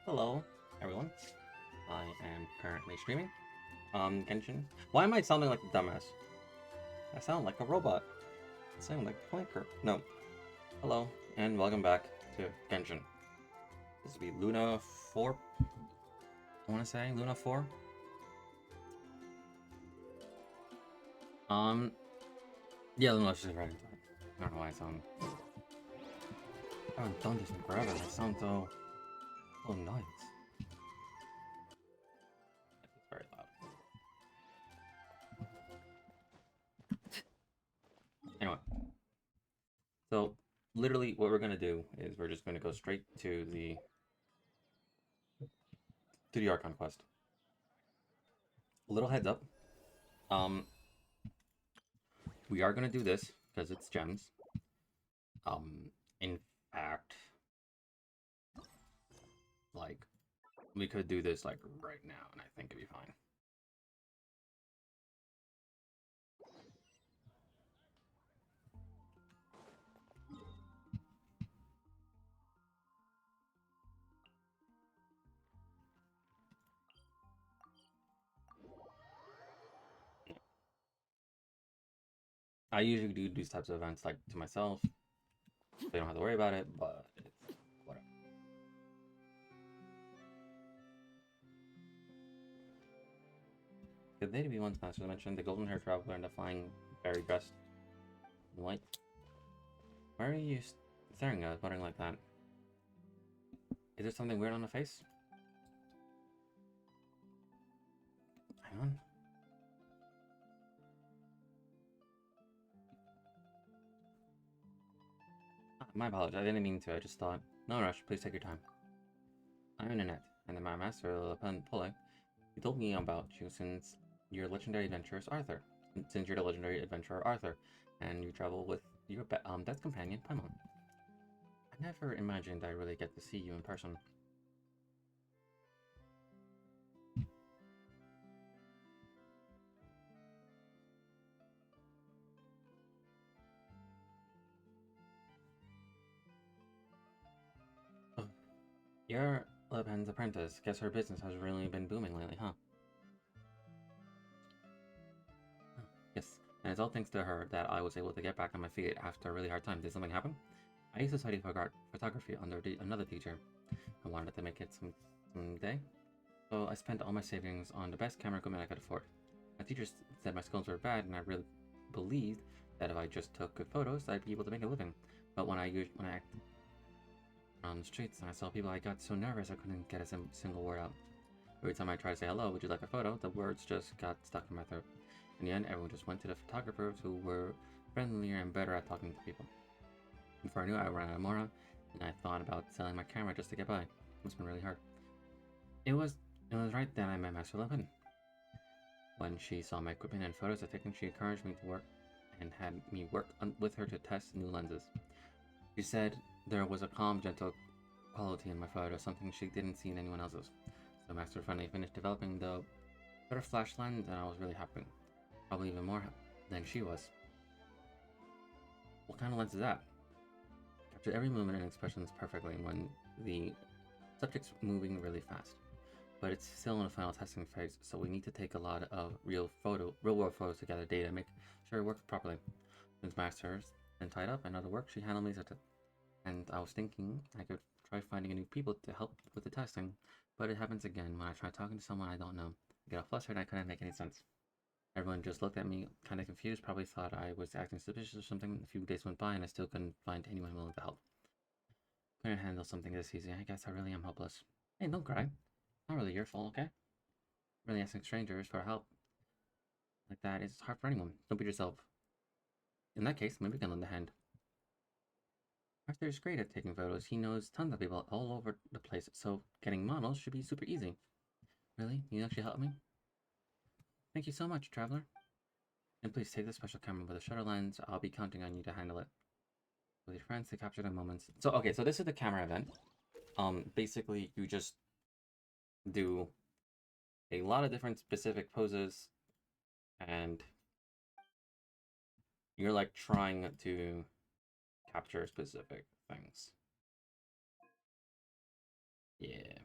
Hello, everyone. I am currently streaming. Genshin. Why am I sounding like a dumbass? I sound like a robot. I sound like a flanker. No. Hello, and welcome back to Genshin. This will be Luna 4. I want to say Luna 4. Yeah, Luna 6 right. I don't know why I sound. I haven't done this in forever. I sound so nice. It's very loud. Anyway, so literally what we're gonna do is we're just gonna go straight to the Archon quest. A little heads up. Um, we are gonna do this because it's gems. In fact, like we could do this like right now, and I think it'd be fine. I usually do these types of events like to myself, so you don't have to worry about it. But it's whatever. Could they be one master mentioned the golden hair traveler and the flying fairy dressed in white? Why are you staring at us, wondering like that? Is there something weird on the face? Hang on. My apologies. I didn't mean to. I just thought. No rush. Please take your time. I'm in Annette, and my master, Pole. He told me about you since your legendary adventurers Arthur. Since you're the legendary adventurer Arthur, and you travel with your death companion Paimon. I never imagined I'd really get to see you in person. Oh, you're Lepen's apprentice. Guess her business has really been booming lately, huh? Oh, yes, and it's all thanks to her that I was able to get back on my feet after a really hard time. Did something happen? I used to study photography under another teacher. I wanted to make it someday, so I spent all my savings on the best camera equipment I could afford. My teacher said my skills were bad, and I really believed that if I just took good photos, I'd be able to make a living. But when I acted on the streets and I saw people, I got so nervous I couldn't get a single word out. Every time I tried to say hello, would you like a photo, the words just got stuck in my throat. In the end, everyone just went to the photographers who were friendlier and better at talking to people. Before I knew it, I ran out of morale, and I thought about selling my camera just to get by. It must have been really hard. It was right then I met Master Levin. When she saw my equipment and photos I taken, she encouraged me to work and had me work with her to test new lenses. She said there was a calm, gentle quality in my photo, something she didn't see in anyone else's. So Master finally finished developing the better flash lens, and I was really happy. Probably even more than she was. What kind of lens is that? Captured every movement and expressions perfectly when the subject's moving really fast. But it's still in the final testing phase, so we need to take a lot of real world photos to gather data, make sure it works properly. Since Master's been tied up and other work, she handled me, and I was thinking I could try finding new people to help with the testing, but it happens again when I try talking to someone I don't know. I get all flustered and I couldn't make any sense. Everyone just looked at me kind of confused, probably thought I was acting suspicious or something. A few days went by and I still couldn't find anyone willing to help. Couldn't handle something this easy. I guess I really am hopeless. Hey, don't cry. Not really your fault, okay? Really asking strangers for help like that is hard for anyone. Don't beat yourself. In that case, maybe we can lend a hand. Arthur is great at taking photos. He knows tons of people all over the place, so getting models should be super easy. Really? You actually help me? Thank you so much, traveler. And please take this special camera with a shutter lens. I'll be counting on you to handle it. With your friends to capture the moments. So, okay, so this is the camera event. Basically, you just do a lot of different specific poses, and you're like trying to capture specific things. Yeah.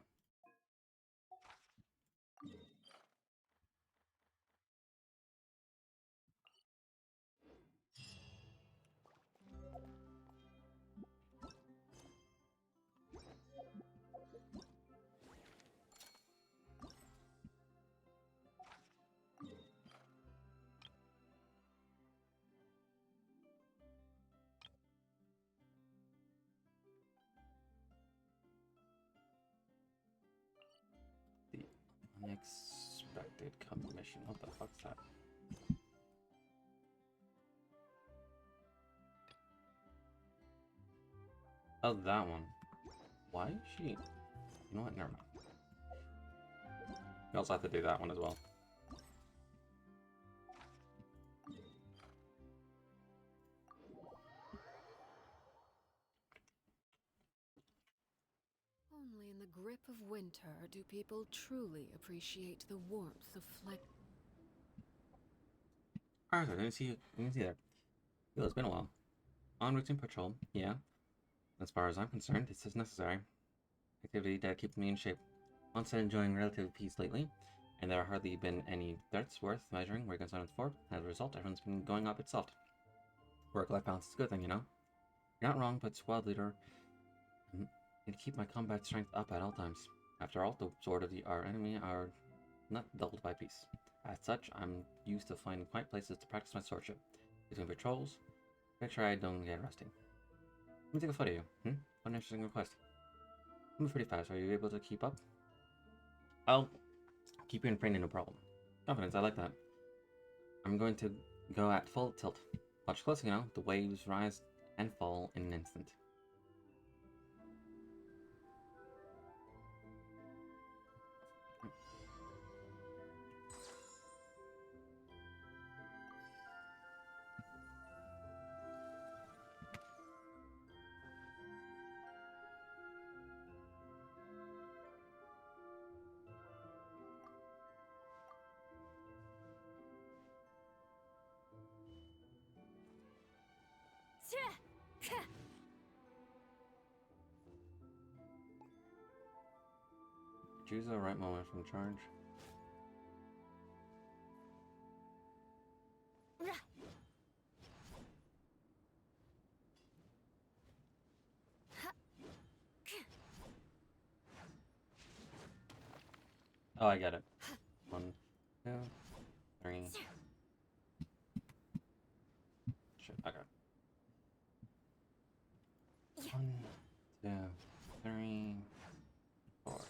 Unexpected commission. What the fuck's that? Oh, that one. Why is she... You know what? Never mind. You also have to do that one as well. Only in the grip of winter do people truly appreciate the warmth of Arthur, didn't see you. Didn't see you there. Well, it's been a while. En routine patrol, yeah. As far as I'm concerned, it's as necessary. Activity that keeps me in shape. Once enjoying relative peace lately, and there have hardly been any threats worth measuring we're concerned for. As a result, everyone's been going up its soft. Work-life balance is a good thing, you know? You're not wrong, but squad leader and keep my combat strength up at all times. After all, the sword of our enemy are not dulled by peace. As such, I'm used to finding quiet places to practice my swordship. Between patrols, make sure I don't get rusty. Let me take a photo of you. What an interesting request. I'm pretty fast. Are you able to keep up? I'll keep you in frame, no problem. Confidence, I like that. I'm going to go at full tilt. Watch closely, you know. The waves rise and fall in an instant. Choose the right moment from charge. Oh, I get it. 1, 2, 3. Shit, I got it. 1, 2, 3, 4.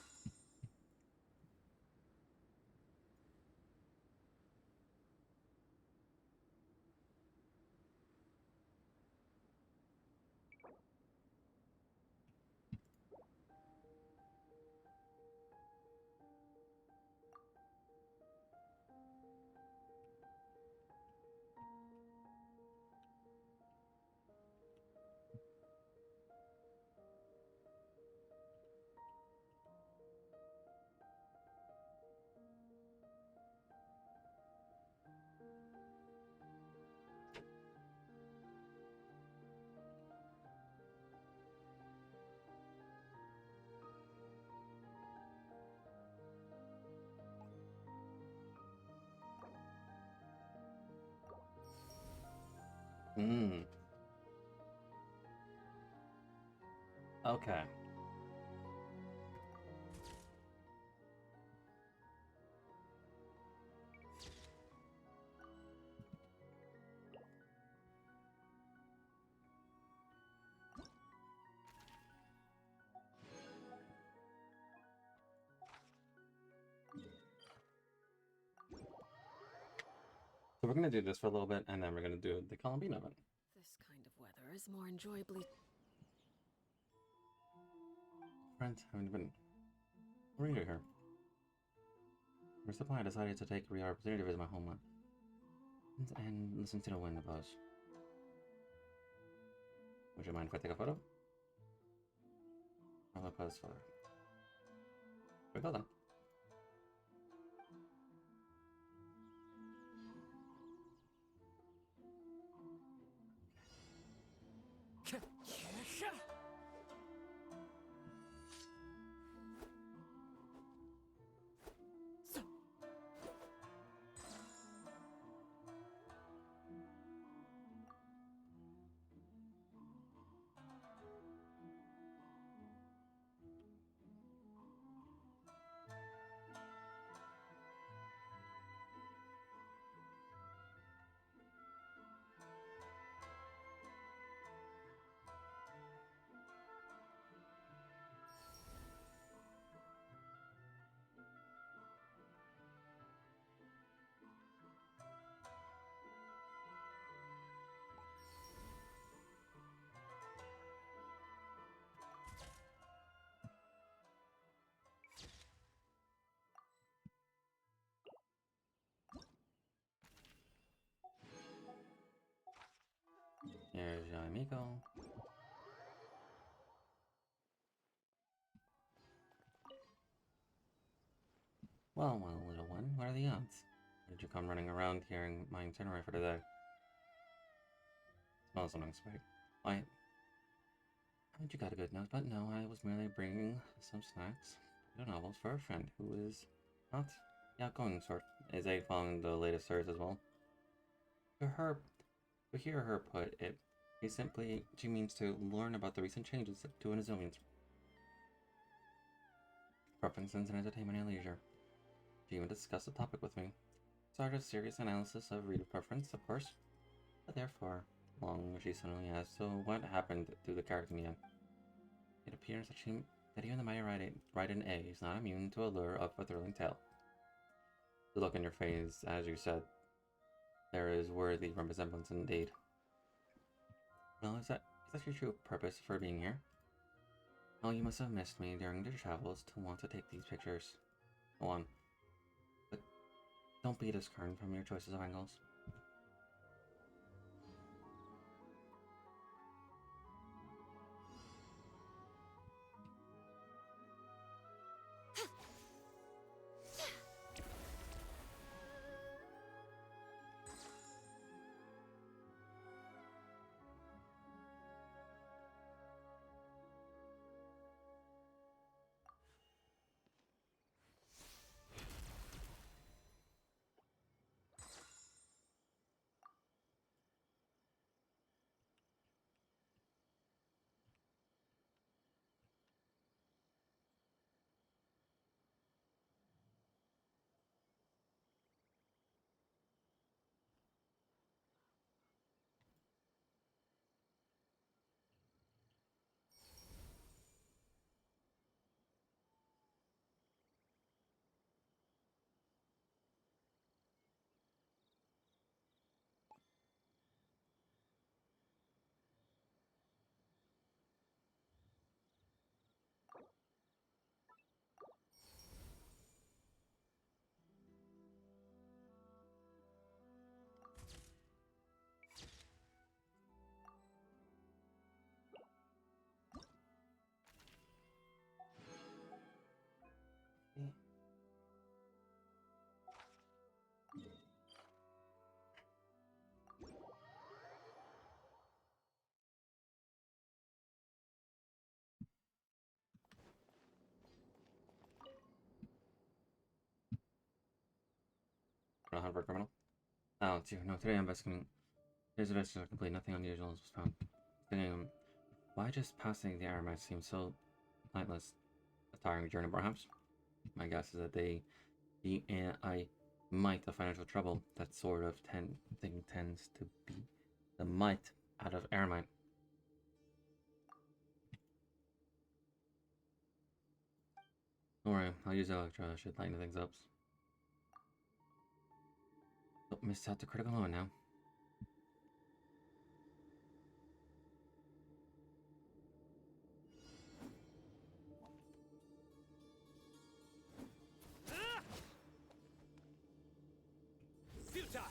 Okay. So we're gonna do this for a little bit, and then we're gonna do the COLUMBINA event. This kind of weather is more enjoyably... Friends haven't been. What are you doing here? For supply, I decided to take the opportunity to visit my homeland and listen to the wind blows. Would you mind if I take a photo? I'll pose for her. We go then. amigo. Well, little one, what are the odds? Did you come running around hearing my itinerary for today? Smells unexpected. I haven't you got a good nose, but no, I was merely bringing some snacks, the novels for a friend who is not the outgoing sort. Is A following the latest search as well? To hear her put it, she means to learn about the recent changes to an Azumian's preferences in entertainment and leisure. She even discussed the topic with me. Started a serious analysis of reader preference, of course, but therefore, long she suddenly asked, so what happened to the character in the end? It appears that even the mighty write-in A is not immune to a lure of a thrilling tale. The look in your face, as you said, there is worthy resemblance indeed. Well, is that your true purpose for being here? Oh, you must have missed me during your travels to want to take these pictures. Go on. But don't be discouraged from your choices of angles. Hunt for a criminal? Oh, dear, no, today I'm investigating. Today's investigation is complete, nothing unusual was found. Why just passing the air might seem so pointless? A tiring journey, perhaps? My guess is that I might of financial trouble. That sort of thing tends to be the might out of Ermine. Don't worry, I'll use Electra. Should lighten things up. Don't miss out the critical moment now. Futile!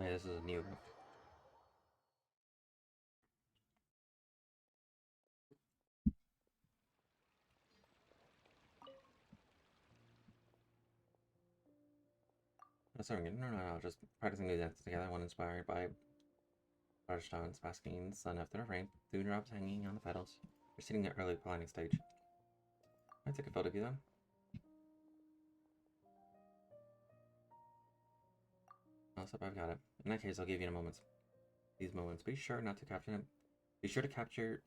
Hey, this is a new book. Sorry, no, just practicing new dances together, one inspired by butterstones basking in the sun after the rain, dewdrops hanging on the petals. We're sitting at early planning stage. I take a photo of you then. Also, I've got it. In that case, I'll give you a moment. These moments. Be sure not to capture them. Be sure to capture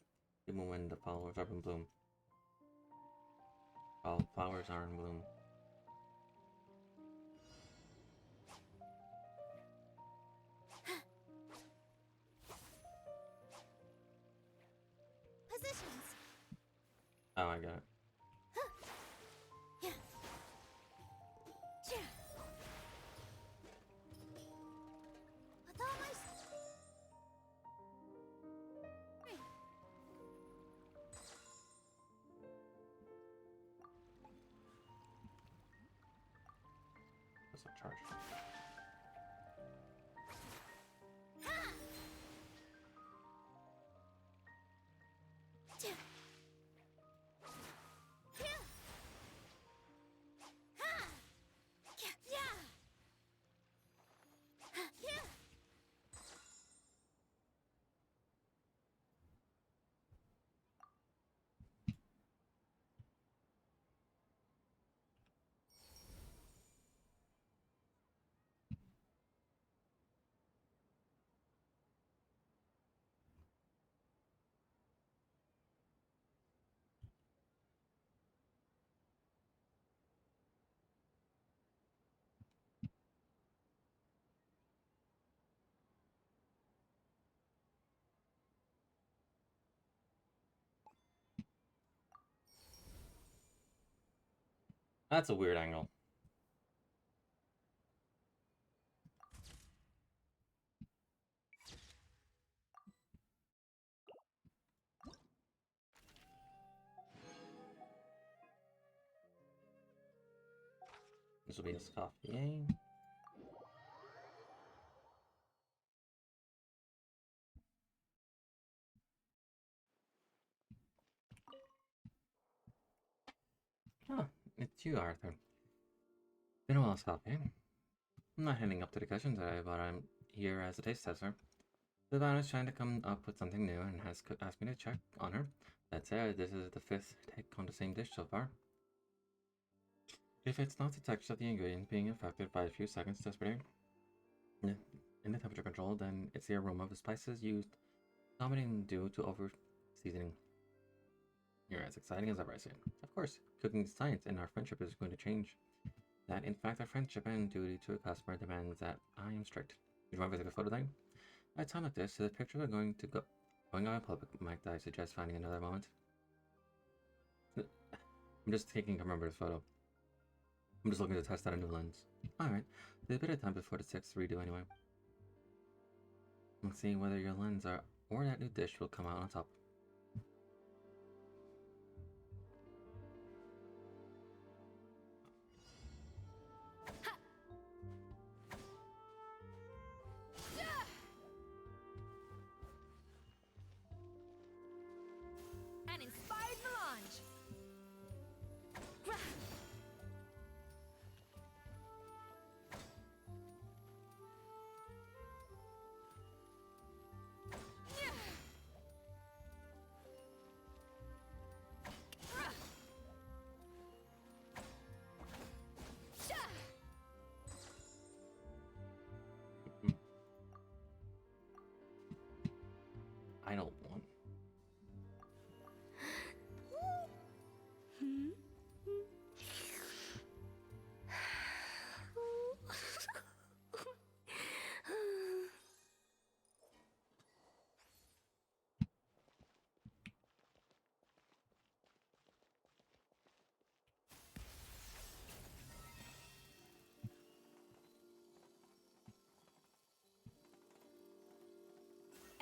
the moment when the flowers are in bloom. All flowers are in bloom. Positions. Oh, I got it. Yeah. Yeah. With almost. Hey. That's a charge. Ha! Yeah. Yeah. Ha! Yeah. Yeah. Yeah. That's a weird angle. This will be a scoff. Yay. Oh, it's you, Arthur. Been a while, Scoffy. I'm not heading up to the kitchen today, but I'm here as a taste tester. Savannah is trying to come up with something new and has asked me to check on her. That said, this is the 5th take on the same dish so far. If it's not the texture of the ingredient being affected by a few seconds to spreading in the temperature control, then it's the aroma of the spices used dominating due to over seasoning. You're as exciting as ever, I say. Of course, cooking is science and our friendship is going to change. That, in fact, our friendship and duty to a customer demands that I am strict. You remember the photo thing? At a time like this, the pictures are going out in public. Might I suggest finding another moment? I'm just taking a remember this photo. I'm just looking to test out a new lens. Alright, there's a bit of time before the 6th redo anyway. Let's see whether your lens or that new dish will come out on top. An inspired melange. I don't want.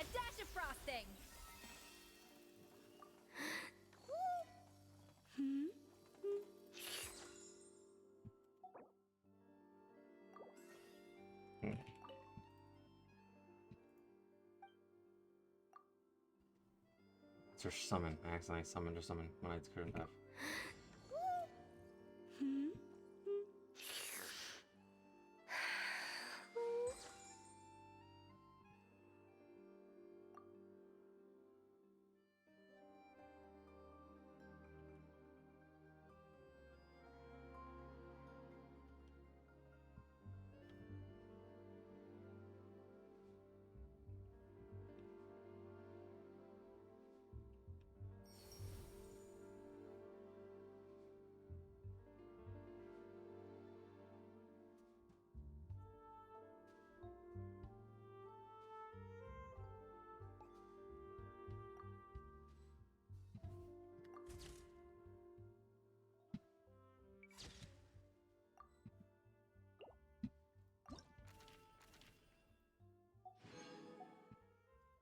A dash of frosting. Cast or summon. I accidentally summoned or summon when I couldn't have.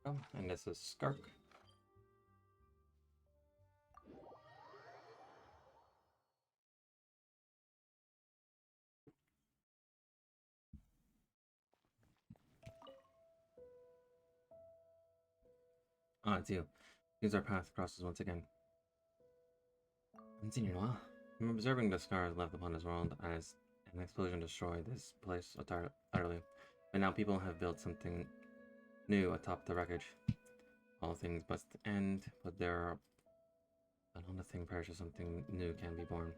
Oh, and this is Skark. Ah, it's you. Use our path crosses once again. I haven't seen you in a while. I'm observing the scars left upon this world as an explosion destroyed this place utterly. But now people have built something new atop the wreckage. All things must end, but there are... But on the thing perishes, something new can be born.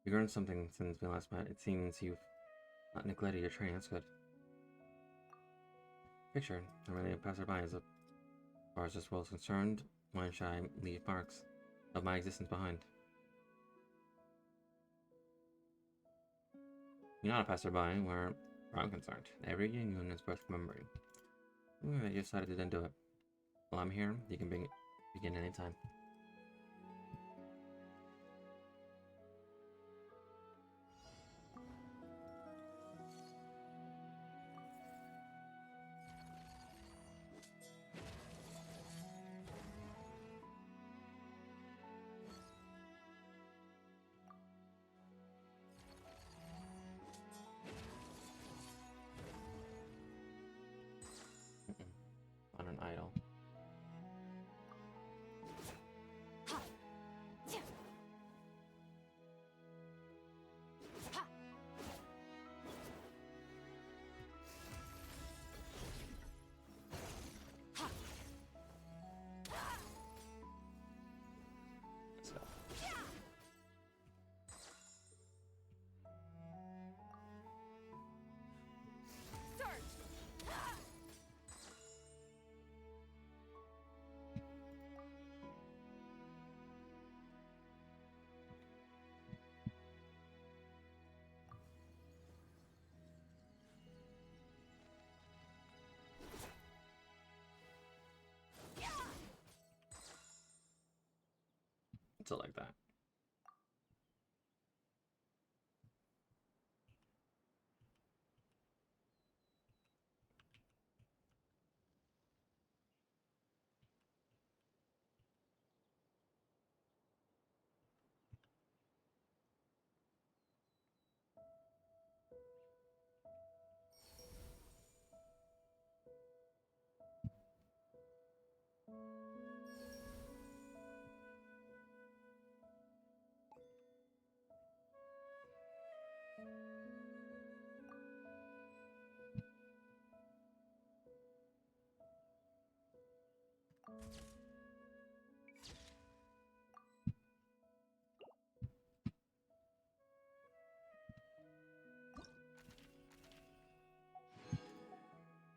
You've learned something since we last met. It seems you've not neglected your training. That's good. Picture, I'm really a passerby. As far as this world is concerned, why should I leave marks of my existence behind? You're not a passerby, where I'm concerned. Every union is worth remembering. I decided to then do it. While I'm here, you can begin anytime. On an idol. Let's go. So like that.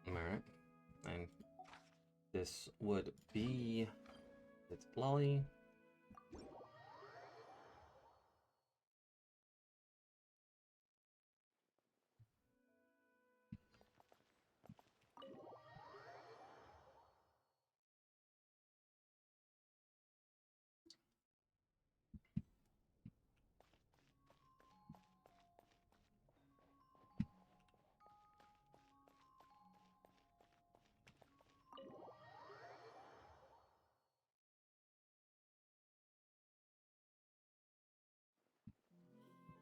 Alright. And this would be... It's Lolly.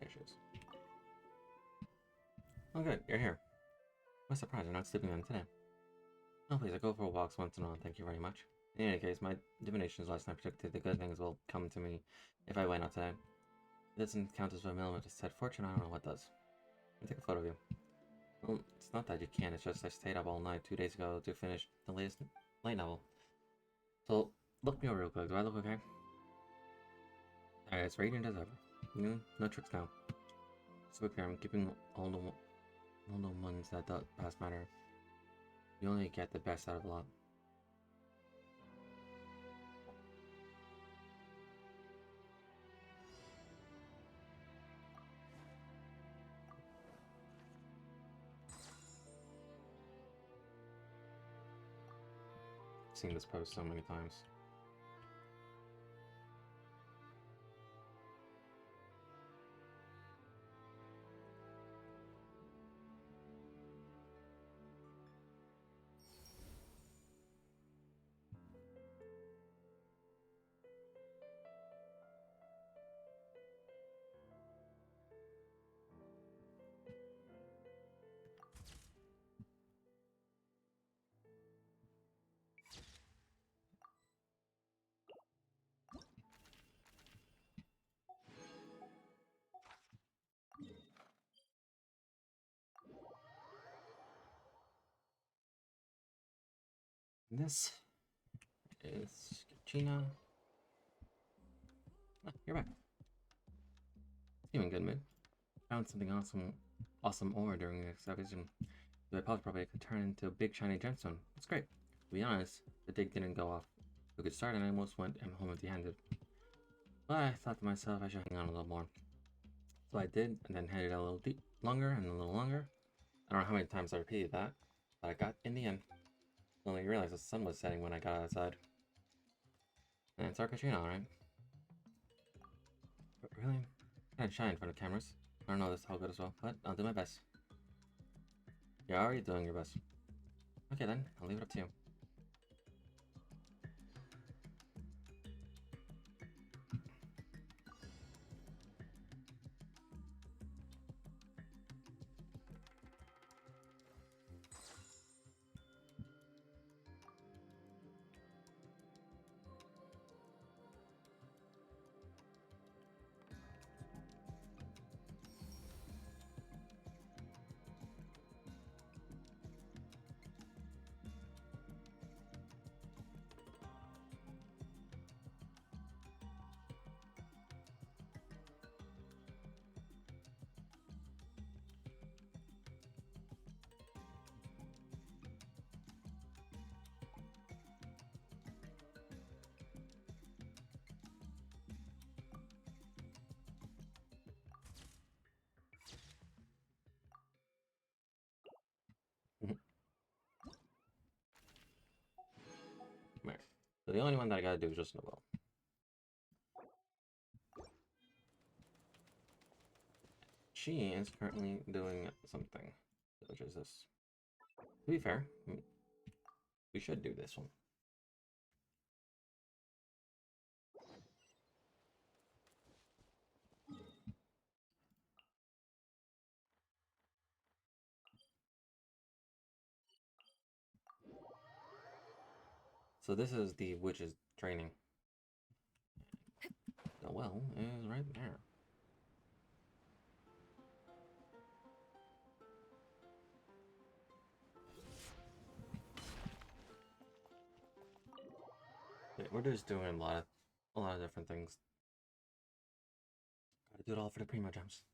There she is. Oh good, you're here. What a surprise, you're not sleeping in today. Oh, please, I go for walks once in a while, thank you very much. In any case, my divinations last night predicted the good things will come to me if I went out today. It doesn't count as a millimeter said fortune, I don't know what does. I'll take a photo of you. Well, it's not that you can't, it's just I stayed up all night 2 days ago to finish the latest light novel. So, look me over real quick, do I look okay? Alright, it's radiant as ever. No tricks now. Just to be clear, I'm keeping all the ones that don't pass matter. You only get the best out of a lot. I've seen this post so many times. This is Gina. Ah, you're back. You in good mood? Found something awesome ore during the excavation. The deposit probably could turn into a big shiny gemstone. It's great. To be honest, the dig didn't go off a good start and I almost went home empty-handed. But I thought to myself I should hang on a little more. So I did, and then headed a little longer and a little longer. I don't know how many times I repeated that, but I got in the end. Only realized the sun was setting when I got outside. And it's Arcachino, alright? But really? I can't shine in front of cameras. I don't know this how good as well, but I'll do my best. You're already doing your best. Okay then, I'll leave it up to you. Right. So the only one that I gotta do is just Noel. She is currently doing something, which is this. To be fair, we should do this one. So this is the witch's training. The well is right there. Okay, we're just doing a lot of different things. Gotta do it all for the primo gems.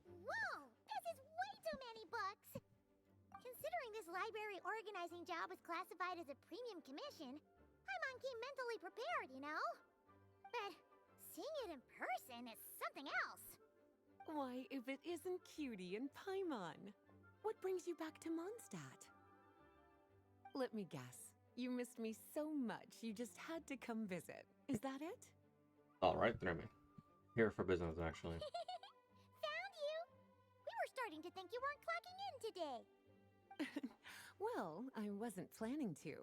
Whoa! This is way too many books! Considering this library organizing job was classified as a premium commission, I'm on key mentally prepared, you know? But seeing it in person is something else. Why, if it isn't Cutie and Paimon. What brings you back to Mondstadt? Let me guess. You missed me so much, you just had to come visit. Is that it? All right, there, man. Here for business, actually. Found you! We were starting to think you weren't clocking in today. Well, I wasn't planning to.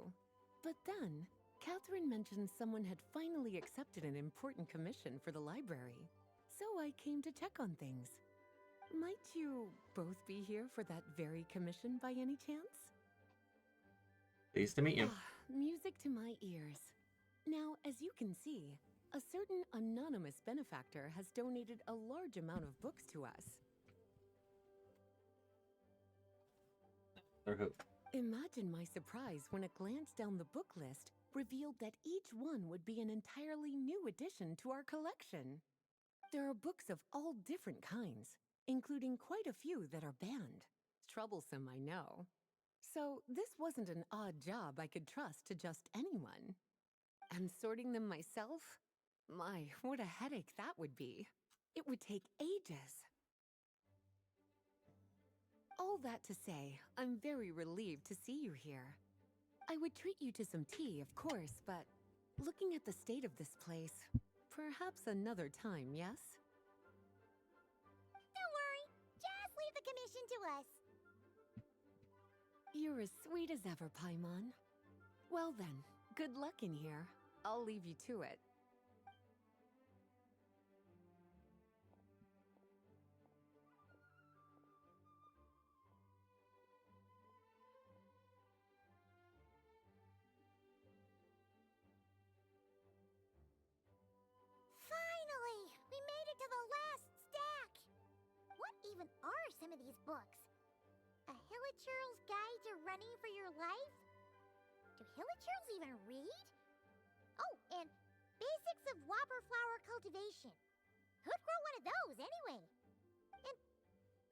But then, Catherine mentioned someone had finally accepted an important commission for the library. So I came to check on things. Might you both be here for that very commission by any chance? Pleased to meet you. Music to my ears. Now, as you can see, a certain anonymous benefactor has donated a large amount of books to us. Or who? Imagine my surprise when a glance down the book list revealed that each one would be an entirely new addition to our collection. There are books of all different kinds, including quite a few that are banned. Troublesome, I know. So this wasn't an odd job I could trust to just anyone. And sorting them myself? My, what a headache that would be. It would take ages. All that to say, I'm very relieved to see you here. I would treat you to some tea, of course, but looking at the state of this place, perhaps another time, yes? Don't worry. Just leave the commission to us. You're as sweet as ever, Paimon. Well then, good luck in here. I'll leave you to it. Finally! We made it to the last stack! What even are some of these books? A Hilichurl's Guide to Running for Your Life? Do Hilichurls even read? Oh, and Basics of Whopper Flower Cultivation. Who'd grow one of those, anyway? And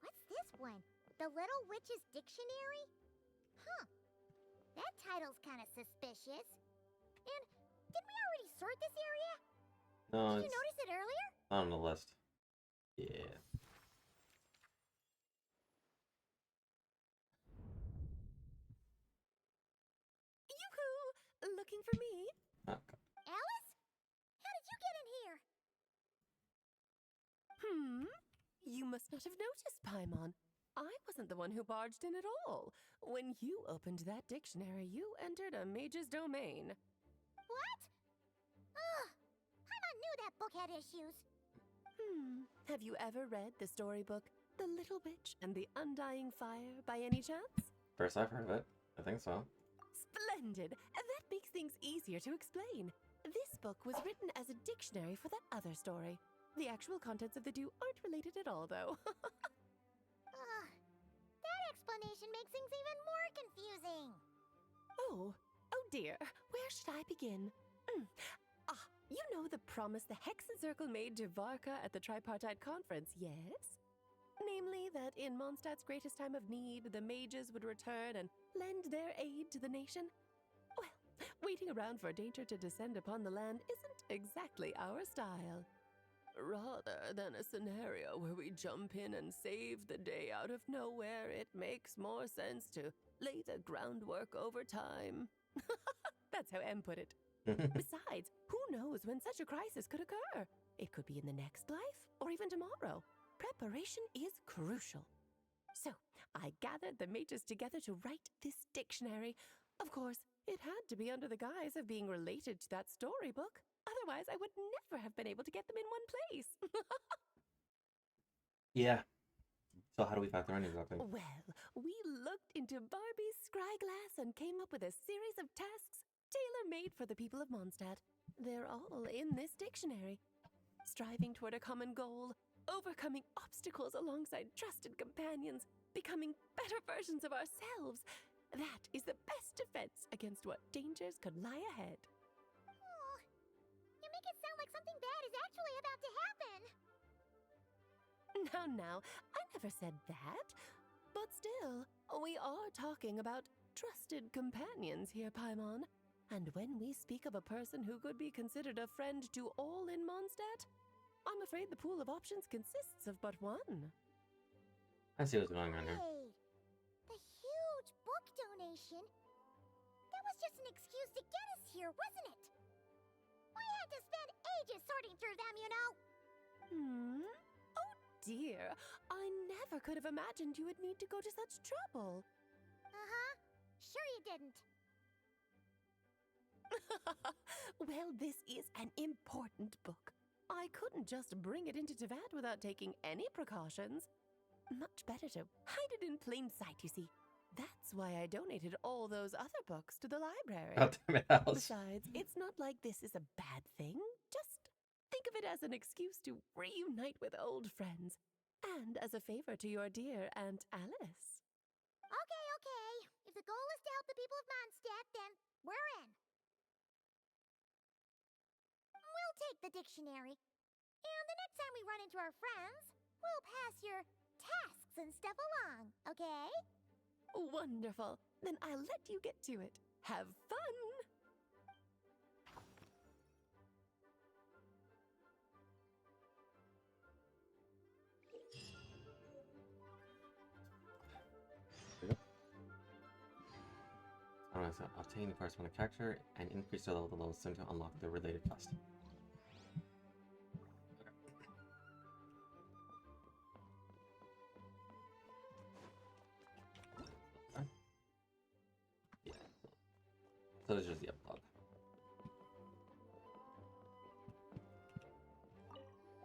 what's this one? The Little Witch's Dictionary? Huh. That title's kind of suspicious. And didn't we already sort this area? No, Did you it's notice it earlier? on the list. Yeah. Yoo-hoo! Looking for me? Okay. Alice? How did you get in here? You must not have noticed, Paimon. I wasn't the one who barged in at all. When you opened that dictionary, you entered a mage's domain. What? Ugh! Paimon knew that book had issues. Have you ever read the storybook The Little Witch and the Undying Fire by any chance? First I've heard of it. I think so. Splendid! And that makes things easier to explain. This book was written as a dictionary for that other story. The actual contents of the two aren't related at all, though. That explanation makes things even more confusing. Oh dear. Where should I begin? You know the promise the Hexen Circle made to Varka at the Tripartite Conference, yes? Namely, that in Mondstadt's greatest time of need, the mages would return and lend their aid to the nation? Well, waiting around for danger to descend upon the land isn't exactly our style. Rather than a scenario where we jump in and save the day out of nowhere, it makes more sense to lay the groundwork over time. That's how M put it. Besides, who knows when such a crisis could occur? It could be in the next life, or even tomorrow. Preparation is crucial. So, I gathered the mages together to write this dictionary. Of course, it had to be under the guise of being related to that storybook. Otherwise, I would never have been able to get them in one place. Yeah. So how do we factor in exactly? Well, we looked into Barbie's scryglass and came up with a series of tasks tailor-made for the people of Mondstadt. They're all in this dictionary. Striving toward a common goal, overcoming obstacles alongside trusted companions, becoming better versions of ourselves. That is the best defense against what dangers could lie ahead. Oh, you make it sound like something bad is actually about to happen. Now, I never said that. But still, we are talking about trusted companions here, Paimon. And when we speak of a person who could be considered a friend to all in Mondstadt, I'm afraid the pool of options consists of but one. I see what's going on here. Wait, the huge book donation? That was just an excuse to get us here, wasn't it? We had to spend ages sorting through them, you know. Oh dear, I never could have imagined you would need to go to such trouble. Uh-huh. Sure you didn't. Well, this is an important book. I couldn't just bring it into Teyvat without taking any precautions. Much better to hide it in plain sight, you see. That's why I donated all those other books to the library. God damn it, Alice. Besides, it's not like this is a bad thing. Just think of it as an excuse to reunite with old friends. And as a favor to your dear Aunt Alice. Okay, okay. If the goal is to help the people of Mondstadt, then we're in. We'll take the dictionary. And the next time we run into our friends, we'll pass your tasks and stuff along, okay? Wonderful. Then I'll let you get to it. Have fun! Obtain the corresponding character and increase the level soon to unlock the related quest. Okay. Yeah. So this is just the epilogue.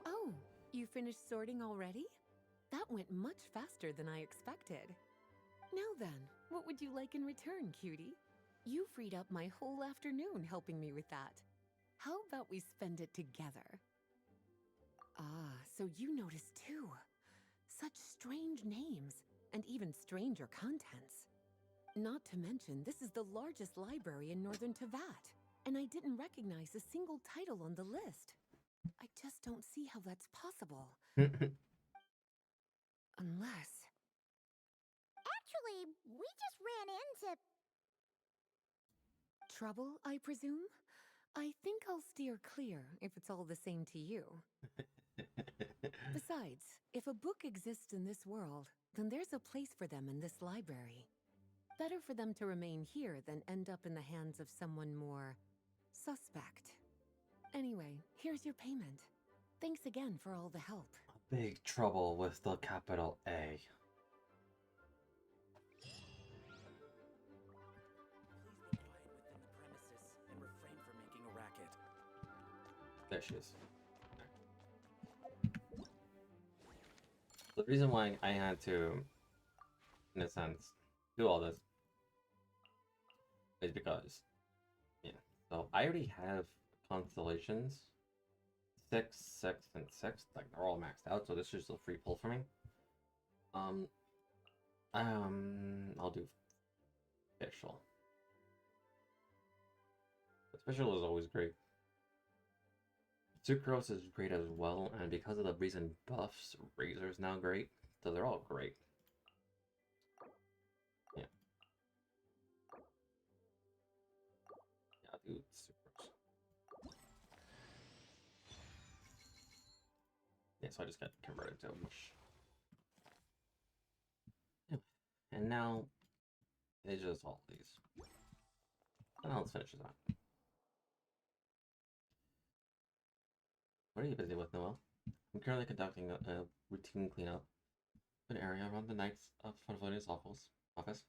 Oh, you finished sorting already? That went much faster than I expected. Now then, what would you like in return, cutie? You freed up my whole afternoon helping me with that. How about we spend it together? Ah, so you noticed too. Such strange names, and even stranger contents. Not to mention, this is the largest library in Northern Tevat, and I didn't recognize a single title on the list. I just don't see how that's possible. Unless... Actually, we just ran into... Trouble, I presume? I think I'll steer clear if it's all the same to you. Besides, if a book exists in this world, then there's a place for them in this library. Better for them to remain here than end up in the hands of someone more suspect. Anyway, here's your payment. Thanks again for all the help. Big trouble with the capital A. There she is. The reason why I had to, in a sense, do all this is because, yeah. So I already have constellations, 6, 6, and 6. Like they're all maxed out, so this is just a free pull for me. I'll do official. Official is always great. Sucrose is great as well, and because of the recent buffs, Razor is now great, so they're all great. Yeah. Yeah, I'll do Sucrose. Yeah, so I just got converted to a mush. Yeah. And now, it's just all these. And now let's finish this out. What are you busy with, Noel? I'm currently conducting a routine cleanup of an area around the Knights of Funflonia's office.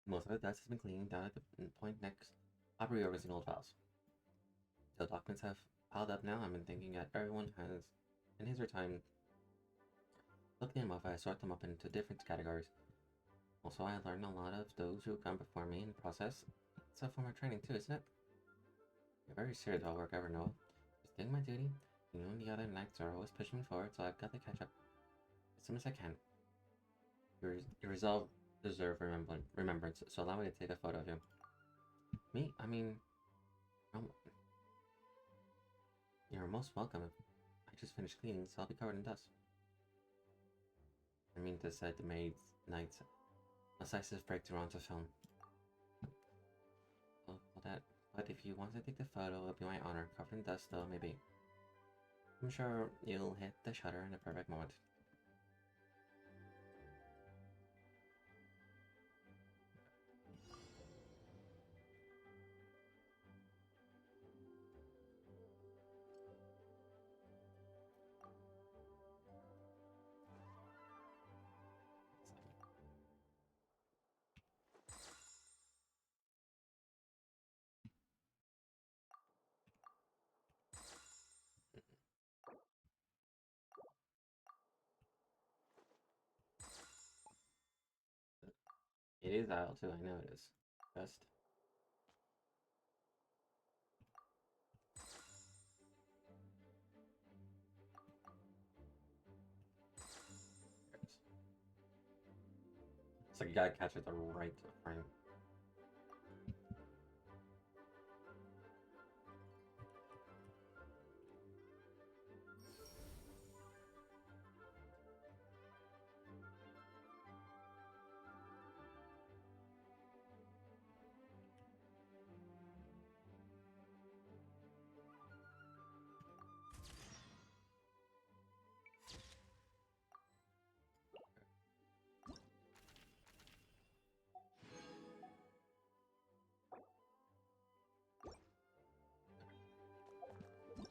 Most of the dust has been cleaned down at the point next. I'll reorganizing old files. The documents have piled up now. I've been thinking that everyone has, in his or time, look them up. I sort them up into different categories. Also, I learned a lot of those who come before me in the process. It's a form of training too, isn't it? You're very serious about work, ever, Noel. Just doing my duty. You know, the other knights are always pushing me forward, so I've got to catch up as soon as I can. Your resolve deserve remembrance, so allow me to take a photo of you. Me? I mean, you're most welcome. I just finished cleaning, so I'll be covered in dust. I mean to say the maid's knights. A decisive breakthrough onto film. Well, but if you want to take the photo, it'll be my honor. Covered in dust, though, maybe. I'm sure you'll hit the shutter in the perfect moment. It is aisle 2, I know it is. Best. So you gotta catch it the right frame.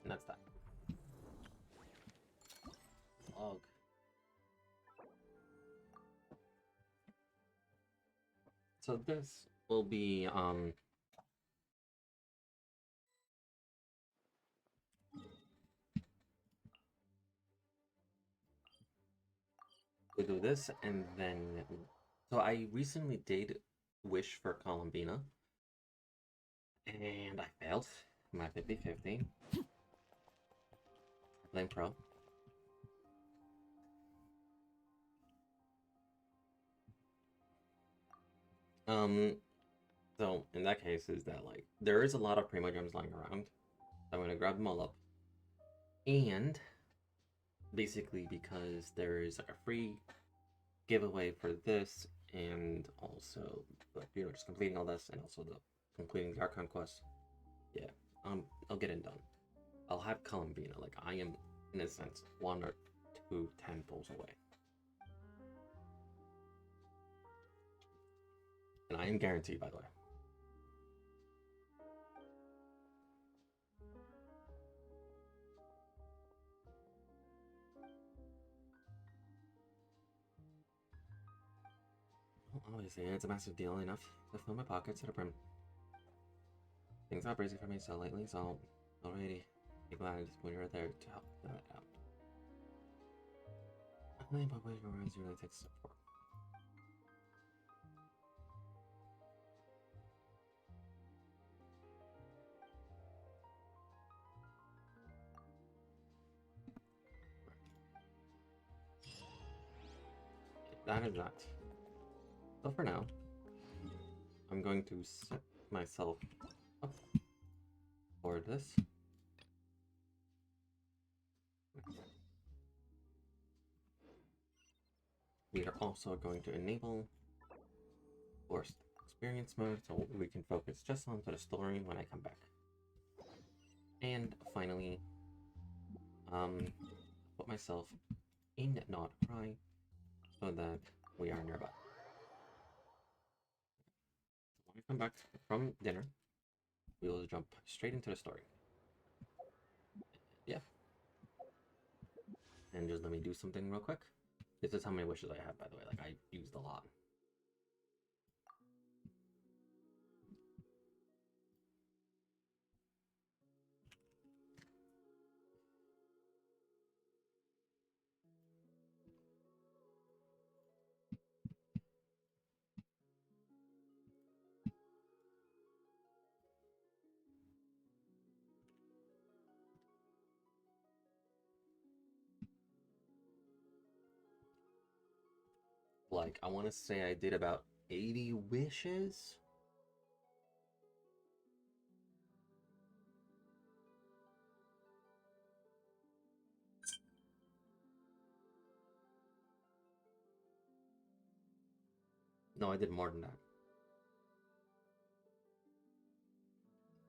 And that's that. Log. So this will be we'll do this and then so I recently did wish for Columbina and I failed my 50-50. Blame Pro. So in that case is that like there is a lot of Primo gems lying around. I'm gonna grab them all up. And basically because there's a free giveaway for this and also you know just completing all this and also the completing the Archon quest. Yeah, I'll get it done. I'll have Columbina, like I am in a sense 1 or 2 temples away. And I am guaranteed, by the way. Well, obviously, it's a massive deal enough to fill my pockets to the brim. Things are crazy for me so lately, so already be glad when you're there to help that out. I think my way around really takes support. That is that. So for now, I'm going to set myself up for this. We are also going to enable forced experience mode so we can focus just onto the story when I come back. And finally, put myself in Not Cry so that we are nearby. When I come back from dinner, we will jump straight into the story. Yeah. And just let me do something real quick. This is how many wishes I have, by the way. Like, I used a lot. Like, I want to say I did about 80 wishes. No, I did more than that.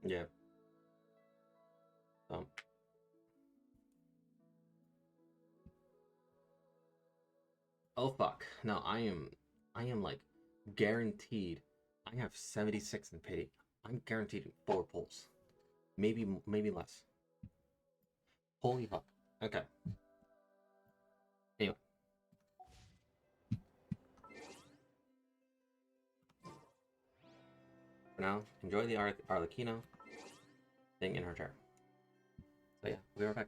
Yeah. Oh fuck. No, I am like guaranteed. I have 76 in pity. I'm guaranteed 4 pulls. Maybe less. Holy fuck. Okay. Anyway. For now, enjoy the Arlecchino thing in her chair. So yeah, we are back.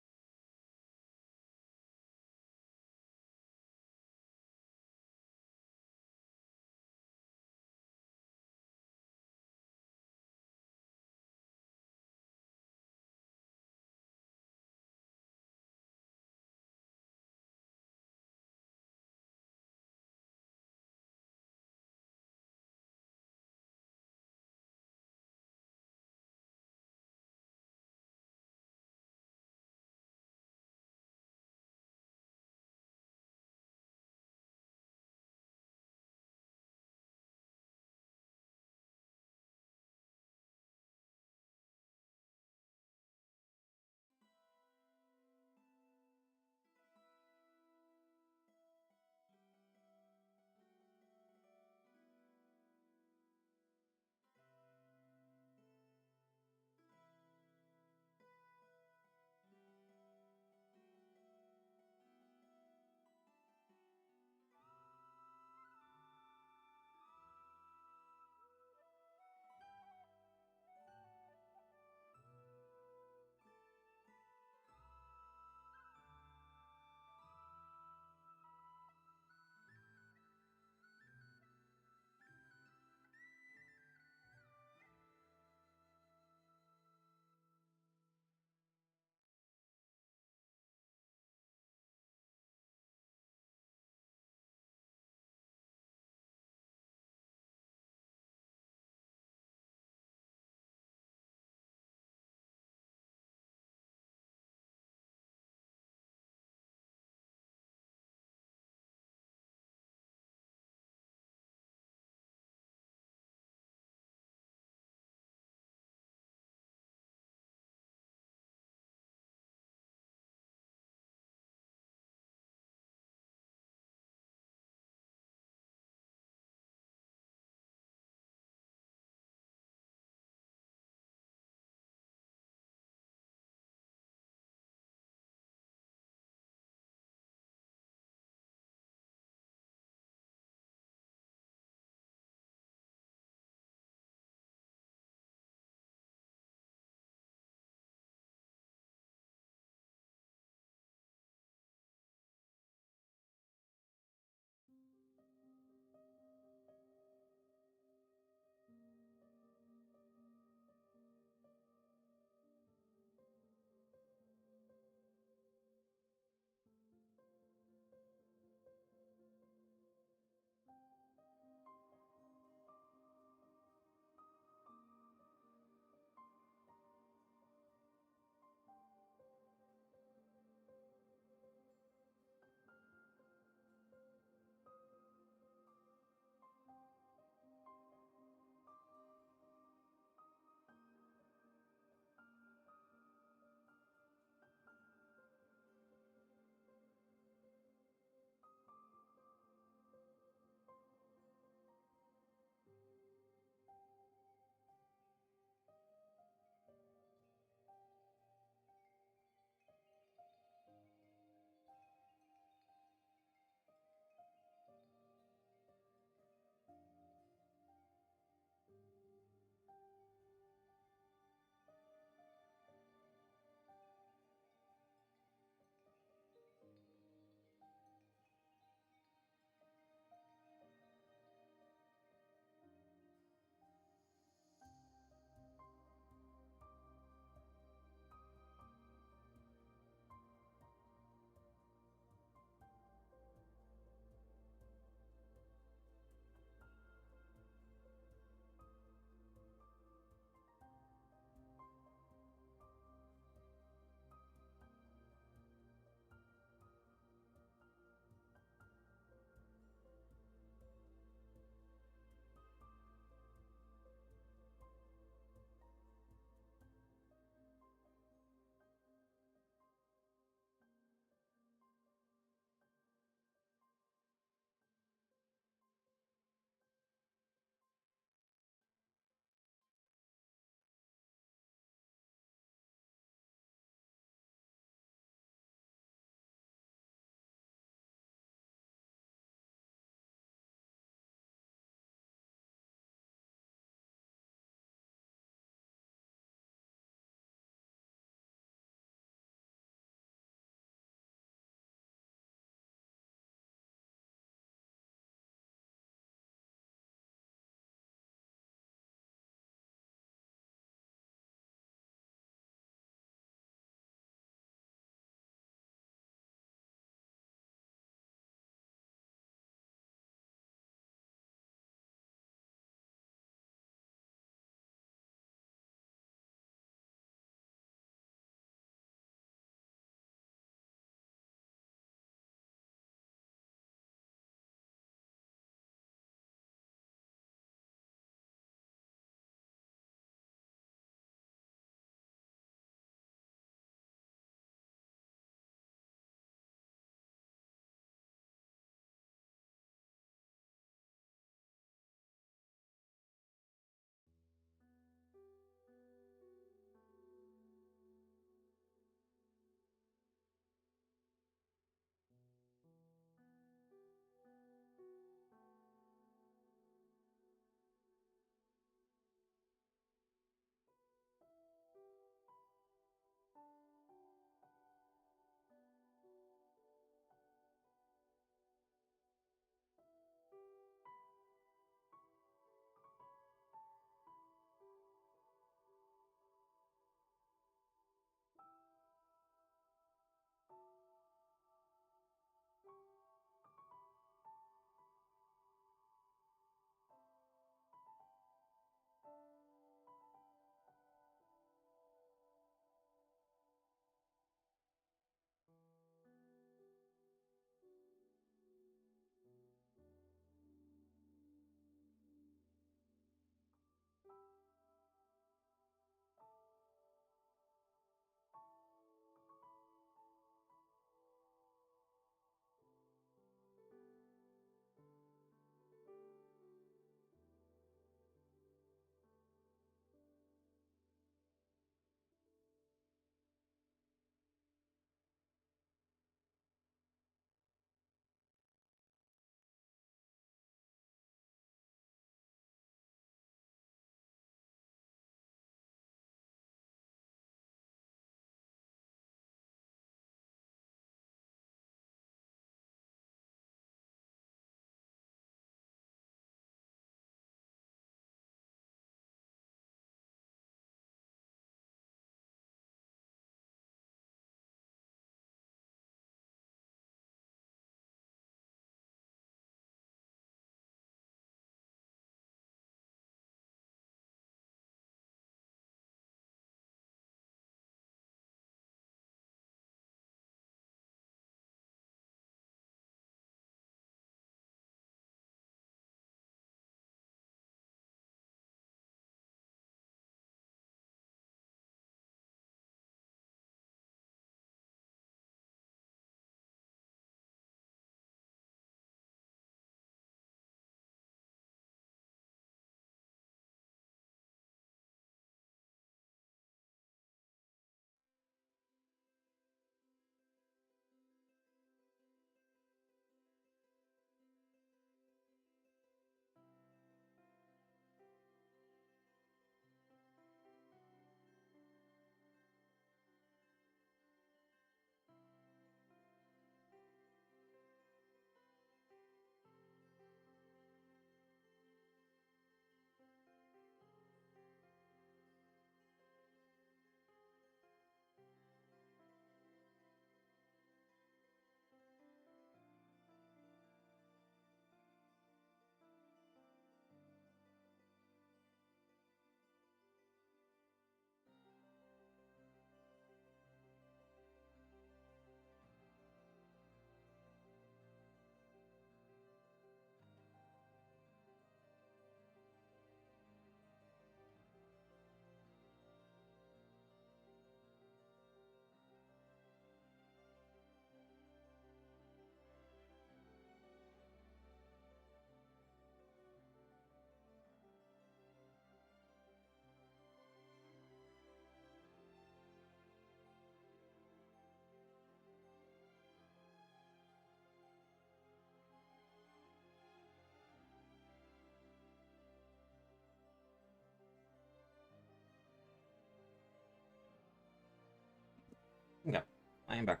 I am back.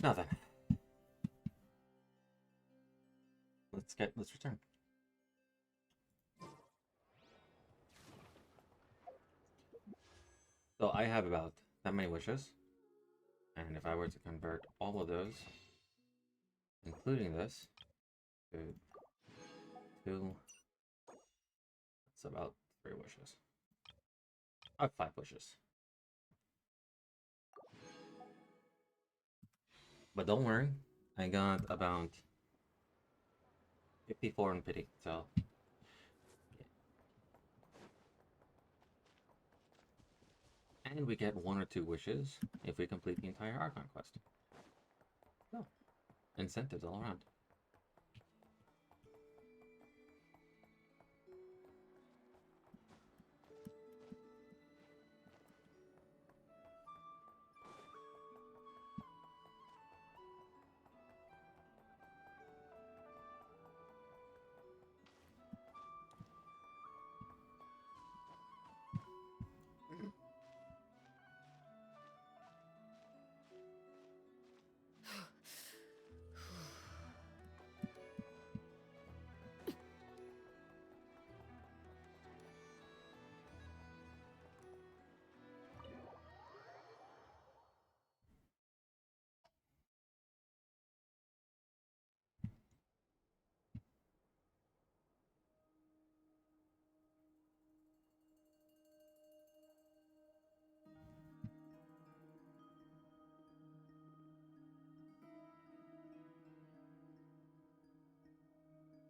Nothing. Let's return. So I have about that many wishes. And if I were to convert all of those, including this, to 2, that's about 3 wishes. I have 5 wishes. But don't worry, I got about 54 in pity, so yeah. And we get 1 or 2 wishes if we complete the entire Archon quest. So, incentives all around.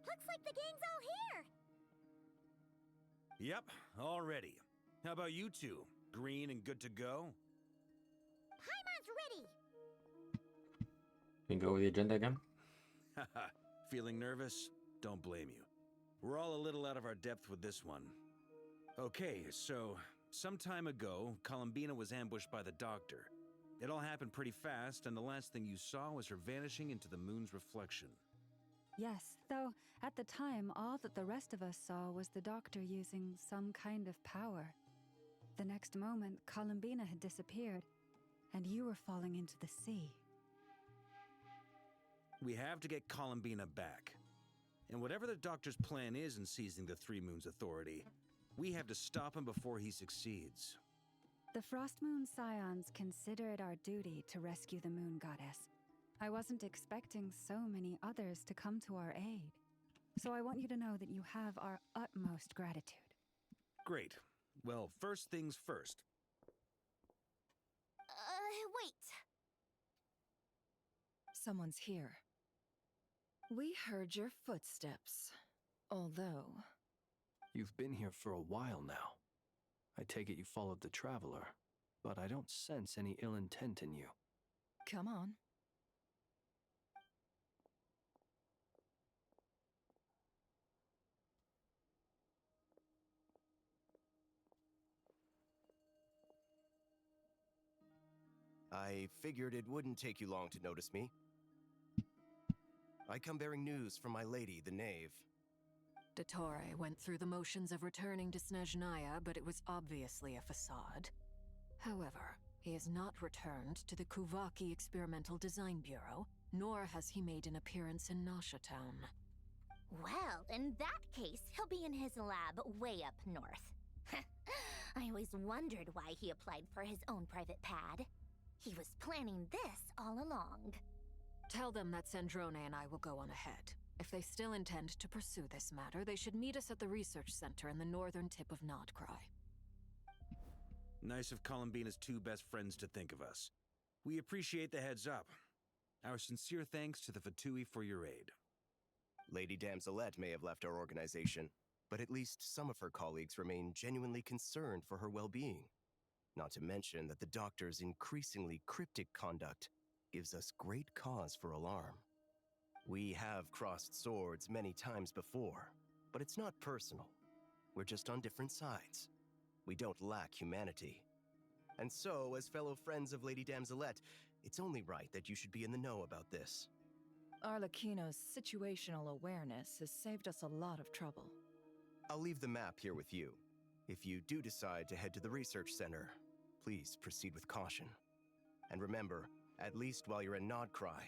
Looks like the gang's all here! Yep, all ready. How about you two? Green and good to go? Paimon's ready! We can go over the agenda again. Haha, feeling nervous? Don't blame you. We're all a little out of our depth with this one. Okay, so some time ago, COLUMBINA was ambushed by the doctor. It all happened pretty fast, and the last thing you saw was her vanishing into the moon's reflection. Yes, though at the time, all that the rest of us saw was the doctor using some kind of power. The next moment, COLUMBINA had disappeared, and you were falling into the sea. We have to get COLUMBINA back. And whatever the doctor's plan is in seizing the Three Moons Authority, we have to stop him before he succeeds. The Frost Moon Scions consider it our duty to rescue the Moon Goddess. I wasn't expecting so many others to come to our aid. So I want you to know that you have our utmost gratitude. Great. Well, first things first. Wait. Someone's here. We heard your footsteps. Although... You've been here for a while now. I take it you followed the Traveler, but I don't sense any ill intent in you. Come on. I figured it wouldn't take you long to notice me. I come bearing news from my lady, the Knave. Dottore went through the motions of returning to Snezhnaya, but it was obviously a facade. However, he has not returned to the Kuvaki Experimental Design Bureau, nor has he made an appearance in Nasha Town. Well, in that case, he'll be in his lab way up north. I always wondered why he applied for his own private pad. He was planning this all along. Tell them that Sandrone and I will go on ahead. If they still intend to pursue this matter, they should meet us at the research center in the northern tip of Nodcry. Nice of COLUMBINA's 2 best friends to think of us. We appreciate the heads up. Our sincere thanks to the Fatui for your aid. Lady Damselette may have left our organization, but at least some of her colleagues remain genuinely concerned for her well-being. Not to mention that the Doctor's increasingly cryptic conduct gives us great cause for alarm. We have crossed swords many times before, but it's not personal. We're just on different sides. We don't lack humanity. And so, as fellow friends of Lady Damselette, it's only right that you should be in the know about this. Arlecchino's situational awareness has saved us a lot of trouble. I'll leave the map here with you. If you do decide to head to the research center, please proceed with caution. And remember, at least while you're in Nodcry,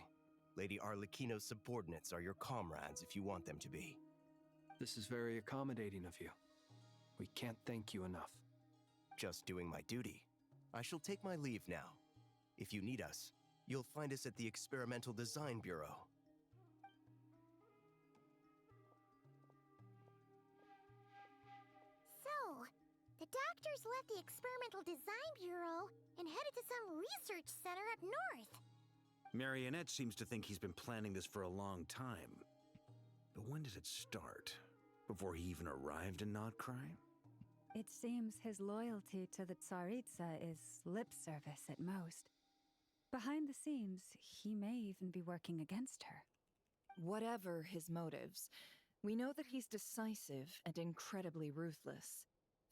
Lady Arlecchino's subordinates are your comrades if you want them to be. This is very accommodating of you. We can't thank you enough. Just doing my duty. I shall take my leave now. If you need us, you'll find us at the Experimental Design Bureau. So, the doctors left the Experimental Design Bureau and headed to some research center up north. Marionette seems to think he's been planning this for a long time. But when did it start? Before he even arrived in Nodcry? It seems his loyalty to the Tsaritsa is lip service at most. Behind the scenes, he may even be working against her. Whatever his motives, we know that he's decisive and incredibly ruthless.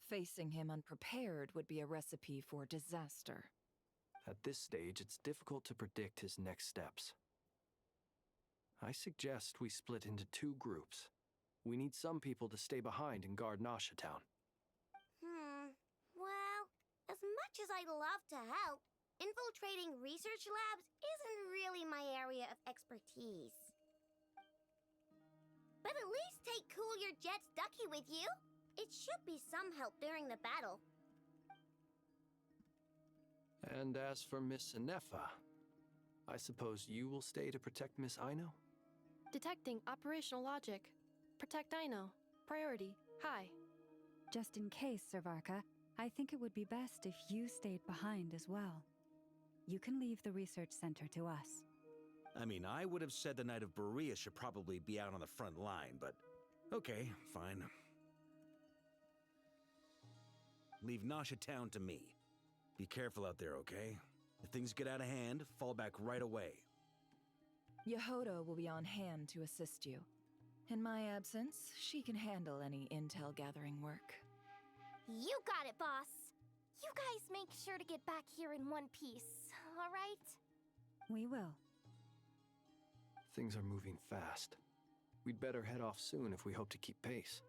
Facing him unprepared would be a recipe for disaster. At this stage, it's difficult to predict his next steps. I suggest we split into 2 groups. We need some people to stay behind and guard Nasha Town. Well, as much as I'd love to help, infiltrating research labs isn't really my area of expertise. But at least take Cool Your Jet's Ducky with you. It should be some help during the battle. And as for Miss Inefa, I suppose you will stay to protect Miss Aino? Detecting operational logic. Protect Aino. Priority. High. Just in case, Servarka, I think it would be best if you stayed behind as well. You can leave the research center to us. I mean, I would have said the Knight of Berea should probably be out on the front line, but okay, fine. Leave Nasha Town to me. Be careful out there, okay? If things get out of hand, fall back right away. Yehoda will be on hand to assist you. In my absence, she can handle any intel gathering work. You got it, boss. You guys make sure to get back here in one piece, all right? We will. Things are moving fast. We'd better head off soon if we hope to keep pace.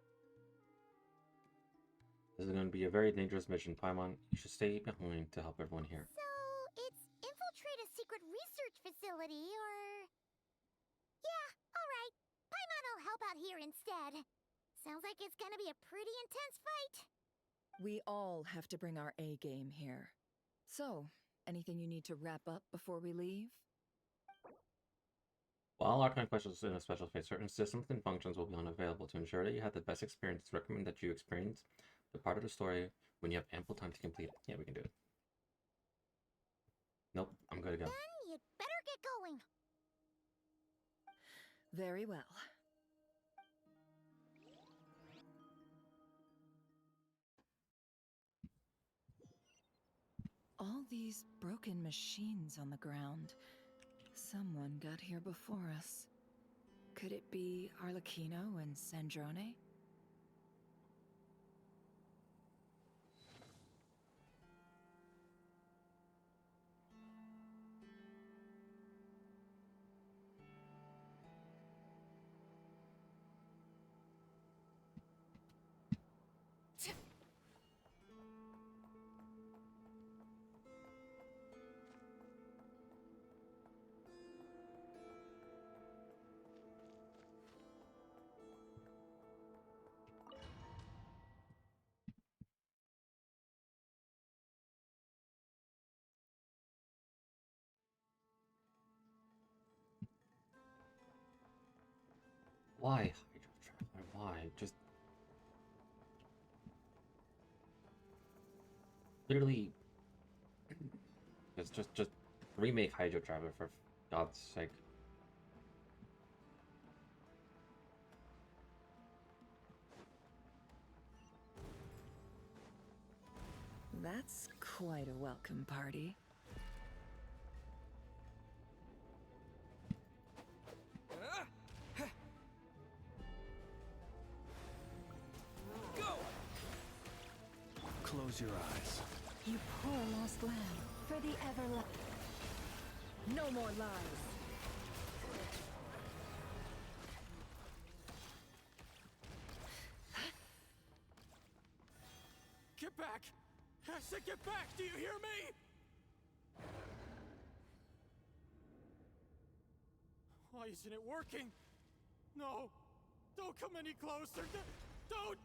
This is going to be a very dangerous mission, Paimon. You should stay behind to help everyone here. So, it's infiltrate a secret research facility, or... Yeah, alright. Paimon will help out here instead. Sounds like it's gonna be a pretty intense fight. We all have to bring our A game here. So, anything you need to wrap up before we leave? While Arcane questions in a special phase, certain systems and functions will be unavailable. To ensure that you have the best experience, it's recommended that you experience the part of the story when you have ample time to complete it. Yeah, we can do it. Nope, I'm good to go. Then you'd better get going. Very well. All these broken machines on the ground. Someone got here before us. Could it be Arlecchino and Sandrone? Why, Hydro Traveler? Why? Just... Literally... Just remake Hydro Traveler for God's sake. That's quite a welcome party. Close your eyes. You poor lost lamb. For the No more lies. Get back! I said get back! Do you hear me? Why isn't it working? No! Don't come any closer! Don't!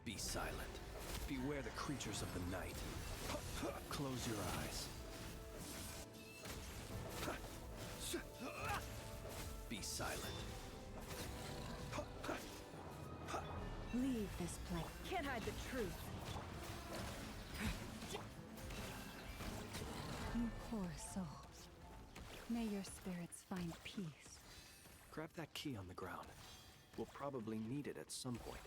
Be silent. Beware the creatures of the night. Close your eyes. Be silent. Leave this place. Can't hide the truth. You poor souls. May your spirits find peace. Grab that key on the ground. We'll probably need it at some point.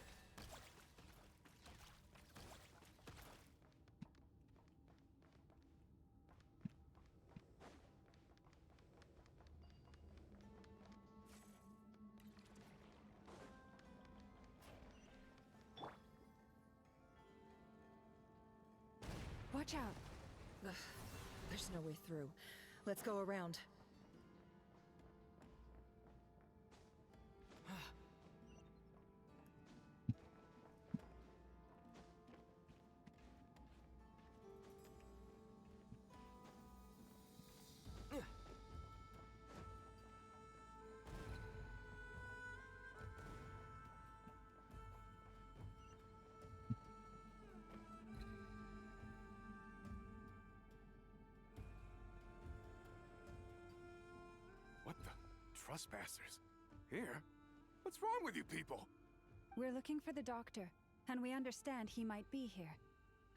Watch out. Ugh, there's no way through. Let's go around. What the? Trespassers? Here? What's wrong with you people? We're looking for the doctor, and we understand he might be here.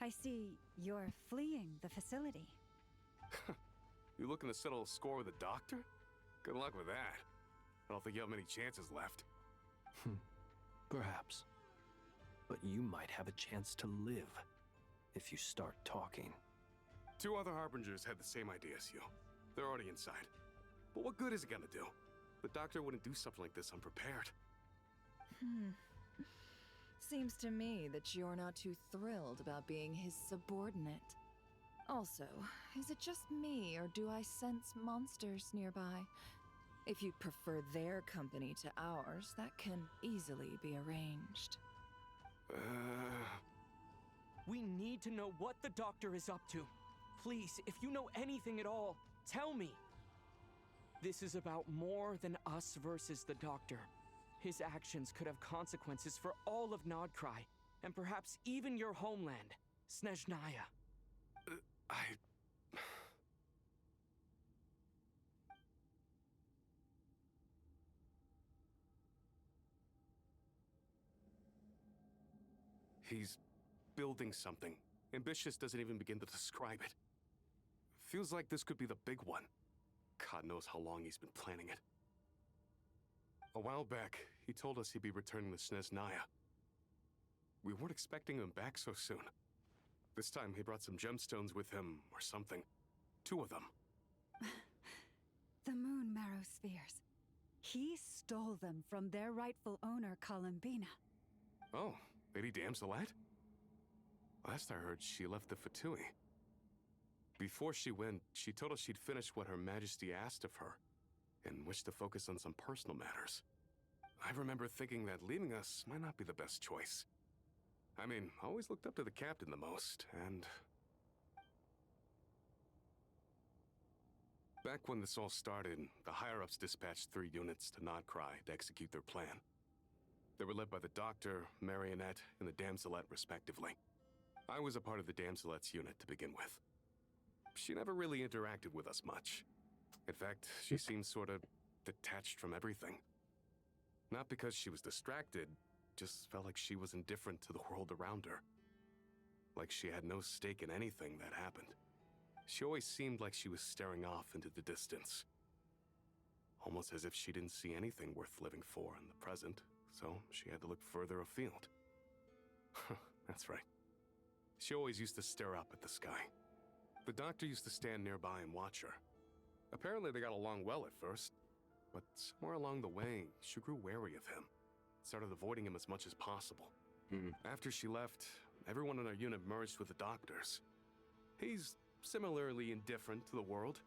I see you're fleeing the facility. You looking to settle a score with the doctor? Good luck with that. I don't think you have many chances left. Perhaps. But you might have a chance to live if you start talking. 2 other Harbingers had the same idea as you. They're already inside. But what good is it gonna do? The doctor wouldn't do something like this unprepared. Seems to me that you're not too thrilled about being his subordinate. Also, is it just me, or do I sense monsters nearby? If you'd prefer their company to ours, that can easily be arranged. We need to know what the doctor is up to. Please, if you know anything at all, tell me. This is about more than us versus the doctor. His actions could have consequences for all of Nodcry, and perhaps even your homeland, Snezhnaya. He's building something. Ambitious doesn't even begin to describe it. Feels like this could be the big one. God knows how long he's been planning it. A while back, he told us he'd be returning to Snezhnaya. We weren't expecting him back so soon. This time, he brought some gemstones with him, or something. 2 of them. The moon marrow spheres. He stole them from their rightful owner, COLUMBINA. Oh, Lady Damselette? Last I heard, she left the Fatui. Before she went, she told us she'd finish what Her Majesty asked of her, and wished to focus on some personal matters. I remember thinking that leaving us might not be the best choice. I mean, I always looked up to the captain the most, and... Back when this all started, the higher-ups dispatched 3 units to Nodcry to execute their plan. They were led by the Doctor, Marionette, and the Damselette, respectively. I was a part of the Damselette's unit to begin with. She never really interacted with us much. In fact, she seemed sort of detached from everything. Not because she was distracted, just felt like she was indifferent to the world around her. Like she had no stake in anything that happened. She always seemed like she was staring off into the distance. Almost as if she didn't see anything worth living for in the present, so she had to look further afield. That's right. She always used to stare up at the sky. The doctor used to stand nearby and watch her. Apparently they got along well at first, but somewhere along the way, she grew wary of him. Started avoiding him as much as possible. After she left, everyone in our unit merged with the doctors. He's similarly indifferent to the world.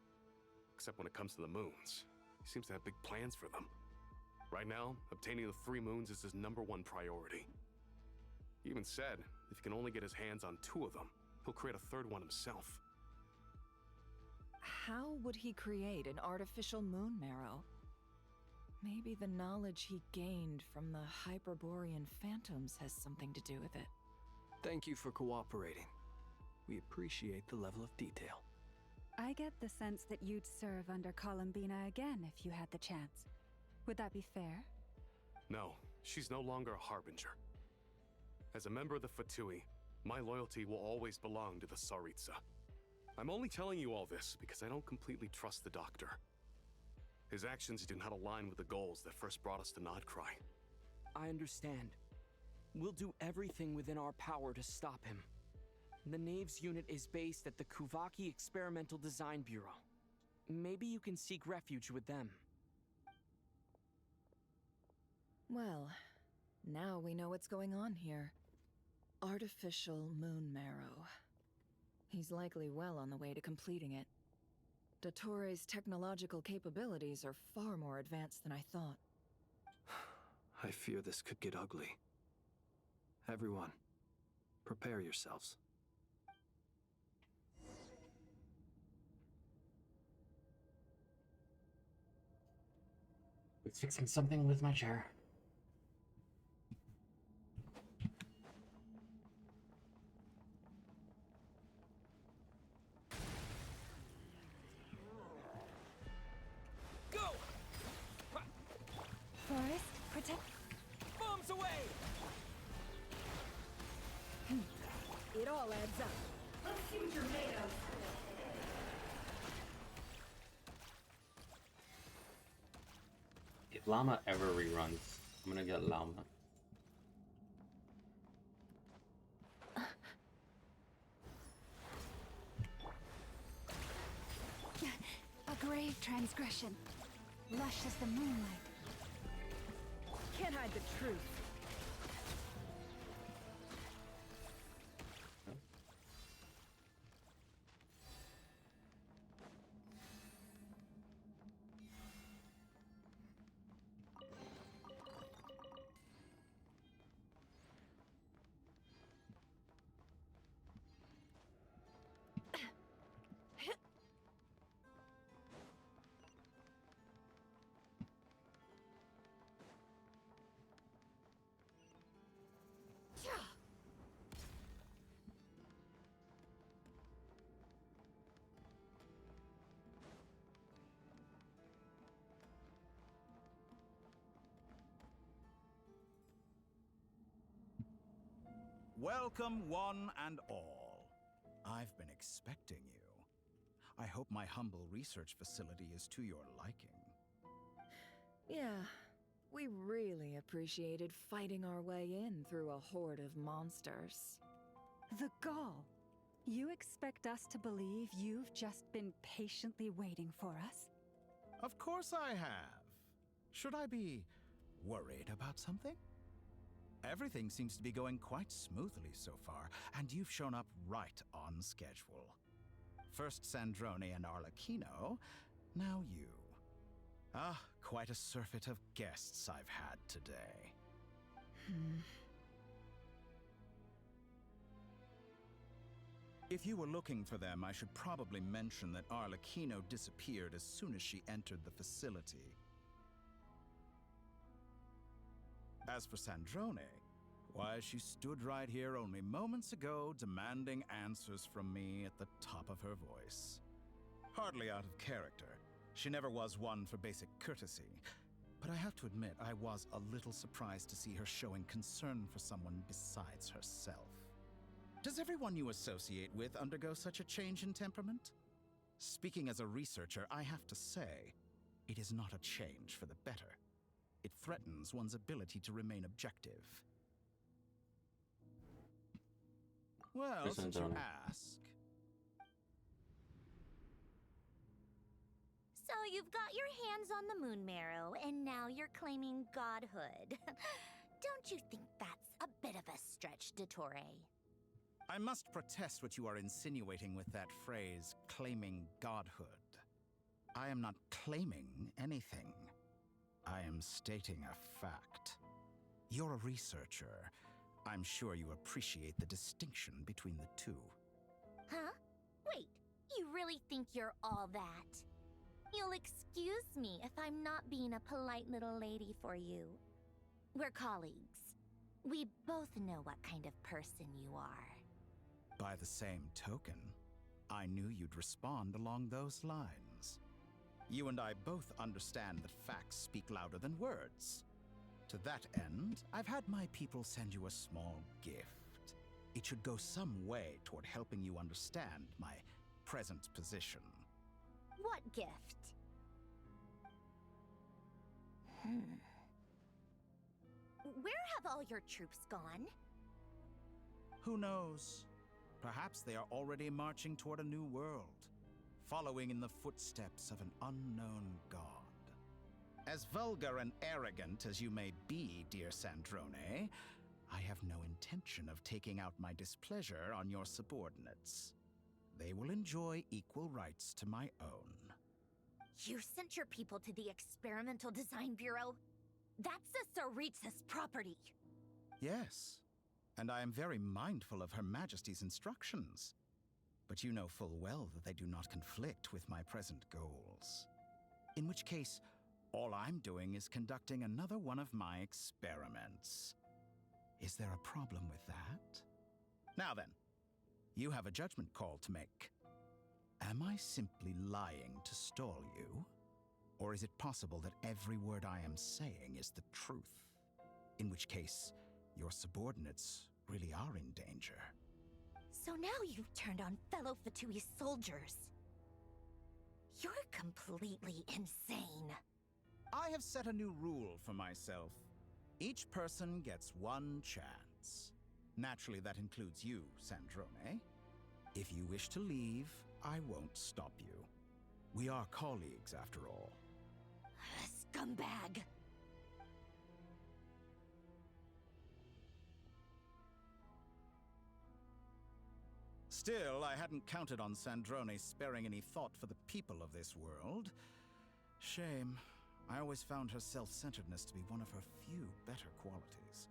Except when it comes to the moons. He seems to have big plans for them. Right now, obtaining the 3 moons is his #1 priority. He even said if he can only get his hands on 2 of them, he'll create a 3rd one himself. How would he create an artificial moon marrow? Maybe the knowledge he gained from the Hyperborean phantoms has something to do with it. Thank you for cooperating. We appreciate the level of detail. I get the sense that you'd serve under COLUMBINA again if you had the chance. Would that be fair? No, she's no longer a harbinger. As a member of the Fatui, my loyalty will always belong to the Tsaritsa. I'm only telling you all this because I don't completely trust the Doctor. His actions do not align with the goals that first brought us to Nodcry. I understand. We'll do everything within our power to stop him. The Knaves unit is based at the Kuvaki Experimental Design Bureau. Maybe you can seek refuge with them. Well, now we know what's going on here. Artificial moon marrow. He's likely well on the way to completing it. Dottore's technological capabilities are far more advanced than I thought. I fear this could get ugly. Everyone, prepare yourselves. It's fixing something with my chair. Go! Forest, protect. Bombs away! It all adds up. Let's see what you're made of. If Llama ever reruns, I'm gonna get Llama. A grave transgression. Lush as the moonlight. Can't hide the truth. Welcome, one and all. I've been expecting you. I hope my humble research facility is to your liking. Yeah, we really appreciated fighting our way in through a horde of monsters. The gall. You expect us to believe you've just been patiently waiting for us? Of course I have. Should I be worried about something? Everything seems to be going quite smoothly so far, and you've shown up right on schedule. First Sandrone and Arlecchino, now you. Ah, quite a surfeit of guests I've had today. If you were looking for them, I should probably mention that Arlecchino disappeared as soon as she entered the facility. As for Sandrone, why, she stood right here only moments ago demanding answers from me at the top of her voice. Hardly out of character. She never was one for basic courtesy. But I have to admit, I was a little surprised to see her showing concern for someone besides herself. Does everyone you associate with undergo such a change in temperament? Speaking as a researcher, I have to say, it is not a change for the better. It threatens one's ability to remain objective. Well, since you ask... So you've got your hands on the moon marrow, and now you're claiming godhood. Don't you think that's a bit of a stretch, Dottore? I must protest what you are insinuating with that phrase, claiming godhood. I am not claiming anything. I am stating a fact. You're a researcher. I'm sure you appreciate the distinction between the two. Huh? Wait, you really think you're all that? You'll excuse me if I'm not being a polite little lady for you. We're colleagues. We both know what kind of person you are. By the same token, I knew you'd respond along those lines. You and I both understand that facts speak louder than words. To that end, I've had my people send you a small gift. It should go some way toward helping you understand my present position. What gift? Where have all your troops gone? Who knows? Perhaps they are already marching toward a new world, following in the footsteps of an unknown god. As vulgar and arrogant as you may be, dear Sandrone, I have no intention of taking out my displeasure on your subordinates. They will enjoy equal rights to my own. You sent your people to the Experimental Design Bureau? That's a Tsaritsa's property. Yes, and I am very mindful of Her Majesty's instructions. But you know full well that they do not conflict with my present goals. In which case, all I'm doing is conducting another one of my experiments. Is there a problem with that? Now then, you have a judgment call to make. Am I simply lying to stall you? Or is it possible that every word I am saying is the truth? In which case, your subordinates really are in danger. So now you've turned on fellow Fatui soldiers. You're completely insane. I have set a new rule for myself. Each person gets one chance. Naturally, that includes you, Sandrone. If you wish to leave, I won't stop you. We are colleagues, after all. Scumbag! Still, I hadn't counted on Sandrone sparing any thought for the people of this world. Shame. I always found her self-centeredness to be one of her few better qualities.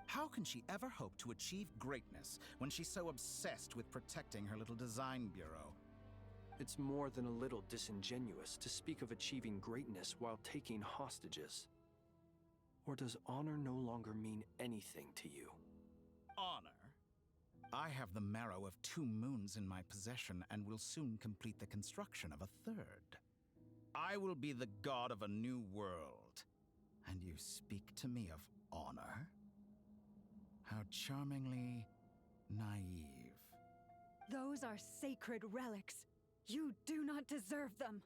How can she ever hope to achieve greatness when she's so obsessed with protecting her little design bureau? It's more than a little disingenuous to speak of achieving greatness while taking hostages. Or does honor no longer mean anything to you? Honor? I have the marrow of 2 moons in my possession and will soon complete the construction of a 3rd. I will be the god of a new world. And you speak to me of honor? How charmingly naive. Those are sacred relics. You do not deserve them.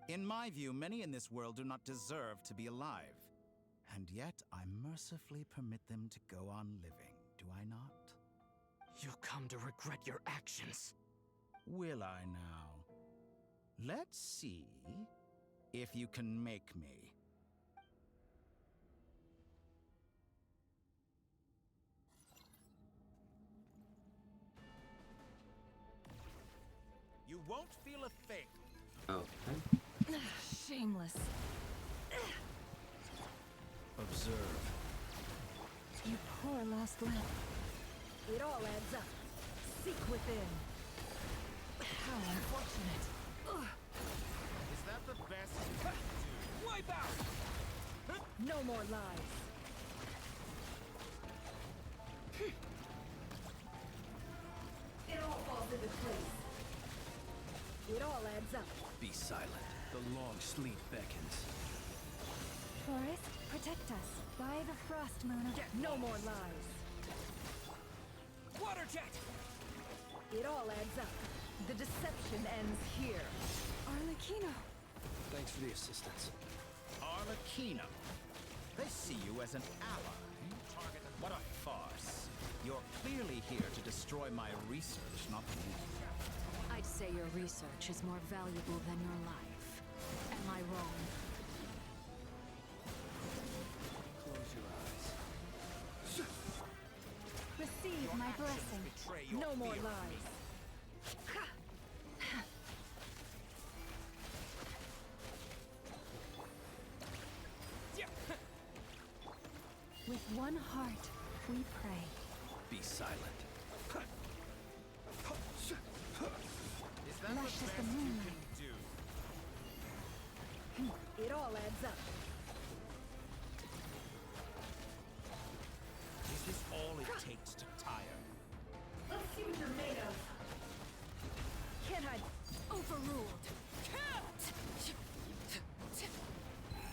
In my view, many in this world do not deserve to be alive. And yet, I mercifully permit them to go on living, do I not? You'll come to regret your actions. Will I now? Let's see if you can make me. You won't feel a thing. Okay. Shameless. Observe. You poor lost lamb. It all adds up. Seek within. How unfortunate. Ugh. Is that the best you can do? Wipe out! No more lies. It all falls into place. It all adds up. Be silent. The long sleep beckons. Forest, protect us. By the frost moon. No more lies. Water jet! It all adds up. The deception ends here. Arlecchino. Thanks for the assistance. Arlecchino. They see you as an ally. What a farce. You're clearly here to destroy my research, not me. I'd say your research is more valuable than your life. Am I wrong? Close your eyes. Receive my blessing. No more lies. With one heart, we pray. Be silent. Is that Lush the as best the you moonlight. can do? It all adds up. Is this all it takes to tire? Let's see what you're made of. Can't hide. Overruled.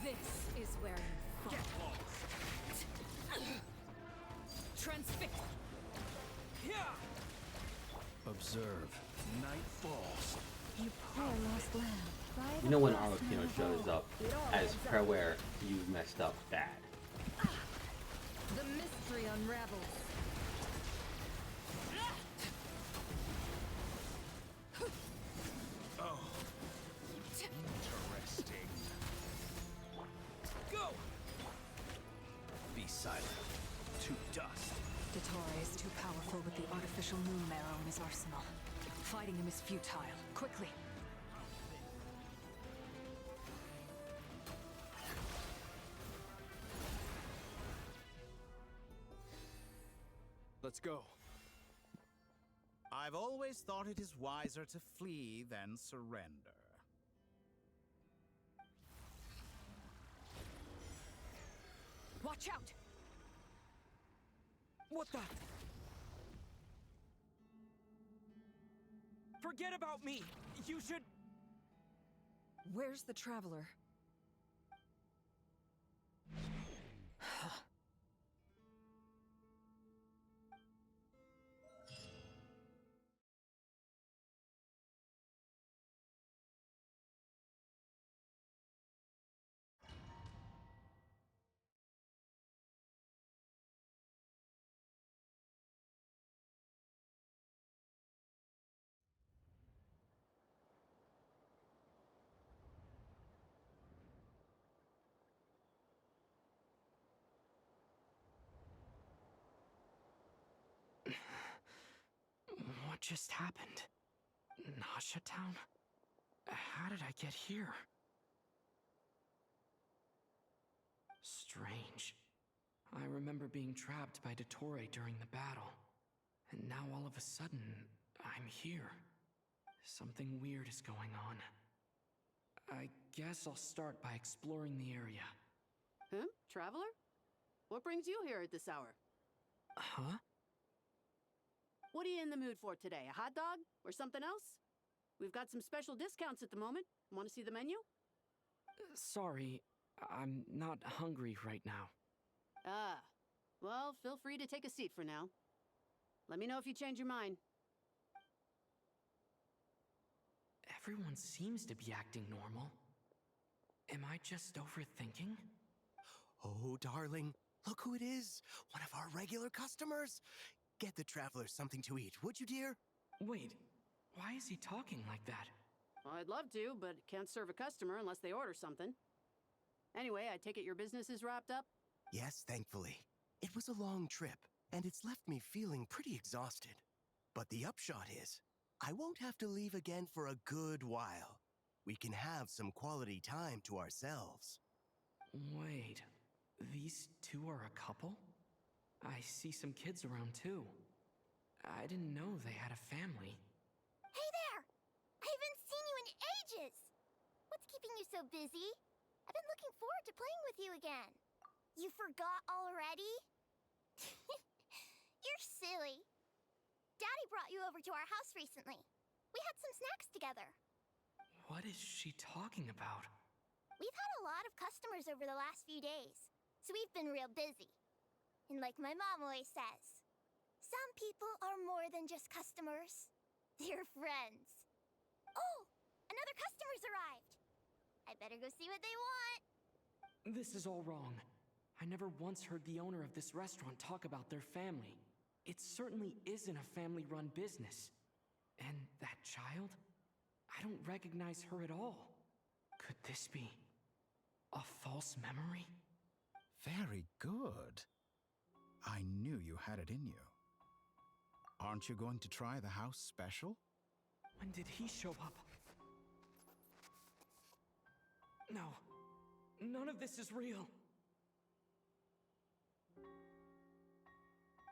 This is where you fall. Get lost! Transfix. Observe. Night falls. You poor lost lamb. By You the know when blast Arlecchino man shows of up It all as adds up. per where you messed up bad. The mystery unravels. Oh, interesting. Go! Be silent. To dust. Dottore is too powerful with the artificial moon marrow in his arsenal. Fighting him is futile. Quickly! Let's go. I've always thought it is wiser to flee than surrender. Watch out! What the? Forget about me! You should... Where's the traveler? What just happened? Nasha Town? How did I get here? Strange. I remember being trapped by Dottore during the battle. And now all of a sudden, I'm here. Something weird is going on. I guess I'll start by exploring the area. Huh? Traveler? What brings you here at this hour? Huh? What are you in the mood for today? A hot dog? Or something else? We've got some special discounts at the moment. Want to see the menu? Sorry, I'm not hungry right now. Ah. Well, feel free to take a seat for now. Let me know if you change your mind. Everyone seems to be acting normal. Am I just overthinking? Oh, darling, look who it is. One of our regular customers. Get the traveler something to eat, would you, dear? Wait, why is he talking like that? Well, I'd love to, but can't serve a customer unless they order something. Anyway, I take it your business is wrapped up? Yes, thankfully. It was a long trip, and it's left me feeling pretty exhausted. But the upshot is, I won't have to leave again for a good while. We can have some quality time to ourselves. Wait, these two are a couple? I see some kids around too. I didn't know they had a family. Hey there! I haven't seen you in ages! What's keeping you so busy? I've been looking forward to playing with you again. You forgot already? You're silly. Daddy brought you over to our house recently. We had some snacks together. What is she talking about? We've had a lot of customers over the last few days, so we've been real busy. And like my mom always says, some people are more than just customers. They're friends. Oh, another customer's arrived. I better go see what they want. This is all wrong. I never once heard the owner of this restaurant talk about their family. It certainly isn't a family-run business. And that child? I don't recognize her at all. Could this be a false memory? Very good. I knew you had it in you. Aren't you going to try the house special? When did he show up? No. None of this is real.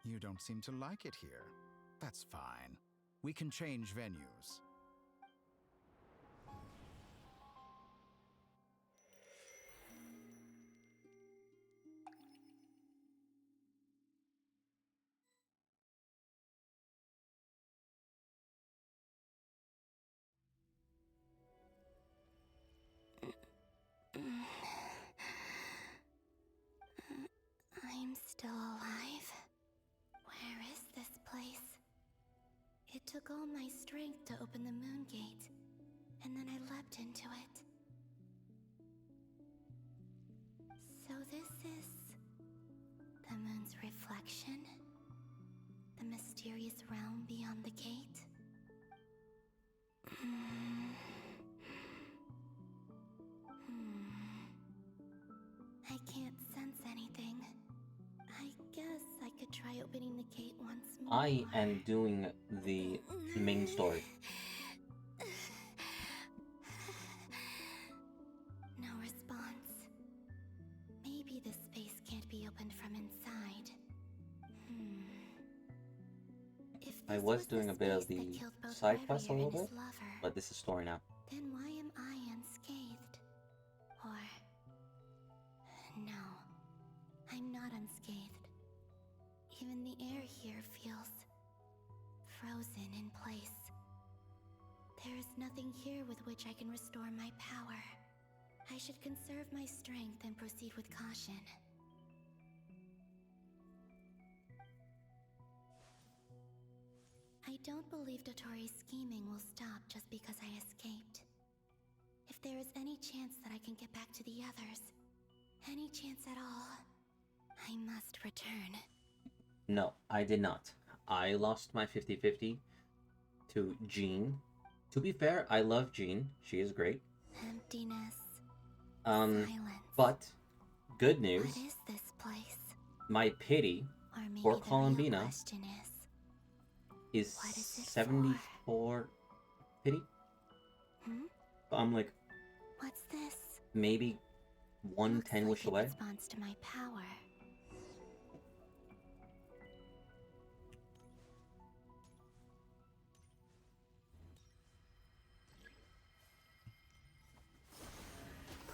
You don't seem to like it here. That's fine. We can change venues. I'm still alive. Where is this place? It took all my strength to open the moon gate, and then I leapt into it. So this is the moon's reflection? The mysterious realm beyond the gate? I can't sense anything. I guess I could try opening the gate once more. I am doing the main story. No response. Maybe this space can't be opened from inside. If I this was the doing a bit of space that the killed both side quest a Revier little and his bit, lover, but this is story now. then why am I unscathed? Or... no, I'm not unscathed. Even the air here feels... frozen in place. There is nothing here with which I can restore my power. I should conserve my strength and proceed with caution. I don't believe Dotori's scheming will stop just because I escaped. If there is any chance that I can get back to the others, any chance at all, I must return. No, I did not. I lost my 50-50 to Jean. To be fair, I love Jean. She is great. Emptiness. But good news. What is this place? My pity Or maybe for the real Columbina question is what is it 74 pity. I'm like what's this? maybe 110 Looks wish like it away. responds to my power.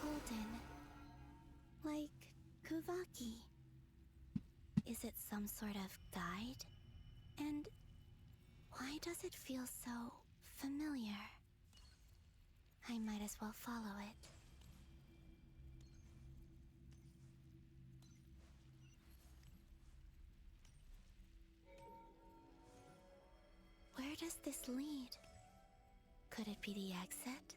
Golden. Like Kuvaki. Is it some sort of guide? And why does it feel so familiar? I might as well follow it. Where does this lead? Could it be the exit?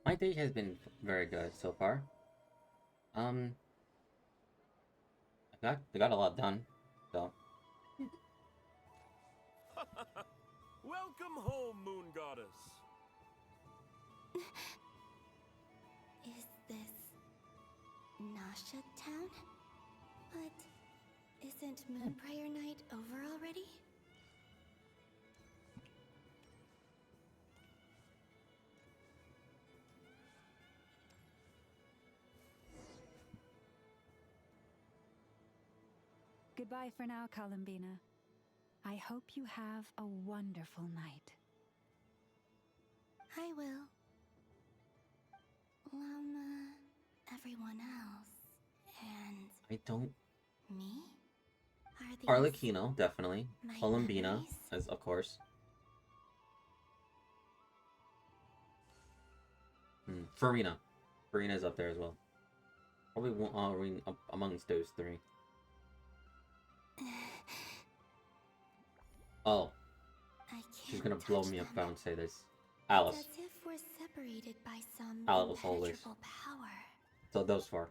My day has been very good so far. I got a lot done, so. Welcome home, Moon Goddess. Is this Nasha Town? But isn't Moon Prayer Night over already? Goodbye for now, Columbina. I hope you have a wonderful night. I will. Llama, everyone else, and I don't. me? Are these Arlecchino, definitely. my Columbina, memories? as of course. Farina. Farina's up there as well. Probably one amongst those three. Oh. I She's can't gonna blow touch me up them. if I don't say this. Alice. It's as if we're separated by some Alice always. impenetrable power. So those four.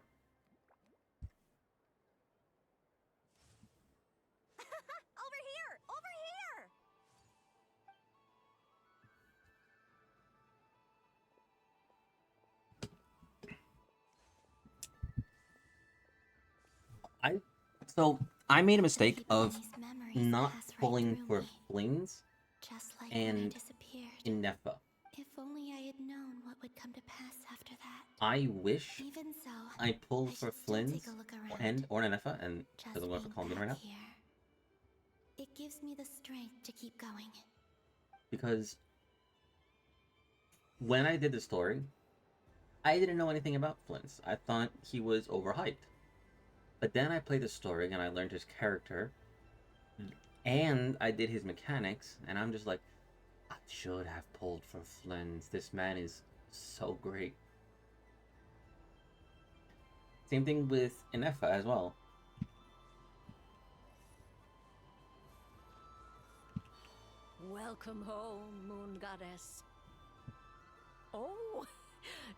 Over here! Over here! So I made a mistake of not pulling for flings Just like when I and disappeared. in Nefa. If only I had known what would come to pass after that. I wish Even so, I pulled I for should still Flynn's take a look around. and or Nefa and Just doesn't work for being Columbina right now. back here, it gives me the strength to keep going. Because when I did the story, I didn't know anything about Flynn's. I thought he was overhyped. But then I played the story and I learned his character and I did his mechanics and I'm just like, I should have pulled for Flynn's. This man is so great. Same thing with Inefa as well. Welcome home, Moon Goddess. Oh,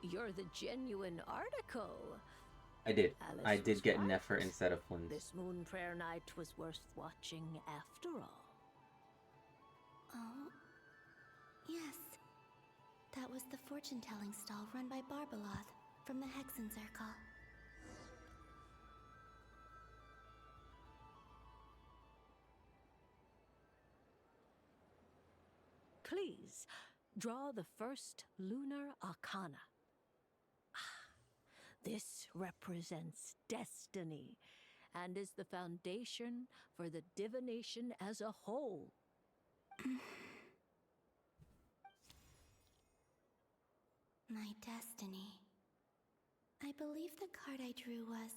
you're the genuine article. I did. Alice I did was get right. Nefer instead of Flynn's. This moon prayer night was worth watching after all. Oh, yes. That was the fortune-telling stall run by Barbaloth from the Hexen Circle. Please, draw the first lunar arcana. This represents destiny and is the foundation for the divination as a whole. My destiny. I believe the card I drew was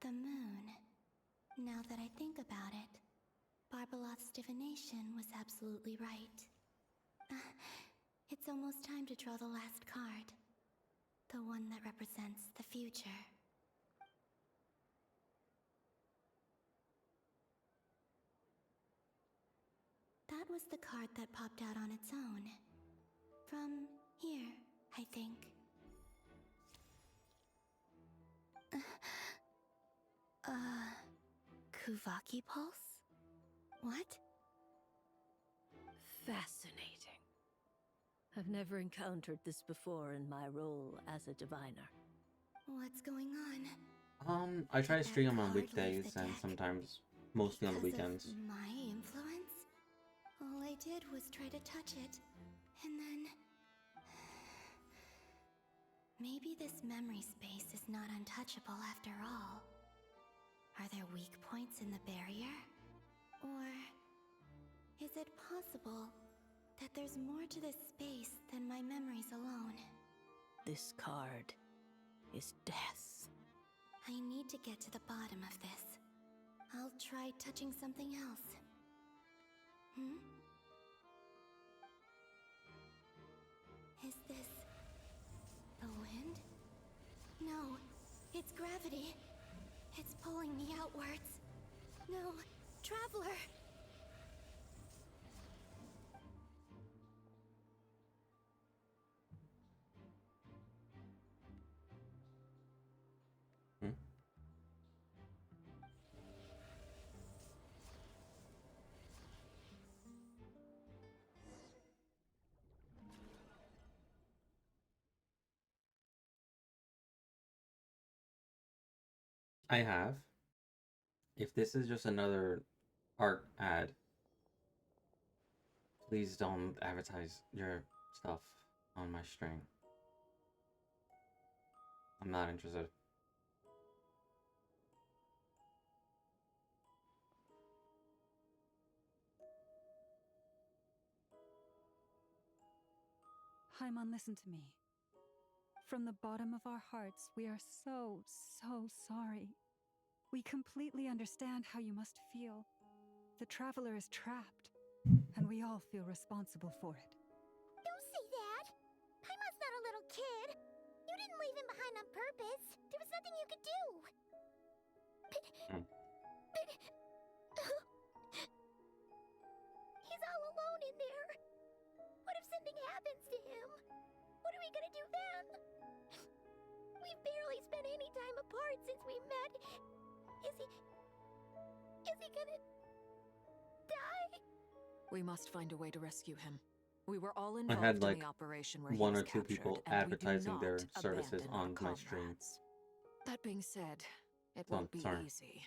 the moon. Now that I think about it, Barbaloth's divination was absolutely right. It's almost time to draw the last card. The one that represents the future. That was the card that popped out on its own. From here, I think. Kuvaki Pulse? What? Fascinating. I've never encountered this before in my role as a diviner. What's going on? I try to stream them on card leave weekdays the and deck sometimes mostly on the Because of weekends. my influence? All I did was try to touch it, and then... Maybe this memory space is not untouchable after all. Are there weak points in the barrier? Or... is it possible that there's more to this space than my memories alone? This card is death. I need to get to the bottom of this. I'll try touching something else. Is this... the wind? No, it's gravity. It's pulling me outwards. No, Traveler! I have. If this is just another art ad, please don't advertise your stuff on my stream. I'm not interested. Haimon, listen to me. From the bottom of our hearts, we are so sorry. We completely understand how you must feel. The Traveler is trapped, and we all feel responsible for it. Don't say that! Paimon's not a little kid! You didn't leave him behind on purpose! There was nothing you could do! He's all alone in there! What if something happens to him? What are we gonna do then? We've barely spent any time apart since we met. Is he gonna... die? We must find a way to rescue him. We were all I involved had in like the operation where he one was or two captured, people and we do advertising their not services abandon our on my stream. comrades. That being said, it So, won't be sorry. easy.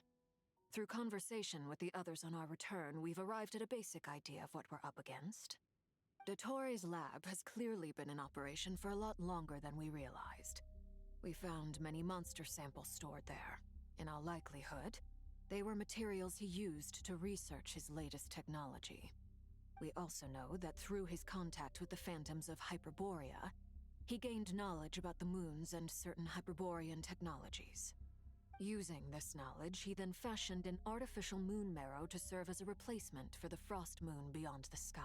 Through conversation with the others on our return, we've arrived at a basic idea of what we're up against. Dottore lab has clearly been in operation for a lot longer than we realized. We found many monster samples stored there. In all likelihood, they were materials he used to research his latest technology. We also know that through his contact with the phantoms of Hyperborea, he gained knowledge about the moons and certain Hyperborean technologies. Using this knowledge, he then fashioned an artificial moon marrow to serve as a replacement for the frost moon beyond the sky.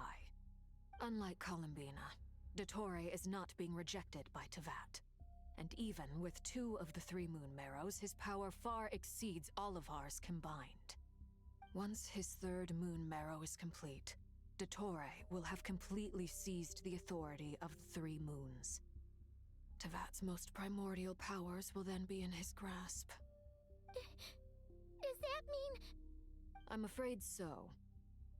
Unlike Columbina, Dottore is not being rejected by Tevat. And even with 2 of the 3 moon marrows, his power far exceeds all of ours combined. Once his 3rd moon marrow is complete, Dottore will have completely seized the authority of the 3 moons. Tevat's most primordial powers will then be in his grasp. Does that mean... I'm afraid so.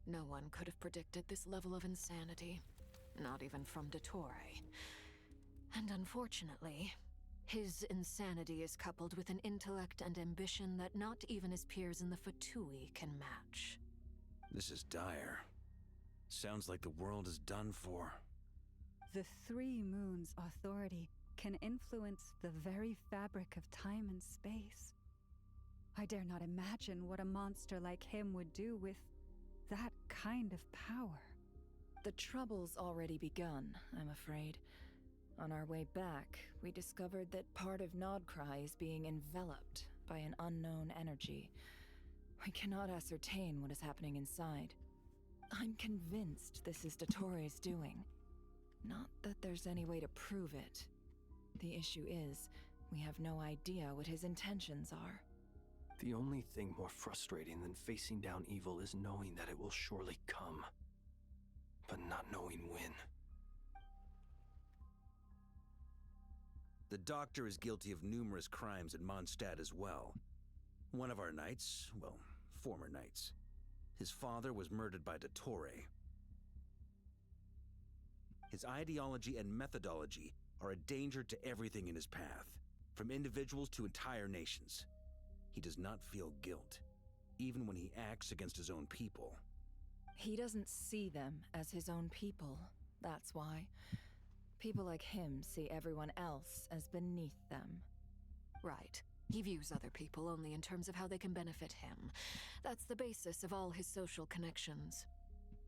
No one could have predicted this level of insanity. Not even from Dottore. And unfortunately, his insanity is coupled with an intellect and ambition that not even his peers in the Fatui can match. This is dire. Sounds like the world is done for. The 3 moons' authority can influence the very fabric of time and space. I dare not imagine what a monster like him would do with that kind of power. The trouble's already begun, I'm afraid. On our way back, we discovered that part of Nodcry is being enveloped by an unknown energy. We cannot ascertain what is happening inside. I'm convinced this is Dottore's doing. Not that there's any way to prove it. The issue is, we have no idea what his intentions are. The only thing more frustrating than facing down evil is knowing that it will surely come, but not knowing when. The Doctor is guilty of numerous crimes at Mondstadt as well. One of our knights, well, former knights, his father was murdered by Dottore. His ideology and methodology are a danger to everything in his path, from individuals to entire nations. He does not feel guilt, even when he acts against his own people. He doesn't see them as his own people, that's why. People like him see everyone else as beneath them. Right. He views other people only in terms of how they can benefit him. That's the basis of all his social connections.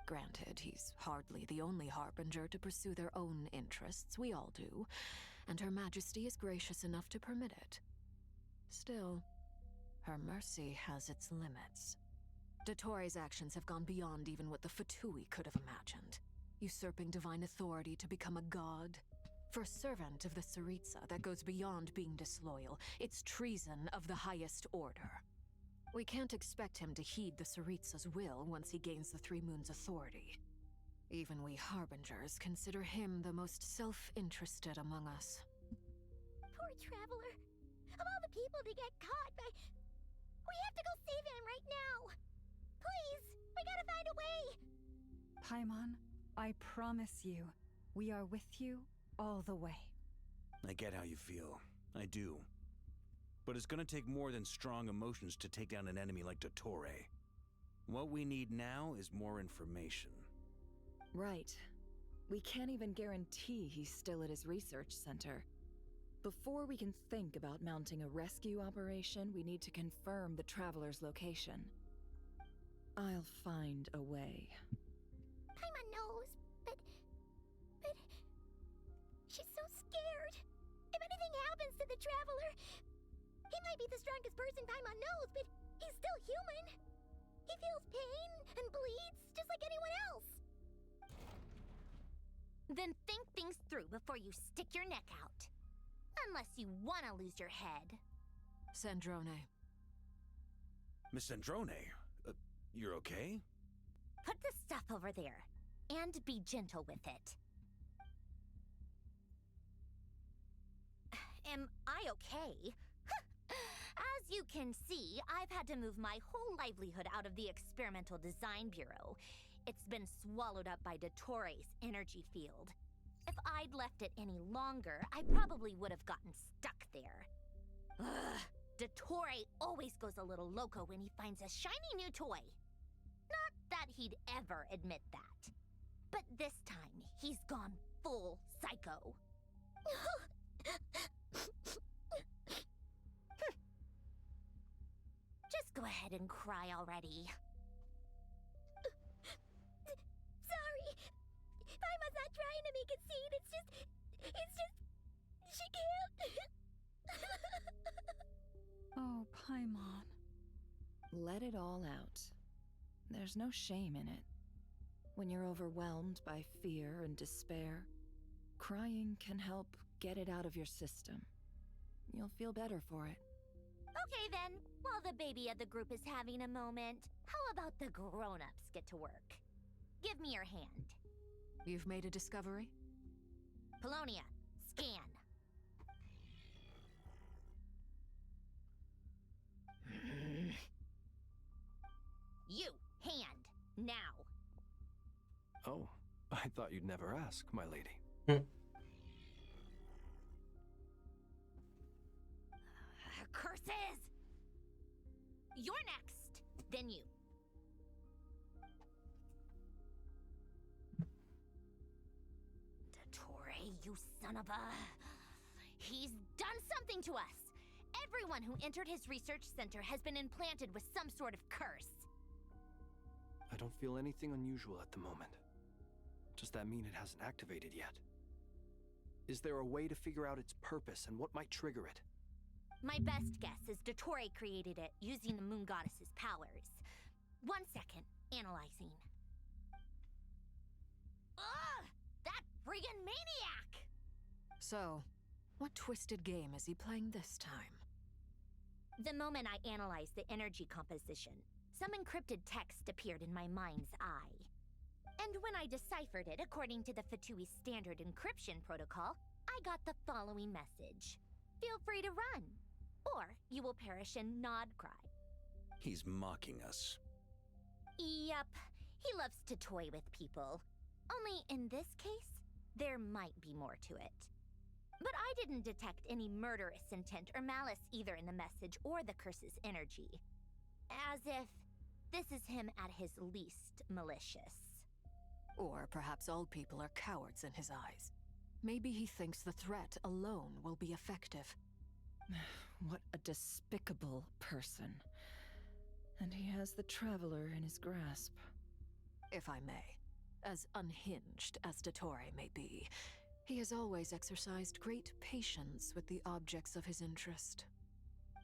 Granted, he's hardly the only harbinger to pursue their own interests. We all do. And Her Majesty is gracious enough to permit it. Still, her mercy has its limits. Dottore's actions have gone beyond even what the Fatui could have imagined. Usurping divine authority to become a god. For a servant of the Tsaritsa, that goes beyond being disloyal. It's treason of the highest order. We can't expect him to heed the Tsaritsa's will once he gains the 3 moons' authority. Even we harbingers consider him the most self-interested among us. Poor Traveler. Of all the people to get caught by... We have to go save him right now! Please! We gotta find a way! Paimon, I promise you, we are with you all the way. I get how you feel. I do. But it's gonna take more than strong emotions to take down an enemy like Dottore. What we need now is more information. Right. We can't even guarantee he's still at his research center. Before we can think about mounting a rescue operation, we need to confirm the Traveler's location. I'll find a way. Paimon knows, but... She's so scared. If anything happens to the Traveler... He might be the strongest person Paimon knows, but he's still human. He feels pain and bleeds just like anyone else. Then think things through before you stick your neck out. Unless you want to lose your head. Sandrone. Miss Sandrone, you're okay? Put the stuff over there, and be gentle with it. Am I okay? As you can see, I've had to move my whole livelihood out of the Experimental Design Bureau. It's been swallowed up by Dottore's energy field. If I'd left it any longer, I probably would have gotten stuck there. Ugh, Dottore always goes a little loco when he finds a shiny new toy. Not that he'd ever admit that. But this time, he's gone full psycho. Just go ahead and cry already. Sorry. Paimon's not trying to make a scene. It's just, she can't. Oh, Paimon. Let it all out. There's no shame in it. When you're overwhelmed by fear and despair, crying can help get it out of your system. You'll feel better for it. Okay then, while the baby of the group is having a moment, how about the grown-ups get to work? Give me your hand. You've made a discovery? Polonia, scan. You, hand, now. Oh, I thought you'd never ask, my lady. Curses! You're next, then you. Dottore, you son of a... He's done something to us! Everyone who entered his research center has been implanted with some sort of curse. I don't feel anything unusual at the moment. Does that mean it hasn't activated yet? Is there a way to figure out its purpose and what might trigger it? My best guess is Dottore created it using the Moon Goddess's powers. 1 second, analyzing. Ugh! That friggin' maniac! So, what twisted game is he playing this time? The moment I analyzed the energy composition, some encrypted text appeared in my mind's eye. And when I deciphered it according to the Fatui standard encryption protocol, I got the following message. Feel free to run, or you will perish in nod cry. He's mocking us. Yep, he loves to toy with people. Only in this case, there might be more to it. But I didn't detect any murderous intent or malice either in the message or the curse's energy. As if this is him at his least malicious. Or perhaps all people are cowards in his eyes. Maybe he thinks the threat alone will be effective. What a despicable person. And he has the Traveler in his grasp. If I may, as unhinged as Dottore may be, he has always exercised great patience with the objects of his interest.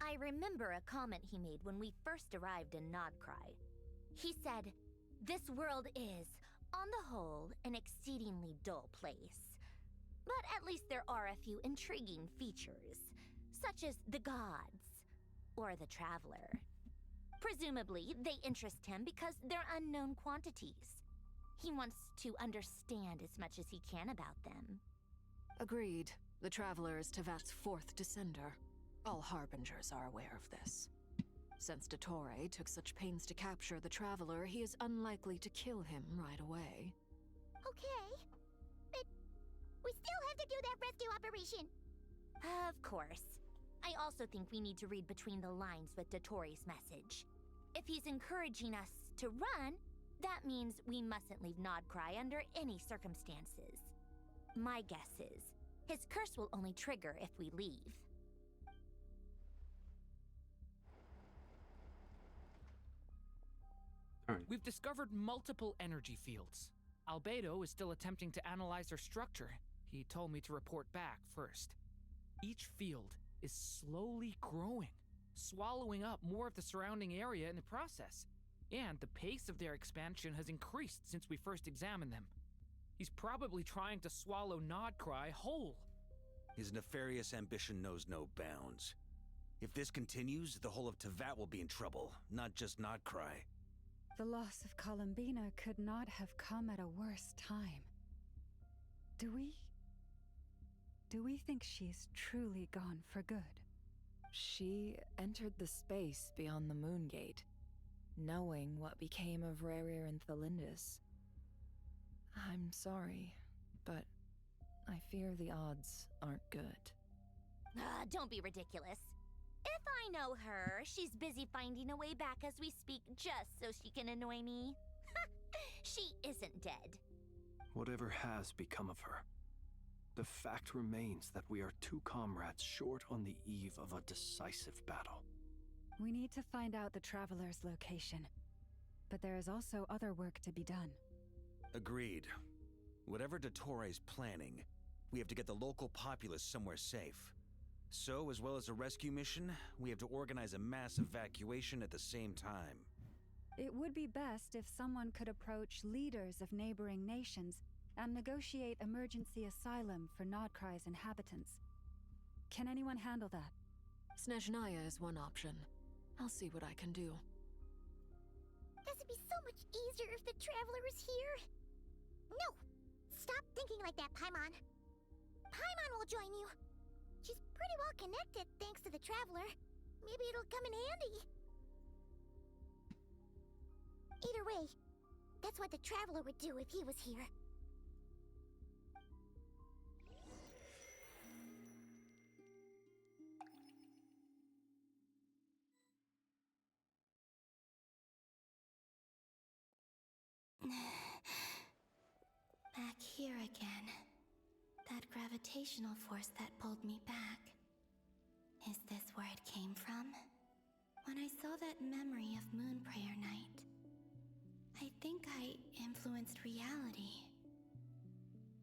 I remember a comment he made when we first arrived in Nodcry. He said, "This world is, on the whole, an exceedingly dull place. But at least there are a few intriguing features, such as the gods, or the Traveler. Presumably, they interest him because they're unknown quantities. He wants to understand as much as he can about them." Agreed. The Traveler is Tevat's fourth descender. All Harbingers are aware of this. Since Dottore took such pains to capture the Traveler, he is unlikely to kill him right away. Okay, but we still have to do that rescue operation. Of course. I also think we need to read between the lines with Dottore's message. If he's encouraging us to run, that means we mustn't leave Nodcry under any circumstances. My guess is, his curse will only trigger if we leave. We've discovered multiple energy fields. Albedo is still attempting to analyze their structure. He told me to report back first. Each field is slowly growing, swallowing up more of the surrounding area in the process. And the pace of their expansion has increased since we first examined them. He's probably trying to swallow Nodcry whole. His nefarious ambition knows no bounds. If this continues, the whole of Tevat will be in trouble, not just Nodcry. The loss of Columbina could not have come at a worse time. Do we think she's truly gone for good? She entered the space beyond the Moon Gate, knowing what became of Rerir and Thalindus. I'm sorry, but I fear the odds aren't good. Don't be ridiculous. If I know her, she's busy finding a way back as we speak just so she can annoy me. She isn't dead. Whatever has become of her, the fact remains that we are two comrades short on the eve of a decisive battle. We need to find out the Traveler's location. But there is also other work to be done. Agreed. Whatever Dottore planning, we have to get the local populace somewhere safe. So, as well as a rescue mission, we have to organize a mass evacuation at the same time. It would be best if someone could approach leaders of neighboring nations and negotiate emergency asylum for Nodcry's inhabitants. Can anyone handle that? Snezhnaya is one option. I'll see what I can do. This would be so much easier if the Traveler was here. No! Stop thinking like that, Paimon. Paimon will join you. She's pretty well connected thanks to the Traveler. Maybe it'll come in handy. Either way, that's what the Traveler would do if he was here. Back here again. That gravitational force that pulled me back. Is this where it came from? When I saw that memory of Moon Prayer Night, I think I influenced reality.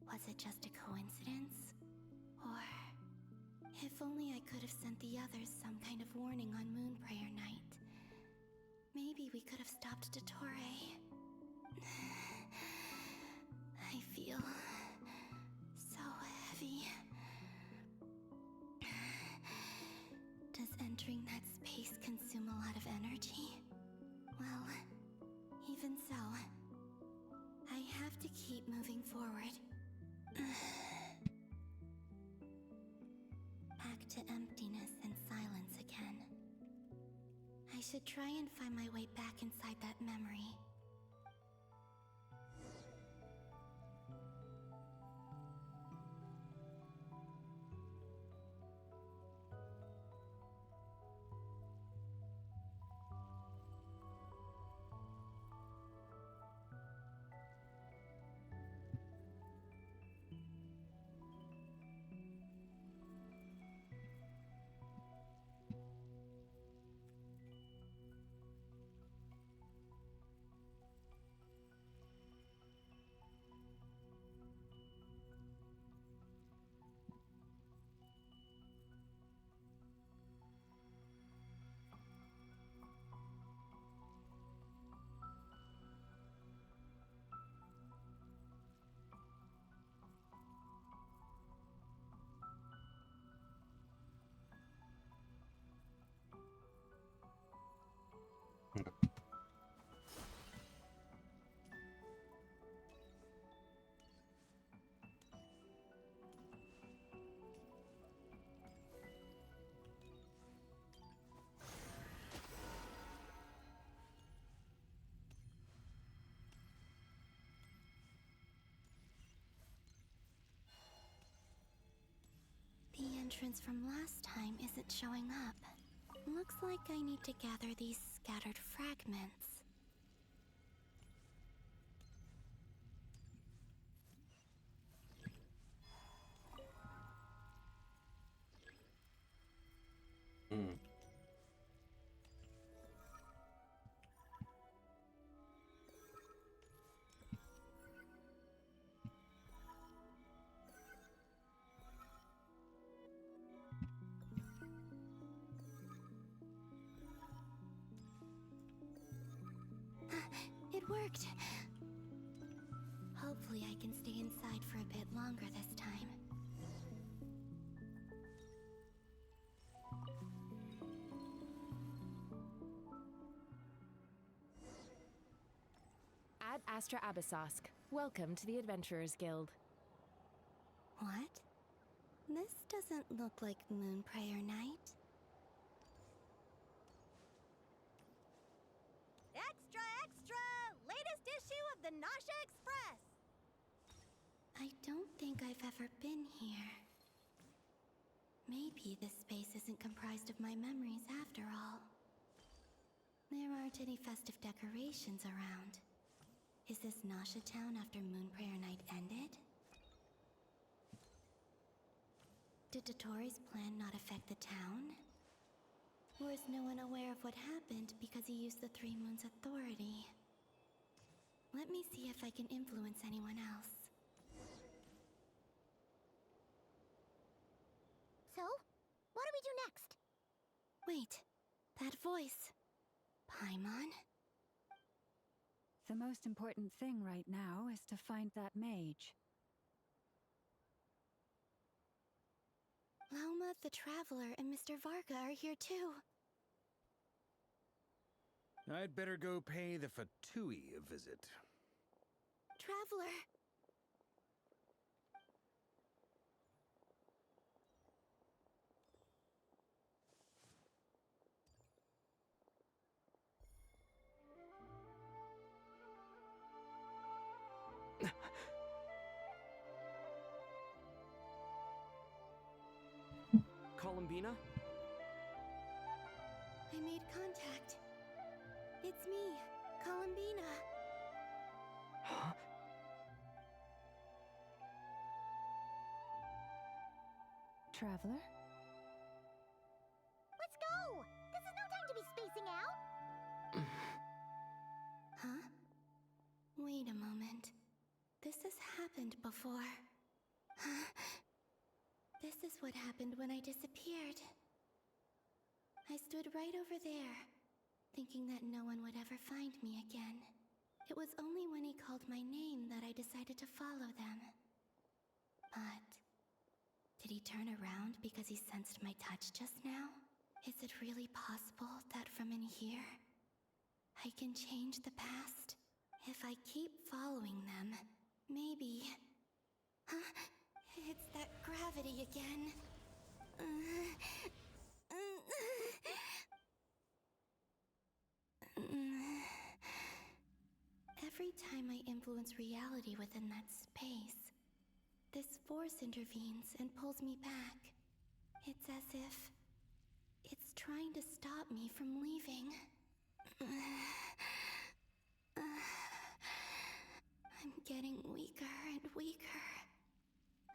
Was it just a coincidence? Or if only I could have sent the others some kind of warning on Moon Prayer Night. Maybe we could have stopped Dottore. I feel so heavy. Does entering that space consume a lot of energy? Well, even so, I have to keep moving forward. Back to emptiness and silence again. I should try and find my way back inside that memory. The entrance from last time isn't showing up. Looks like I need to gather these scattered fragments. It worked. Hopefully I can stay inside for a bit longer this time. Ad Astra Abyssosk. Welcome to the Adventurers Guild. What? This doesn't look like Moon Prayer Night. Extra, extra! Latest issue of the Nasha Express! I don't think I've ever been here. Maybe this space isn't comprised of my memories after all. There aren't any festive decorations around. Is this Nasha Town after Moon Prayer Night ended? Did Dotori's plan not affect the town? Or is no one aware of what happened because he used the Three Moons' authority? Let me see if I can influence anyone else. So, what do we do next? Wait, that voice. Paimon? The most important thing right now is to find that mage. Lauma, the Traveler, and Mr. Varga are here too. I'd better go pay the Fatui a visit. Traveler! Columbina? I made contact. It's me, Columbina. Huh? Traveler? Let's go! This is no time to be spacing out! Huh? Wait a moment. This has happened before. This is what happened when I disappeared. I stood right over there, thinking that no one would ever find me again. It was only when he called my name that I decided to follow them. But did he turn around because he sensed my touch just now? Is it really possible that from in here, I can change the past? If I keep following them, maybe... Huh? It's that gravity again. Every time I influence reality within that space, this force intervenes and pulls me back. It's as if it's trying to stop me from leaving. I'm getting weaker and weaker.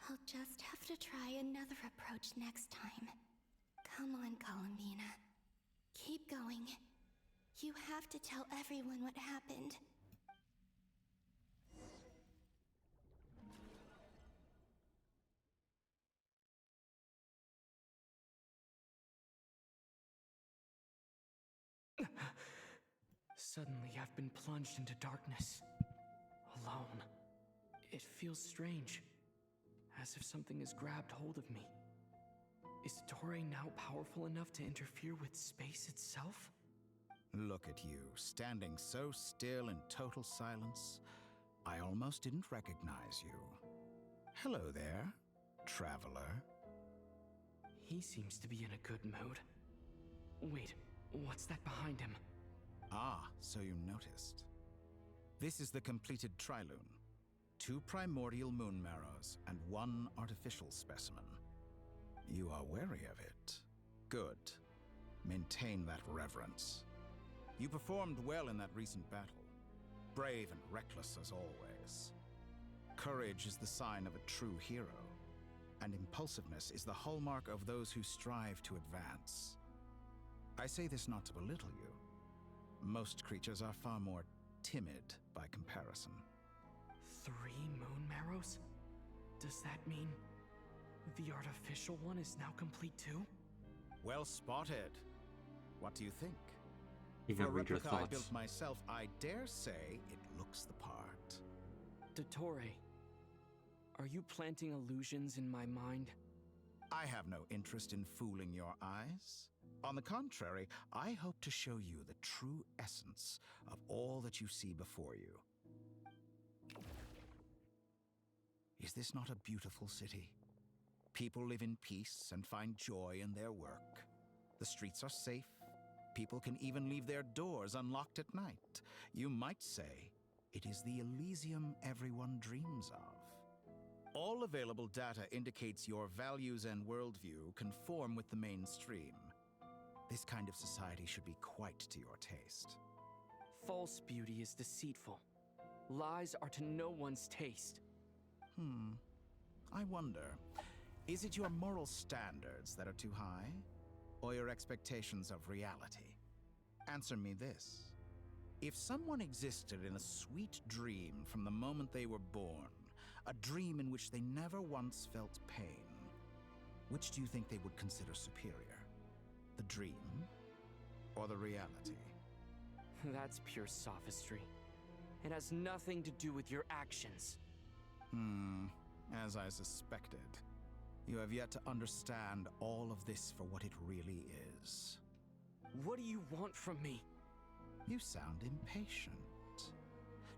I'll just have to try another approach next time. Come on, Columbina. Keep going. You have to tell everyone what happened. Suddenly, I've been plunged into darkness. Alone. It feels strange. As if something has grabbed hold of me. Is Dottore now powerful enough to interfere with space itself? Look at you, standing so still in total silence. I almost didn't recognize you. Hello there, traveler. He seems to be in a good mood. Wait, what's that behind him? Ah, so you noticed. This is the completed Trilune. 2 primordial moon marrows and 1 artificial specimen. You are wary of it. Good. Maintain that reverence. You performed well in that recent battle. Brave and reckless as always. Courage is the sign of a true hero, and impulsiveness is the hallmark of those who strive to advance. I say this not to belittle you. Most creatures are far more timid by comparison. 3 moon marrows? Does that mean the artificial one is now complete too? Well spotted. What do you think? You For can a read your replica I thoughts. built myself, I dare say it looks the part. Dottore, are you planting illusions in my mind? I have no interest in fooling your eyes. On the contrary, I hope to show you the true essence of all that you see before you. Is this not a beautiful city? People live in peace and find joy in their work. The streets are safe. People can even leave their doors unlocked at night. You might say it is the Elysium everyone dreams of. All available data indicates your values and worldview conform with the mainstream. This kind of society should be quite to your taste. False beauty is deceitful. Lies are to no one's taste. I wonder, is it your moral standards that are too high? Or your expectations of reality? Answer me this. If someone existed in a sweet dream from the moment they were born, a dream in which they never once felt pain, which do you think they would consider superior? The dream or the reality? That's pure sophistry. It has nothing to do with your actions. As I suspected. You have yet to understand all of this for what it really is. What do you want from me? You sound impatient.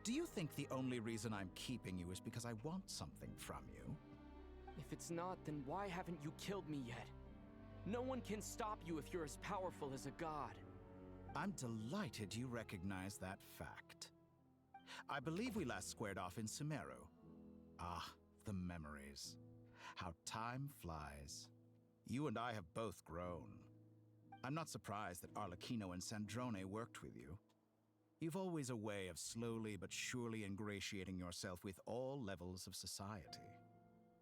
Do you think the only reason I'm keeping you is because I want something from you? If it's not, then why haven't you killed me yet? No one can stop you if you're as powerful as a god. I'm delighted you recognize that fact. I believe we last squared off in Sumeru. Ah, the memories. How time flies. You and I have both grown. I'm not surprised that Arlecchino and Sandrone worked with you. You've always a way of slowly but surely ingratiating yourself with all levels of society.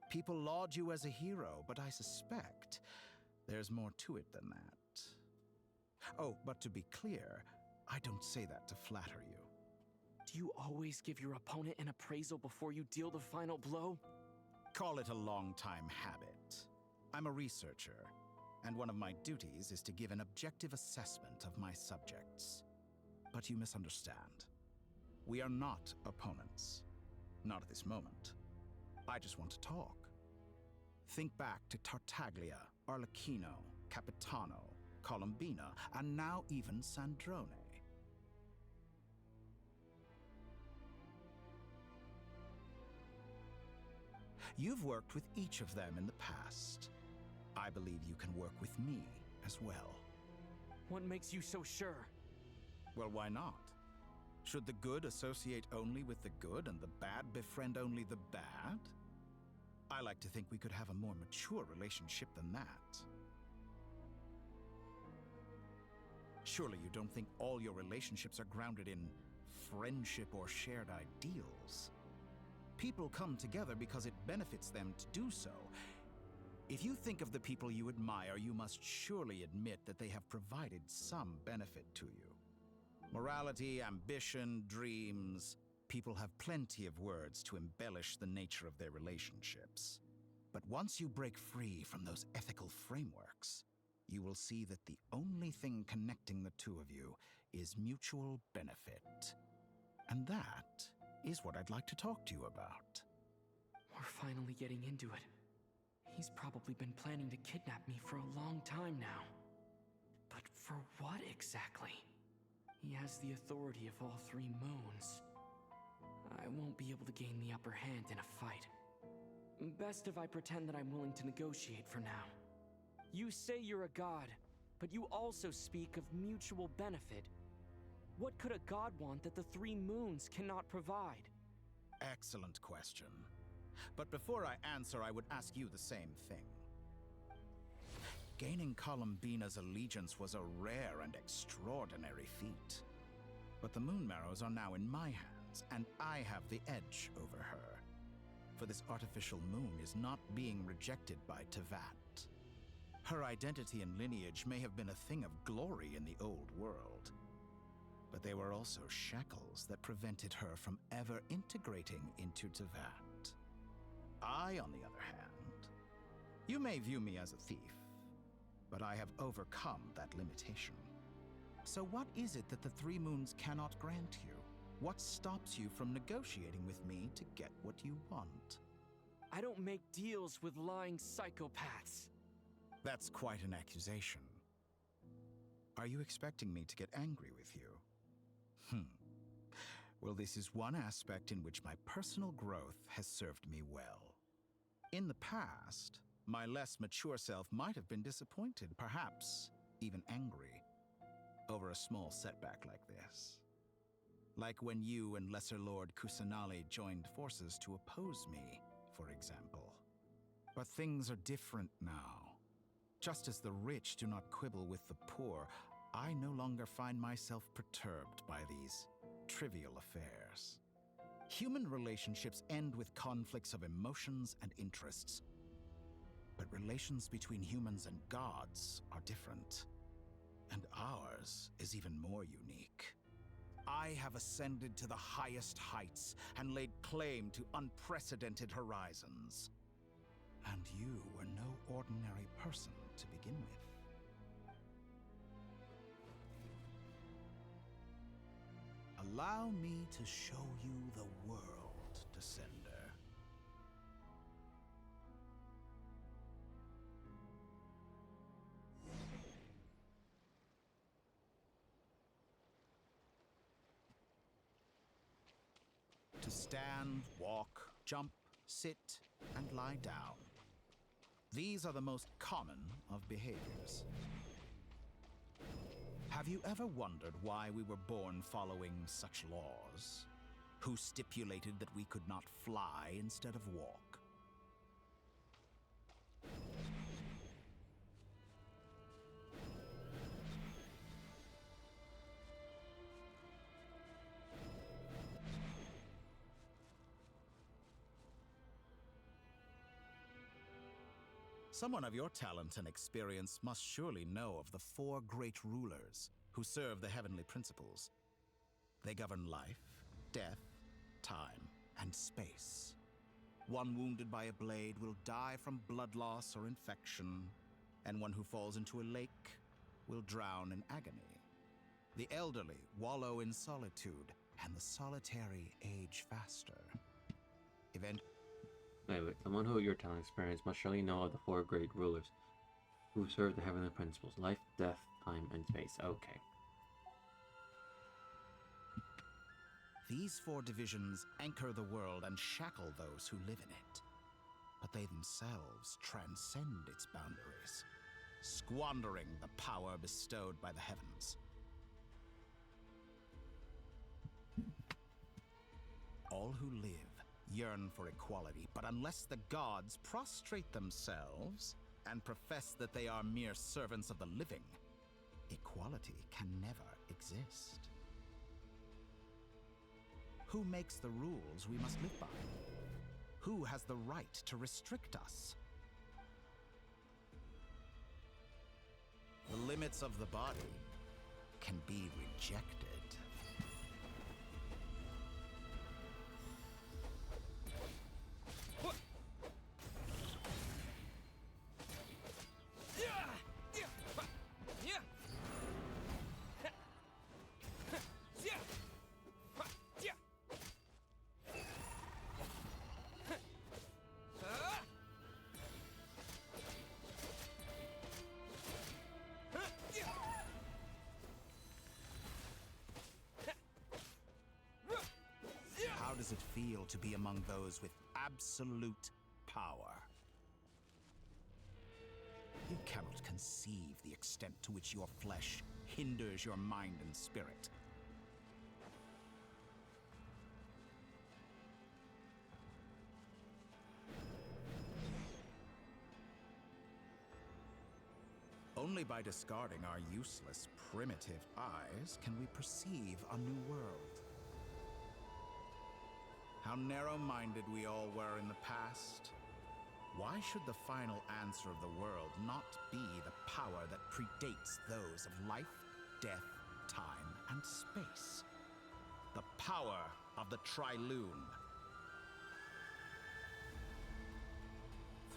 People laud you as a hero, but I suspect there's more to it than that. Oh, but to be clear, I don't say that to flatter you. Do you always give your opponent an appraisal before you deal the final blow? Call it a long-time habit. I'm a researcher, and one of my duties is to give an objective assessment of my subjects. But you misunderstand. We are not opponents. Not at this moment. I just want to talk. Think back to Tartaglia, Arlecchino, Capitano, Columbina, and now even Sandrone. You've worked with each of them in the past. I believe you can work with me as well. What makes you so sure? Well, why not? Should the good associate only with the good and the bad befriend only the bad? I like to think we could have a more mature relationship than that. Surely you don't think all your relationships are grounded in friendship or shared ideals? People come together because it benefits them to do so. If you think of the people you admire, you must surely admit that they have provided some benefit to you. Morality, ambition, dreams. People have plenty of words to embellish the nature of their relationships. But once you break free from those ethical frameworks, you will see that the only thing connecting the two of you is mutual benefit. And that is what I'd like to talk to you about. We're finally getting into it. He's probably been planning to kidnap me for a long time now. But for what exactly? He has the authority of all three moons. I won't be able to gain the upper hand in a fight. Best if I pretend that I'm willing to negotiate for now. You say you're a god, but you also speak of mutual benefit. What could a god want that the three moons cannot provide? Excellent question. But before I answer, I would ask you the same thing. Gaining Columbina's allegiance was a rare and extraordinary feat. But the Moon Marrows are now in my hands, and I have the edge over her. For this artificial moon is not being rejected by Tevat. Her identity and lineage may have been a thing of glory in the old world, but they were also shackles that prevented her from ever integrating into Tevat. I, on the other hand, you may view me as a thief, but I have overcome that limitation. So what is it that the Three Moons cannot grant you? What stops you from negotiating with me to get what you want? I don't make deals with lying psychopaths. That's quite an accusation. Are you expecting me to get angry with you? Well, this is one aspect in which my personal growth has served me well. In the past, my less mature self might have been disappointed, perhaps even angry, over a small setback like this. Like when you and Lesser Lord Kusanali joined forces to oppose me for example. But things are different now. Just as the rich do not quibble with the poor, I no longer find myself perturbed by these trivial affairs. Human relationships end with conflicts of emotions and interests. But relations between humans and gods are different. And ours is even more unique. I have ascended to the highest heights and laid claim to unprecedented horizons. And you were no ordinary person to begin with. Allow me to show you the world, Descender. To stand, walk, jump, sit, and lie down. These are the most common of behaviors. Have you ever wondered why we were born following such laws? Who stipulated that we could not fly instead of walk? Someone of your talent and experience must surely know of the four great rulers who serve the heavenly principles. They govern life, death, time, and space. One wounded by a blade will die from blood loss or infection, and one who falls into a lake will drown in agony. The elderly wallow in solitude, and the solitary age faster. Wait. Someone who your talent experience must surely know of the four great rulers who serve the heavenly principles: life, death, time, and space. Okay. These four divisions anchor the world and shackle those who live in it. But they themselves transcend its boundaries, squandering the power bestowed by the heavens. All who live yearn for equality, but unless the gods prostrate themselves and profess that they are mere servants of the living, equality can never exist. Who makes the rules we must live by? Who has the right to restrict us? The limits of the body can be rejected. How does it feel to be among those with absolute power? You cannot conceive the extent to which your flesh hinders your mind and spirit. Only by discarding our useless, primitive eyes can we perceive a new world. How narrow-minded we all were in the past. Why should the final answer of the world not be the power that predates those of life, death, time, and space? The power of the Triloon.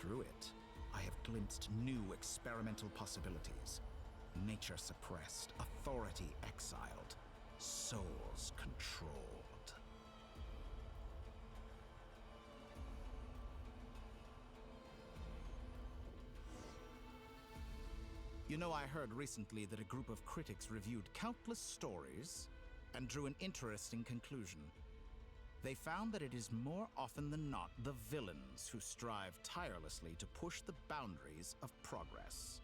Through it, I have glimpsed new experimental possibilities. Nature suppressed, authority exiled, souls controlled. You know, I heard recently that a group of critics reviewed countless stories and drew an interesting conclusion. They found that it is more often than not the villains who strive tirelessly to push the boundaries of progress.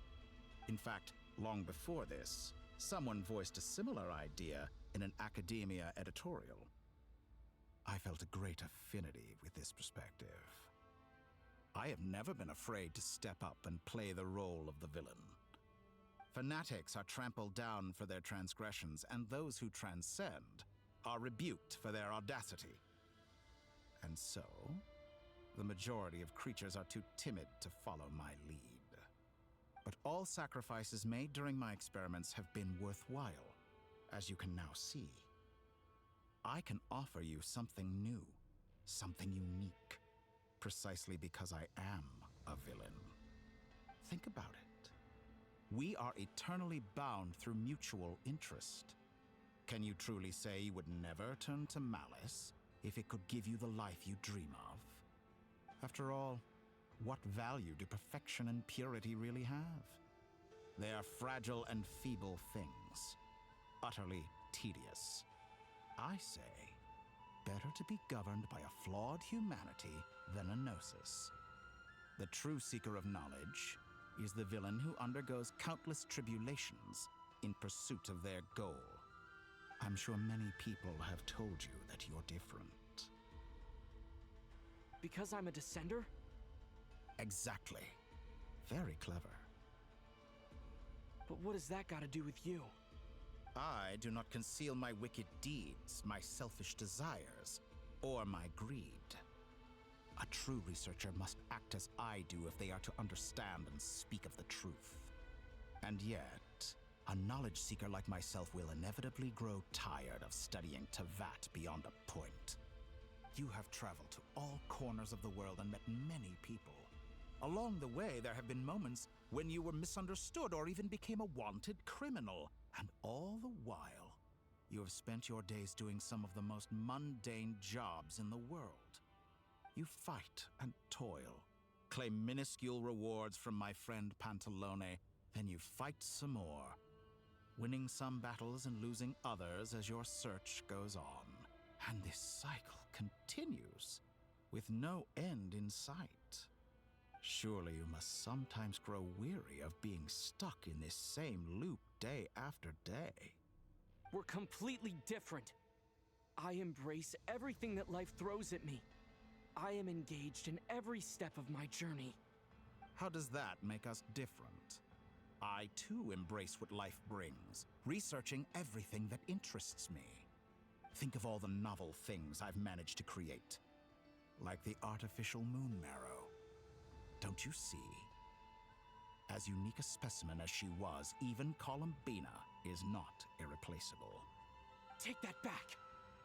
In fact, long before this, someone voiced a similar idea in an academia editorial. I felt a great affinity with this perspective. I have never been afraid to step up and play the role of the villain. Fanatics are trampled down for their transgressions, and those who transcend are rebuked for their audacity. And so, the majority of creatures are too timid to follow my lead. But all sacrifices made during my experiments have been worthwhile, as you can now see. I can offer you something new, something unique, precisely because I am a villain. Think about it. We are eternally bound through mutual interest. Can you truly say you would never turn to malice if it could give you the life you dream of? After all, what value do perfection and purity really have? They are fragile and feeble things, utterly tedious. I say, better to be governed by a flawed humanity than a gnosis. The true seeker of knowledge is the villain who undergoes countless tribulations in pursuit of their goal. I'm sure many people have told you that you're different. Because I'm a descender? Exactly. Very clever. But what does that got to do with you? I do not conceal my wicked deeds, my selfish desires, or my greed. A true researcher must act as I do if they are to understand and speak of the truth. And yet, a knowledge seeker like myself will inevitably grow tired of studying Tavat beyond a point. You have traveled to all corners of the world and met many people. Along the way, there have been moments when you were misunderstood or even became a wanted criminal. And all the while, you have spent your days doing some of the most mundane jobs in the world. You fight and toil, claim minuscule rewards from my friend Pantalone, then you fight some more, winning some battles and losing others as your search goes on. And this cycle continues, with no end in sight. Surely you must sometimes grow weary of being stuck in this same loop day after day. We're completely different. I embrace everything that life throws at me. I am engaged in every step of my journey. How does that make us different? I too embrace what life brings, researching everything that interests me. Think of all the novel things I've managed to create, like the artificial moon marrow. Don't you see? As unique a specimen as she was, even Columbina is not irreplaceable. Take that back!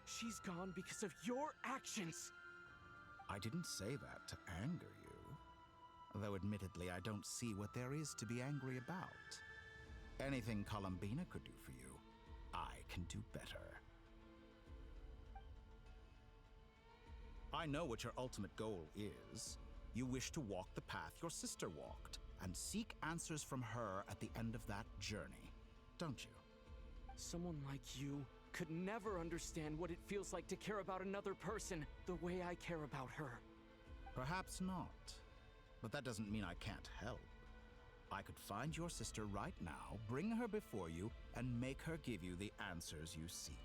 She's gone because of your actions! I didn't say that to anger you. Though admittedly, I don't see what there is to be angry about. Anything Columbina could do for you, I can do better. I know what your ultimate goal is. You wish to walk the path your sister walked, and seek answers from her at the end of that journey, don't you? Someone like you could never understand what it feels like to care about another person the way I care about her. Perhaps not. But that doesn't mean I can't help. I could find your sister right now, bring her before you, and make her give you the answers you seek.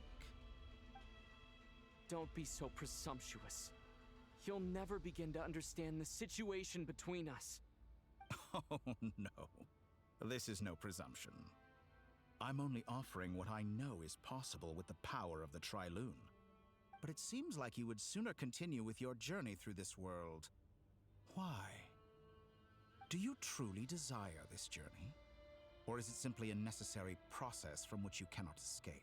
Don't be so presumptuous. You'll never begin to understand the situation between us. Oh, no. This is no presumption. I'm only offering what I know is possible with the power of the Triloon. But it seems like you would sooner continue with your journey through this world. Why? Do you truly desire this journey? Or is it simply a necessary process from which you cannot escape?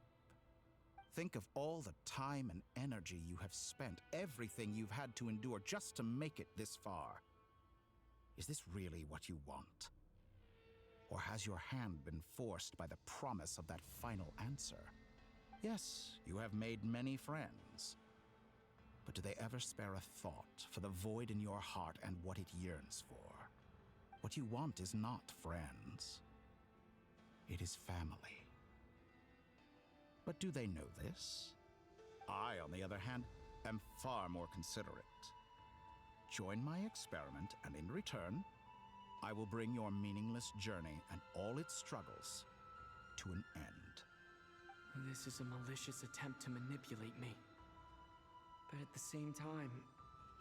Think of all the time and energy you have spent, everything you've had to endure just to make it this far. Is this really what you want? Or has your hand been forced by the promise of that final answer? Yes, you have made many friends. But do they ever spare a thought for the void in your heart and what it yearns for? What you want is not friends. It is family. But do they know this? I, on the other hand, am far more considerate. Join my experiment, and in return, I will bring your meaningless journey and all its struggles to an end. This is a malicious attempt to manipulate me. But at the same time,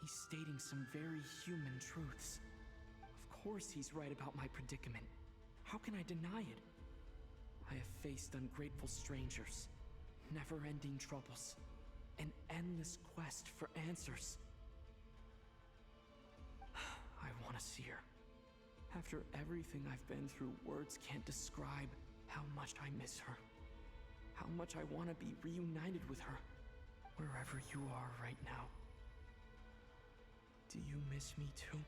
He's stating some very human truths. Of course he's right about my predicament. How can I deny it? I have faced ungrateful strangers, never-ending troubles, an endless quest for answers. I want to see her. After everything I've been through, words can't describe how much I miss her. How much I want to be reunited with her, wherever you are right now. Do you miss me too?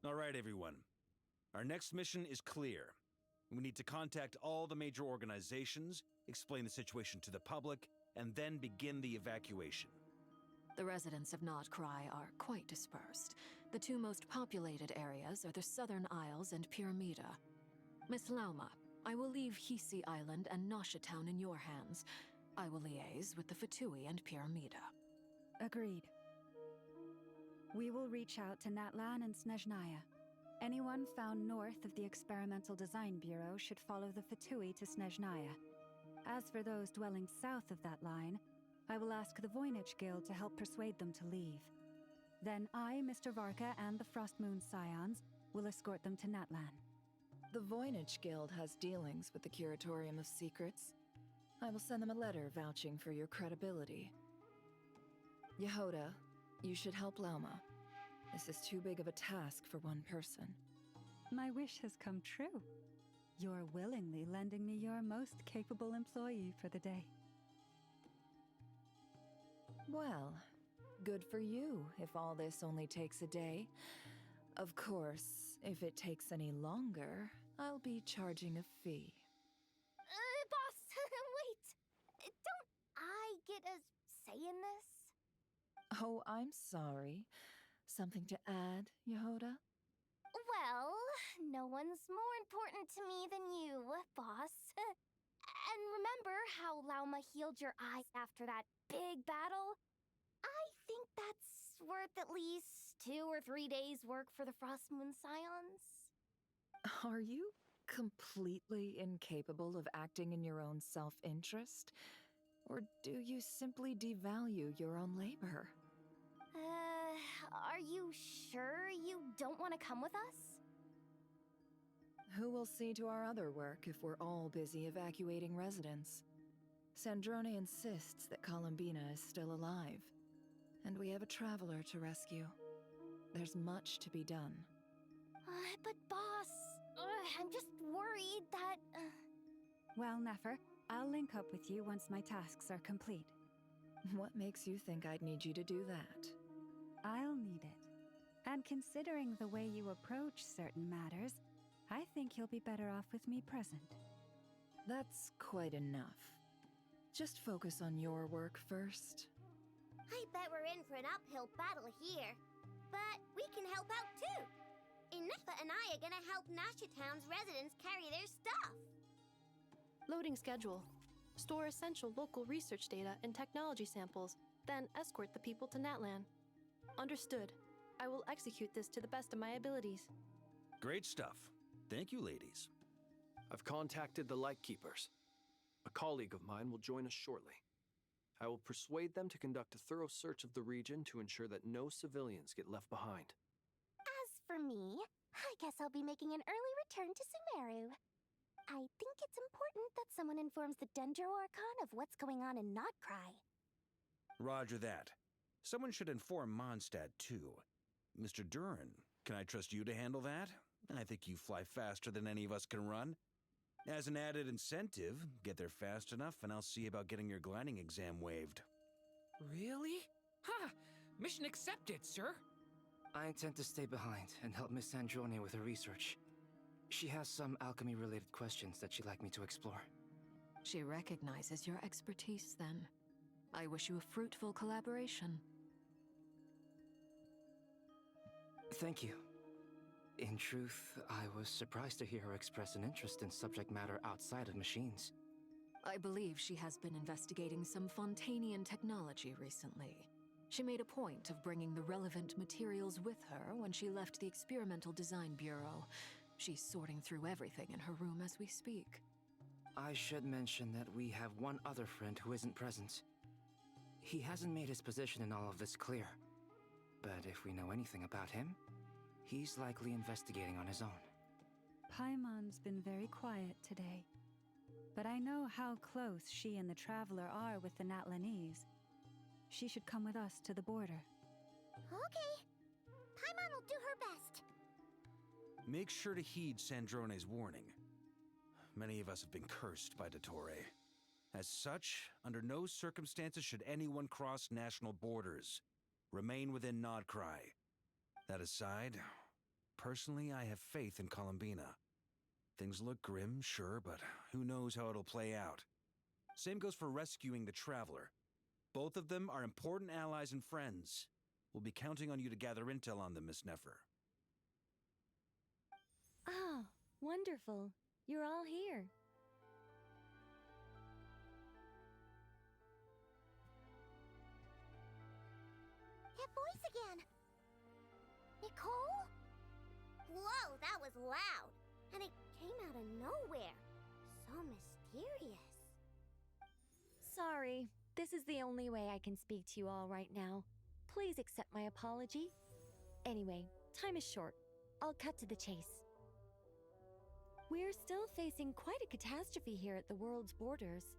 All right, everyone. Our next mission is clear. We need to contact all the major organizations, explain the situation to the public, and then begin the evacuation. The residents of Notcry are quite dispersed. The two most populated areas are the Southern Isles and Pyramida. Miss Lauma, I will leave Hisi Island and Nasha Town in your hands. I will liaise with the Fatui and Pyramida. Agreed. We will reach out to Natlan and Snezhnaya. Anyone found north of the Experimental Design Bureau should follow the Fatui to Snezhnaya. As for those dwelling south of that line, I will ask the Voynich Guild to help persuade them to leave. Then I, Mr. Varka, and the Frostmoon Scions will escort them to Natlan. The Voynich Guild has dealings with the Curatorium of Secrets. I will send them a letter vouching for your credibility. Yehoda, you should help Lauma. This is too big of a task for one person. My wish has come true. You're willingly lending me your most capable employee for the day. Well, good for you if all this only takes a day. Of course, if it takes any longer, I'll be charging a fee. Boss, wait! Don't I get a say in this? Oh, I'm sorry. Something to add, Yehoda? Well, no one's more important to me than you, boss. And remember how Lauma healed your eyes after that big battle? I think that's worth at least 2 or 3 days' work for the Frostmoon Scions. Are you completely incapable of acting in your own self-interest? Or do you simply devalue your own labor? Are you sure you don't want to come with us? Who will see to our other work if we're all busy evacuating residents? Sandrone insists that Columbina is still alive, and we have a traveler to rescue. There's much to be done. But boss, I'm just worried that... Well, Nefer, I'll link up with you once my tasks are complete. What makes you think I'd need you to do that? I'll need it. And considering the way you approach certain matters, I think you'll be better off with me present. That's quite enough. Just focus on your work first. I bet we're in for an uphill battle here. But we can help out too. Inefa and I are gonna help Nasha Town's residents carry their stuff. Loading schedule. Store essential local research data and technology samples, then escort the people to Natlan. Understood. I will execute this to the best of my abilities. Great stuff. Thank you, ladies. I've contacted the Lightkeepers. A colleague of mine will join us shortly. I will persuade them to conduct a thorough search of the region to ensure that no civilians get left behind. As for me, I guess I'll be making an early return to Sumeru. I think it's important that someone informs the Dendro Archon of what's going on in Notcry. Roger that. Someone should inform Mondstadt, too. Mr. Duran, can I trust you to handle that? I think you fly faster than any of us can run. As an added incentive, get there fast enough and I'll see about getting your gliding exam waived. Really? Ha! Mission accepted, sir. I intend to stay behind and help Miss Sandrone with her research. She has some alchemy-related questions that she'd like me to explore. She recognizes your expertise, then. I wish you a fruitful collaboration. Thank you. In truth, I was surprised to hear her express an interest in subject matter outside of machines. I believe she has been investigating some Fontanian technology recently. She made a point of bringing the relevant materials with her when she left the Experimental Design Bureau. She's sorting through everything in her room as we speak. I should mention that we have one other friend who isn't present. He hasn't made his position in all of this clear. But if we know anything about him, he's likely investigating on his own. Paimon's been very quiet today. But I know how close she and the Traveler are with the Natlanese. She should come with us to the border. Okay. Paimon will do her best. Make sure to heed Sandrone's warning. Many of us have been cursed by Dottore. As such, under no circumstances should anyone cross national borders. Remain within Nodcry. That aside, personally, I have faith in Columbina. Things look grim, sure, but who knows how it'll play out. Same goes for rescuing the Traveler. Both of them are important allies and friends. We'll be counting on you to gather intel on them, Miss Nefer. Oh, wonderful. You're all here. That voice again. Nicole? Whoa, that was loud. And it came out of nowhere. So mysterious. Sorry, this is the only way I can speak to you all right now. Please accept my apology. Anyway, time is short. I'll cut to the chase. We're still facing quite a catastrophe here at the world's borders.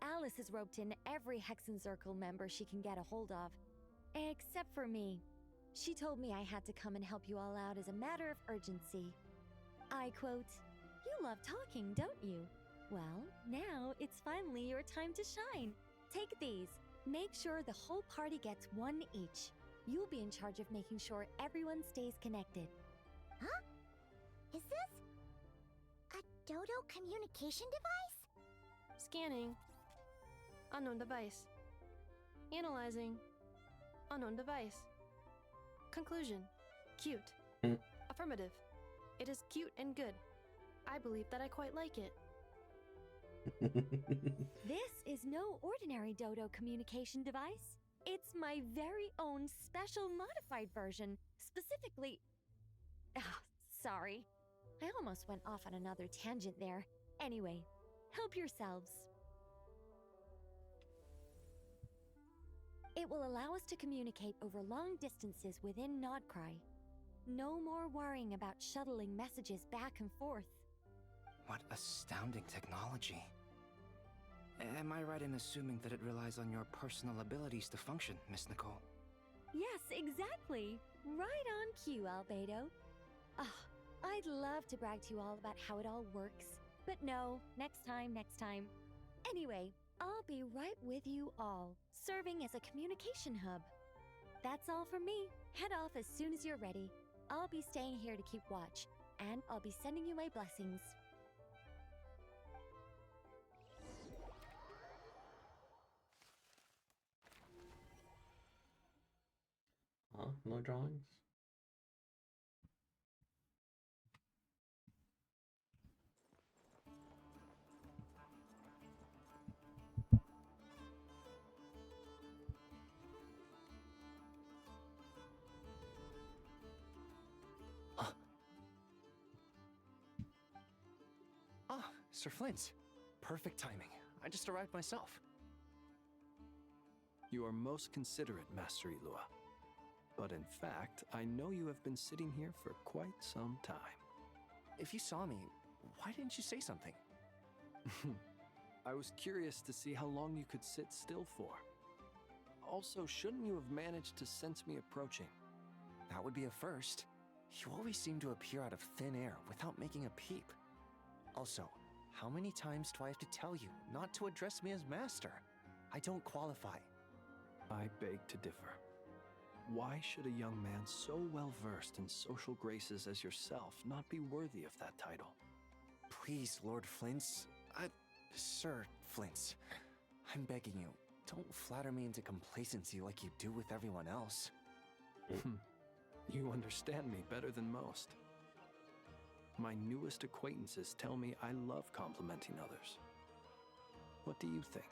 Alice has roped in every Hexen Circle member she can get a hold of. Except for me. She told me I had to come and help you all out as a matter of urgency. I quote, "You love talking, don't you? Well, now it's finally your time to shine. Take these. Make sure the whole party gets one each. You'll be in charge of making sure everyone stays connected." Huh? Is this a Dodo communication device? Scanning. Unknown device. Analyzing. Unknown device. Conclusion. Cute. Affirmative. It is cute and good. I believe that I quite like it. This is no ordinary Dodo communication device. It's my very own special modified version, specifically... Ah, sorry. I almost went off on another tangent there. Anyway, help yourselves. It will allow us to communicate over long distances within Nodcry. No more worrying about shuttling messages back and forth. What astounding technology. Am I right in assuming that it relies on your personal abilities to function, Miss Nicole? Yes, exactly. Right on cue, Albedo. Ah, I'd love to brag to you all about how it all works. But no, next time. Anyway, I'll be right with you all, serving as a communication hub. That's all from me. Head off as soon as you're ready. I'll be staying here to keep watch, and I'll be sending you my blessings. Huh? No drawings? Ah, Sir Flint. Perfect timing. I just arrived myself. You are most considerate, Master Ilua. But in fact, I know you have been sitting here for quite some time. If you saw me, why didn't you say something? I was curious to see how long you could sit still for. Also, shouldn't you have managed to sense me approaching? That would be a first. You always seem to appear out of thin air without making a peep. Also, how many times do I have to tell you not to address me as master? I don't qualify. I beg to differ. Why should a young man so well versed in social graces as yourself not be worthy of that title? Please, Lord Flint's... Sir Flint's. I'm begging you, don't flatter me into complacency like you do with everyone else. You understand me better than most. My newest acquaintances tell me I love complimenting others. What do you think?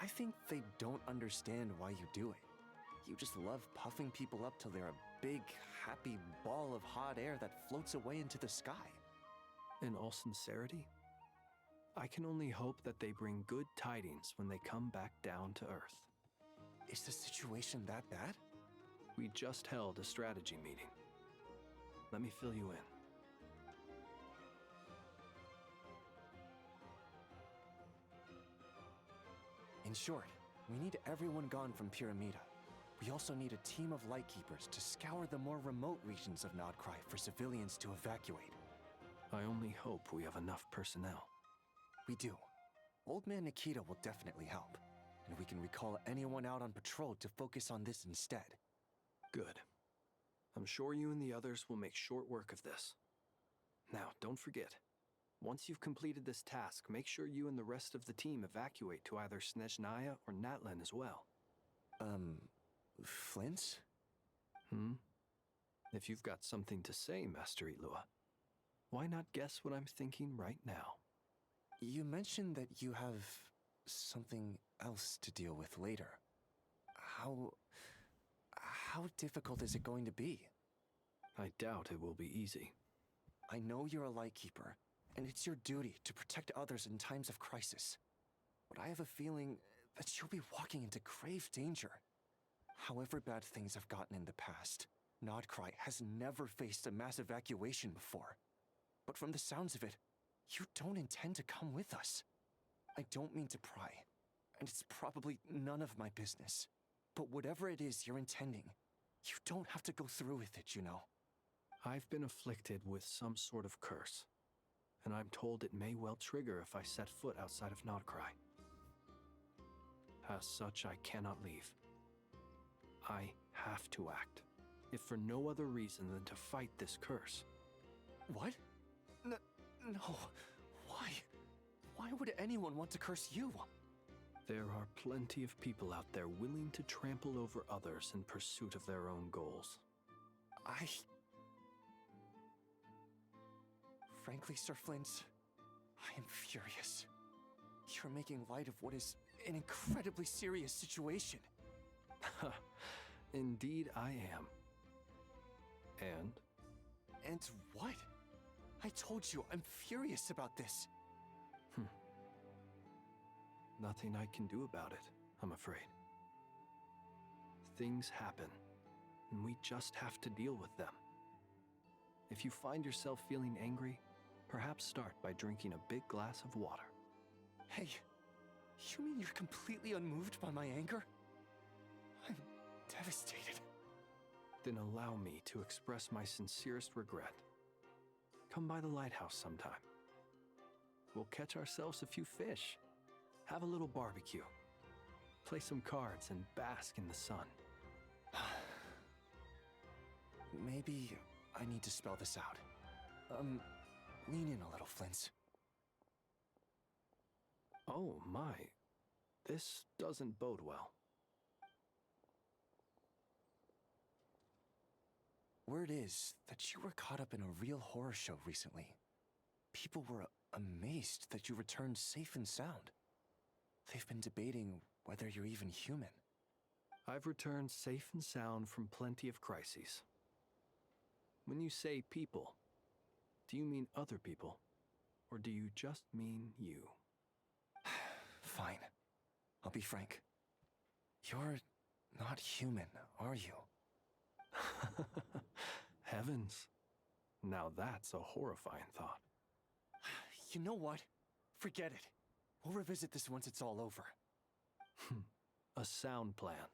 I think they don't understand why you do it. You just love puffing people up till they're a big, happy ball of hot air that floats away into the sky. In all sincerity, I can only hope that they bring good tidings when they come back down to Earth. Is the situation that bad? We just held a strategy meeting. Let me fill you in. In short, we need everyone gone from Pyramida. We also need a team of Lightkeepers to scour the more remote regions of Nodcry for civilians to evacuate. I only hope we have enough personnel. We do. Old Man Nikita will definitely help, and we can recall anyone out on patrol to focus on this instead. Good. I'm sure you and the others will make short work of this. Now, don't forget, once you've completed this task, make sure you and the rest of the team evacuate to either Snezhnaya or Natlan as well. Flint? If you've got something to say, Master Ilua, why not guess what I'm thinking right now? You mentioned that you have something else to deal with later. How difficult is it going to be? I doubt it will be easy. I know you're a Lightkeeper, and it's your duty to protect others in times of crisis. But I have a feeling that you'll be walking into grave danger. However bad things have gotten in the past, Nodcry has never faced a mass evacuation before. But from the sounds of it, you don't intend to come with us. I don't mean to pry, and it's probably none of my business. But whatever it is you're intending, you don't have to go through with it, you know. I've been afflicted with some sort of curse, and I'm told it may well trigger if I set foot outside of Nodcry. As such, I cannot leave. I have to act, if for no other reason than to fight this curse. What? No. Why? Why would anyone want to curse you? There are plenty of people out there willing to trample over others in pursuit of their own goals. Frankly, Sir Flint, I am furious. You're making light of what is an incredibly serious situation. Indeed I am. And? And what? I told you, I'm furious about this. Nothing I can do about it, I'm afraid. Things happen, and we just have to deal with them. If you find yourself feeling angry, perhaps start by drinking a big glass of water. Hey, you mean you're completely unmoved by my anger? I'm devastated. Then allow me to express my sincerest regret. Come by the lighthouse sometime. We'll catch ourselves a few fish, have a little barbecue, play some cards, and bask in the sun. Maybe I need to spell this out. Lean in a little, Flint. Oh my, this doesn't bode well. Word is that you were caught up in a real horror show recently. People were amazed that you returned safe and sound. They've been debating whether you're even human. I've returned safe and sound from plenty of crises. When you say people, do you mean other people? Or do you just mean you? Fine. I'll be frank. You're not human, are you? Heavens. Now that's a horrifying thought. You know what? Forget it. We'll revisit this once it's all over. A sound plan.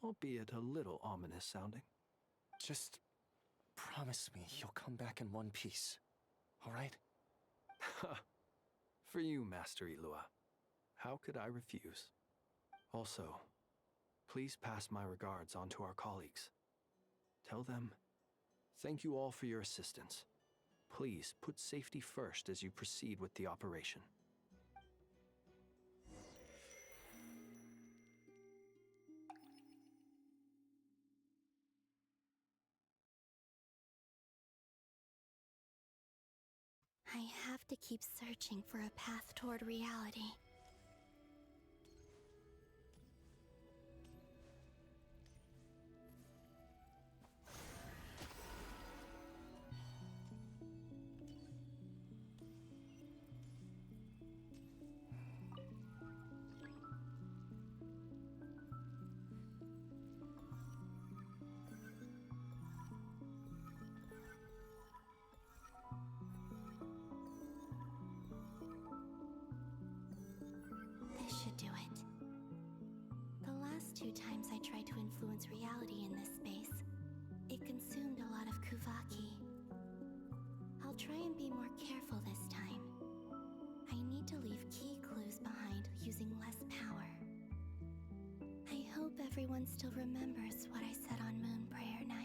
Albeit a little ominous sounding. Just promise me you'll come back in one piece, all right? For you, Master Ilua. How could I refuse? Also, please pass my regards on to our colleagues. Tell them, thank you all for your assistance. Please put safety first as you proceed with the operation. I have to keep searching for a path toward reality. to influence reality in this space. It consumed a lot of Kuvaki. I'll try and be more careful this time. I need to leave key clues behind using less power. I hope everyone still remembers what I said on Moon Prayer Night.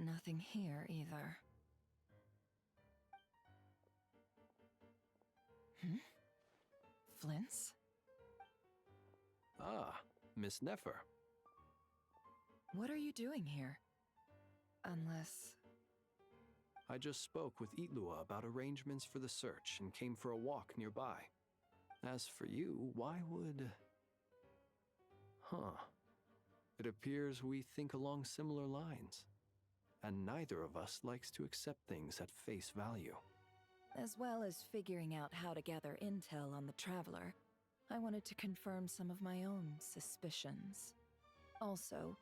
Nothing here either. Flint's? Ah, Miss Nefer. What are you doing here? Unless... I just spoke with Itlua about arrangements for the search and came for a walk nearby. As for you, why would... Huh. It appears we think along similar lines. And neither of us likes to accept things at face value. As well as figuring out how to gather intel on the Traveler, I wanted to confirm some of my own suspicions. Also,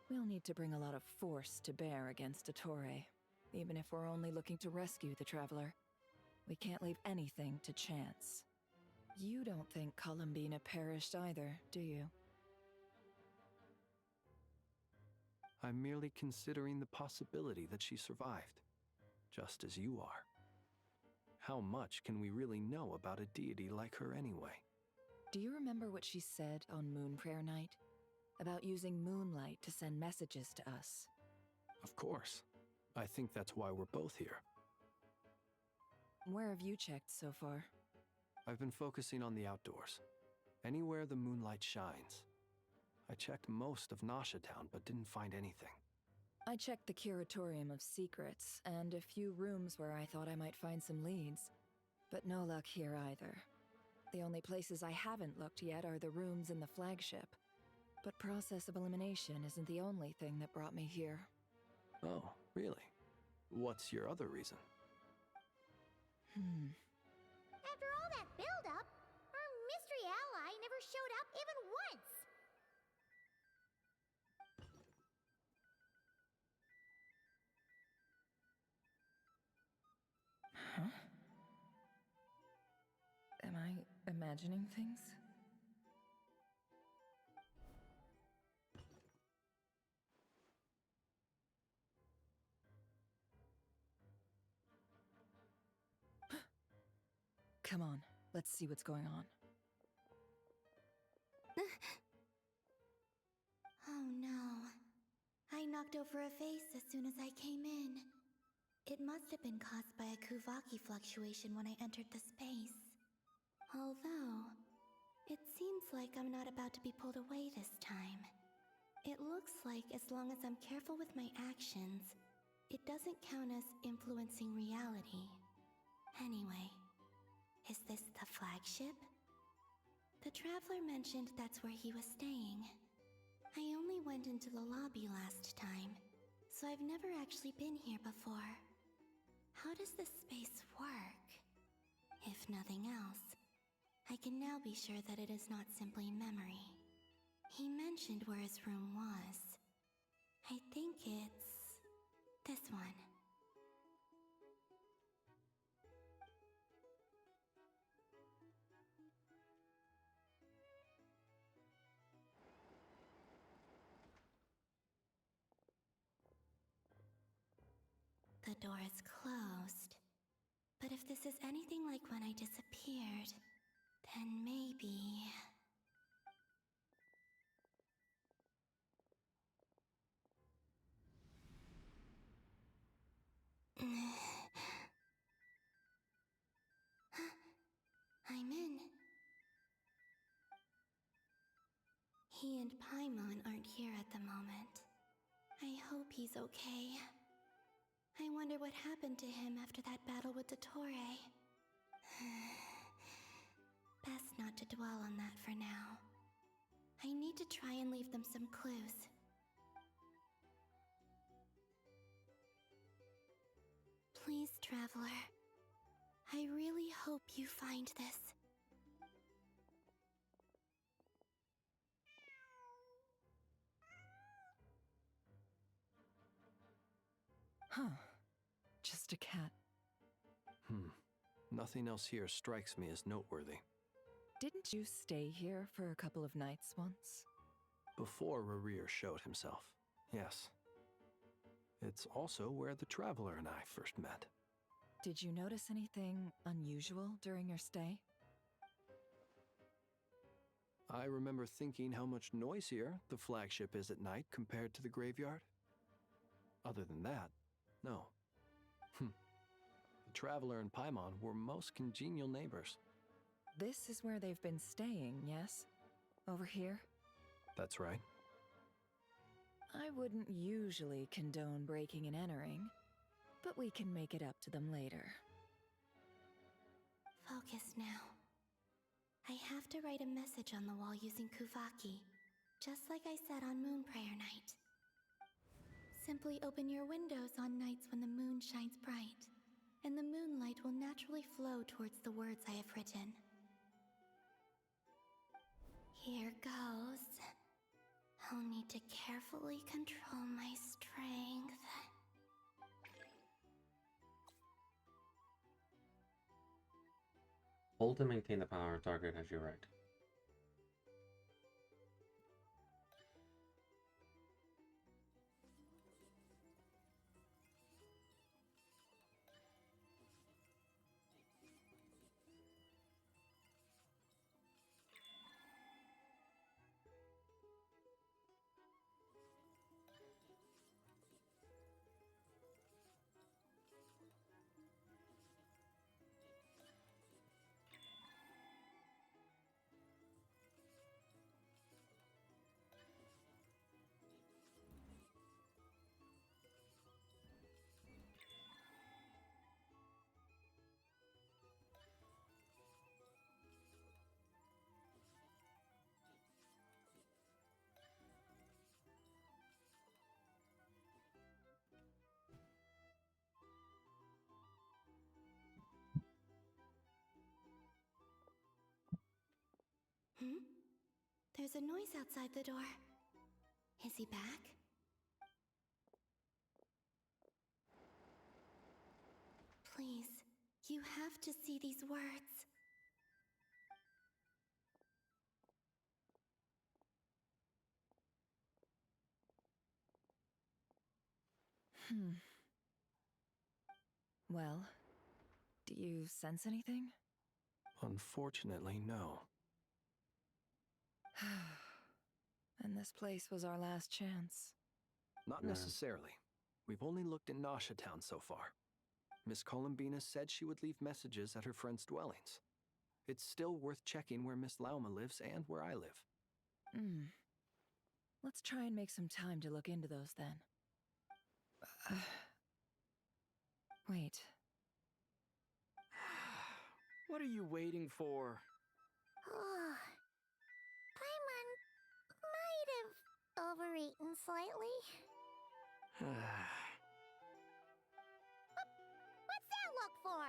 we'll need to bring a lot of force to bear against Dottore, even if we're only looking to rescue the Traveler. We can't leave anything to chance. You don't think Columbina perished either, do you? I'm merely considering the possibility that she survived, just as you are. How much can we really know about a deity like her anyway? Do you remember what she said on Moon Prayer Night? About using moonlight to send messages to us? Of course. I think that's why we're both here. Where have you checked so far? I've been focusing on the outdoors. Anywhere the moonlight shines. I checked most of Nasha Town, but didn't find anything. I checked the Curatorium of Secrets, and a few rooms where I thought I might find some leads. But no luck here either. The only places I haven't looked yet are the rooms in the flagship. But process of elimination isn't the only thing that brought me here. Oh, really? What's your other reason? After all that build-up, our mystery ally never showed up even once! Huh? Am I imagining things? Come on, let's see what's going on. Oh no. I knocked over a vase as soon as I came in. It must have been caused by a Kuvaki fluctuation when I entered the space. Although, it seems like I'm not about to be pulled away this time. It looks like as long as I'm careful with my actions, it doesn't count as influencing reality. Anyway, is this the flagship? The Traveler mentioned that's where he was staying. I only went into the lobby last time, so I've never actually been here before. How does this space work? If nothing else, I can now be sure that it is not simply memory. He mentioned where his room was. I think it's this one. The door is closed. But if this is anything like when I disappeared, then maybe... I'm in. He and Paimon aren't here at the moment. I hope he's okay. I wonder what happened to him after that battle with Dottore. Best not to dwell on that for now. I need to try and leave them some clues. Please, Traveler. I really hope you find this. Huh. Just a cat. Nothing else here strikes me as noteworthy. Didn't you stay here for a couple of nights once? Before Rerir showed himself, yes. It's also where the Traveler and I first met. Did you notice anything unusual during your stay? I remember thinking how much noisier the flagship is at night compared to the graveyard. Other than that, no. The Traveler and Paimon were most congenial neighbors. This is where they've been staying, yes? Over here? That's right. I wouldn't usually condone breaking and entering, but we can make it up to them later. Focus now. I have to write a message on the wall using Kuvaki, just like I said on Moon Prayer Night. Simply open your windows on nights when the moon shines bright, and the moonlight will naturally flow towards the words I have written. Here goes. I'll need to carefully control my strength. Hold to maintain the power target as you write. There's a noise outside the door. Is he back? Please, you have to see these words. Well, do you sense anything? Unfortunately, no. And this place was our last chance. Not necessarily. We've only looked in Nasha Town so far. Miss Columbina said she would leave messages at her friends' dwellings. It's still worth checking where Miss Lauma lives and where I live. Let's try and make some time to look into those then. Wait. What are you waiting for? Paimon might have overeaten slightly. What's that look for?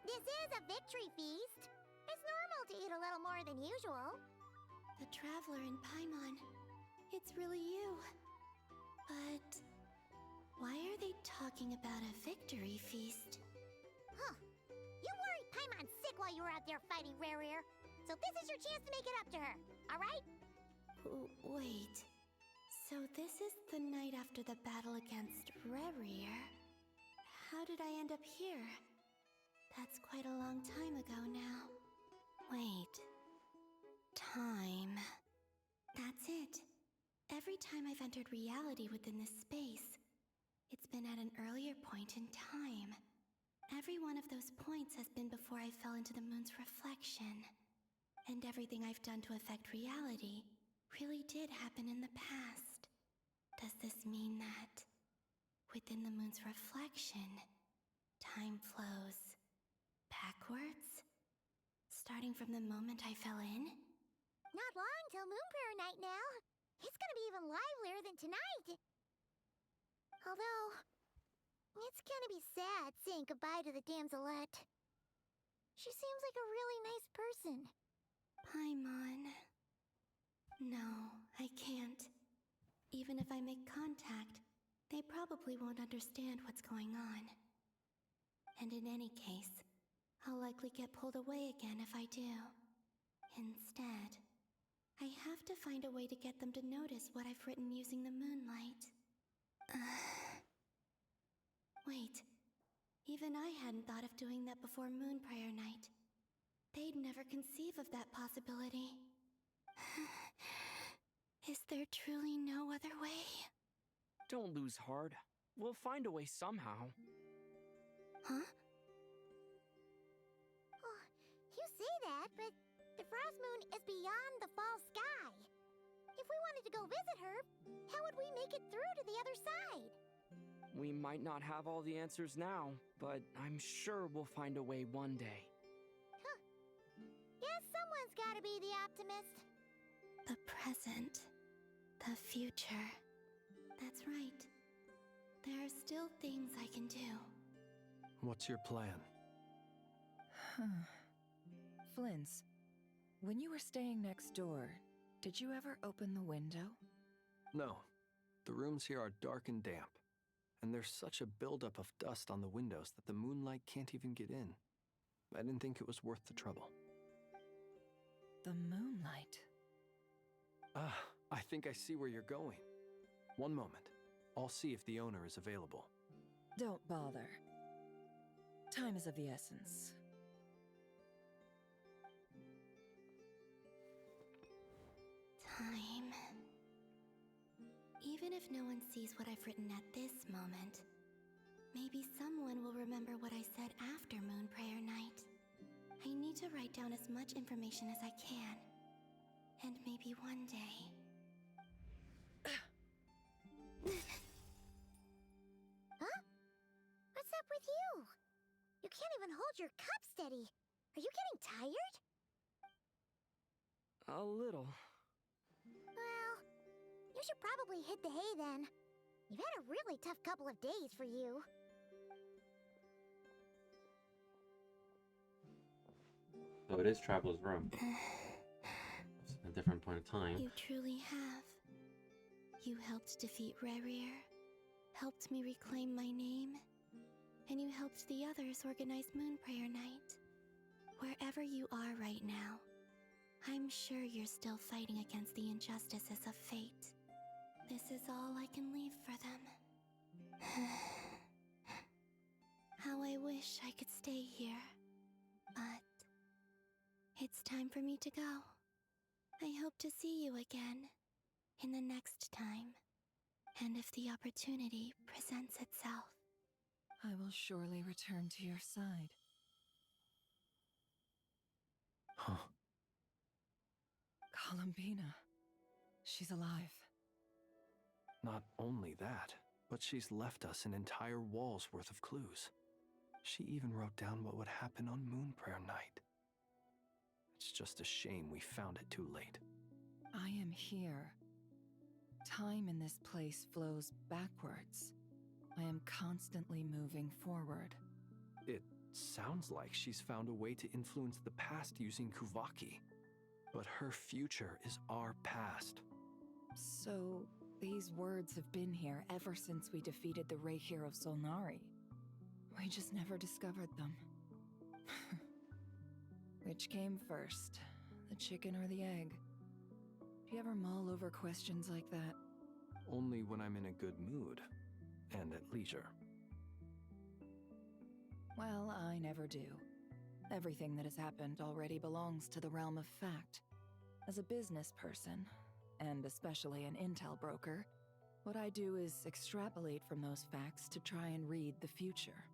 This is a victory feast. It's normal to eat a little more than usual. The Traveler and Paimon. It's really you. But why are they talking about a victory feast? Huh. You worried Paimon sick while you were out there fighting Rerir. So this is your chance to make it up to her, alright? Wait. So this is the night after the battle against Rerir. How did I end up here? That's quite a long time ago now. Wait. Time. That's it. Every time I've entered reality within this space, it's been at an earlier point in time. Every one of those points has been before I fell into the moon's reflection. And everything I've done to affect reality really did happen in the past. Does this mean that within the moon's reflection, time flows backwards? Starting from the moment I fell in? Not long till Moon Prayer Night now. It's gonna be even livelier than tonight. Although, it's gonna be sad saying goodbye to the damselette. She seems like a really nice person. Paimon. No, I can't. Even if I make contact, they probably won't understand what's going on. And in any case, I'll likely get pulled away again if I do. Instead, I have to find a way to get them to notice what I've written using the moonlight. Wait, even I hadn't thought of doing that before Moon Prayer Night. They'd never conceive of that possibility. Is there truly no other way? Don't lose heart. We'll find a way somehow. Huh? Oh, you say that, but the Frost Moon is beyond the fall sky. If we wanted to go visit her, how would we make it through to the other side? We might not have all the answers now, but I'm sure we'll find a way one day. Huh. Guess someone's gotta be the optimist. The present. The future. That's right. There are still things I can do. What's your plan? Flint's, when you were staying next door, did you ever open the window? No. The rooms here are dark and damp, and there's such a buildup of dust on the windows that the moonlight can't even get in. I didn't think it was worth the trouble. The moonlight? Ah, I think I see where you're going. One moment. I'll see if the owner is available. Don't bother. Time is of the essence. Time. Even if no one sees what I've written at this moment, maybe someone will remember what I said after Moon Prayer Night. I need to write down as much information as I can. And maybe one day... Huh? What's up with you? You can't even hold your cup steady. Are you getting tired? A little. Well, you should probably hit the hay then. You've had a really tough couple of days for you. So it is Traveler's Room. It's a different point of time. You truly have. You helped defeat Rerir, helped me reclaim my name, and you helped the others organize Moon Prayer Night. Wherever you are right now, I'm sure you're still fighting against the injustices of fate. This is all I can leave for them. How I wish I could stay here. But it's time for me to go. I hope to see you again in the next time. And if the opportunity presents itself. I will surely return to your side. Huh. Columbina. She's alive. Not only that, but she's left us an entire wall's worth of clues. She even wrote down what would happen on Moon Prayer Night. It's just a shame we found it too late. I am here. Time in this place flows backwards. I am constantly moving forward. It sounds like she's found a way to influence the past using Kuvaki. But her future is our past. So, these words have been here ever since we defeated the Ray Hero Solnari. We just never discovered them. Which came first, the chicken or the egg? Do you ever mull over questions like that? Only when I'm in a good mood, and at leisure. Well, I never do. Everything that has happened already belongs to the realm of fact. As a business person, and especially an intel broker, what I do is extrapolate from those facts to try and read the future.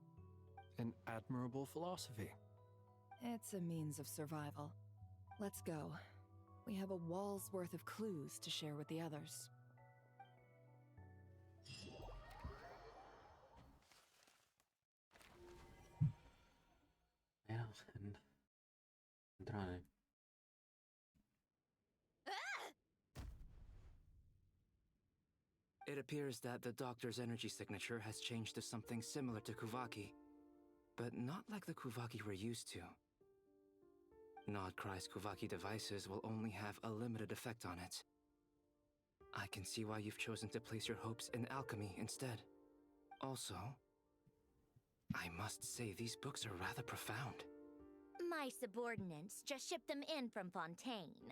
An admirable philosophy. It's a means of survival. Let's go. We have a wall's worth of clues to share with the others. and Andrade. It appears that the doctor's energy signature has changed to something similar to Kuvaki, but not like the Kuvaki we're used to. Nodcry's Kuvaki devices will only have a limited effect on it. I can see why you've chosen to place your hopes in alchemy instead. Also, I must say these books are rather profound. My subordinates just shipped them in from Fontaine.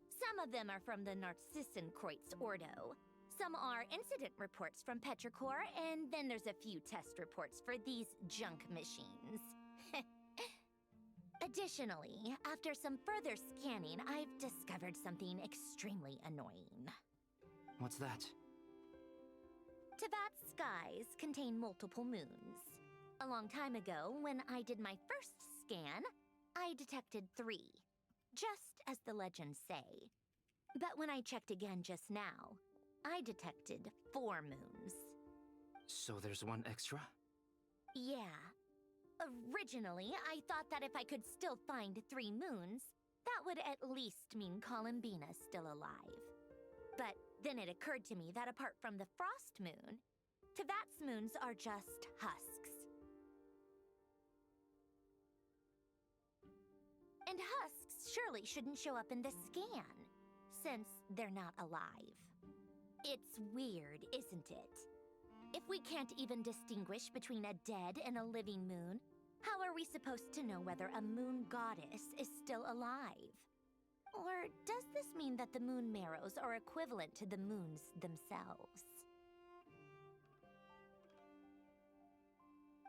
Some of them are from the Narcissenkreuz Ordo. Some are incident reports from Petrichor, and then there's a few test reports for these junk machines. Additionally, after some further scanning, I've discovered something extremely annoying. What's that? Teyvat's skies contain multiple moons. A long time ago, when I did my first scan, I detected 3, just as the legends say. But when I checked again just now, I detected 4 moons. So there's one extra? Yeah. Originally, I thought that if I could still find 3 moons, that would at least mean Columbina's still alive. But then it occurred to me that apart from the frost moon, Teyvat's moons are just husks. And husks surely shouldn't show up in the scan, since they're not alive. It's weird, isn't it? If we can't even distinguish between a dead and a living moon, how are we supposed to know whether a moon goddess is still alive? Or does this mean that the moon marrows are equivalent to the moons themselves?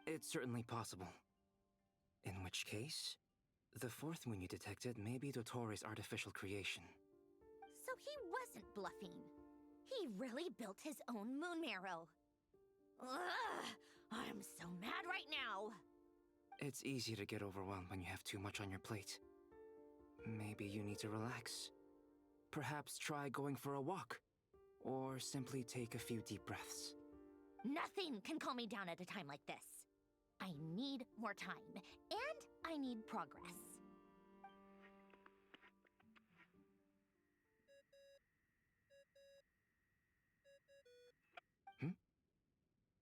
It's certainly possible. In which case, the 4th moon you detected may be Dottore artificial creation. So he wasn't bluffing. He really built his own moon marrow. Ugh! I'm so mad right now! It's easy to get overwhelmed when you have too much on your plate. Maybe you need to relax. Perhaps try going for a walk. Or simply take a few deep breaths. Nothing can calm me down at a time like this. I need more time, and I need progress.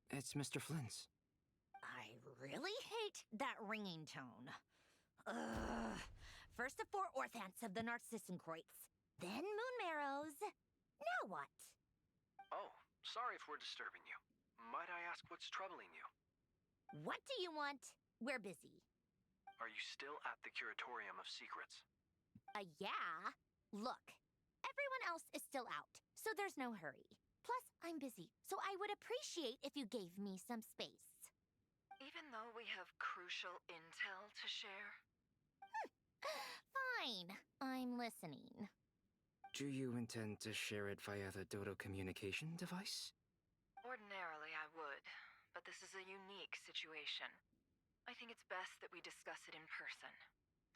It's Mr. Flynn's. I really hate that ringing tone. Ugh. First the 4 orthants of the Narcissenkreuz, then moon marrows. Now what? Oh, sorry if we're disturbing you. Might I ask what's troubling you? What do you want? We're busy. Are you still at the Curatorium of Secrets? Yeah. Look, everyone else is still out, so there's no hurry. Plus, I'm busy, so I would appreciate if you gave me some space. Even though we have crucial intel to share? Fine, I'm listening. Do you intend to share it via the Dodo communication device? Ordinarily, I would, but this is a unique situation. I think it's best that we discuss it in person.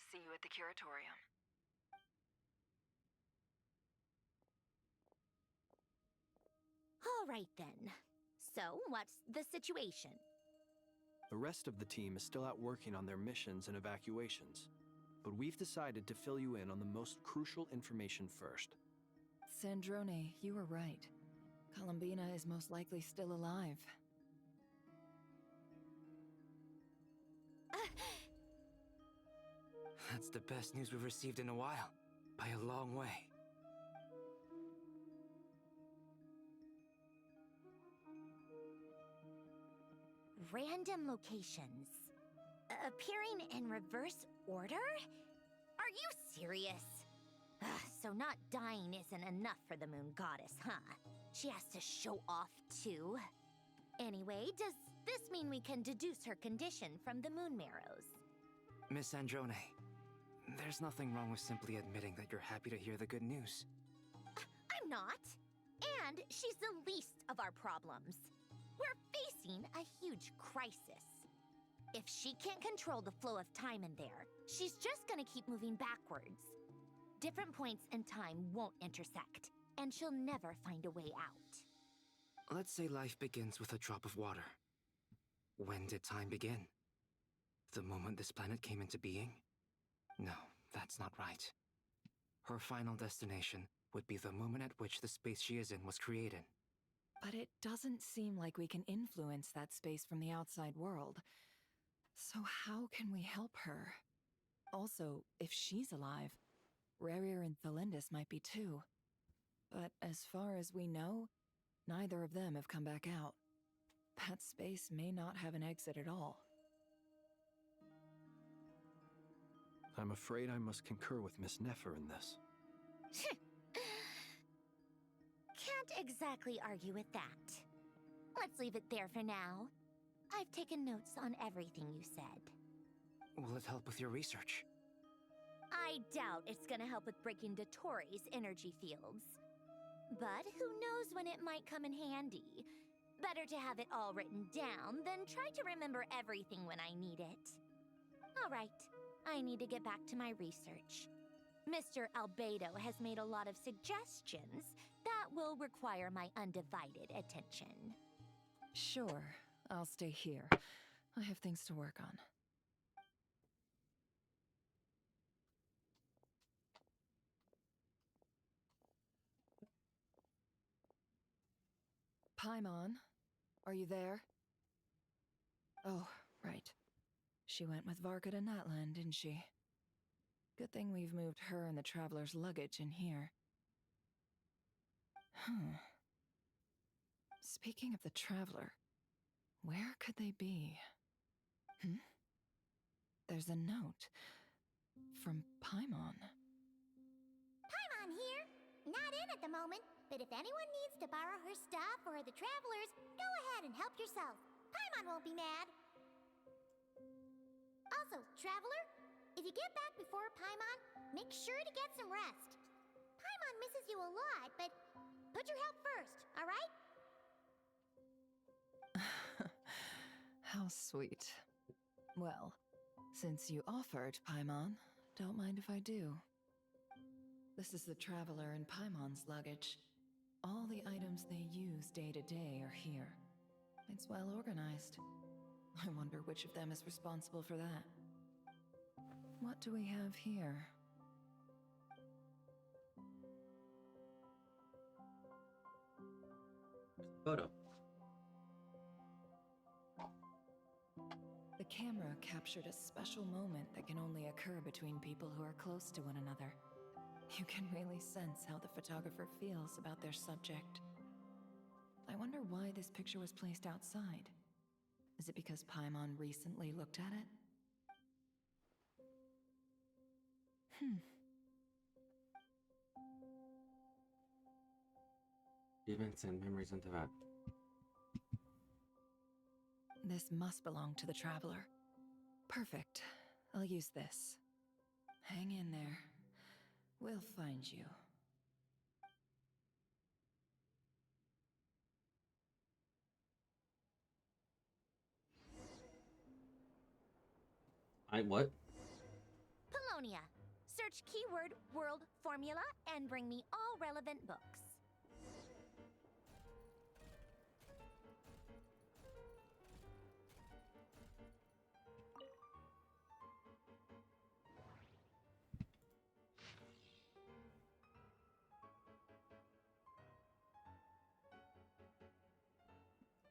See you at the Curatorium. All right then. So, what's the situation? The rest of the team is still out working on their missions and evacuations, but we've decided to fill you in on the most crucial information first. Sandrone, you were right. Columbina is most likely still alive. That's the best news we've received in a while. By a long way. Random locations. Appearing in reverse order? Are you serious? So not dying isn't enough for the moon goddess, huh? She has to show off too. Anyway, does this mean we can deduce her condition from the moon marrows? Miss Androne, there's nothing wrong with simply admitting that you're happy to hear the good news. I'm not. And she's the least of our problems. We're facing a huge crisis. If she can't control the flow of time in there, she's just gonna keep moving backwards. Different points in time won't intersect, and she'll never find a way out. Let's say life begins with a drop of water. When did time begin? The moment this planet came into being? No, that's not right. Her final destination would be the moment at which the space she is in was created. But it doesn't seem like we can influence that space from the outside world. So how can we help her? Also, if she's alive, Rarier and Thalindus might be too. But as far as we know, neither of them have come back out. That space may not have an exit at all. I'm afraid I must concur with Miss Nefer in this. Can't exactly argue with that. Let's leave it there for now. I've taken notes on everything you said. Will it help with your research? I doubt it's gonna help with breaking Dottoro's energy fields. But who knows when it might come in handy. Better to have it all written down than try to remember everything when I need it. Alright, I need to get back to my research. Mr. Albedo has made a lot of suggestions that will require my undivided attention. Sure, I'll stay here. I have things to work on. Paimon, are you there? Oh, right. She went with Varka to Natlan, didn't she? Good thing we've moved her and the Traveler's luggage in here. Speaking of the Traveler, where could they be? There's a note from Paimon. Paimon here. Not in at the moment, but if anyone needs to borrow her stuff or the Travelers, go ahead and help yourself. Paimon won't be mad. Also, Traveler, if you get back before Paimon, make sure to get some rest. Paimon misses you a lot, but put your help first, alright? How sweet. Well, since you offered, Paimon, don't mind if I do. This is the Traveler and Paimon's luggage. All the items they use day to day are here. It's well organized. I wonder which of them is responsible for that. What do we have here? Photo. The camera captured a special moment that can only occur between people who are close to one another. You can really sense how the photographer feels about their subject. I wonder why this picture was placed outside. Is it because Paimon recently looked at it? Events and memories into that. This must belong to the Traveler. Perfect. I'll use this. Hang in there. We'll find you. What? Polonia. Search keyword world formula and bring me all relevant books.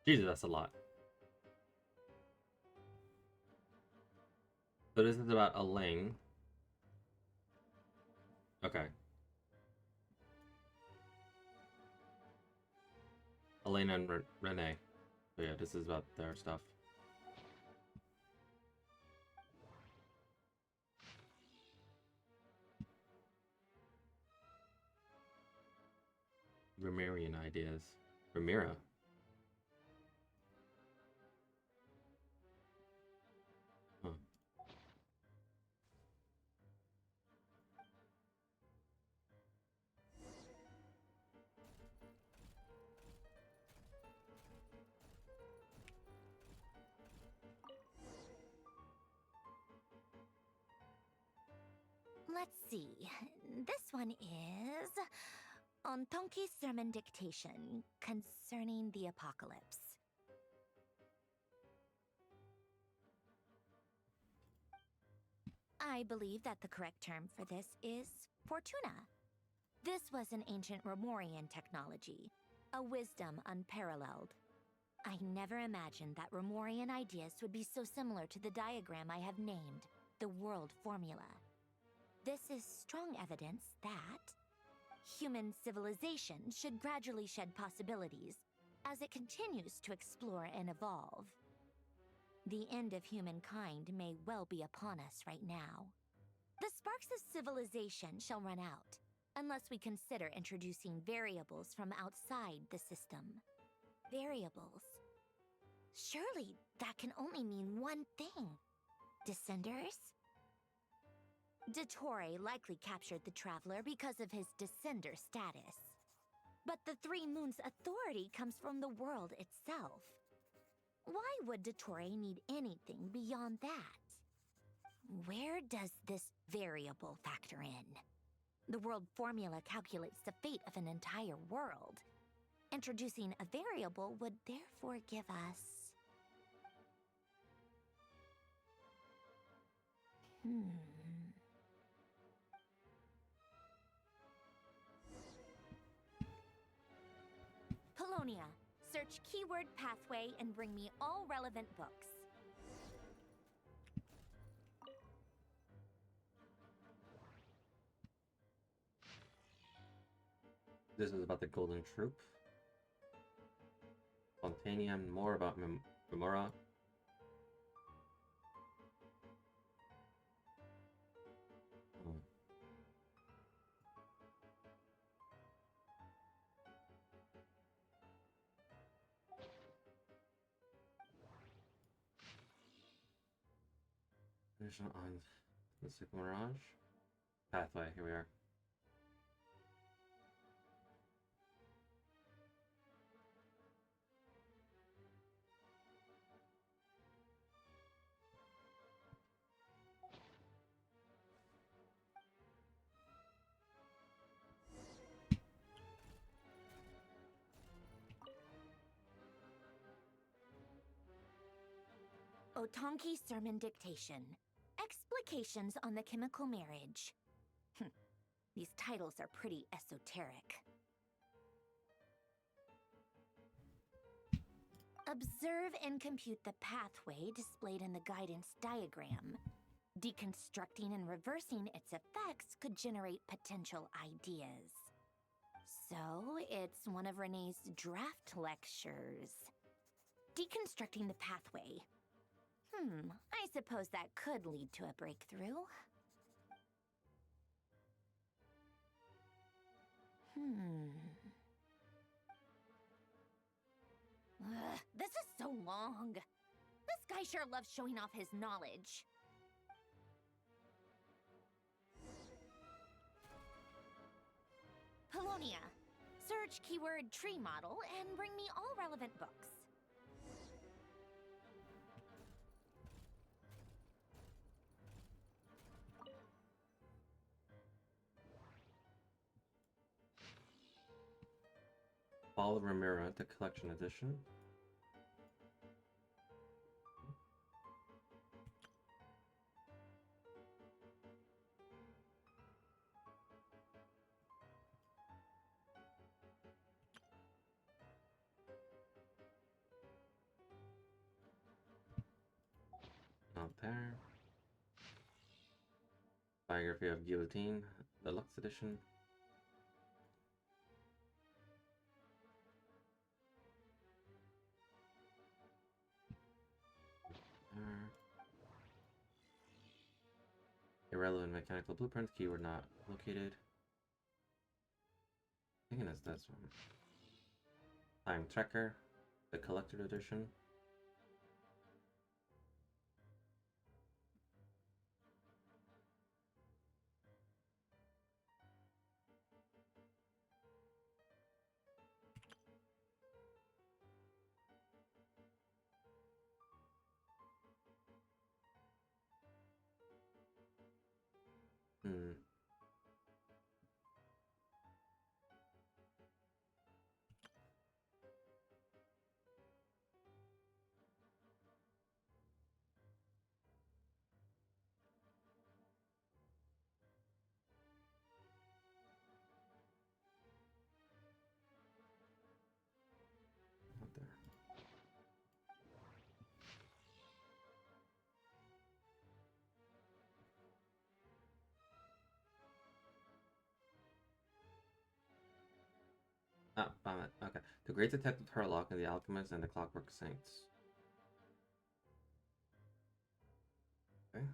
Jesus, that's a lot. So this is about Elaine. Okay. Elaine and Renee. So yeah, this is about their stuff. Ramirian ideas. Ramira. Huh. Let's see. This one is Ontonki's sermon dictation concerning the apocalypse. I believe that the correct term for this is Fortuna. This was an ancient Romorian technology, a wisdom unparalleled. I never imagined that Romorian ideas would be so similar to the diagram I have named, the World Formula. This is strong evidence that human civilization should gradually shed possibilities as it continues to explore and evolve. The end of humankind may well be upon us right now. The sparks of civilization shall run out, unless we consider introducing variables from outside the system. Variables. Surely that can only mean one thing. Descenders? Dottore likely captured the Traveler because of his descender status. But the Three Moons' authority comes from the world itself. Why would Dottore need anything beyond that? Where does this variable factor in? The world formula calculates the fate of an entire world. Introducing a variable would therefore give us... Polonia, search keyword pathway and bring me all relevant books. This is about the Golden Troop. Spontaneum, more about Memora. Finish on the Signal Mirage. Pathway, here we are. Otonki Sermon Dictation. Explications on the Chemical Marriage. These titles are pretty esoteric. Observe and compute the pathway displayed in the guidance diagram. Deconstructing and reversing its effects could generate potential ideas. So, it's one of Renee's draft lectures. Deconstructing the pathway. I suppose that could lead to a breakthrough. This is so long. This guy sure loves showing off his knowledge. Polonia, search keyword tree model and bring me all relevant books. Fall of Ramira, the collection edition. Not there. Biography of Guillotine, the Lux edition. Irrelevant mechanical blueprint, keyword not located. I think it's this one. Time Tracker, the collected edition. Ah, found it. Okay. The Great Detective Herlock and the Alchemist and the Clockwork Saints. Okay.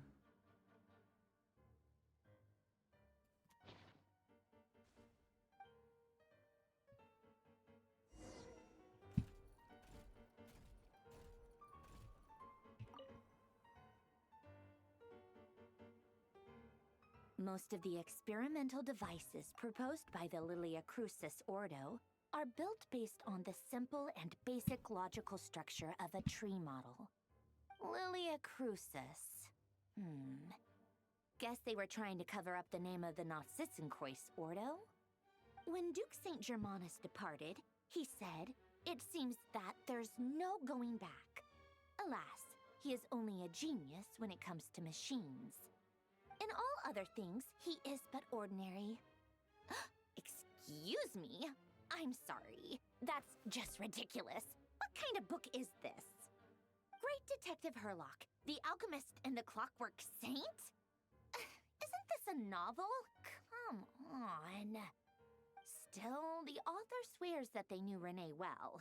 Most of the experimental devices proposed by the Lilia Crucis Ordo are built based on the simple and basic logical structure of a tree model. Lilia Crucis. Guess they were trying to cover up the name of the Narcissenkreuz Ordo? When Duke St. Germanus departed, he said, "It seems that there's no going back." Alas, he is only a genius when it comes to machines. In all other things, he is but ordinary. Excuse me? I'm sorry. That's just ridiculous. What kind of book is this? Great Detective Herlock, The Alchemist and the Clockwork Saint? Isn't this a novel? Come on. Still, the author swears that they knew Renee well.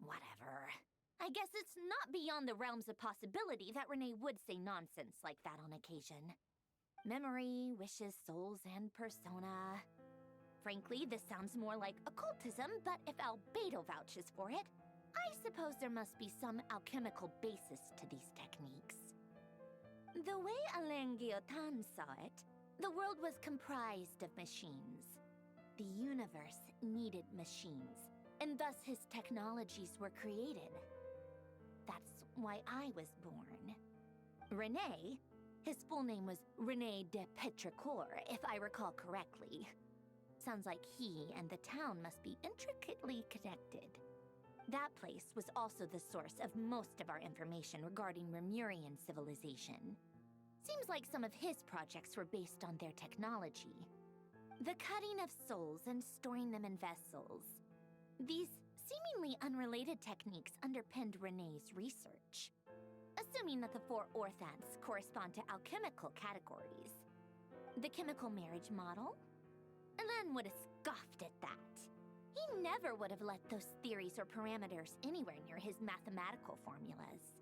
Whatever. I guess it's not beyond the realms of possibility that Renee would say nonsense like that on occasion. Memory, wishes, souls, and persona. Frankly, this sounds more like occultism, but if Albedo vouches for it, I suppose there must be some alchemical basis to these techniques. The way Alain Guillotin saw it, the world was comprised of machines. The universe needed machines, and thus his technologies were created. That's why I was born. Renee, his full name was René de Petrichor, if I recall correctly. Sounds like he and the town must be intricately connected. That place was also the source of most of our information regarding Remurian civilization. Seems like some of his projects were based on their technology. The cutting of souls and storing them in vessels. These seemingly unrelated techniques underpinned Renée's research. Assuming that the four orthants correspond to alchemical categories. The chemical marriage model? Alain would have scoffed at that. He never would have let those theories or parameters anywhere near his mathematical formulas.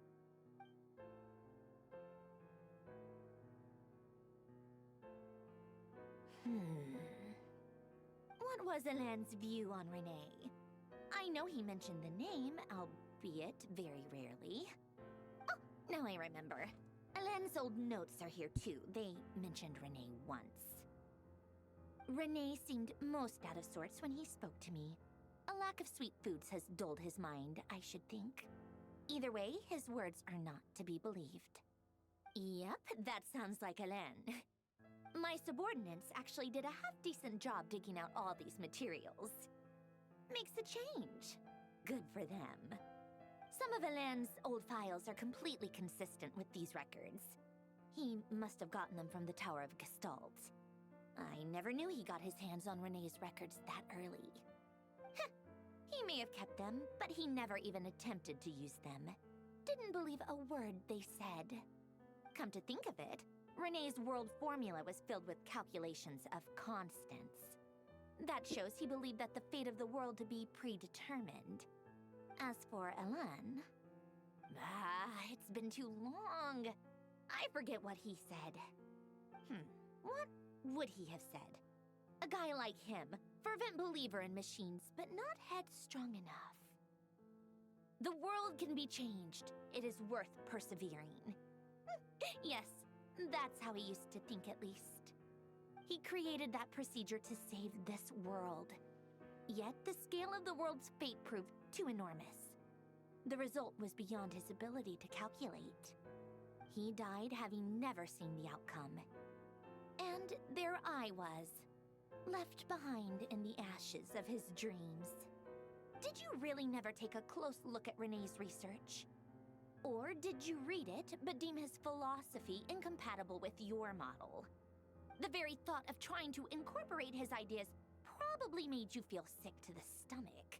What was Alain's view on Renee? I know he mentioned the name, albeit very rarely. Oh, now I remember. Alain's old notes are here too. They mentioned Renee once. Renee seemed most out of sorts when he spoke to me. A lack of sweet foods has dulled his mind, I should think. Either way, his words are not to be believed. Yep, that sounds like Alain. My subordinates actually did a half-decent job digging out all these materials. Makes a change. Good for them. Some of Alain's old files are completely consistent with these records. He must have gotten them from the Tower of Gestalt. I never knew he got his hands on Renee's records that early. He may have kept them, but he never even attempted to use them. Didn't believe a word they said. Come to think of it, Renee's world formula was filled with calculations of constants. That shows he believed that the fate of the world to be predetermined. As for Alain... it's been too long. I forget what he said. What would he have said? A guy like him, fervent believer in machines, but not headstrong enough. The world can be changed. It is worth persevering. Yes, that's how he used to think at least. He created that procedure to save this world. Yet the scale of the world's fate proved too enormous. The result was beyond his ability to calculate. He died having never seen the outcome. And there I was, left behind in the ashes of his dreams. Did you really never take a close look at Renee's research? Or did you read it but deem his philosophy incompatible with your model? The very thought of trying to incorporate his ideas probably made you feel sick to the stomach.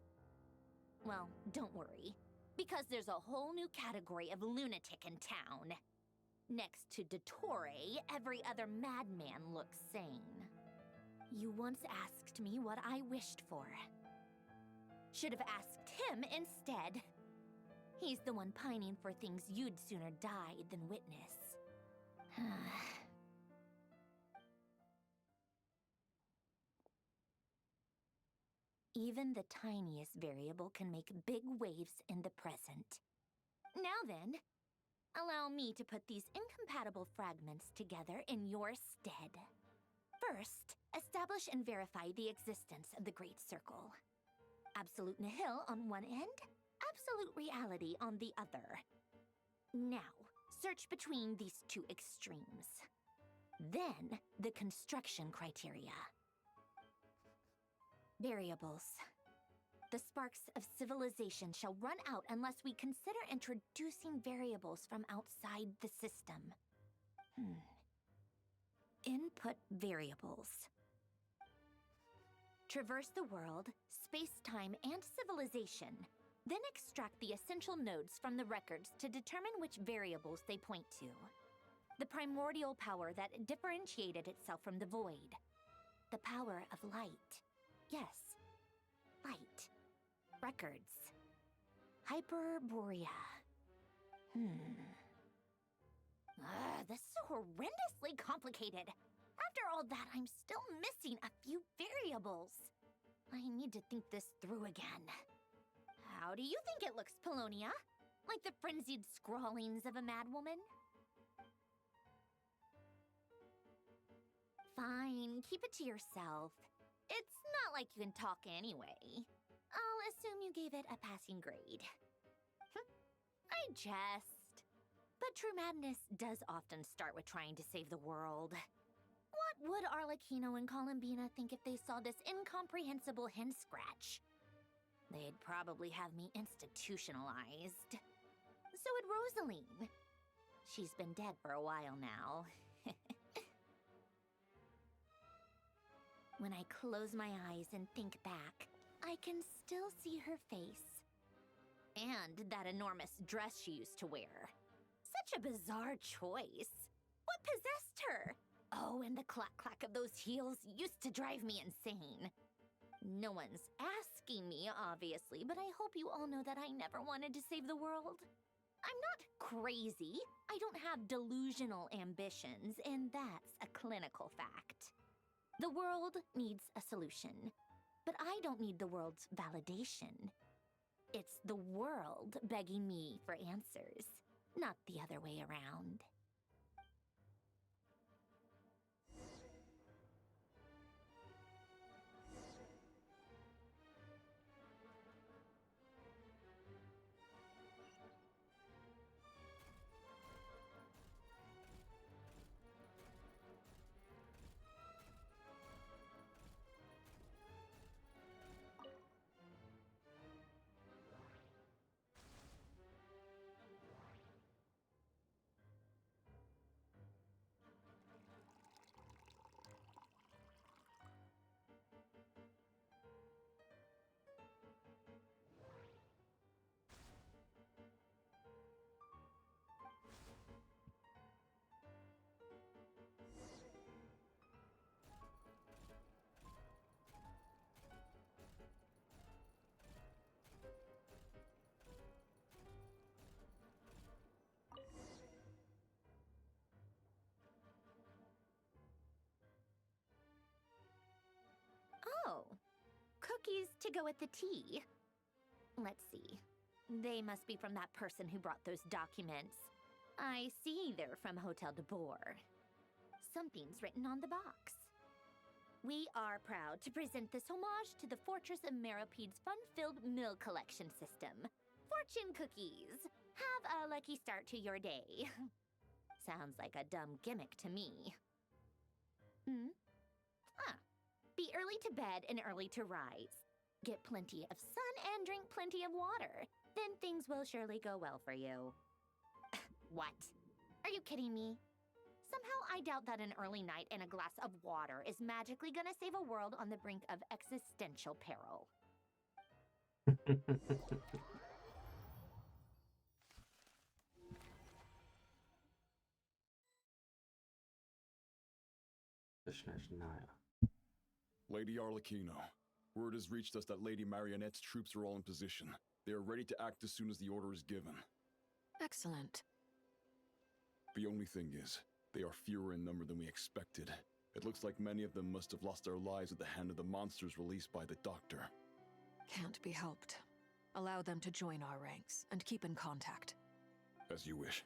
Well, don't worry, because there's a whole new category of lunatic in town. Next to Dottore, every other madman looks sane. You once asked me what I wished for. Should have asked him instead. He's the one pining for things you'd sooner die than witness. Even the tiniest variable can make big waves in the present. Now then, allow me to put these incompatible fragments together in your stead. First, establish and verify the existence of the Great Circle. Absolute nihil on one end, absolute reality on the other. Now, search between these two extremes. Then, the construction criteria. Variables. The sparks of civilization shall run out unless we consider introducing variables from outside the system. Input variables. Traverse the world, space-time, and civilization. Then extract the essential nodes from the records to determine which variables they point to. The primordial power that differentiated itself from the void. The power of light. Yes, light. Records. Hyperborea. This is horrendously complicated. After all that, I'm still missing a few variables. I need to think this through again. How do you think it looks, Polonia? Like the frenzied scrawlings of a madwoman? Fine, keep it to yourself. It's not like you can talk anyway. I'll assume you gave it a passing grade. I jest. But true madness does often start with trying to save the world. What would Arlecchino and Columbina think if they saw this incomprehensible hen scratch? They'd probably have me institutionalized. So would Rosaline. She's been dead for a while now. When I close my eyes and think back, I can still see her face. And that enormous dress she used to wear. Such a bizarre choice. What possessed her? Oh, and the clack-clack of those heels used to drive me insane. No one's asking me, obviously, but I hope you all know that I never wanted to save the world. I'm not crazy. I don't have delusional ambitions, and that's a clinical fact. The world needs a solution, but I don't need the world's validation. It's the world begging me for answers, not the other way around. Oh, cookies to go with the tea. Let's see. They must be from that person who brought those documents. I see they're from Hotel de Boer. Something's written on the box. We are proud to present this homage to the Fortress of Meropede's fun-filled mill collection system. Fortune cookies. Have a lucky start to your day. Sounds like a dumb gimmick to me. Be early to bed and early to rise. Get plenty of sun and drink plenty of water. Then things will surely go well for you. What? Are you kidding me? Somehow I doubt that an early night and a glass of water is magically gonna save a world on the brink of existential peril. Snezhnaya. Lady Arlecchino, Word has reached us that Lady Marionette's troops are all in position. They are ready to act as soon as the order is given. Excellent. The only thing is, they are fewer in number than we expected. It looks like many of them must have lost their lives at the hand of the monsters released by the Doctor. Can't be helped. Allow them to join our ranks, and keep in contact. As you wish.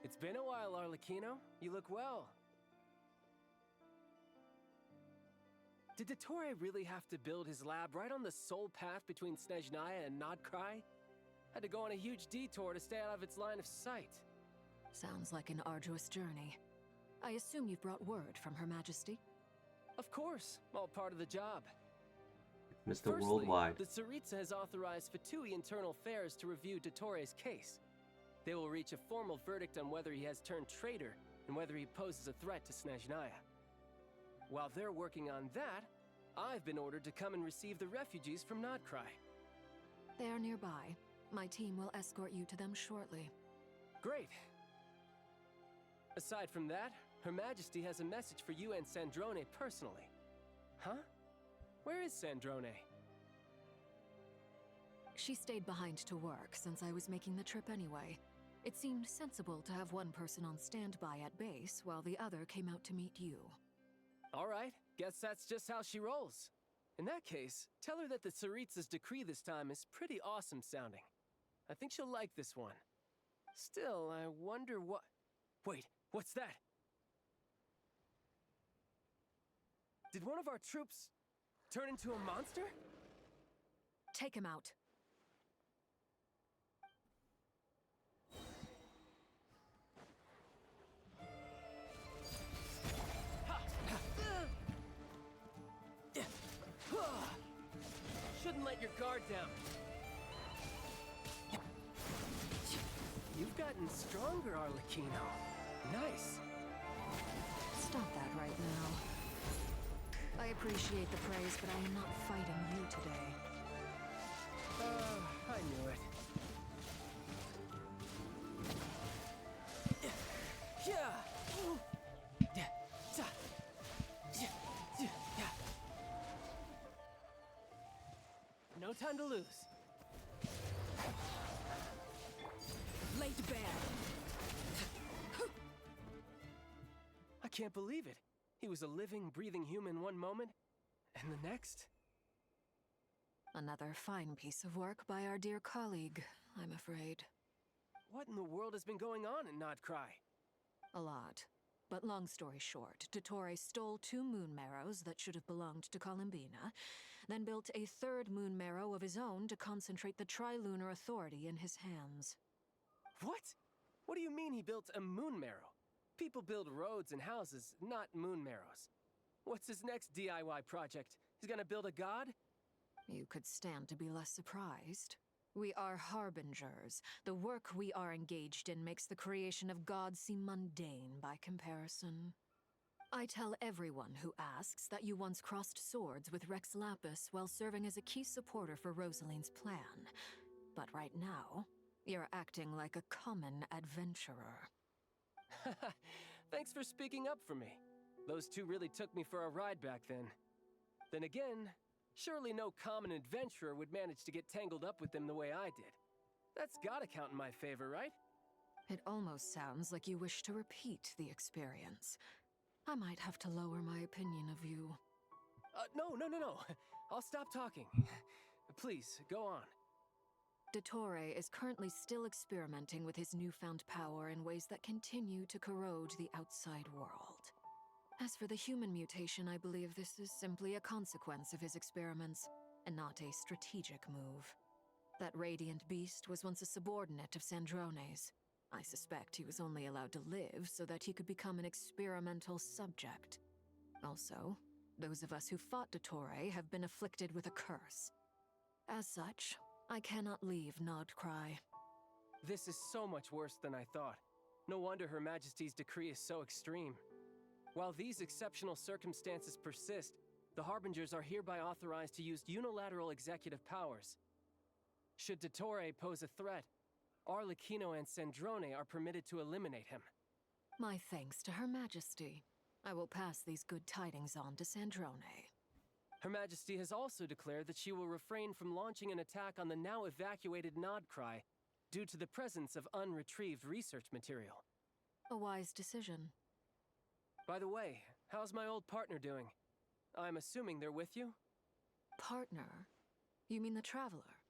It's been a while, Arlecchino. You look well. Did Dottore really have to build his lab right on the sole path between Snezhnaya and Nodcry? Had to go on a huge detour to stay out of its line of sight. Sounds like an arduous journey. I assume you've brought word from Her Majesty? Of course, all part of the job. Mr. Firstly, Worldwide. the Tsaritsa has authorized Fatui Internal Affairs to review Dottore's case. They will reach a formal verdict on whether he has turned traitor and whether he poses a threat to Snezhnaya. While they're working on that, I've been ordered to come and receive the refugees from Nodcry. They are nearby. My team will escort you to them shortly. Great. Aside from that, Her Majesty has a message for you and Sandrone personally. Huh? Where is Sandrone? She stayed behind to work since I was making the trip anyway. It seemed sensible to have one person on standby at base while the other came out to meet you. All right, guess that's just how she rolls. In that case, tell her that the Tsaritsa's decree this time is pretty awesome sounding. I think she'll like this one. Still, I wonder what... Wait, what's that? Did one of our troops turn into a monster? Take him out. Shouldn't let your guard down. You've gotten stronger, Arlecchino. Nice. Stop that right now. I appreciate the praise, but I am not fighting you today. I knew it. No time to lose. Laid bare. I can't believe it. He was a living, breathing human one moment, and the next? Another fine piece of work by our dear colleague, I'm afraid. What in the world has been going on in Nodcry? A lot. But long story short, Dottore stole 2 moon marrows that should have belonged to Columbina, then built a 3rd moon marrow of his own to concentrate the Trilunar Authority in his hands. What? What do you mean he built a moon marrow? People build roads and houses, not moon marrows. What's his next DIY project? He's gonna build a god? You could stand to be less surprised. We are harbingers. The work we are engaged in makes the creation of gods seem mundane by comparison. I tell everyone who asks that you once crossed swords with Rex Lapis while serving as a key supporter for Rosaline's plan. But right now, you're acting like a common adventurer. Thanks for speaking up for me. Those 2 really took me for a ride back then. Then again, surely no common adventurer would manage to get tangled up with them the way I did. That's gotta count in my favor, right? It almost sounds like you wish to repeat the experience. I might have to lower my opinion of you. No. I'll stop talking. Please, go on. Dottore is currently still experimenting with his newfound power in ways that continue to corrode the outside world. As for the human mutation, I believe this is simply a consequence of his experiments, and not a strategic move. That radiant beast was once a subordinate of Sandrone's. I suspect he was only allowed to live so that he could become an experimental subject. Also, those of us who fought Dottore have been afflicted with a curse. As such, I cannot leave Nodcry. This is so much worse than I thought. No wonder Her Majesty's decree is so extreme. While these exceptional circumstances persist, the Harbingers are hereby authorized to use unilateral executive powers. Should Dottore pose a threat, Arlecchino and Sandrone are permitted to eliminate him. My thanks to Her Majesty. I will pass these good tidings on to Sandrone. Her Majesty has also declared that she will refrain from launching an attack on the now evacuated Nodcry due to the presence of unretrieved research material. A wise decision. By the way, how's my old partner doing? I'm assuming they're with you? Partner? You mean the Traveler?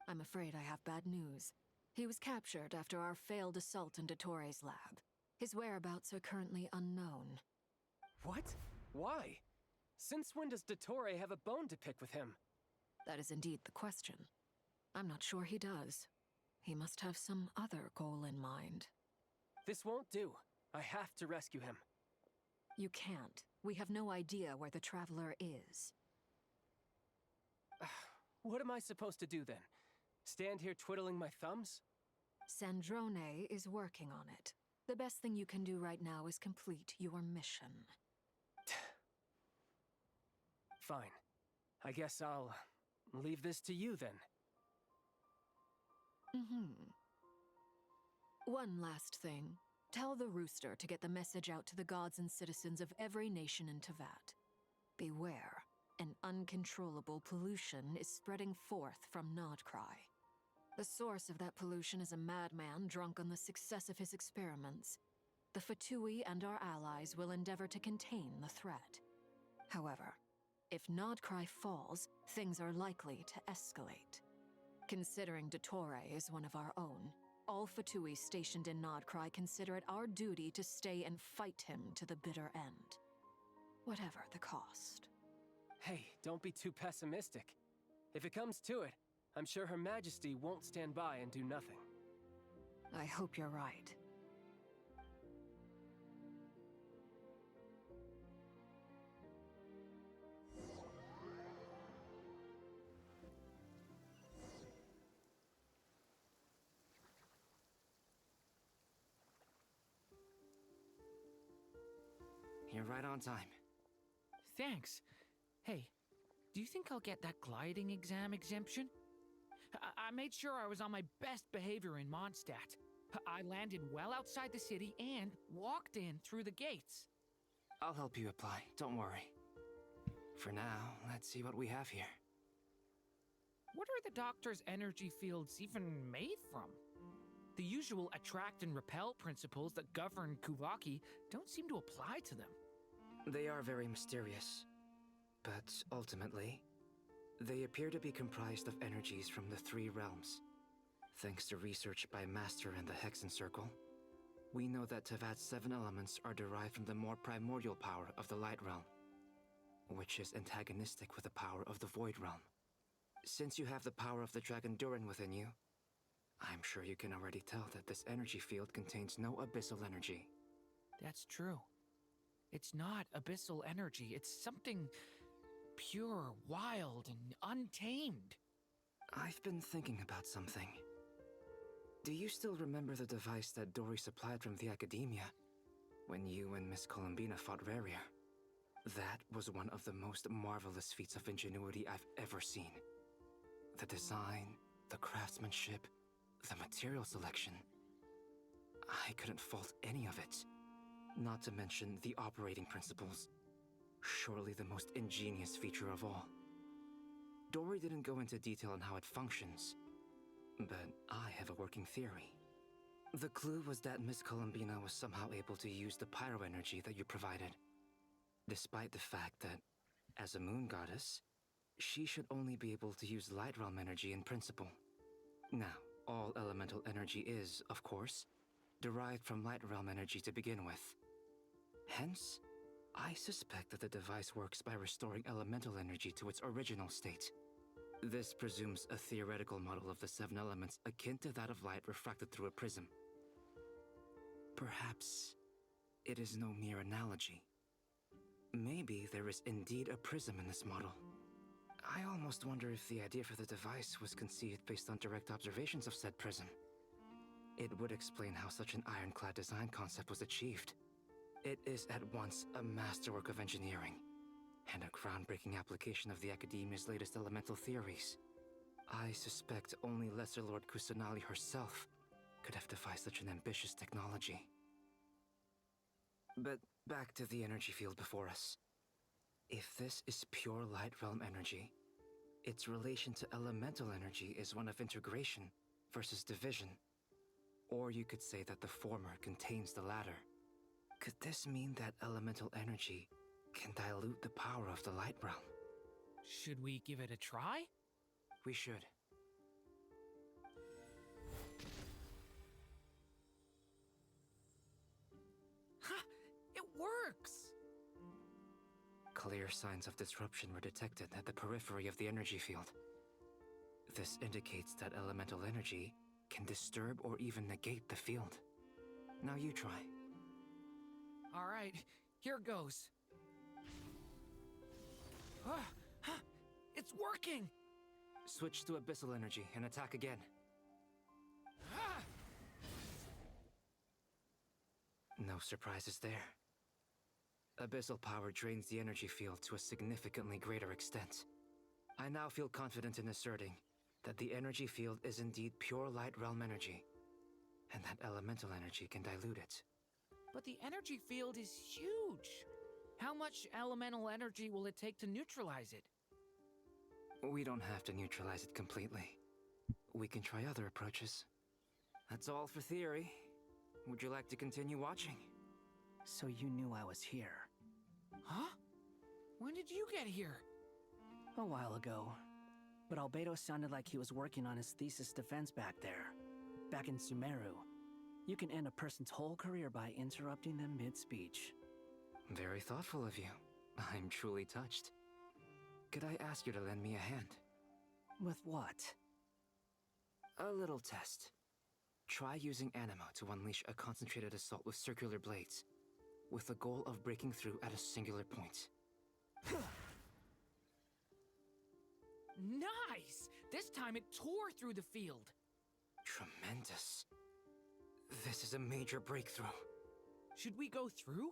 I'm afraid I have bad news. He was captured after our failed assault in Dottore's lab. His whereabouts are currently unknown. What? Why? Since when does Dottore have a bone to pick with him? That is indeed the question. I'm not sure he does. He must have some other goal in mind. This won't do. I have to rescue him. You can't. We have no idea where the Traveler is. What am I supposed to do then? Stand here twiddling my thumbs? Sandrone is working on it. The best thing you can do right now is complete your mission. Fine. I guess I'll leave this to you then. One last thing. Tell the Rooster to get the message out to the gods and citizens of every nation in Teyvat. Beware. An uncontrollable pollution is spreading forth from Nodcry. The source of that pollution is a madman drunk on the success of his experiments. The Fatui and our allies will endeavor to contain the threat. However, if Nodcry falls, things are likely to escalate. Considering Dottore is one of our own, all Fatui stationed in Nodcry consider it our duty to stay and fight him to the bitter end. Whatever the cost. Hey, don't be too pessimistic. If it comes to it, I'm sure Her Majesty won't stand by and do nothing. I hope you're right. You're right on time. Thanks. Hey, do you think I'll get that gliding exam exemption? I made sure I was on my best behavior in Mondstadt. I landed well outside the city and walked in through the gates. I'll help you apply, don't worry. For now, let's see what we have here. What are the Doctor's energy fields even made from? The usual attract and repel principles that govern Kuvaki don't seem to apply to them. They are very mysterious. But ultimately, they appear to be comprised of energies from the three realms. Thanks to research by Master and the Hexen Circle, we know that Teyvat's 7 elements are derived from the more primordial power of the Light Realm, which is antagonistic with the power of the Void Realm. Since you have the power of the Dragon Durin within you, I'm sure you can already tell that this energy field contains no abyssal energy. That's true. It's not abyssal energy, it's something pure, wild, and untamed. I've been thinking about something. Do you still remember the device that Dory supplied from the Academia when you and Miss Columbina fought Rarier? That was one of the most marvelous feats of ingenuity I've ever seen. The design, the craftsmanship, the material selection. I couldn't fault any of it. Not to mention the operating principles. Surely the most ingenious feature of all. Dory didn't go into detail on how it functions, but I have a working theory. The clue was that Miss Columbina was somehow able to use the pyro energy that you provided, despite the fact that, as a moon goddess, she should only be able to use Light Realm energy in principle. Now, all elemental energy is, of course, derived from Light Realm energy to begin with. Hence, I suspect that the device works by restoring elemental energy to its original state. This presumes a theoretical model of the 7 elements akin to that of light refracted through a prism. Perhaps it is no mere analogy. Maybe there is indeed a prism in this model. I almost wonder if the idea for the device was conceived based on direct observations of said prism. It would explain how such an ironclad design concept was achieved. It is at once a masterwork of engineering and a groundbreaking application of the Academia's latest elemental theories. I suspect only Lesser Lord Kusanali herself could have devised such an ambitious technology. But back to the energy field before us. If this is pure Light Realm energy, its relation to elemental energy is one of integration versus division. Or you could say that the former contains the latter. Could this mean that elemental energy can dilute the power of the Light Realm? Should we give it a try? We should. Ha! It works! Clear signs of disruption were detected at the periphery of the energy field. This indicates that elemental energy can disturb or even negate the field. Now you try. Alright, here goes. It's working! Switch to abyssal energy and attack again. No surprises there. Abyssal power drains the energy field to a significantly greater extent. I now feel confident in asserting that the energy field is indeed pure Light Realm energy, and that elemental energy can dilute it. But the energy field is huge! How much elemental energy will it take to neutralize it? We don't have to neutralize it completely. We can try other approaches. That's all for theory. Would you like to continue watching? So you knew I was here. Huh? When did you get here? A while ago. But Albedo sounded like he was working on his thesis defense back there. Back in Sumeru. You can end a person's whole career by interrupting them mid-speech. Very thoughtful of you. I'm truly touched. Could I ask you to lend me a hand? With what? A little test. Try using Anima to unleash a concentrated assault with circular blades, with the goal of breaking through at a singular point. Nice! This time it tore through the field. Tremendous. This is a major breakthrough. Should we go through?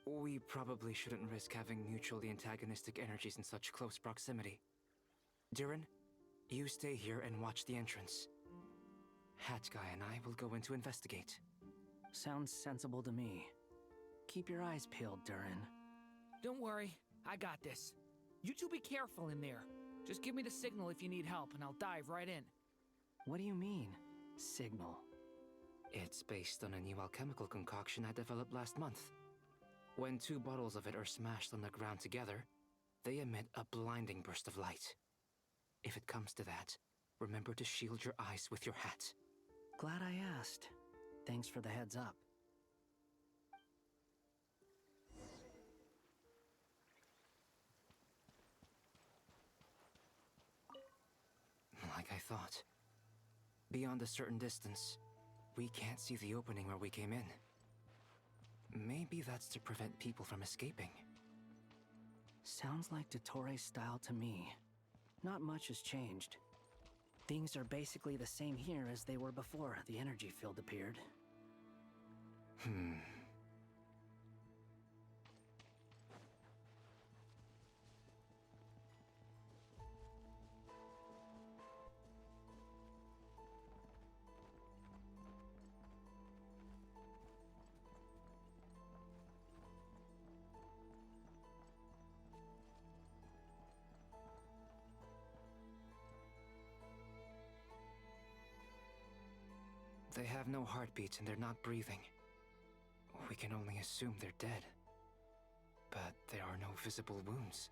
We probably shouldn't risk having mutually antagonistic energies in such close proximity. Durin, you stay here and watch the entrance. Hat Guy and I will go in to investigate. Sounds sensible to me. Keep your eyes peeled, Durin. Don't worry, I got this. You two be careful in there. Just give me the signal if you need help, and I'll dive right in. What do you mean, signal? It's based on a new alchemical concoction I developed last month. When 2 bottles of it are smashed on the ground together, they emit a blinding burst of light. If it comes to that, remember to shield your eyes with your hat. Glad I asked. Thanks for the heads up. Like I thought. Beyond a certain distance, we can't see the opening where we came in. Maybe that's to prevent people from escaping. Sounds like Dottore style to me. Not much has changed. Things are basically the same here as they were before the energy field appeared. They have no heartbeats and they're not breathing. We can only assume they're dead. But there are no visible wounds.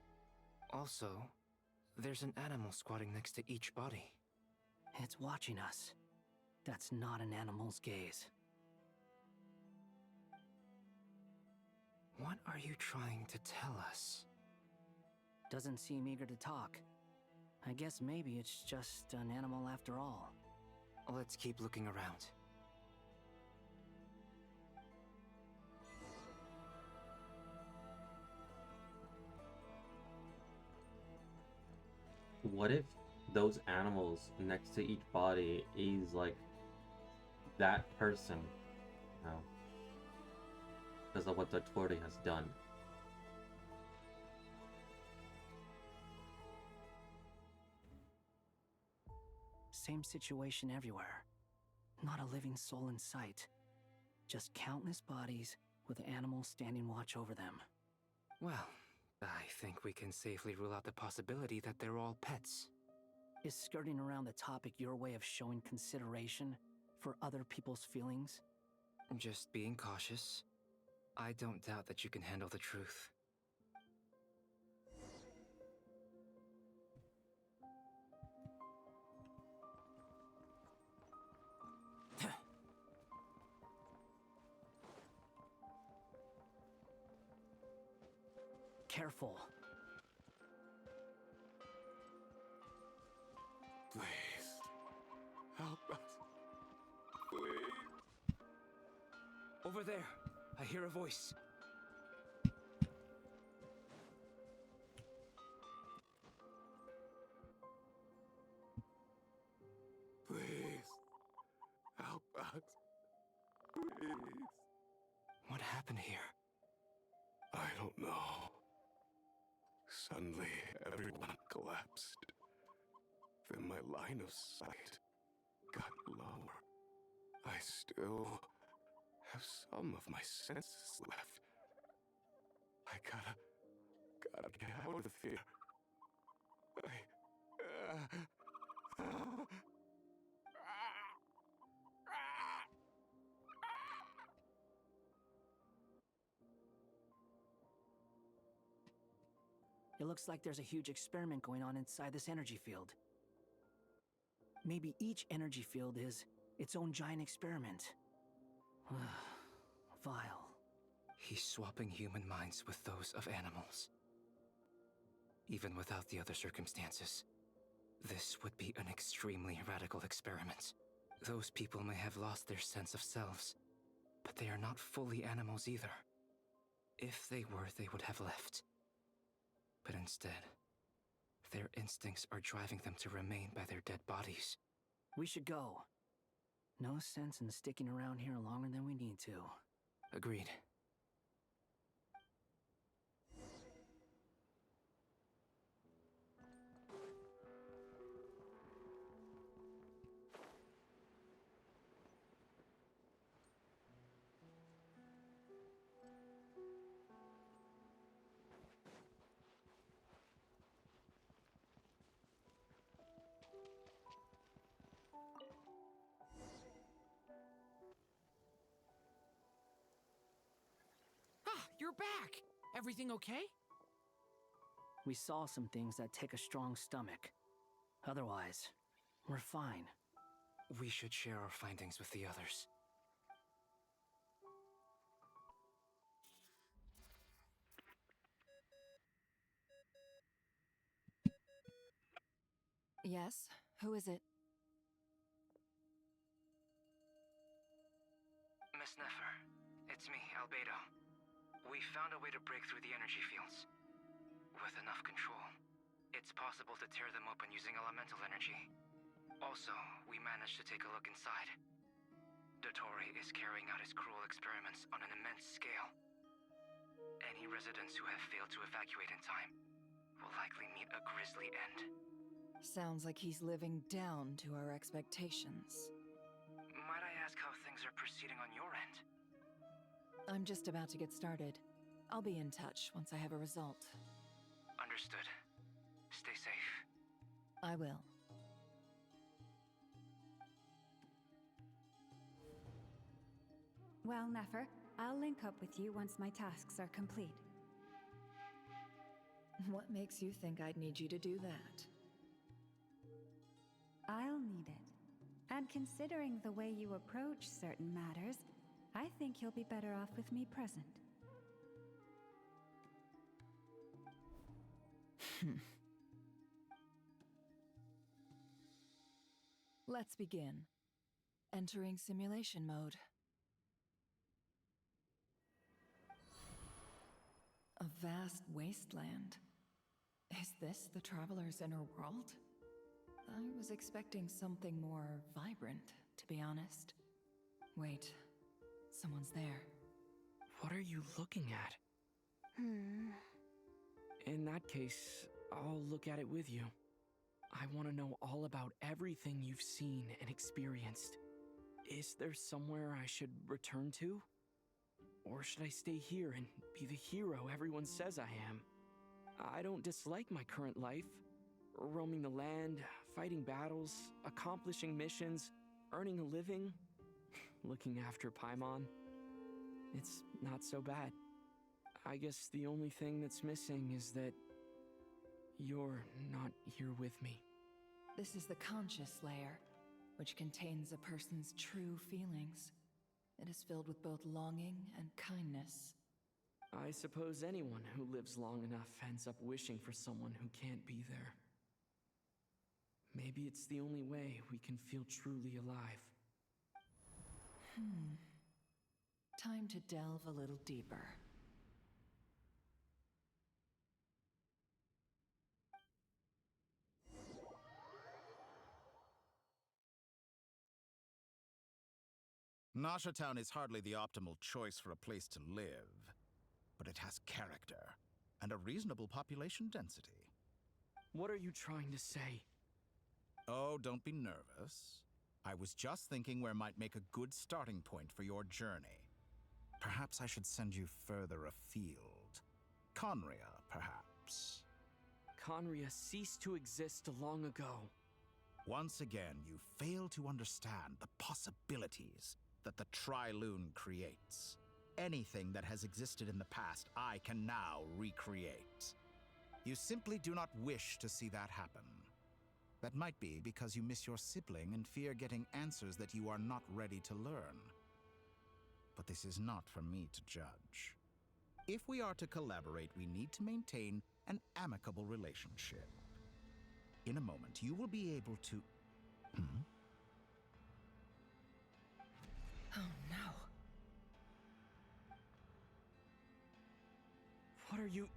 Also, there's an animal squatting next to each body. It's watching us. That's not an animal's gaze. What are you trying to tell us? Doesn't seem eager to talk. I guess maybe it's just an animal after all. Let's keep looking around. What if those animals next to each body is like that person now? Because of what Dottore has done. Same situation everywhere. Not a living soul in sight. Just countless bodies with animals standing watch over them. Well, I think we can safely rule out the possibility that they're all pets. Is skirting around the topic your way of showing consideration for other people's feelings? Just being cautious. I don't doubt that you can handle the truth. Careful. Please. Help us. Please. Over there, I hear a voice. Please. Help us. Please. What happened here? I don't know. Suddenly, everyone collapsed. Then my line of sight got lower. I still have some of my senses left. I gotta get out of here. It looks like there's a huge experiment going on inside this energy field. Maybe each energy field is its own giant experiment. Vile. He's swapping human minds with those of animals. Even without the other circumstances, this would be an extremely radical experiment. Those people may have lost their sense of selves, but they are not fully animals either. If they were, they would have left. But instead, their instincts are driving them to remain by their dead bodies. We should go. No sense in sticking around here longer than we need to. Agreed. You're back! Everything okay? We saw some things that take a strong stomach. Otherwise, we're fine. We should share our findings with the others. Yes? Who is it? Miss Nefer, it's me, Albedo. We found a way to break through the energy fields. With enough control, it's possible to tear them open using elemental energy. Also, we managed to take a look inside. Dottore is carrying out his cruel experiments on an immense scale. Any residents who have failed to evacuate in time will likely meet a grisly end. Sounds like he's living down to our expectations. Might I ask how things are proceeding on your end? I'm just about to get started. I'll be in touch once I have a result. Understood. Stay safe. I will. Well, Nefer, I'll link up with you once my tasks are complete. What makes you think I'd need you to do that? I'll need it. And considering the way you approach certain matters, I think you'll be better off with me present. Let's begin. Entering simulation mode. A vast wasteland. Is this the Traveler's inner world? I was expecting something more vibrant, to be honest. Wait, someone's there. What are you looking at? In that case, I'll look at it with you. I want to know all about everything you've seen and experienced. Is there somewhere I should return to? Or should I stay here and be the hero everyone says I am? I don't dislike my current life. Roaming the land, fighting battles, accomplishing missions, earning a living, looking after Paimon. It's not so bad. I guess the only thing that's missing is that you're not here with me. This is the conscious layer, which contains a person's true feelings. It is filled with both longing and kindness. I suppose anyone who lives long enough ends up wishing for someone who can't be there. Maybe it's the only way we can feel truly alive. Time to delve a little deeper. Nasha Town is hardly the optimal choice for a place to live, but it has character and a reasonable population density. What are you trying to say? Oh, don't be nervous. I was just thinking where might make a good starting point for your journey. Perhaps I should send you further afield. Conria, perhaps. Conria ceased to exist long ago. Once again, you fail to understand the possibilities that the Tri-Lune creates. Anything that has existed in the past, I can now recreate. You simply do not wish to see that happen. That might be because you miss your sibling and fear getting answers that you are not ready to learn. But this is not for me to judge. If we are to collaborate, we need to maintain an amicable relationship. In a moment, you will be able to... Oh no. What are you...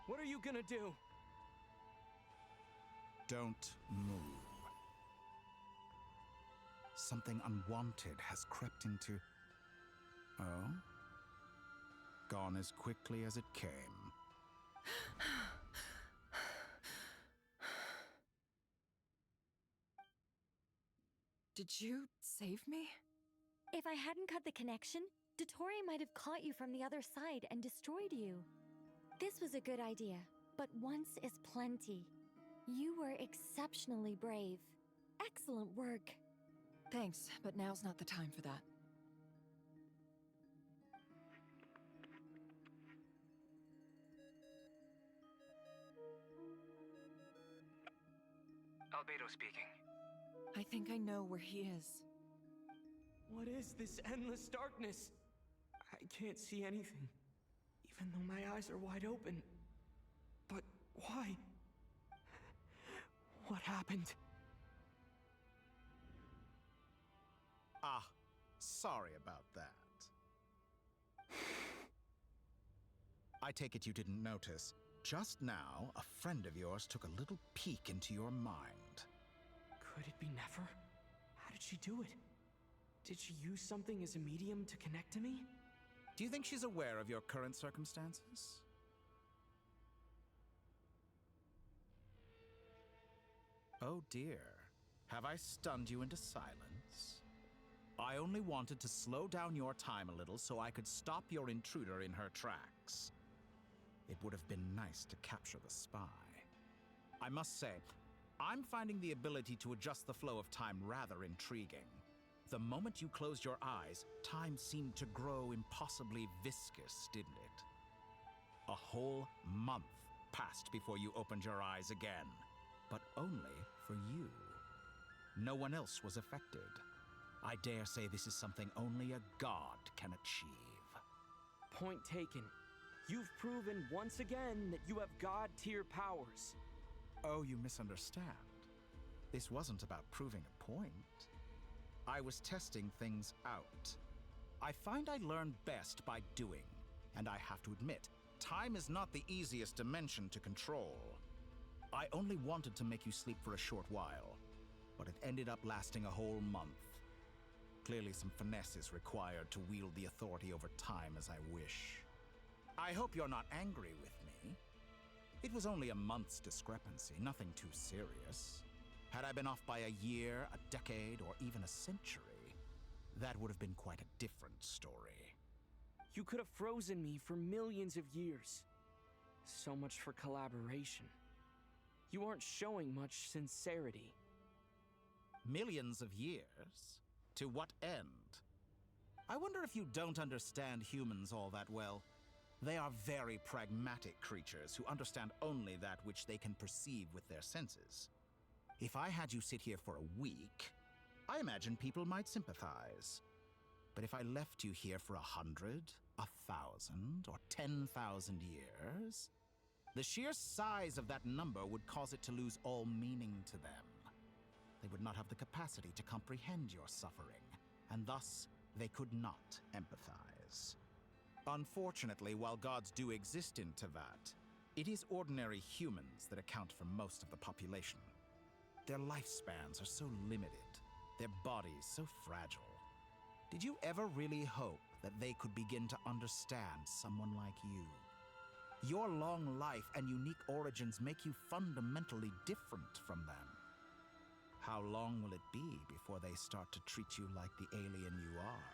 What are you gonna do? Don't move. Something unwanted has crept into... Oh? Gone as quickly as it came. Did you save me? If I hadn't cut the connection, Dottore might have caught you from the other side and destroyed you. This was a good idea, but once is plenty. You were exceptionally brave. Excellent work. Thanks, but now's not the time for that. Albedo speaking. I think I know where he is. What is this endless darkness? I can't see anything, even though my eyes are wide open. But why? What happened? Ah, sorry about that. I take it you didn't notice. Just now, a friend of yours took a little peek into your mind. Could it be Nefer? How did she do it? Did she use something as a medium to connect to me? Do you think she's aware of your current circumstances? Oh dear. Have I stunned you into silence? I only wanted to slow down your time a little so I could stop your intruder in her tracks. It would have been nice to capture the spy. I must say, I'm finding the ability to adjust the flow of time rather intriguing. The moment you closed your eyes, time seemed to grow impossibly viscous, didn't it? A whole month passed before you opened your eyes again, but only for you. No one else was affected. I dare say this is something only a god can achieve. Point taken. You've proven once again that you have god-tier powers. Oh, you misunderstand. This wasn't about proving a point. I was testing things out. I find I learn best by doing, and I have to admit, time is not the easiest dimension to control. I only wanted to make you sleep for a short while, but it ended up lasting a whole month. Clearly some finesse is required to wield the authority over time as I wish. I hope you're not angry with me. It was only a month's discrepancy, nothing too serious. Had I been off by a year, a decade, or even a century, that would have been quite a different story. You could have frozen me for millions of years. So much for collaboration. You aren't showing much sincerity. Millions of years? To what end? I wonder if you don't understand humans all that well. They are very pragmatic creatures who understand only that which they can perceive with their senses. If I had you sit here for a week, I imagine people might sympathize. But if I left you here for 100, 1,000, or 10,000 years, the sheer size of that number would cause it to lose all meaning to them. They would not have the capacity to comprehend your suffering, and thus they could not empathize. Unfortunately, while gods do exist in Teyvat, it is ordinary humans that account for most of the population. Their lifespans are so limited, their bodies so fragile. Did you ever really hope that they could begin to understand someone like you? Your long life and unique origins make you fundamentally different from them. How long will it be before they start to treat you like the alien you are?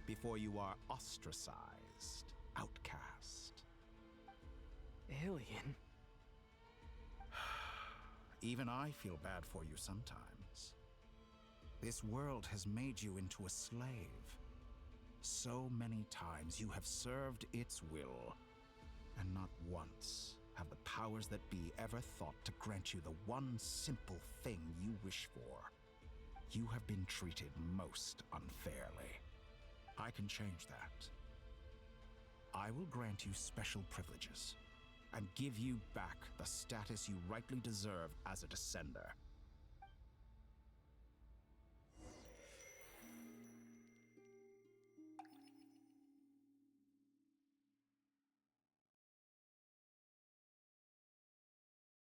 Before you are ostracized, outcast? Alien? Even I feel bad for you sometimes. This world has made you into a slave. So many times you have served its will, and not once have the powers that be ever thought to grant you the one simple thing you wish for. You have been treated most unfairly. I can change that. I will grant you special privileges and give you back the status you rightly deserve as a descender.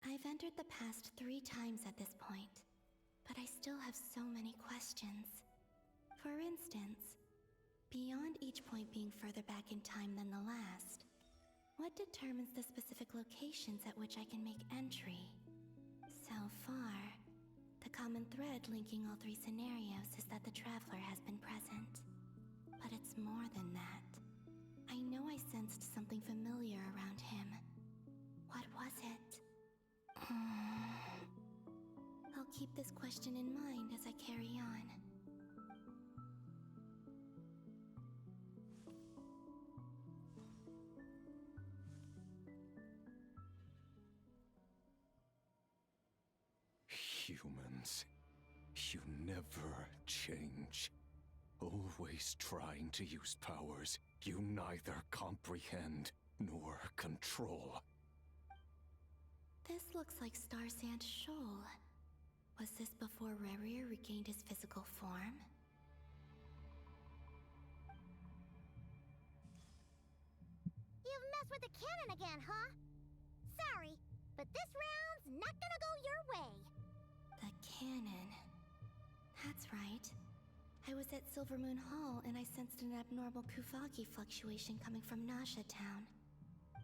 I've entered the past 3 times at this point, but I still have so many questions. For instance, beyond each point being further back in time than the last, what determines the specific locations at which I can make entry? So far, the common thread linking all 3 scenarios is that the Traveler has been present. But it's more than that. I know I sensed something familiar around him. What was it? I'll keep this question in mind as I carry on. Humans, you never change. Always trying to use powers you neither comprehend nor control. This looks like Star Sand Shoal. Was this before Rarier regained his physical form? You've messed with the cannon again, huh? Sorry, but this round's not gonna go your way. The cannon. That's right. I was at Silvermoon Hall and I sensed an abnormal Kuvaki fluctuation coming from Nasha Town.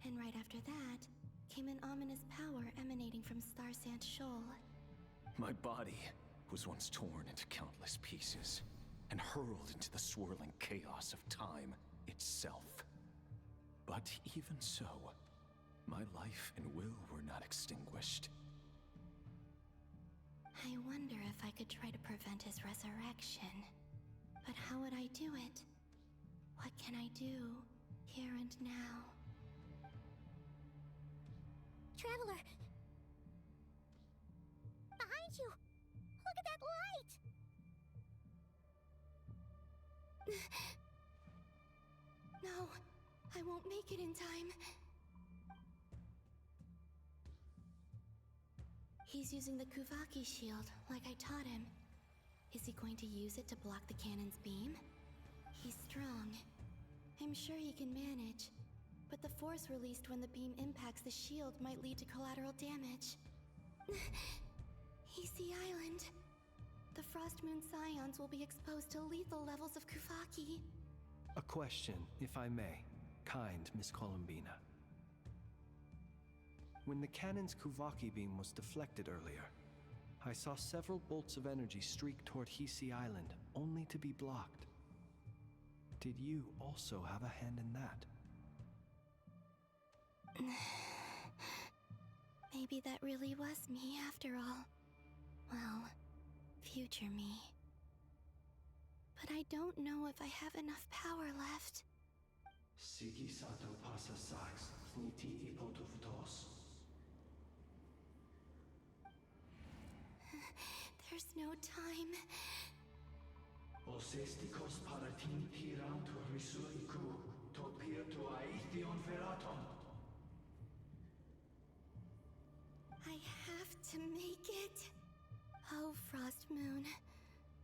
And right after that, came an ominous power emanating from Star Sand Shoal. My body was once torn into countless pieces and hurled into the swirling chaos of time itself. But even so, my life and will were not extinguished. I wonder if I could try to prevent his resurrection. But how would I do it? What can I do, here and now? Traveler! Behind you! Look at that light! No, I won't make it in time. He's using the Kuvaki shield, like I taught him. Is he going to use it to block the cannon's beam? He's strong. I'm sure he can manage. But the force released when the beam impacts the shield might lead to collateral damage. He's the island. the Frost Moon Scions will be exposed to lethal levels of Kuvaki. A question, if I may, kind Miss Columbina. When the cannon's Kuvaki beam was deflected earlier, I saw several bolts of energy streak toward Hisi Island, only to be blocked. Did you also have a hand in that? Maybe that really was me after all. Well, future me. But I don't know if I have enough power left. Siki sato pasa sax, niti ipotuvtos. There's no time. Osestikos paratin tirantu risuiku, topirtu aithion veraton. I have to make it. Oh, Frost Moon.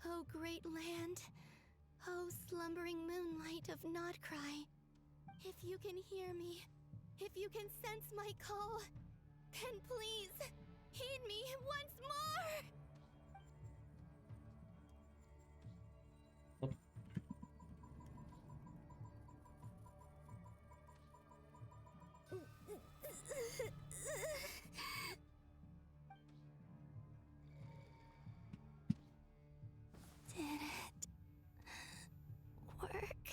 Oh, great land. Oh, slumbering moonlight of Notcry. If you can hear me, if you can sense my call, then please, heed me once more! Did it work?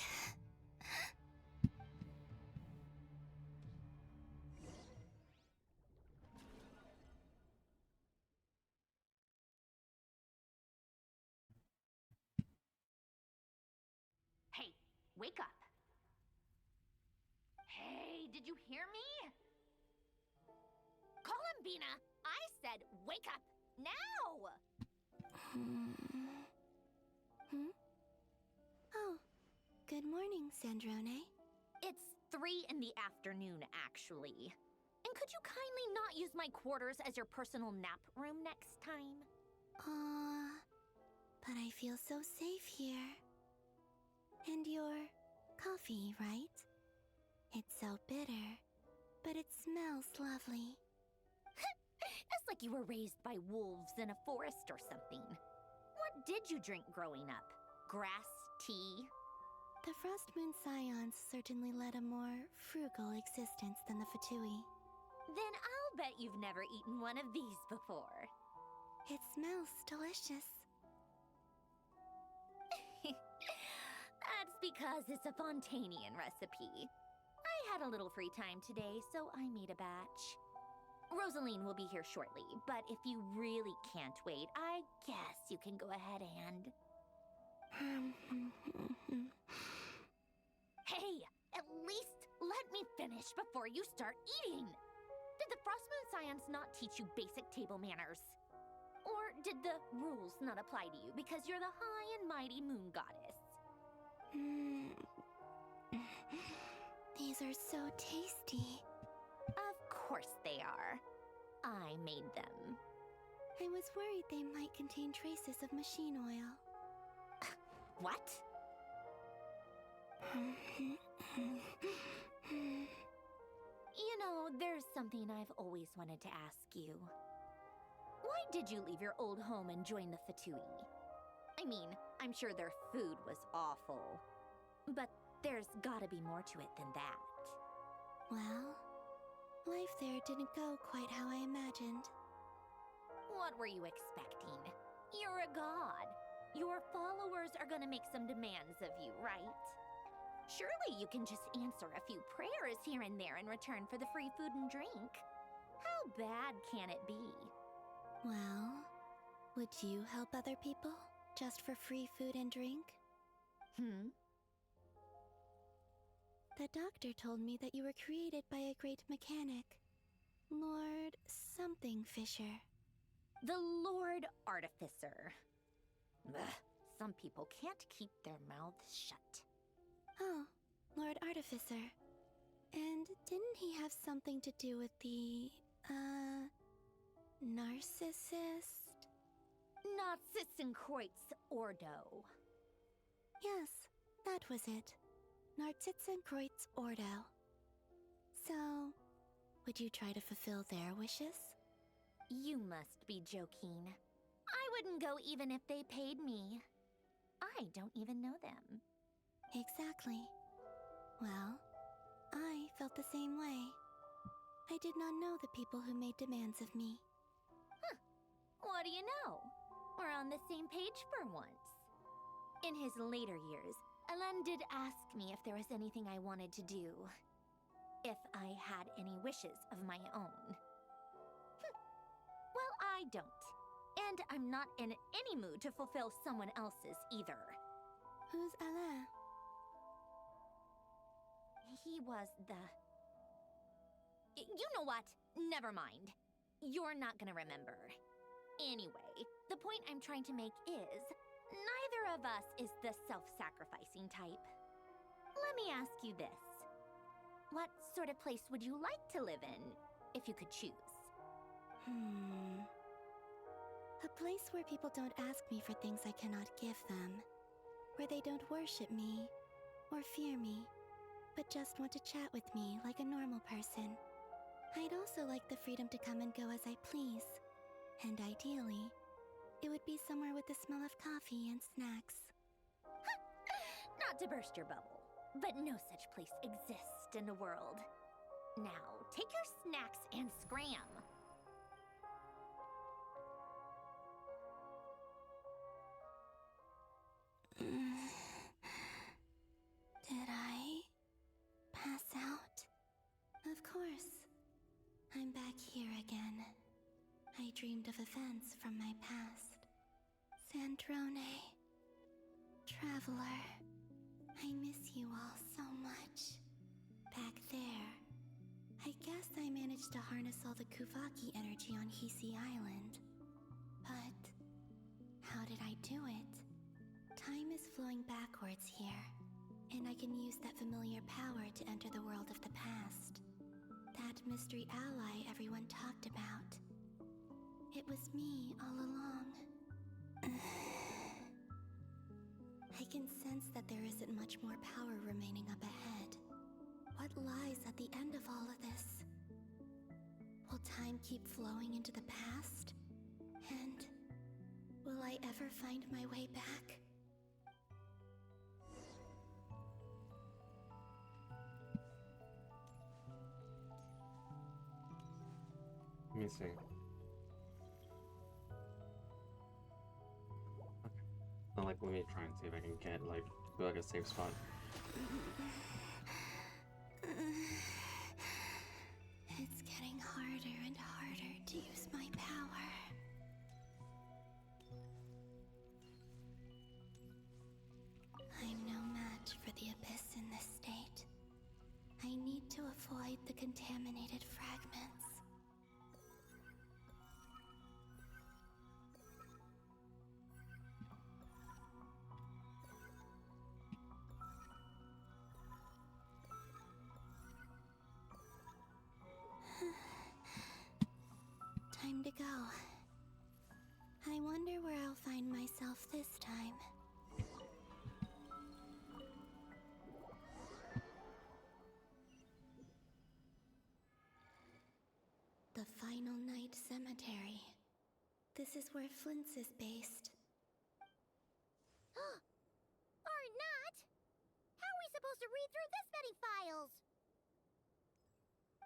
Hey, wake up. Hey, did you hear me? Columbina, I said wake up now! Oh, good morning, Sandrone. It's 3 in the afternoon, actually. And could you kindly not use my quarters as your personal nap room next time? But I feel so safe here. And your coffee, right? It's so bitter, but it smells lovely. It's like you were raised by wolves in a forest or something. What did you drink growing up? Grass tea? The Frost Moon Scions certainly led a more frugal existence than the Fatui. Then I'll bet you've never eaten one of these before. It smells delicious. That's because it's a Fontanian recipe. I had a little free time today, so I made a batch. Rosaline will be here shortly, but if you really can't wait, I guess you can go ahead and... Hey, at least let me finish before you start eating! Did the Frost Moon Scions not teach you basic table manners? Or did the rules not apply to you because you're the high and mighty moon goddess? These are so tasty. Of course they are. I made them. I was worried they might contain traces of machine oil. What? You know, there's something I've always wanted to ask you. Why did you leave your old home and join the Fatui? I mean, I'm sure their food was awful. But there's gotta be more to it than that. Well, life there didn't go quite how I imagined. What were you expecting? You're a god. Your followers are gonna make some demands of you, right? Surely you can just answer a few prayers here and there in return for the free food and drink. How bad can it be? Well, would you help other people just for free food and drink? The doctor told me that you were created by a great mechanic, Lord something Fisher. The Lord Artificer. Ugh, some people can't keep their mouths shut. Oh, Lord Artificer. And didn't he have something to do with the, narcissist? Narcissenkreuz Ordo. Yes, that was it. Narcissenkreuz Ordo. So, would you try to fulfill their wishes? You must be joking. I wouldn't go even if they paid me. I don't even know them. Exactly. Well, I felt the same way. I did not know the people who made demands of me. Huh. What do you know? We're on the same page for once. In his later years, Alan did ask me if there was anything I wanted to do. If I had any wishes of my own. Well, I don't. And I'm not in any mood to fulfill someone else's either. Who's Alain? He was the... You know what? Never mind. You're not gonna remember. Anyway, the point I'm trying to make is, neither of us is the self-sacrificing type. Let me ask you this. What sort of place would you like to live in, if you could choose? A place where people don't ask me for things I cannot give them. Where they don't worship me, or fear me, but just want to chat with me like a normal person. I'd also like the freedom to come and go as I please. And ideally, it would be somewhere with the smell of coffee and snacks. Not to burst your bubble, but no such place exists in the world. Now, take your snacks and scram. Did I pass out? Of course. I'm back here again. I dreamed of events from my past. Sandrone. Traveler. I miss you all so much. Back there. I guess I managed to harness all the Kuvaki energy on Hisi Island. But how did I do it? Time is flowing backwards here, and I can use that familiar power to enter the world of the past. That mystery ally everyone talked about. It was me all along. I can sense that there isn't much more power remaining up ahead. What lies at the end of all of this? Will time keep flowing into the past? And will I ever find my way back? Let me see. Well, like, let me try and see if I can get, like, a safe spot. It's getting harder and harder to use my power. I'm no match for the Abyss in this state. I need to avoid the contaminated fragments. Time to go. I wonder where I'll find myself this time. The Final Night Cemetery. This is where Flint's is based. Or not! How are we supposed to read through this many files?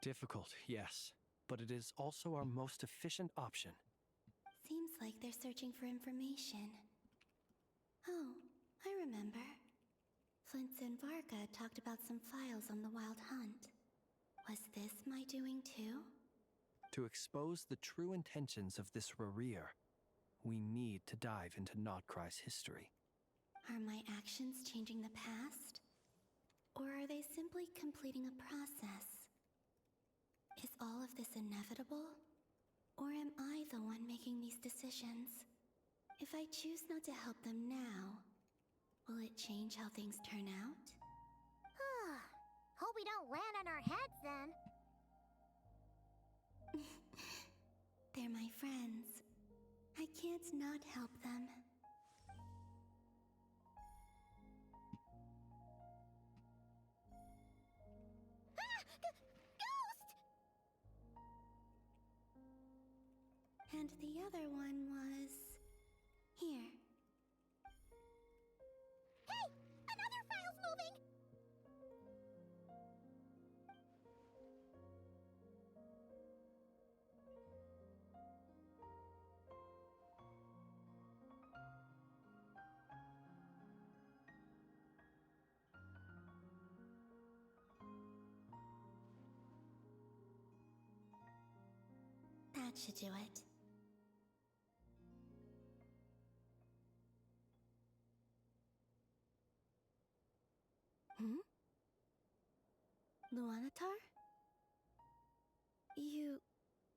Difficult, yes, but it is also our most efficient option. Seems like they're searching for information. Oh, I remember. Flint's and Varga talked about some files on the Wild Hunt. Was this my doing too? To expose the true intentions of this Rereer, we need to dive into Notcry's history. Are my actions changing the past? Or are they simply completing a process? Is all of this inevitable? Or am I the one making these decisions? If I choose not to help them now, will it change how things turn out? Hope we don't land on our heads then. They're my friends. I can't not help them. Ghost! And the other one was... That should do it. Hmm? Luanatar? You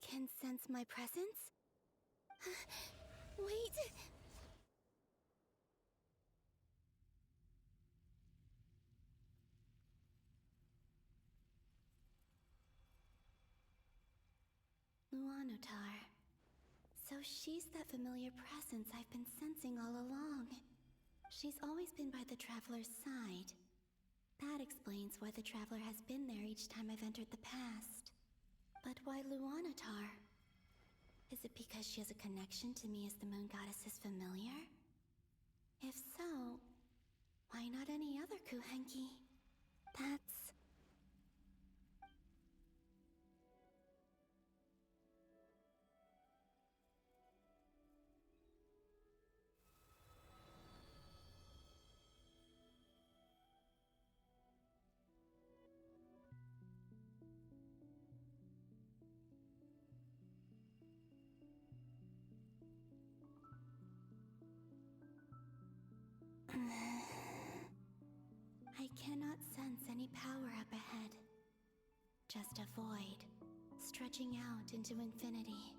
can sense my presence? Wait! Luanatar. So she's that familiar presence I've been sensing all along. She's always been by the Traveler's side. That explains why the Traveler has been there each time I've entered the past. But why Luanatar? Is it because she has a connection to me as the Moon Goddess's familiar? If so, why not any other Kuhenki? That's... I cannot sense any power up ahead. Just a void, stretching out into infinity.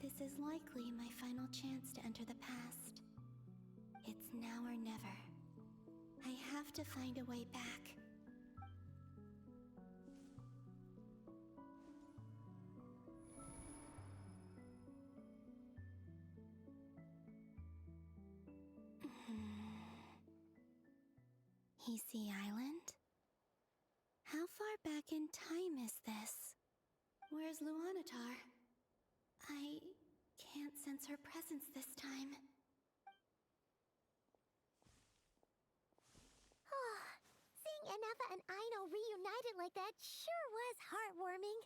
This is likely my final chance to enter the past. It's now or never. I have to find a way back. Heesey Island? How far back in time is this? Where's Luanatar? I can't sense her presence this time. Seeing Anafa and Aino reunited like that sure was heartwarming.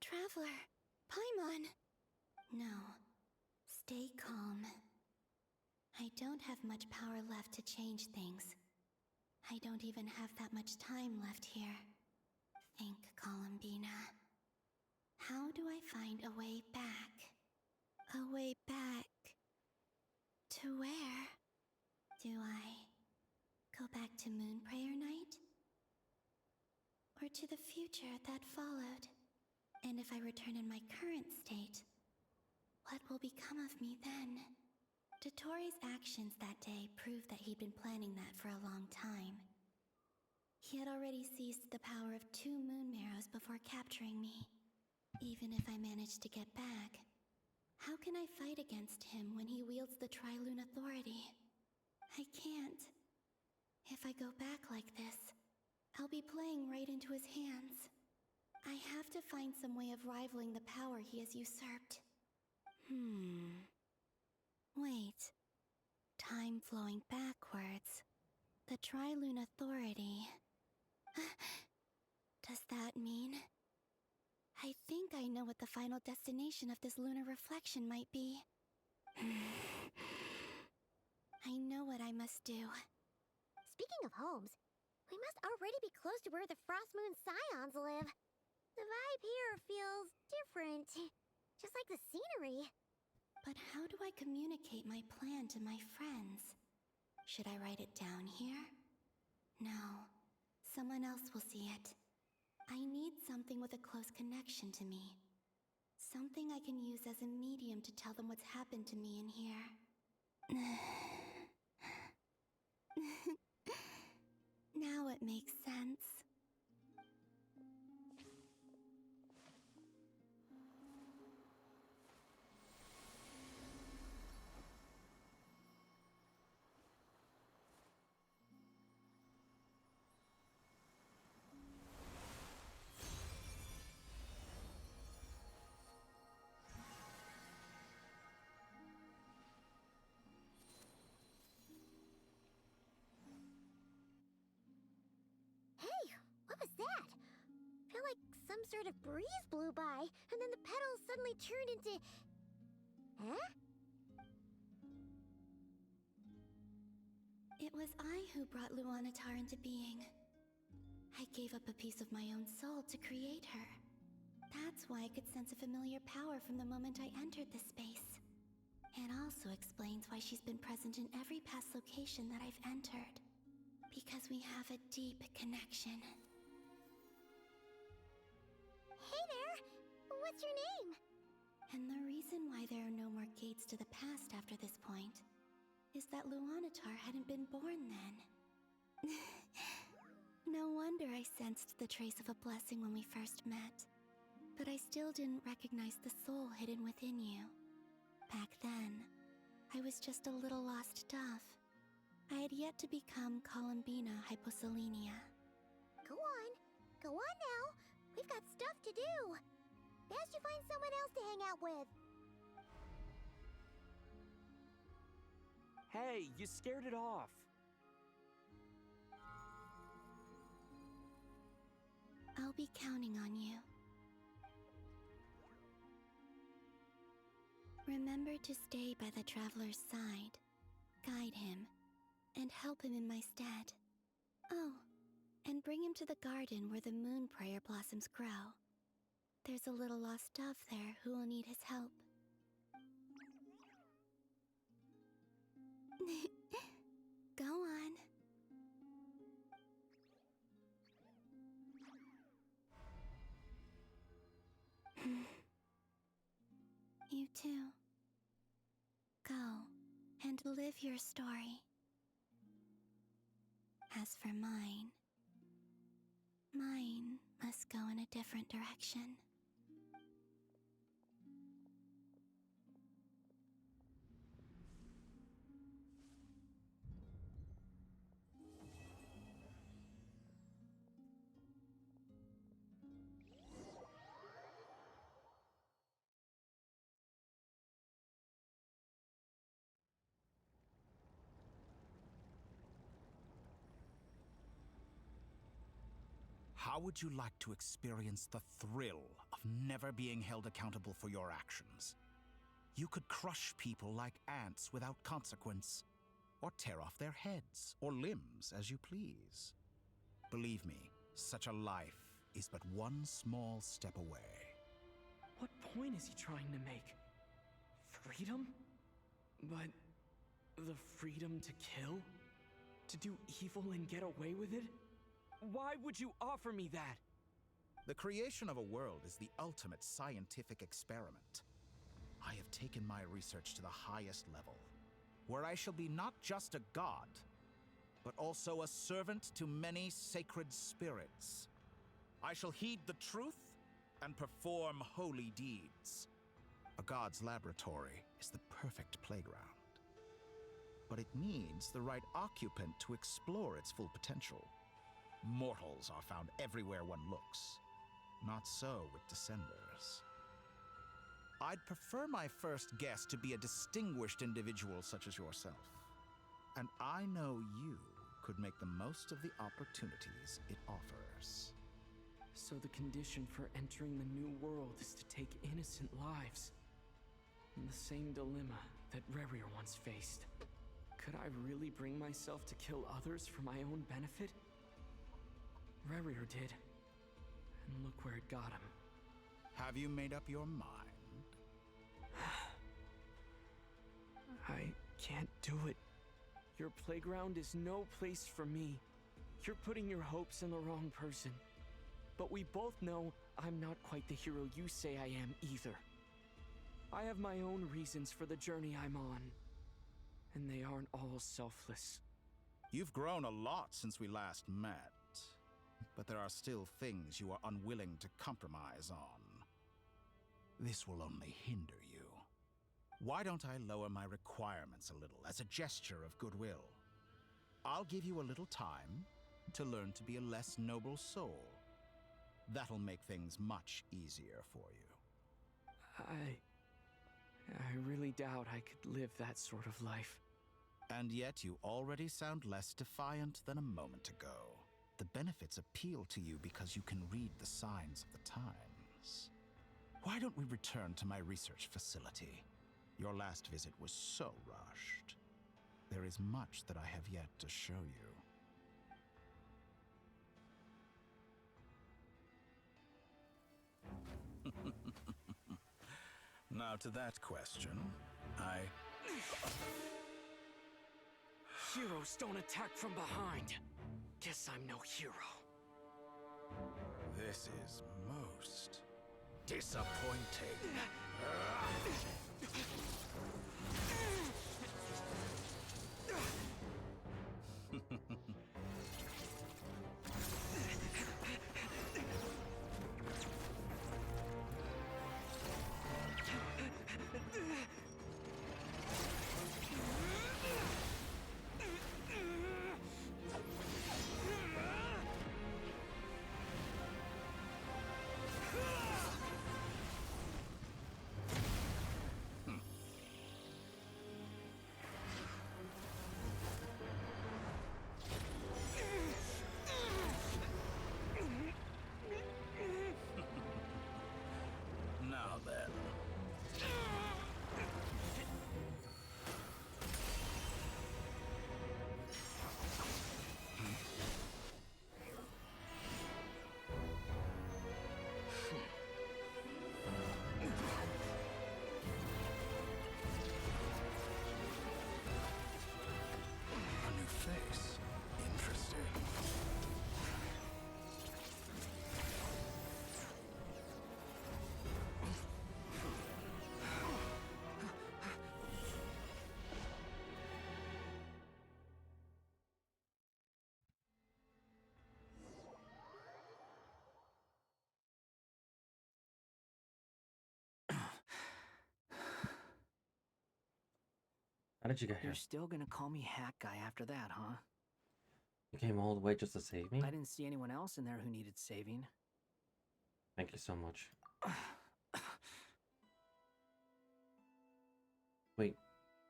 Traveler, Paimon. No, stay calm. I don't have much power left to change things. I don't even have that much time left here. Think, Columbina. How do I find a way back? A way back... to where? Do I go back to Moon Prayer Night? Or to the future that followed? And if I return in my current state, what will become of me then? Dotori's actions that day proved that he'd been planning that for a long time. He had already seized the power of 2 Moon Marrows before capturing me. Even if I managed to get back, how can I fight against him when he wields the Tri-Lune Authority? I can't. If I go back like this, I'll be playing right into his hands. I have to find some way of rivaling the power he has usurped. Wait. Time flowing backwards. The Tri-Lune Authority. Does that mean... I think I know what the final destination of this lunar reflection might be. I know what I must do. Speaking of homes, we must already be close to where the Frost Moon Scions live. The vibe here feels different. Just like the scenery. But how do I communicate my plan to my friends? Should I write it down here? No. Someone else will see it. I need something with a close connection to me. Something I can use as a medium to tell them what's happened to me in here. Now it makes sense. Hey, what was that? I feel like some sort of breeze blew by, and then the petals suddenly turned into... Huh? It was I who brought Luanatar into being. I gave up a piece of my own soul to create her. That's why I could sense a familiar power from the moment I entered the space. It also explains why she's been present in every past location that I've entered. Because we have a deep connection. Hey there! What's your name? And the reason why there are no more gates to the past after this point is that Luanatar hadn't been born then. No wonder I sensed the trace of a blessing when we first met. But I still didn't recognize the soul hidden within you. Back then, I was just a little lost dove. I had yet to become Columbina Hyposelenia. Go on now. We've got stuff to do. Best you find someone else to hang out with. Hey, you scared it off. I'll be counting on you. Remember to stay by the traveler's side, guide him, and help him in my stead. Oh, and bring him to the garden where the moon prayer blossoms grow. There's a little lost dove there who will need his help. Go on. You too. Go and live your story. As for mine must go in a different direction. How would you like to experience the thrill of never being held accountable for your actions? You could crush people like ants without consequence, or tear off their heads or limbs as you please. Believe me, such a life is but one small step away. What point is he trying to make? Freedom? But the freedom to kill? To do evil and get away with it? Why would you offer me that? The creation of a world is the ultimate scientific experiment. I have taken my research to the highest level, where I shall be not just a god, but also a servant to many sacred spirits. I shall heed the truth and perform holy deeds. A god's laboratory is the perfect playground. But it needs the right occupant to explore its full potential. Mortals are found everywhere one looks. Not so with Descenders. I'd prefer my first guest to be a distinguished individual such as yourself. And I know you could make the most of the opportunities it offers. So the condition for entering the new world is to take innocent lives. In the same dilemma that Rerir once faced. Could I really bring myself to kill others for my own benefit? Rerir did. And look where it got him. Have you made up your mind? I can't do it. Your playground is no place for me. You're putting your hopes in the wrong person. But we both know I'm not quite the hero you say I am either. I have my own reasons for the journey I'm on. And they aren't all selfless. You've grown a lot since we last met. But there are still things you are unwilling to compromise on. This will only hinder you. Why don't I lower my requirements a little as a gesture of goodwill? I'll give you a little time to learn to be a less noble soul. That'll make things much easier for you. I really doubt I could live that sort of life. And yet you already sound less defiant than a moment ago. The benefits appeal to you because you can read the signs of the times. Why don't we return to my research facility? Your last visit was so rushed. There is much that I have yet to show you. Now to that question, Heroes don't attack from behind. Guess I'm no hero. This is most disappointing. Now then. A new face. Interesting. How did you get here? You're still gonna call me Hack Guy after that, huh? You came all the way just to save me? I didn't see anyone else in there who needed saving. Thank you so much. Wait,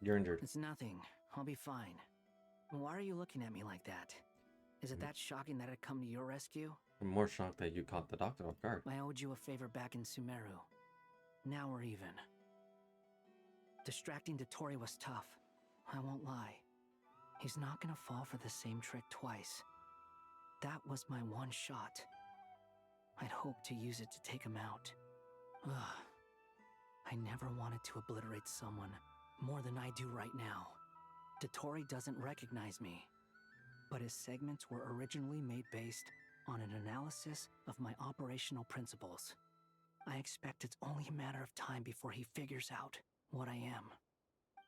you're injured. It's nothing. I'll be fine. Why are you looking at me like that? Is it that shocking that I'd come to your rescue? I'm more shocked that you caught the doctor off guard. I owed you a favor back in Sumeru. Now we're even. Distracting Dotori was tough. I won't lie. He's not gonna fall for the same trick twice. That was my one shot. I'd hoped to use it to take him out. Ugh. I never wanted to obliterate someone more than I do right now. Dotori doesn't recognize me, but his segments were originally made based on an analysis of my operational principles. I expect it's only a matter of time before he figures out what I am.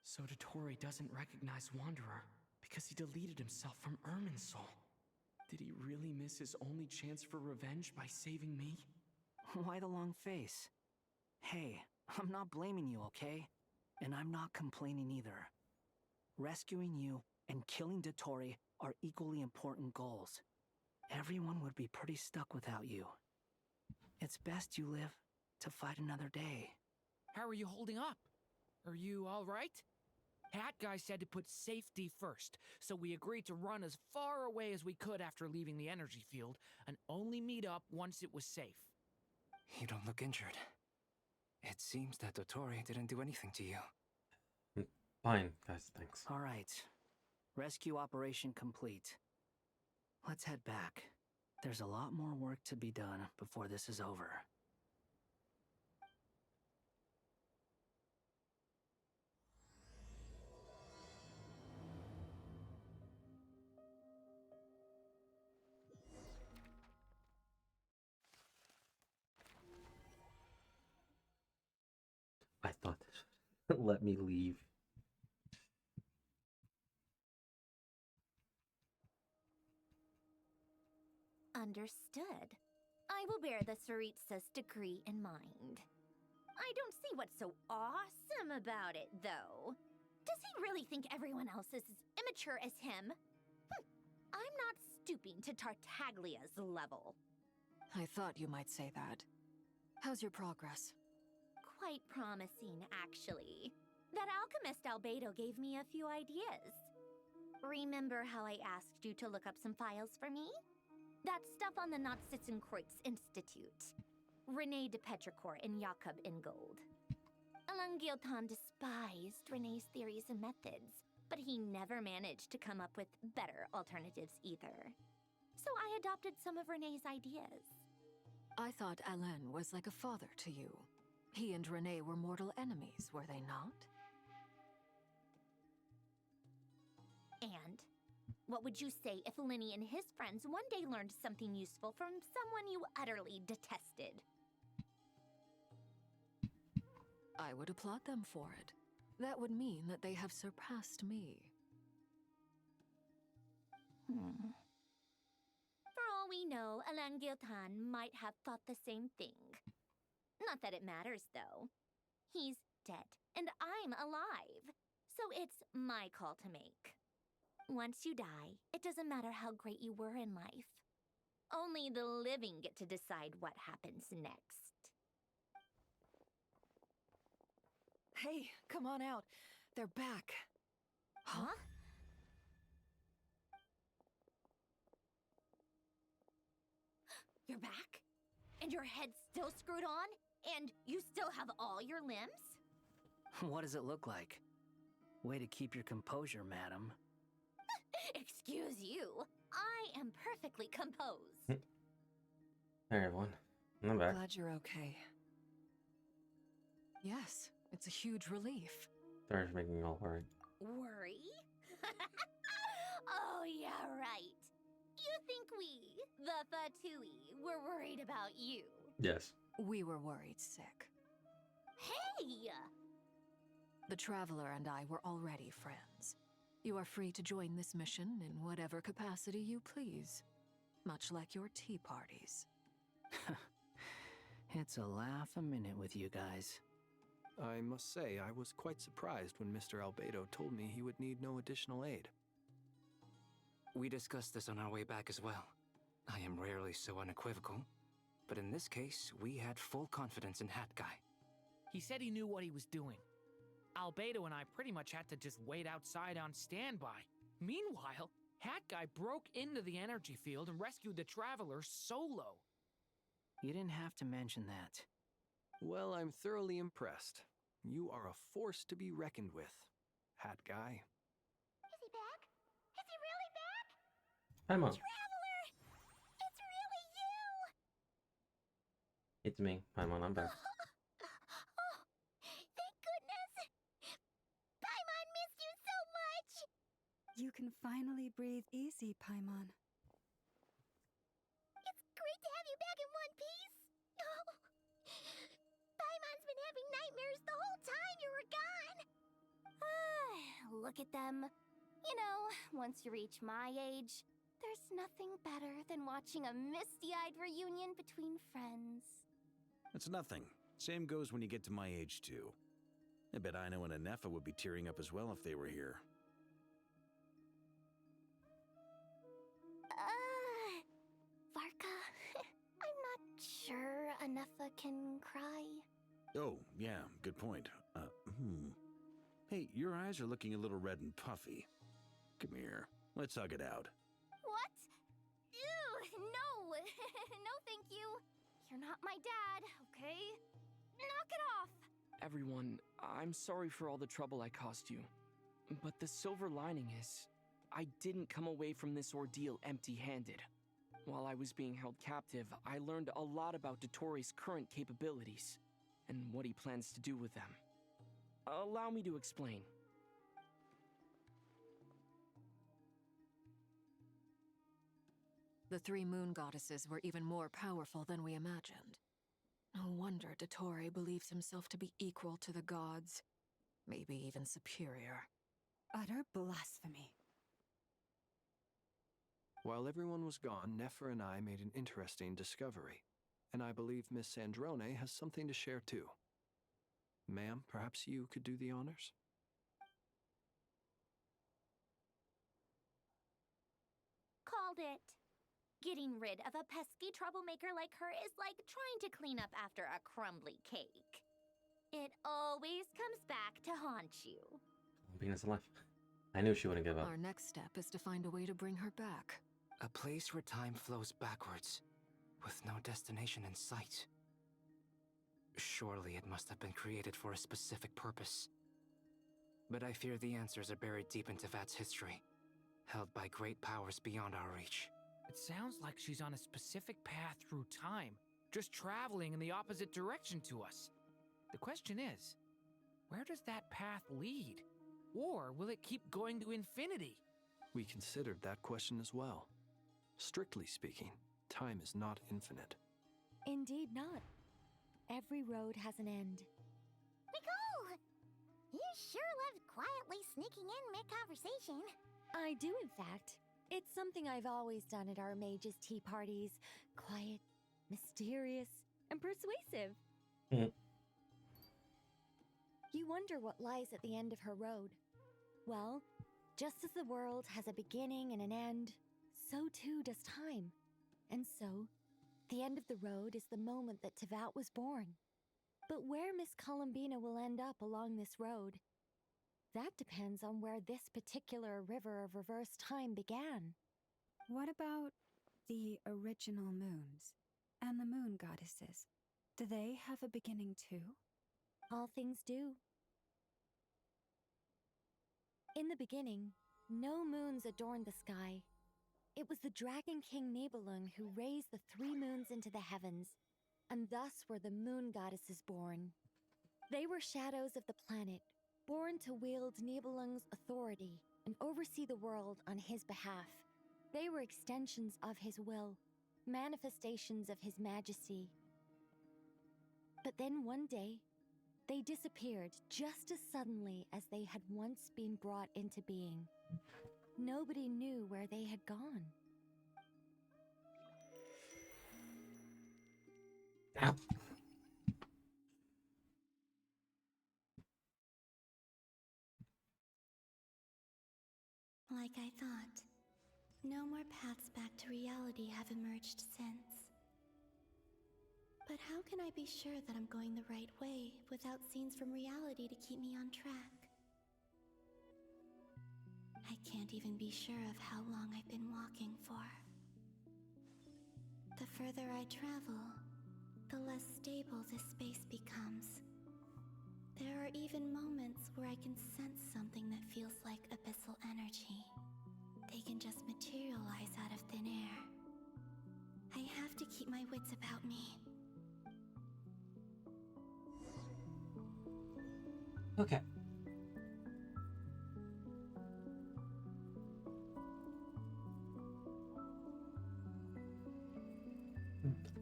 So Dotori doesn't recognize Wanderer because he deleted himself from Irminsul. Did he really miss his only chance for revenge by saving me? Why the long face? Hey, I'm not blaming you, okay? And I'm not complaining either. Rescuing you and killing Dotori are equally important goals. Everyone would be pretty stuck without you. It's best you live to fight another day. How are you holding up? Are you all right? Hat Guy said to put safety first, so we agreed to run as far away as we could after leaving the energy field and only meet up once it was safe. You don't look injured. It seems that Dotori didn't do anything to you. Fine, guys, thanks. All right. Rescue operation complete. Let's head back. There's a lot more work to be done before this is over. I thought let me leave. Understood. I will bear the Tsaritsa's degree in mind. I don't see what's so awesome about it, though. Does he really think everyone else is as immature as him? I'm not stooping to Tartaglia's level. I thought you might say that. How's your progress? Quite promising, actually. That alchemist Albedo gave me a few ideas. Remember how I asked you to look up some files for me? That stuff on the Natsitzenkreuz Institute. René de Petrichor and Jakob Ingold. Alain Guillotin despised René's theories and methods, but he never managed to come up with better alternatives either. So I adopted some of René's ideas. I thought Alain was like a father to you. He and Renee were mortal enemies, were they not? And what would you say if Linny and his friends one day learned something useful from someone you utterly detested? I would applaud them for it. That would mean that they have surpassed me. For all we know, Alain Giltan might have thought the same thing. Not that it matters, though. He's dead, and I'm alive. So it's my call to make. Once you die, it doesn't matter how great you were in life. Only the living get to decide what happens next. Hey, come on out. They're back. Huh? You're back? And your head's still screwed on? And you still have all your limbs? What does it look like? Way to keep your composure, madam. Excuse you. I am perfectly composed. Hey everyone, I'm back. Glad you're okay. Yes, it's a huge relief. Sorry for making you all worried. Worry? Oh, yeah, right. You think we, the Fatui, were worried about you? Yes. We were worried sick. Hey! The Traveler and I were already friends. You are free to join this mission in whatever capacity you please. Much like your tea parties. It's a laugh a minute with you guys. I must say, I was quite surprised when Mr. Albedo told me he would need no additional aid. We discussed this on our way back as well. I am rarely so unequivocal, but in this case, we had full confidence in Hat Guy. He said he knew what he was doing. Albedo and I pretty much had to just wait outside on standby. Meanwhile, Hat Guy broke into the energy field and rescued the Traveler solo. You didn't have to mention that. Well, I'm thoroughly impressed. You are a force to be reckoned with, Hat Guy. Is he back? Is he really back? Hi, Mom. Traveler! It's really you! It's me. Hi, Mom. I'm back. Oh, thank goodness! Paimon missed you so much! You can finally breathe easy, Paimon. It's great to have you back in one piece! Oh, Paimon's been having nightmares the whole time you were gone! Look at them. You know, once you reach my age, there's nothing better than watching a misty-eyed reunion between friends. It's nothing. Same goes when you get to my age, too. I bet Ino and Anefa would be tearing up as well if they were here. Varka, I'm not sure Anefa can cry. Oh, yeah, good point. Hey, your eyes are looking a little red and puffy. Come here, let's hug it out. What? Ew, no! No, thank you. You're not my dad, okay? Knock it off! Everyone, I'm sorry for all the trouble I caused you. But the silver lining is, I didn't come away from this ordeal empty-handed. While I was being held captive, I learned a lot about Dottoro's current capabilities, and what he plans to do with them. Allow me to explain. The three moon goddesses were even more powerful than we imagined. No wonder Dottore believes himself to be equal to the gods, maybe even superior. Utter blasphemy. While everyone was gone, Nefer and I made an interesting discovery, and I believe Miss Sandrone has something to share too. Ma'am, perhaps you could do the honors? Called it. Getting rid of a pesky troublemaker like her is like trying to clean up after a crumbly cake. It always comes back to haunt you. Columbina's alive. I knew she wouldn't give up. Our next step is to find a way to bring her back. A place where time flows backwards, with no destination in sight. Surely it must have been created for a specific purpose. But I fear the answers are buried deep into Vat's history, held by great powers beyond our reach. It sounds like she's on a specific path through time, just traveling in the opposite direction to us. The question is, where does that path lead? Or will it keep going to infinity? We considered that question as well. Strictly speaking, time is not infinite. Indeed not. Every road has an end. Nicole! You sure love quietly sneaking in mid-conversation. I do, in fact. It's something I've always done at our mages' tea parties. Quiet, mysterious, and persuasive. You wonder what lies at the end of her road. Well, just as the world has a beginning and an end, so too does time. And so, the end of the road is the moment that Tevat was born. But where Miss Columbina will end up along this road, that depends on where this particular river of reverse time began. What about the original moons and the moon goddesses? Do they have a beginning too? All things do. In the beginning, no moons adorned the sky. It was the Dragon King Nibelung who raised the 3 moons into the heavens, and thus were the moon goddesses born. They were shadows of the planet, born to wield Nibelung's authority and oversee the world on his behalf. They were extensions of his will, manifestations of his majesty. But then one day, they disappeared just as suddenly as they had once been brought into being. Nobody knew where they had gone. Like I thought, no more paths back to reality have emerged since. But how can I be sure that I'm going the right way without scenes from reality to keep me on track? I can't even be sure of how long I've been walking for. The further I travel, the less stable this space becomes. There are even moments where I can sense something that feels like abyssal energy. They can just materialize out of thin air. I have to keep my wits about me. Okay.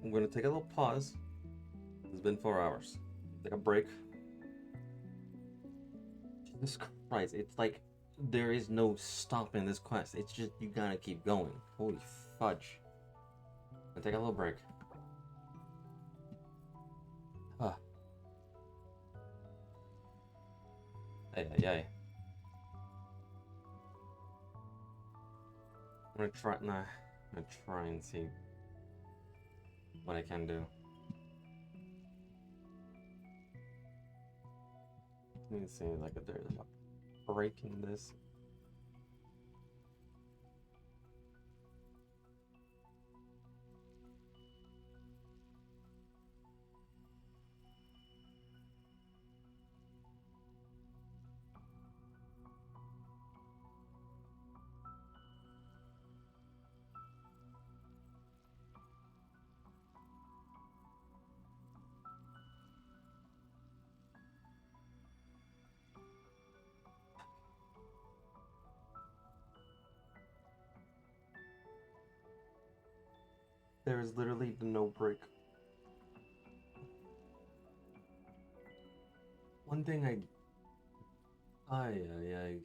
I'm gonna take a little pause. It's been 4 hours. Take a break. Jesus Christ, it's like there is no stopping this quest. It's just you gotta keep going. Holy fudge. I'll take a little break. Ah. Ay, ay, ay. I'm gonna try. Nah, I'm gonna try and see what I can do. Let me see, like, if there's a break in this. There is literally no break. One thing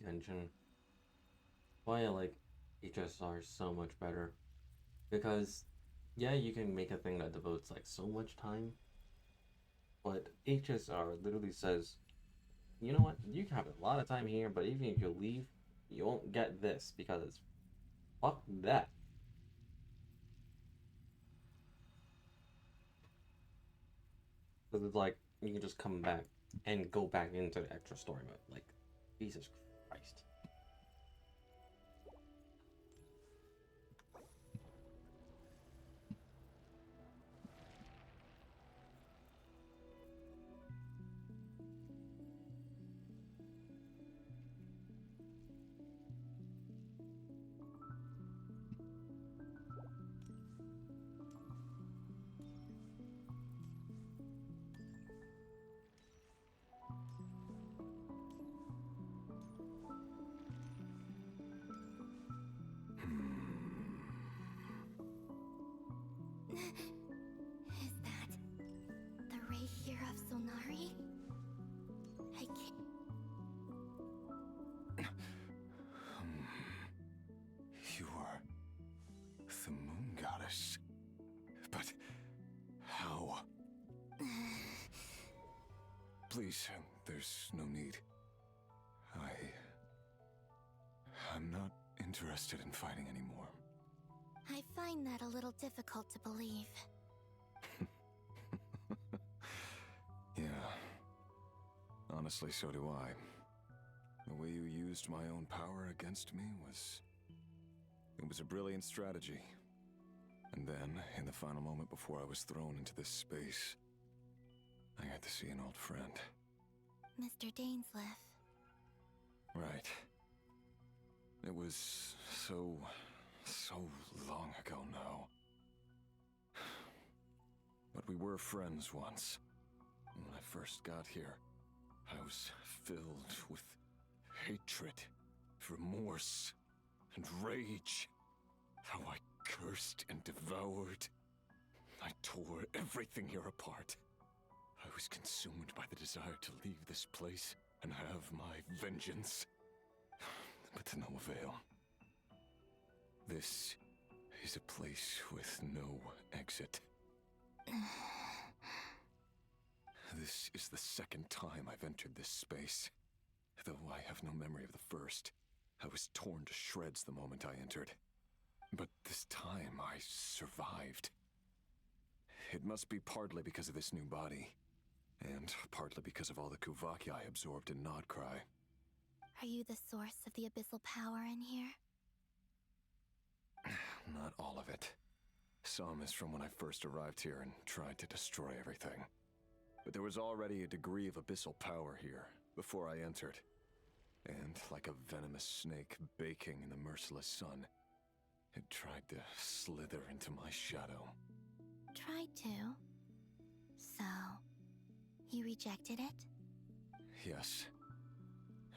Genshin. Why I like HSR so much better. Because, yeah, you can make a thing that devotes like so much time. But HSR literally says, you know what, you can have a lot of time here, but even if you leave, you won't get this because fuck that. Because it's like, you can just come back and go back into the extra story mode. Like, Jesus Christ. Please, there's no need. I'm not interested in fighting anymore. I find that a little difficult to believe. Yeah. Honestly, so do I. The way you used my own power against me was... It was a brilliant strategy. And then, in the final moment before I was thrown into this space, I got to see an old friend. Mr. Dainsleif. Right. It was so long ago now. But we were friends once. When I first got here, I was filled with hatred, remorse, and rage. How I cursed and devoured. I tore everything here apart. I was consumed by the desire to leave this place and have my vengeance. But to no avail. This is a place with no exit. This is the second time I've entered this space. Though I have no memory of the first. I was torn to shreds the moment I entered. But this time I survived. It must be partly because of this new body. And partly because of all the Kuvaki I absorbed in Nodcry. Are you the source of the abyssal power in here? Not all of it. Some is from when I first arrived here and tried to destroy everything. But there was already a degree of abyssal power here, before I entered. And like a venomous snake baking in the merciless sun, it tried to slither into my shadow. Tried to? So, you rejected it? Yes.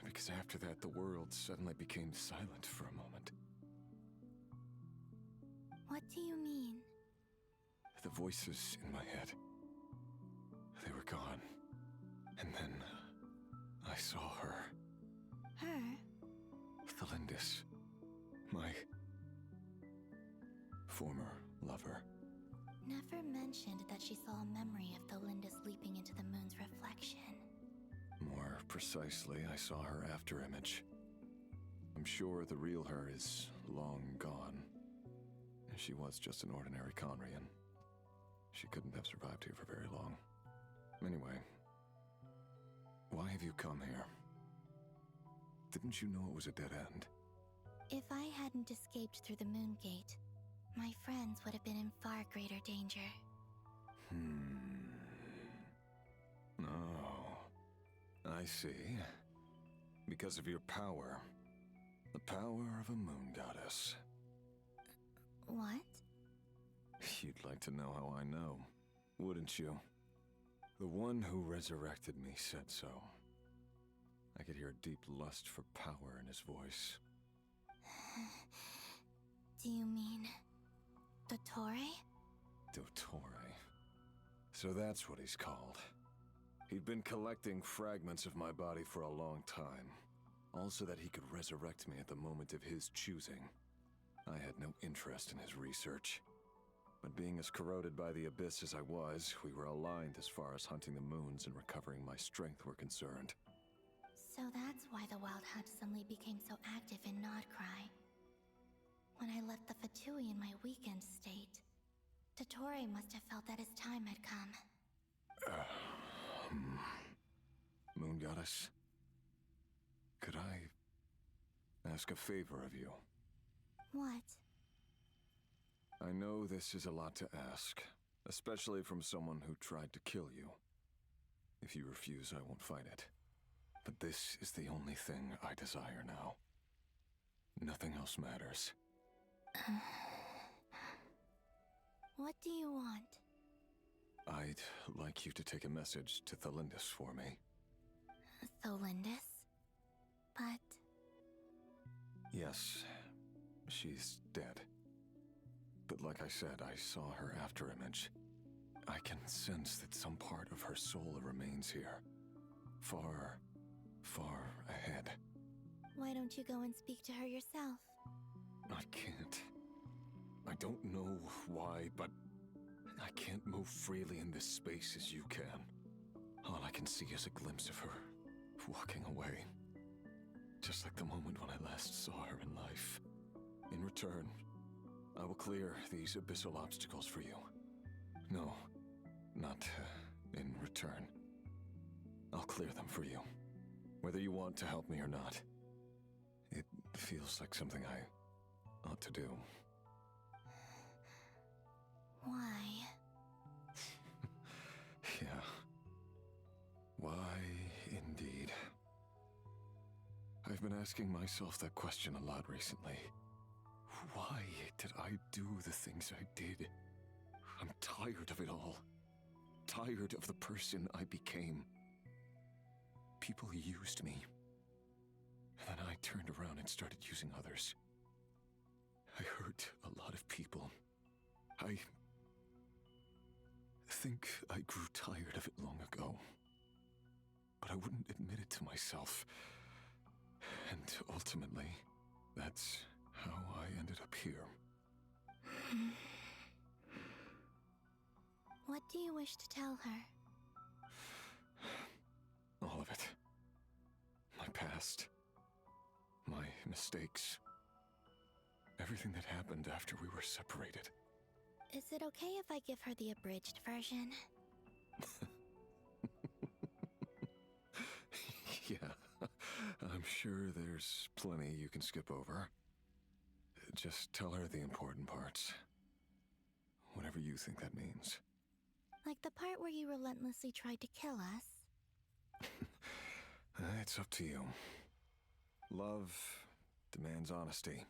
Because after that, the world suddenly became silent for a moment. What do you mean? The voices in my head, they were gone. And then I saw her. Her? Thelindis. My former lover. Never mentioned that she saw a memory of Thelindis leaping into the moon's reflection. More precisely, I saw her afterimage. I'm sure the real her is long gone. She was just an ordinary Conrian. She couldn't have survived here for very long. Anyway, why have you come here? Didn't you know it was a dead end? If I hadn't escaped through the moon gate, my friends would have been in far greater danger. Oh, I see. Because of your power. The power of a moon goddess. What? You'd like to know how I know, wouldn't you? The one who resurrected me said so. I could hear deep lust for power in his voice. Do you mean... Dottore? Dottore. So that's what he's called. He'd been collecting fragments of my body for a long time. All so that he could resurrect me at the moment of his choosing. I had no interest in his research. But being as corroded by the abyss as I was, we were aligned as far as hunting the moons and recovering my strength were concerned. So that's why the Wild Hunt suddenly became so active in Nodcry. When I left the Fatui in my weakened state, Dottore must have felt that his time had come. Moon Goddess? Could I ask a favor of you? What? I know this is a lot to ask, especially from someone who tried to kill you. If you refuse, I won't fight it. But this is the only thing I desire now. Nothing else matters. What do you want? I'd like you to take a message to Thelindis for me. Thelindis? But... Yes, she's dead. But like I said, I saw her afterimage. I can sense that some part of her soul remains here. Far, far ahead. Why don't you go and speak to her yourself? I can't. I don't know why, but I can't move freely in this space as you can. All I can see is a glimpse of her walking away. Just like the moment when I last saw her in life. In return, I will clear these abyssal obstacles for you. No, not in return. I'll clear them for you, whether you want to help me or not. It feels like something I ought to do. Why? Yeah. Why, indeed. I've been asking myself that question a lot recently. Why did I do the things I did? I'm tired of it all. Tired of the person I became. People used me. And then I turned around and started using others. I hurt a lot of people. I think I grew tired of it long ago. But I wouldn't admit it to myself. And ultimately, that's how I ended up here. What do you wish to tell her? All of it. My past. My mistakes. Everything that happened after we were separated. Is it okay if I give her the abridged version? Yeah, I'm sure there's plenty you can skip over. Just tell her the important parts. Whatever you think that means. Like the part where you relentlessly tried to kill us? It's up to you. Love demands honesty.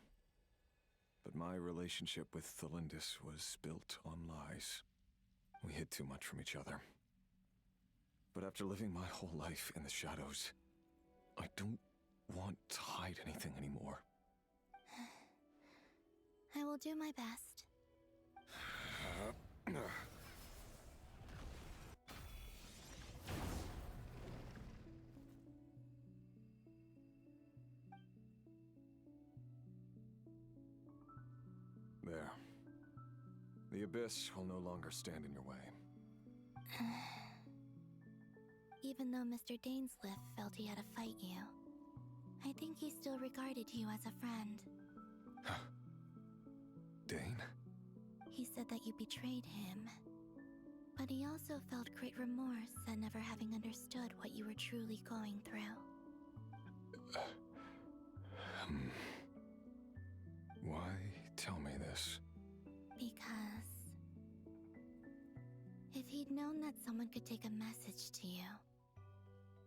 But my relationship with Thelindis was built on lies. We hid too much from each other. But after living my whole life in the shadows, I don't want to hide anything anymore. I will do my best. There. The Abyss will no longer stand in your way. Even though Mr. Dainsliff felt he had to fight you, I think he still regarded you as a friend. Dane? He said that you betrayed him, but he also felt great remorse at never having understood what you were truly going through. Why tell me this? Because if he'd known that someone could take a message to you,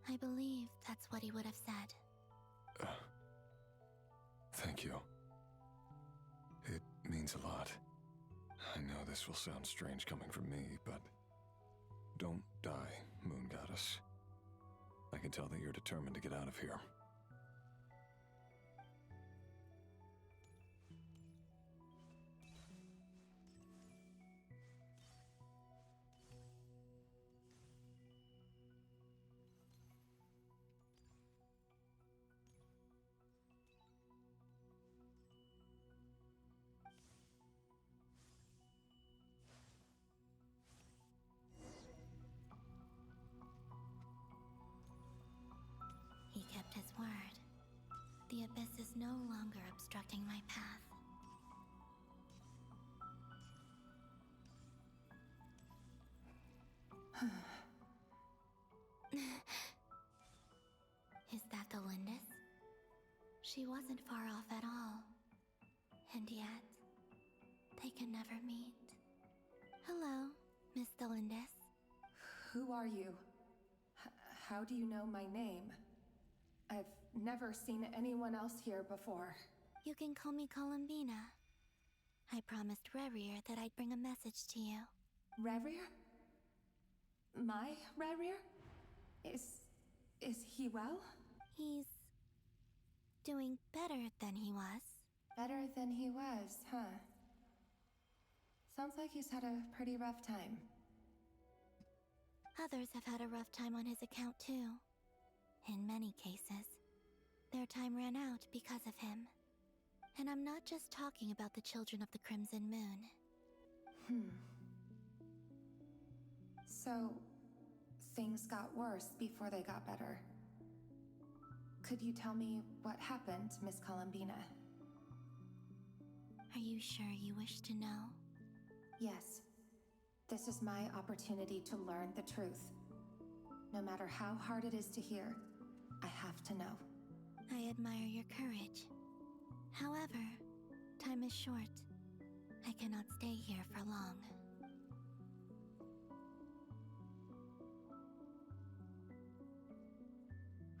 I believe that's what he would have said. Thank you. It means a lot. I know this will sound strange coming from me, but don't die, Moon Goddess. I can tell that you're determined to get out of here. He kept his word. The Abyss is no longer obstructing my path. Is that the Lindis? She wasn't far off at all. And yet, they can never meet. Hello, Miss Thelindis. Who are you? How do you know my name? I've never seen anyone else here before. You can call me Columbina. I promised Rerir that I'd bring a message to you. Rerir? My Rerir? Is he well? He's doing better than he was. Better than he was, huh? Sounds like he's had a pretty rough time. Others have had a rough time on his account too. In many cases, their time ran out because of him. And I'm not just talking about the children of the Crimson Moon. things got worse before they got better. Could you tell me what happened, Miss Columbina? Are you sure you wish to know? Yes. This is my opportunity to learn the truth. No matter how hard it is to hear, I have to know. I admire your courage. However, time is short. I cannot stay here for long.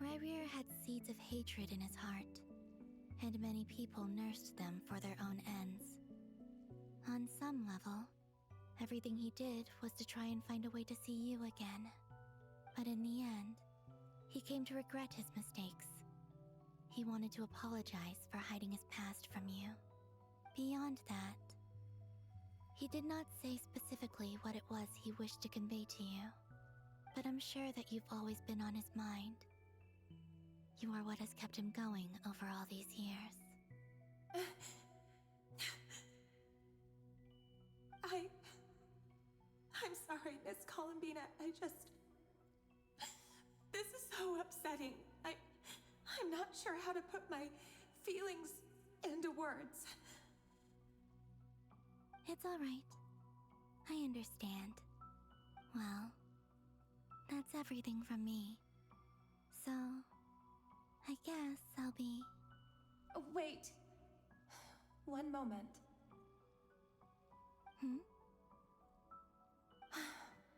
Ryrir had seeds of hatred in his heart, and many people nursed them for their own ends. On some level, everything he did was to try and find a way to see you again. But in the end, he came to regret his mistakes. He wanted to apologize for hiding his past from you. Beyond that, he did not say specifically what it was he wished to convey to you, but I'm sure that you've always been on his mind. You are what has kept him going over all these years. I'm sorry, Miss Columbina. This is so upsetting. I'm not sure how to put my feelings into words. It's all right. I understand. Well, that's everything from me. So, I guess I'll be... Wait. One moment.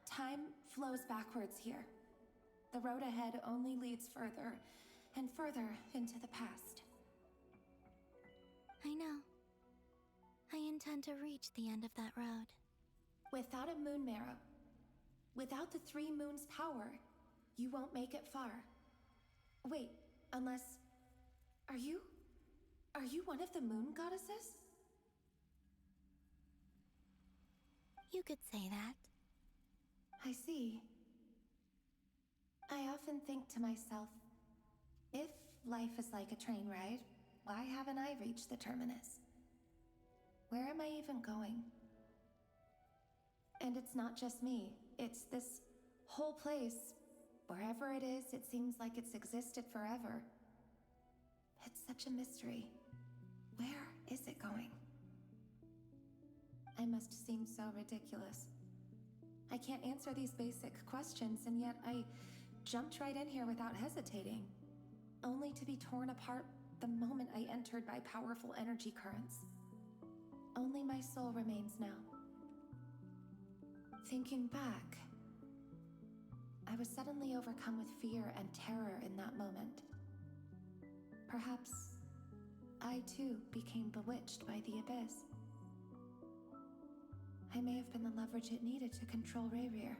Time flows backwards here. The road ahead only leads further and further into the past. I know. I intend to reach the end of that road. Without a moon marrow, without the 3 moons' power, you won't make it far. Wait, unless... Are you one of the moon goddesses? You could say that. I see. I often think to myself, if life is like a train ride, why haven't I reached the terminus? Where am I even going? And it's not just me. It's this whole place. Wherever it is, it seems like it's existed forever. It's such a mystery. Where is it going? I must seem so ridiculous. I can't answer these basic questions, and yet I jumped right in here without hesitating, only to be torn apart the moment I entered by powerful energy currents. Only my soul remains now. Thinking back, I was suddenly overcome with fear and terror in that moment. Perhaps I too became bewitched by the abyss. I may have been the leverage it needed to control Ryrir.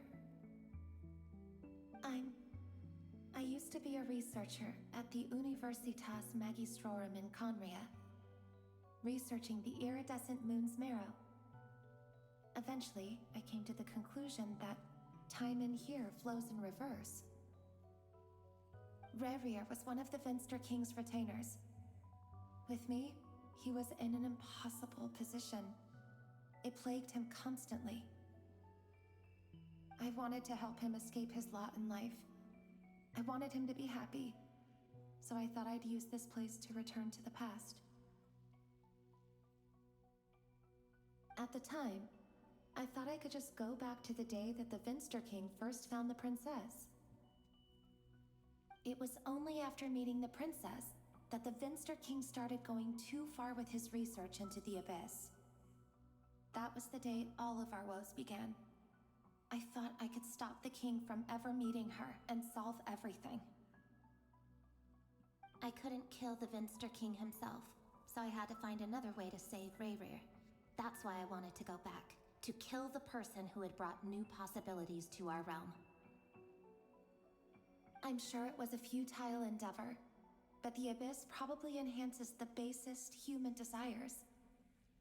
I used to be a researcher at the Universitas Magistrorum in Conria, researching the iridescent moon's marrow. Eventually, I came to the conclusion that time in here flows in reverse. Ryrir was one of the Vinster King's retainers. With me, he was in an impossible position. It plagued him constantly. I wanted to help him escape his lot in life. I wanted him to be happy, so I thought I'd use this place to return to the past. At the time, I thought I could just go back to the day that the Vinster King first found the princess. It was only after meeting the princess that the Vinster King started going too far with his research into the abyss. That was the day all of our woes began. I thought I could stop the king from ever meeting her and solve everything. I couldn't kill the Vinster King himself, so I had to find another way to save Ryrir. That's why I wanted to go back, to kill the person who had brought new possibilities to our realm. I'm sure it was a futile endeavor, but the abyss probably enhances the basest human desires.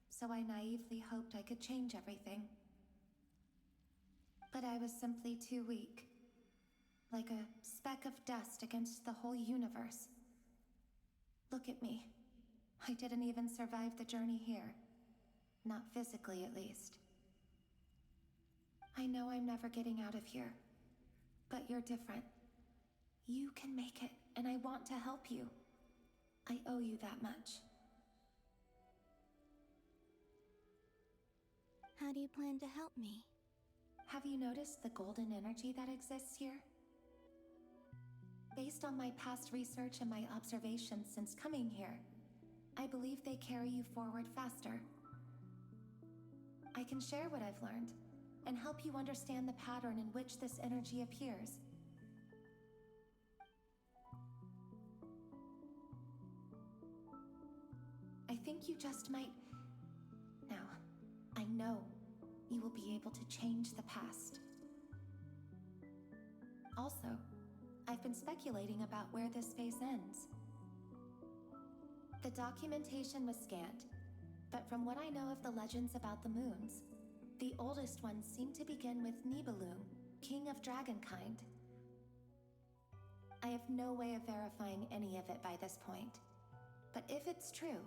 So I naively hoped I could change everything. But I was simply too weak. Like a speck of dust against the whole universe. Look at me. I didn't even survive the journey here. Not physically, at least. I know I'm never getting out of here. But you're different. You can make it, and I want to help you. I owe you that much. How do you plan to help me? Have you noticed the golden energy that exists here? Based on my past research and my observations since coming here, I believe they carry you forward faster. I can share what I've learned and help you understand the pattern in which this energy appears. I think you just might... Now, I know you will be able to change the past. Also, I've been speculating about where this space ends. The documentation was scant, but from what I know of the legends about the moons, the oldest ones seem to begin with Nibelung, king of dragonkind. I have no way of verifying any of it by this point, but if it's true,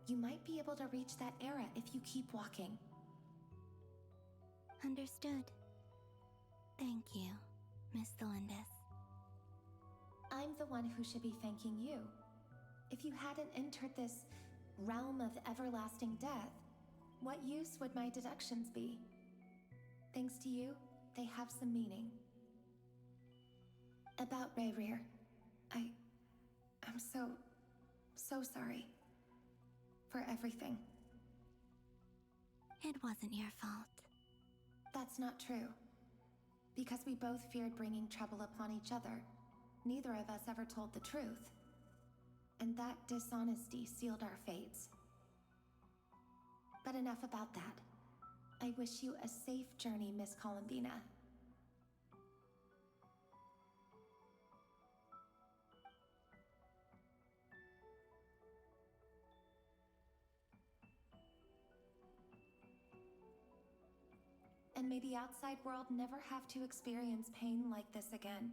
you might be able to reach that era if you keep walking. Understood. Thank you, Miss Delindis. I'm the one who should be thanking you. If you hadn't entered this realm of everlasting death, what use would my deductions be? Thanks to you, they have some meaning. About Rayrir, I'm so sorry. For everything. It wasn't your fault. That's not true. Because we both feared bringing trouble upon each other, neither of us ever told the truth. And that dishonesty sealed our fates. But enough about that. I wish you a safe journey, Miss COLUMBINA. And may the outside world never have to experience pain like this again.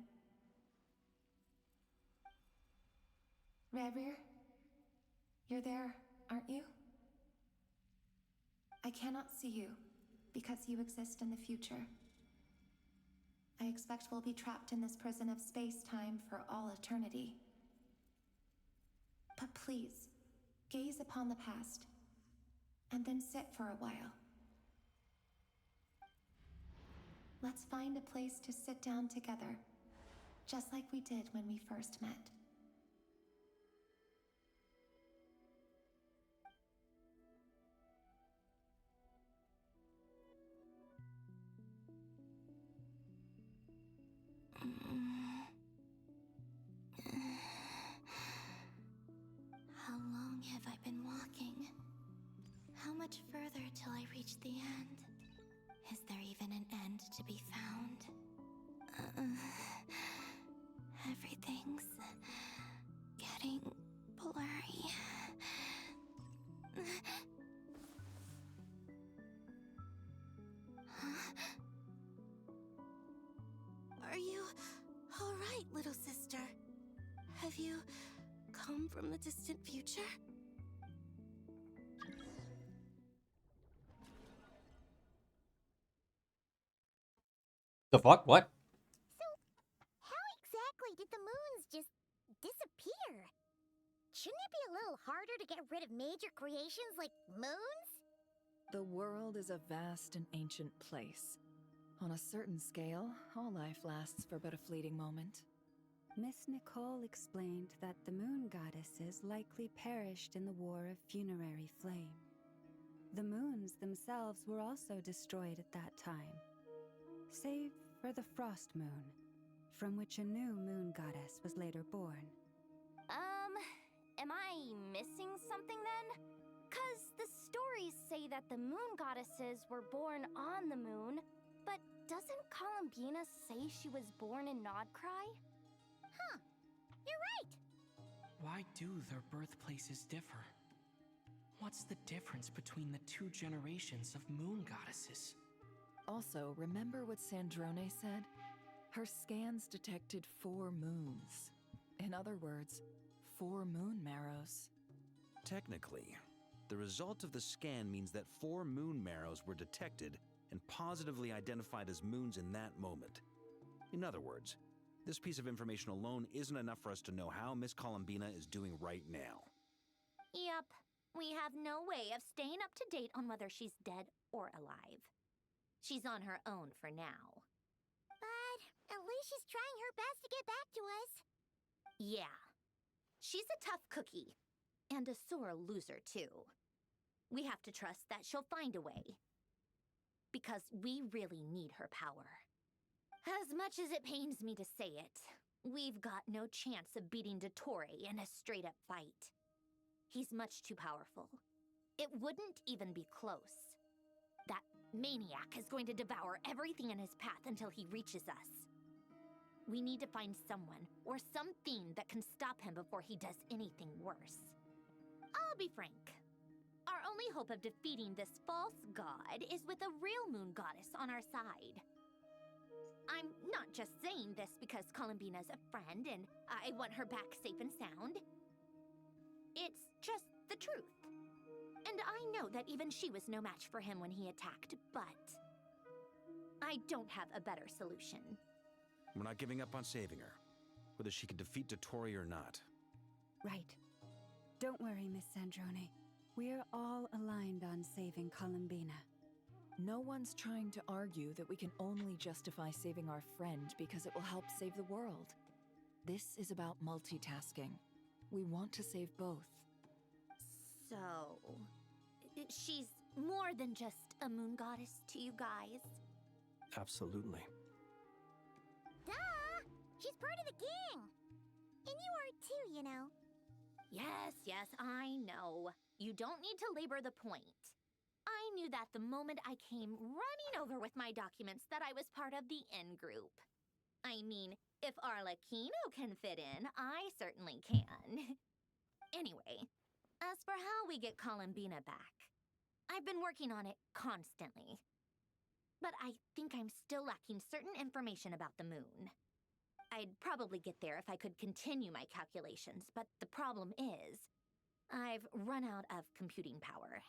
Rayrir, you're there, aren't you? I cannot see you, because you exist in the future. I expect we'll be trapped in this prison of space-time for all eternity. But please, gaze upon the past, and then sit for a while. Let's find a place to sit down together, just like we did when we first met. How long have I been walking? How much further till I reach the end? Is there even an end to be found? Everything's getting blurry. Are you all right, little sister? Have you come from the distant future? The fuck? What? So, how exactly did the moons just disappear? Shouldn't it be a little harder to get rid of major creations like moons? The world is a vast and ancient place. On a certain scale, all life lasts for but a fleeting moment. Miss Nicole explained that the moon goddesses likely perished in the War of Funerary Flame. The moons themselves were also destroyed at that time, save for the Frost Moon, from which a new moon goddess was later born. Am I missing something then? 'Cause the stories say that the moon goddesses were born on the moon, but doesn't COLUMBINA say she was born in Nodcry? Huh, you're right! Why do their birthplaces differ? What's the difference between the two generations of moon goddesses? Also, remember what Sandrone said? Her scans detected 4 moons. In other words, 4 moon marrows. Technically, the result of the scan means that 4 moon marrows were detected and positively identified as moons in that moment. In other words, this piece of information alone isn't enough for us to know how Miss Columbina is doing right now. Yep. We have no way of staying up to date on whether she's dead or alive. She's on her own for now. But at least she's trying her best to get back to us. Yeah. She's a tough cookie. And a sore loser, too. We have to trust that she'll find a way. Because we really need her power. As much as it pains me to say it, we've got no chance of beating Dottore in a straight-up fight. He's much too powerful. It wouldn't even be close. That maniac is going to devour everything in his path until he reaches us. We need to find someone or something that can stop him before he does anything worse. I'll be frank. Our only hope of defeating this false god is with a real moon goddess on our side. I'm not just saying this because Columbina's a friend and I want her back safe and sound. It's just the truth. And I know that even she was no match for him when he attacked, but I don't have a better solution. We're not giving up on saving her, whether she can defeat Dottore or not. Right. Don't worry, Miss Sandrone. We're all aligned on saving Columbina. No one's trying to argue that we can only justify saving our friend because it will help save the world. This is about multitasking. We want to save both. So, she's more than just a moon goddess to you guys? Absolutely. Duh! She's part of the gang! And you are too, you know. Yes, I know. You don't need to labor the point. I knew that the moment I came running over with my documents that I was part of the in-group. I mean, if Arlecchino can fit in, I certainly can. Anyway, as for how we get Columbina back, I've been working on it constantly. But I think I'm still lacking certain information about the moon. I'd probably get there if I could continue my calculations, but the problem is, I've run out of computing power.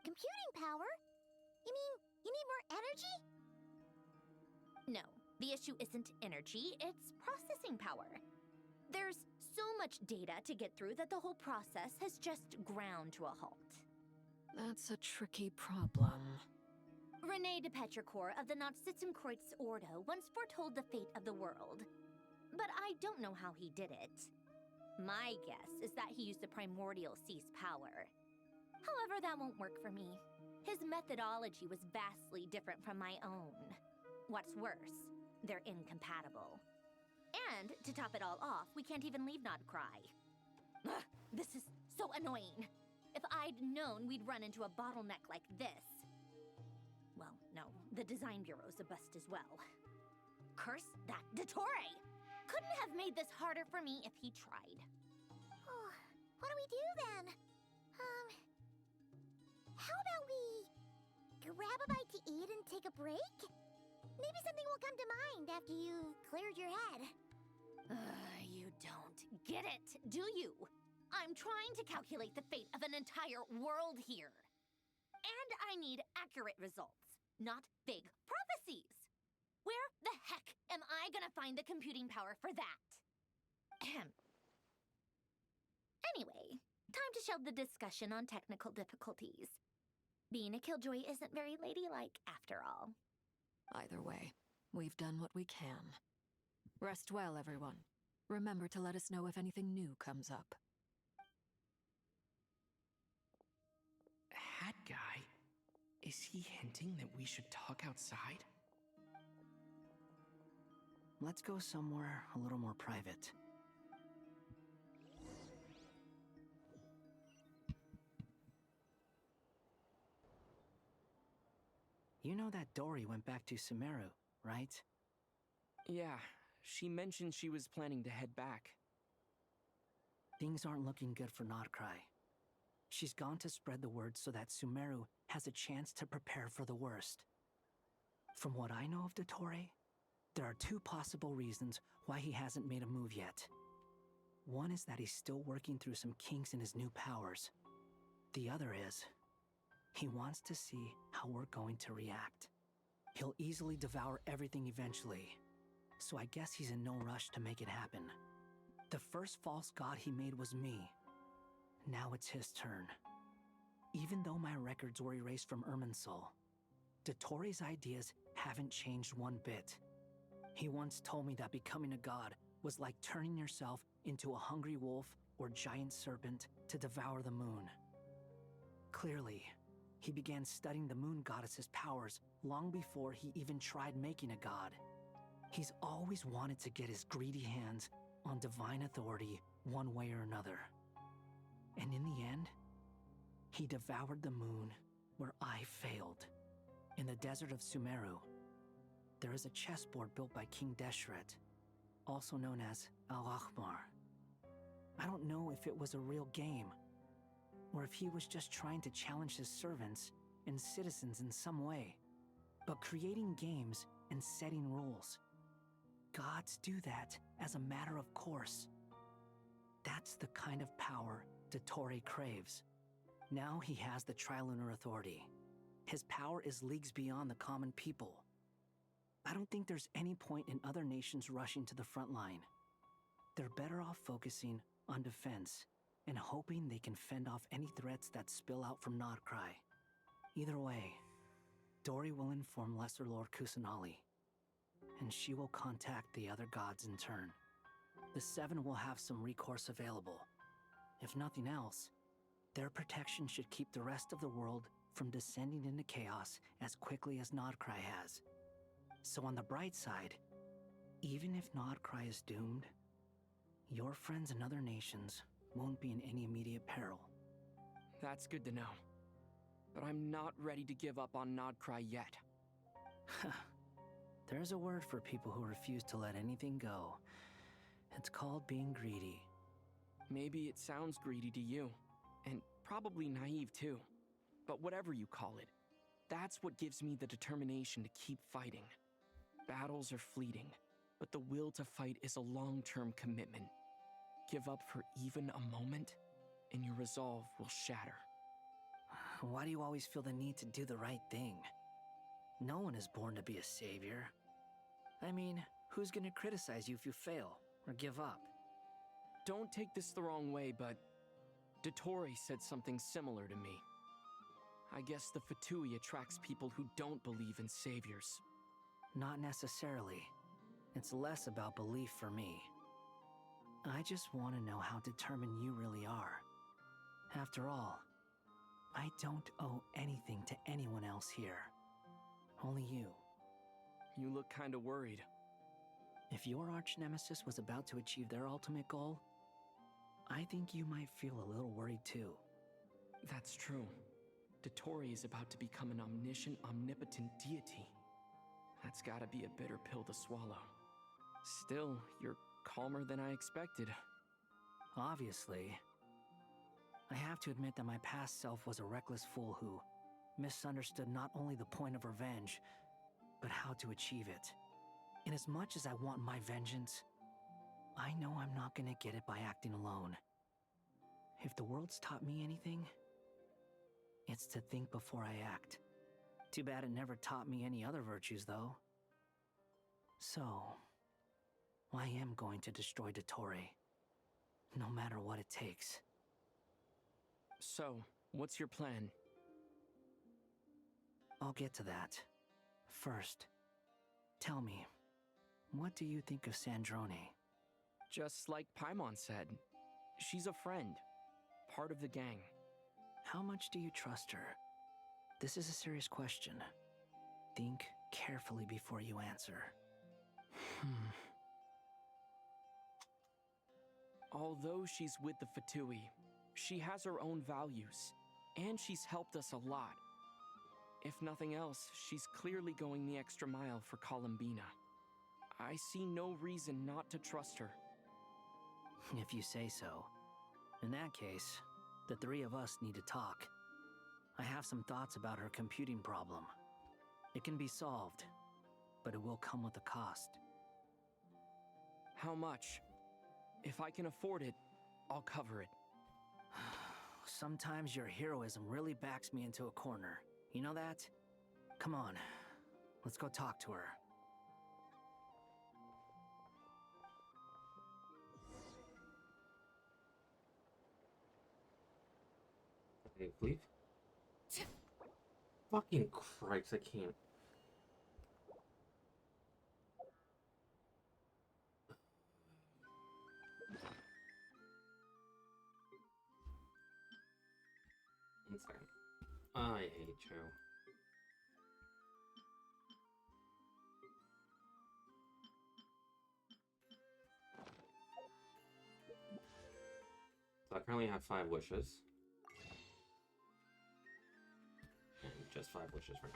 Computing power? You mean you need more energy? No, the issue isn't energy, it's processing power. There's so much data to get through that the whole process has just ground to a halt. That's a tricky problem. René de Petrichor of the Nazissenkreuz Ordo once foretold the fate of the world. But I don't know how he did it. My guess is that he used the primordial sea's power. However, that won't work for me. His methodology was vastly different from my own. What's worse, they're incompatible. And, to top it all off, we can't even leave Nodcry. Ugh, this is so annoying. If I'd known we'd run into a bottleneck like this... Well, no, the design bureau's a bust as well. Curse that Dottore! Couldn't have made this harder for me if he tried. Oh, what do we do then? How about we grab a bite to eat and take a break? Maybe something will come to mind after you've cleared your head. You don't get it, do you? I'm trying to calculate the fate of an entire world here. And I need accurate results, not vague prophecies. Where the heck am I gonna find the computing power for that? Ahem. Anyway, time to shelve the discussion on technical difficulties. Being a killjoy isn't very ladylike, after all. Either way, we've done what we can. Rest well, everyone. Remember to let us know if anything new comes up. Hat guy? Is he hinting that we should talk outside? Let's go somewhere a little more private. You know that Dory went back to Sumeru, right? Yeah, she mentioned she was planning to head back. Things aren't looking good for Nodcry. She's gone to spread the word so that Sumeru has a chance to prepare for the worst. From what I know of Dottore, there are two possible reasons why he hasn't made a move yet. One is that he's still working through some kinks in his new powers. The other is, he wants to see how we're going to react. He'll easily devour everything eventually. so I guess he's in no rush to make it happen. The first false god he made was me. Now it's his turn. Even though my records were erased from Irminsul, Dottore ideas haven't changed one bit. He once told me that becoming a god was like turning yourself into a hungry wolf or giant serpent to devour the moon. Clearly, he began studying the moon goddess's powers long before he even tried making a god. He's always wanted to get his greedy hands on divine authority one way or another. And in the end, he devoured the moon where I failed. In the desert of Sumeru, there is a chessboard built by King Deshret, also known as Al-Ahmar. I don't know if it was a real game, or if he was just trying to challenge his servants and citizens in some way. But creating games and setting rules, gods do that as a matter of course. That's the kind of power Dottore craves. Now he has the Trilunar Authority. His power is leagues beyond the common people. I don't think there's any point in other nations rushing to the front line. They're better off focusing on defense and hoping they can fend off any threats that spill out from Nodcry. Either way, Dori will inform Lesser Lord Kusanali, and she will contact the other gods in turn. The Seven will have some recourse available. If nothing else, their protection should keep the rest of the world from descending into chaos as quickly as Nodcry has. So on the bright side, even if Nodcry is doomed, your friends in other nations won't be in any immediate peril. That's good to know. But I'm not ready to give up on Nodcry yet. There's a word for people who refuse to let anything go. It's called being greedy. Maybe it sounds greedy to you, and probably naive too. But whatever you call it, that's what gives me the determination to keep fighting. Battles are fleeting, but the will to fight is a long-term commitment. Give up for even a moment, and your resolve will shatter. Why do you always feel the need to do the right thing? No one is born to be a savior. I mean, who's gonna criticize you if you fail or give up? Don't take this the wrong way, but Dottore said something similar to me. I guess the Fatui attracts people who don't believe in saviors. Not necessarily. It's less about belief for me. I just want to know how determined you really are. After all, I don't owe anything to anyone else here. Only you. You look kinda worried. If your arch-nemesis was about to achieve their ultimate goal, I think you might feel a little worried too. That's true. Dottore is about to become an omniscient, omnipotent deity. That's gotta be a bitter pill to swallow. Still, you're calmer than I expected. Obviously. I have to admit that my past self was a reckless fool who misunderstood not only the point of revenge, but how to achieve it. And as much as I want my vengeance, I know I'm not gonna get it by acting alone. If the world's taught me anything, it's to think before I act. Too bad it never taught me any other virtues, though. So, I am going to destroy Dottore, no matter what it takes. So, what's your plan? I'll get to that. First, tell me, what do you think of Sandrone? Just like Paimon said, she's a friend, part of the gang. How much do you trust her? This is a serious question. Think carefully before you answer. Although she's with the Fatui, she has her own values, and she's helped us a lot. If nothing else, she's clearly going the extra mile for Columbina. I see no reason not to trust her. If you say so. In that case, the three of us need to talk. I have some thoughts about her computing problem. It can be solved, but it will come with a cost. How much? If I can afford it, I'll cover it. Sometimes your heroism really backs me into a corner. You know that? Come on, let's go talk to her. Hey, leave. Fucking Christ, I can't. One second. I hate you. So I currently have 5 wishes. And just 5 wishes for now.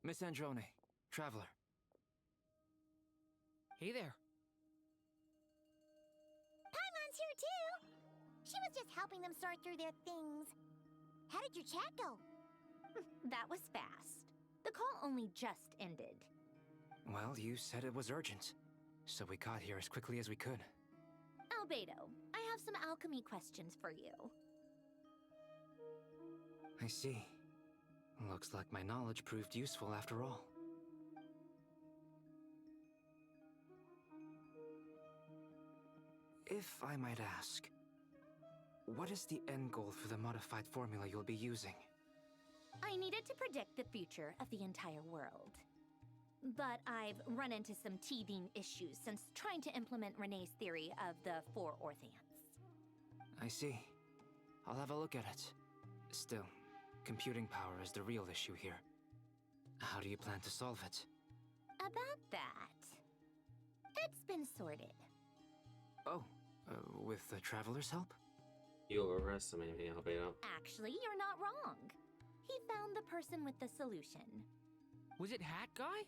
Miss Androne, Traveler. Hey there. Paimon's here too! She was just helping them sort through their things. How did your chat go? That was fast. The call only just ended. Well, you said it was urgent, so we got here as quickly as we could. Albedo, I have some alchemy questions for you. I see. Looks like my knowledge proved useful after all. If I might ask, what is the end goal for the modified formula you'll be using? I needed to predict the future of the entire world. But I've run into some teething issues since trying to implement Renee's theory of the 4 Orthants. I see. I'll have a look at it. Still, computing power is the real issue here. How do you plan to solve it? About that, it's been sorted. Oh, with the Traveler's help? You overestimate me, Albedo. Actually, you're not wrong. He found the person with the solution. Was it Hat Guy?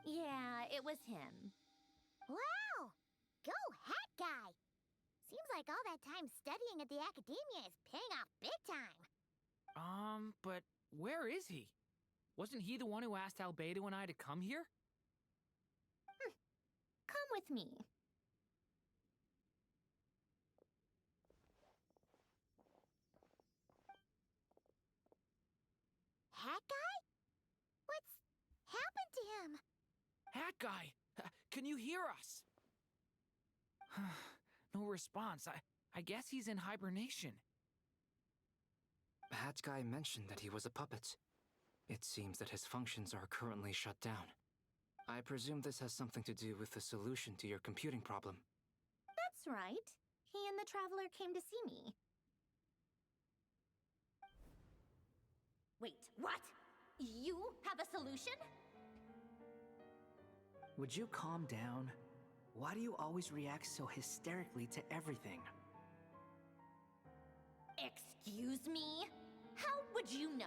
Yeah, it was him. Wow! Go Hat Guy! Seems like all that time studying at the Academia is paying off big time. But where is he? Wasn't he the one who asked Albedo and I to come here? Come with me. Hat Guy? What's happened to him? Hat Guy! Can you hear us? No response. I guess he's in hibernation. Hat Guy mentioned that he was a puppet. It seems that his functions are currently shut down. I presume this has something to do with the solution to your computing problem. That's right. He and the Traveler came to see me. Wait, what? You have a solution? Would you calm down? Why do you always react so hysterically to everything? Excuse me? How would you know?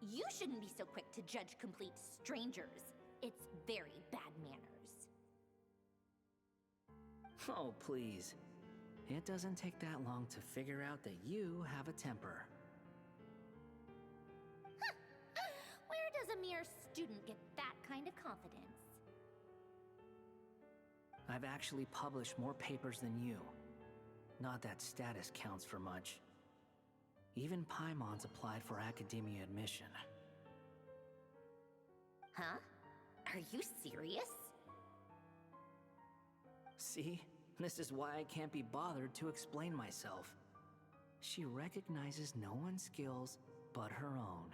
You shouldn't be so quick to judge complete strangers. It's very bad manners. Oh, please. It doesn't take that long to figure out that you have a temper. Where does a mere student get that kind of confidence? I've actually published more papers than you. Not that status counts for much. Even Paimon's applied for academia admission. Huh? Are you serious? See? This is why I can't be bothered to explain myself. She recognizes no one's skills but her own.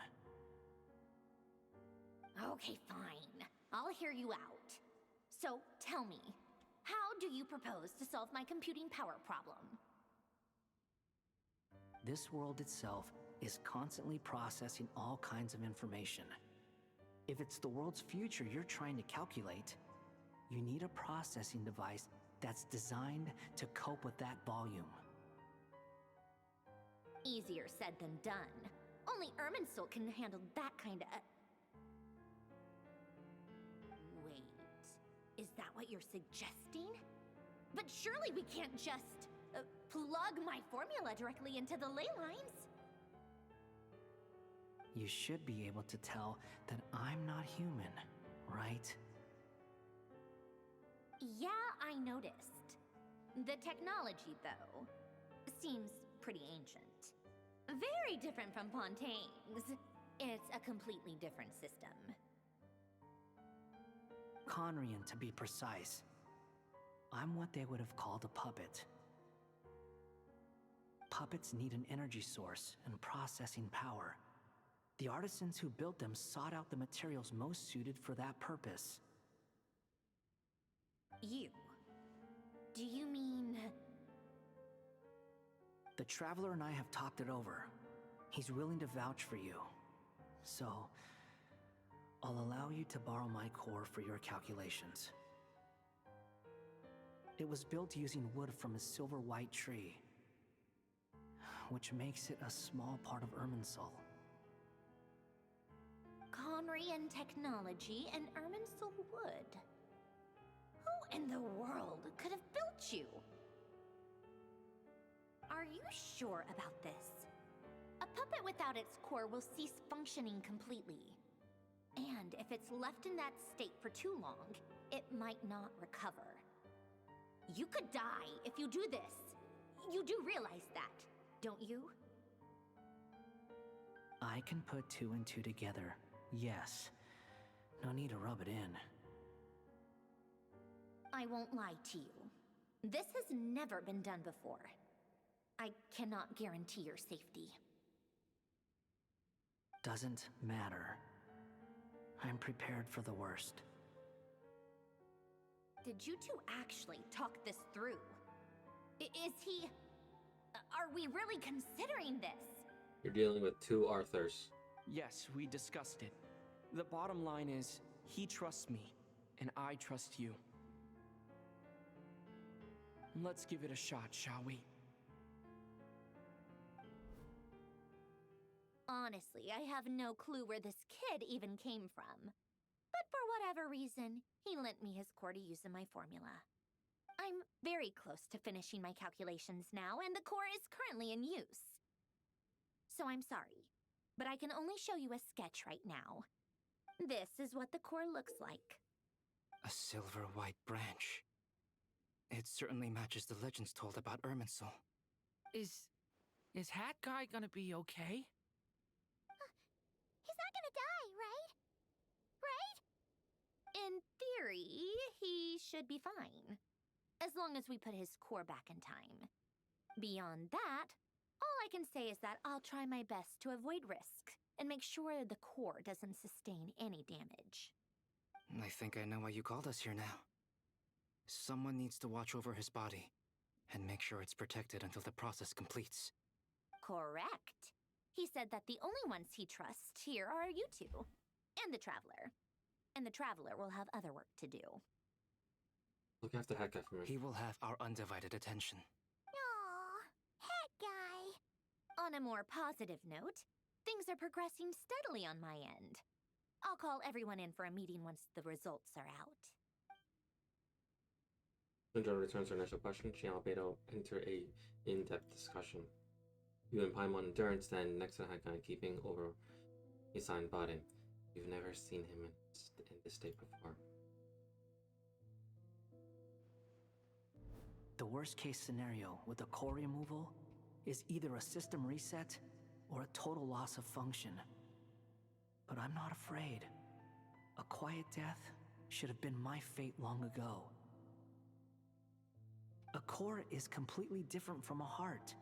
Okay, fine. I'll hear you out. So, tell me, how do you propose to solve my computing power problem? This world itself is constantly processing all kinds of information. If it's the world's future you're trying to calculate, you need a processing device that's designed to cope with that volume. Easier said than done. Only Irminsul can handle that kind of... Wait, is that what you're suggesting? But surely we can't just plug my formula directly into the ley lines. You should be able to tell that I'm not human, right? Yeah, I noticed. The technology, though, seems pretty ancient. Very different from Pontaine's. It's a completely different system. Conrian, to be precise. I'm what they would have called a puppet. Puppets need an energy source and processing power. The artisans who built them sought out the materials most suited for that purpose. You? Do you mean... The Traveler and I have talked it over. He's willing to vouch for you. So, I'll allow you to borrow my core for your calculations. It was built using wood from a silver white tree, which makes it a small part of Irminsul. Conrian technology and Irminsul wood. Who in the world could have built you? Are you sure about this? A puppet without its core will cease functioning completely. And if it's left in that state for too long, it might not recover. You could die if you do this. You do realize that, don't you? I can put two and two together, yes. No need to rub it in. I won't lie to you. This has never been done before. I cannot guarantee your safety. Doesn't matter. I'm prepared for the worst. Did you two actually talk this through? Is he... Are we really considering this? You're dealing with two Arthurs. Yes, we discussed it. The bottom line is, he trusts me, and I trust you. Let's give it a shot, shall we? Honestly, I have no clue where this kid even came from. But for whatever reason, he lent me his core to use in my formula. I'm very close to finishing my calculations now, and the core is currently in use. So I'm sorry, but I can only show you a sketch right now. This is what the core looks like. A silver white branch. It certainly matches the legends told about Irminsul. Is Hat Guy gonna be okay? He's not gonna die, right? Right? In theory, he should be fine. As long as we put his core back in time. Beyond that, all I can say is that I'll try my best to avoid risk and make sure the core doesn't sustain any damage. I think I know why you called us here now. Someone needs to watch over his body and make sure it's protected until the process completes. Correct. He said that the only ones he trusts here are you two, and the Traveler. And the Traveler will have other work to do. Look after Hat Guy for me. He will have our undivided attention. Aww, Hat Guy. On a more positive note, things are progressing steadily on my end. I'll call everyone in for a meeting once the results are out. Syndrome returns her initial question. She and Albedo enter a in-depth discussion. You and Paimon and Durn stand next to the Hat Guy, keeping over his signed body. You've never seen him in this state before. The worst case scenario with the core removal is either a system reset or a total loss of function. But I'm not afraid. A quiet death should have been my fate long ago. A core is completely different from a heart.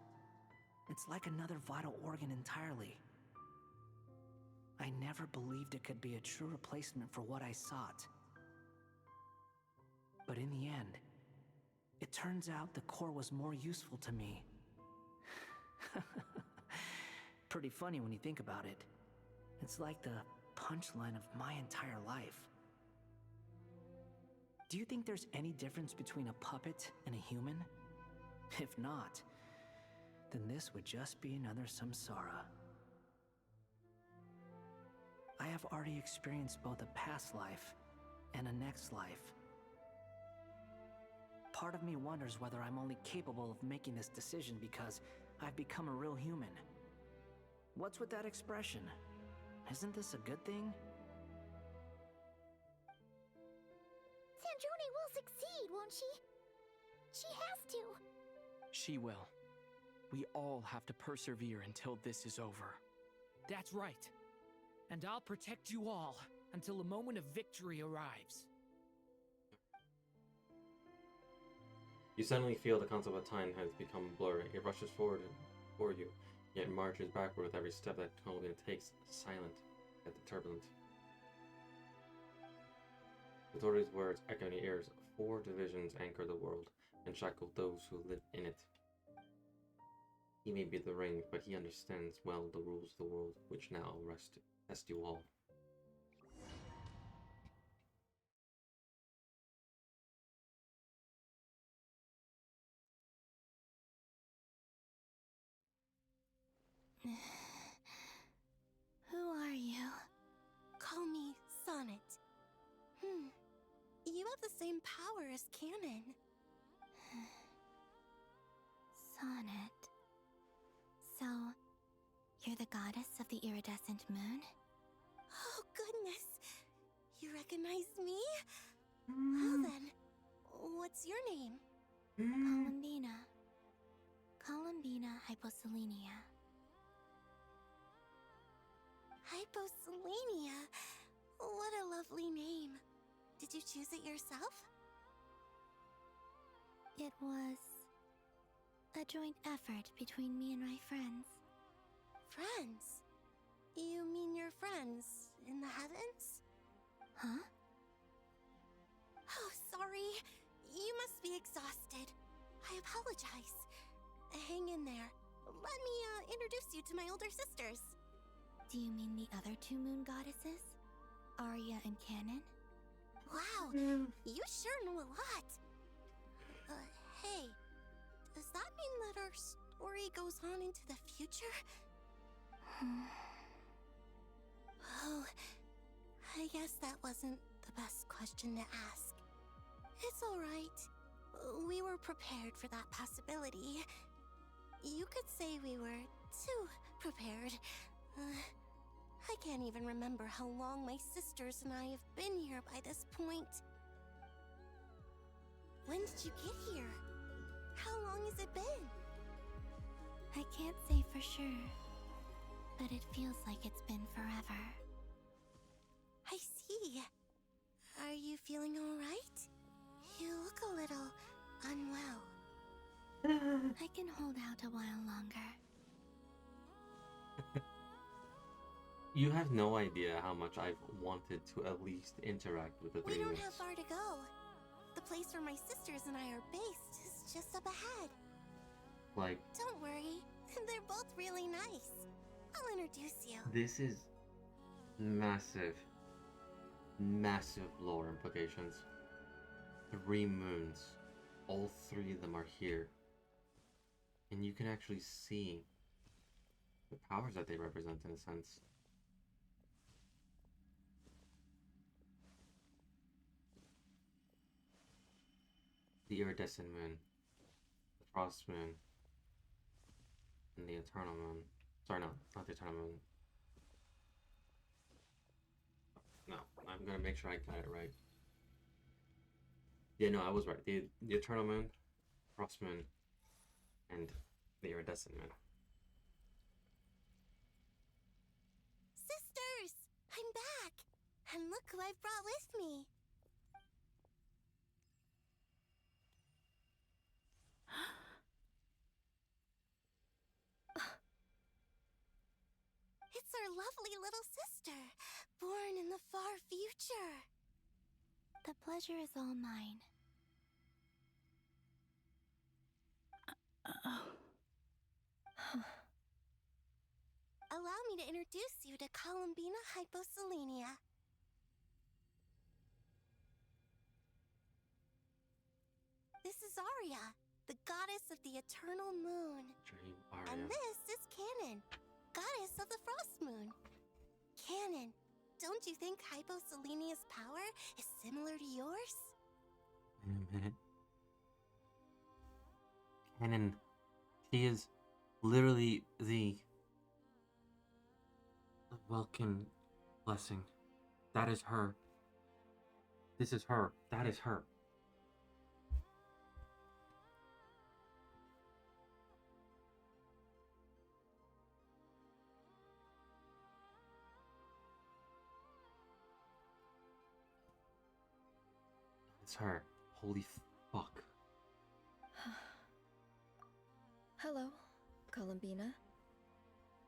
It's like another vital organ entirely. I never believed it could be a true replacement for what I sought. But in the end, it turns out the core was more useful to me. Pretty funny when you think about it. It's like the punchline of my entire life. Do you think there's any difference between a puppet and a human? If not, then this would just be another samsara. I have already experienced both a past life and a next life. Part of me wonders whether I'm only capable of making this decision because I've become a real human. What's with that expression? Isn't this a good thing? Sandrone will succeed, won't she? She has to. She will. We all have to persevere until this is over. That's right. And I'll protect you all until a moment of victory arrives. You suddenly feel the concept of time has become blurry. It rushes forward for you, yet marches backward with every step that Columbina takes, silent yet turbulent. The Dory's words echo in your ears. 4 divisions anchor the world and shackle those who live in it. He may be the ring, but he understands well the rules of the world, which now test you all. Who are you? Call me Sonnet. You have the same power as Canon. Sonnet. So, you're the goddess of the iridescent moon? Oh, goodness! You recognize me? Well then, what's your name? Columbina. Columbina Hyposelenia. Hyposelenia? What a lovely name. Did you choose it yourself? It was a joint effort between me and my friends. Friends? You mean your friends in the heavens? Huh? Oh, sorry. You must be exhausted. I apologize. Hang in there. Let me introduce you to my older sisters. Do you mean the other 2 moon goddesses? Arya and Canon? Wow, you sure know a lot. Hey, does that mean that our story goes on into the future? Oh, I guess that wasn't the best question to ask. It's alright. We were prepared for that possibility. You could say we were too prepared. I can't even remember how long my sisters and I have been here by this point. When did you get here? How long has it been? I can't say for sure, but it feels like it's been forever. I see. Are you feeling alright? You look a little unwell. I can hold out a while longer. You have no idea how much I've wanted to at least interact with the We 3 don't moons. have far to go. The place where my sisters and I are based is just up ahead. Like, Don't worry, they're both really nice. I'll introduce you. this is massive, massive lore implications. 3 moons. All 3 of them are here. And you can actually see the powers that they represent in a sense. The iridescent moon, the frost moon, and the eternal moon. Sorry, no, not the eternal moon. No, I'm gonna make sure I got it right. Yeah, no, I was right. The eternal moon, frost moon, and the iridescent moon. Sisters! I'm back! And look who I've brought with me. It's our lovely little sister, born in the far future. The pleasure is all mine. Allow me to introduce you to Columbina Hyposelenia. Zarya, the goddess of the eternal moon. Dream And Arya. this is Canon, goddess of the frost moon. Canon, don't you think Hyposelenia's power is similar to yours? Wait a minute. Canon, she is literally the Welkin blessing. That is her. This is her. That is her. It's her. Holy fuck. Hello, Columbina.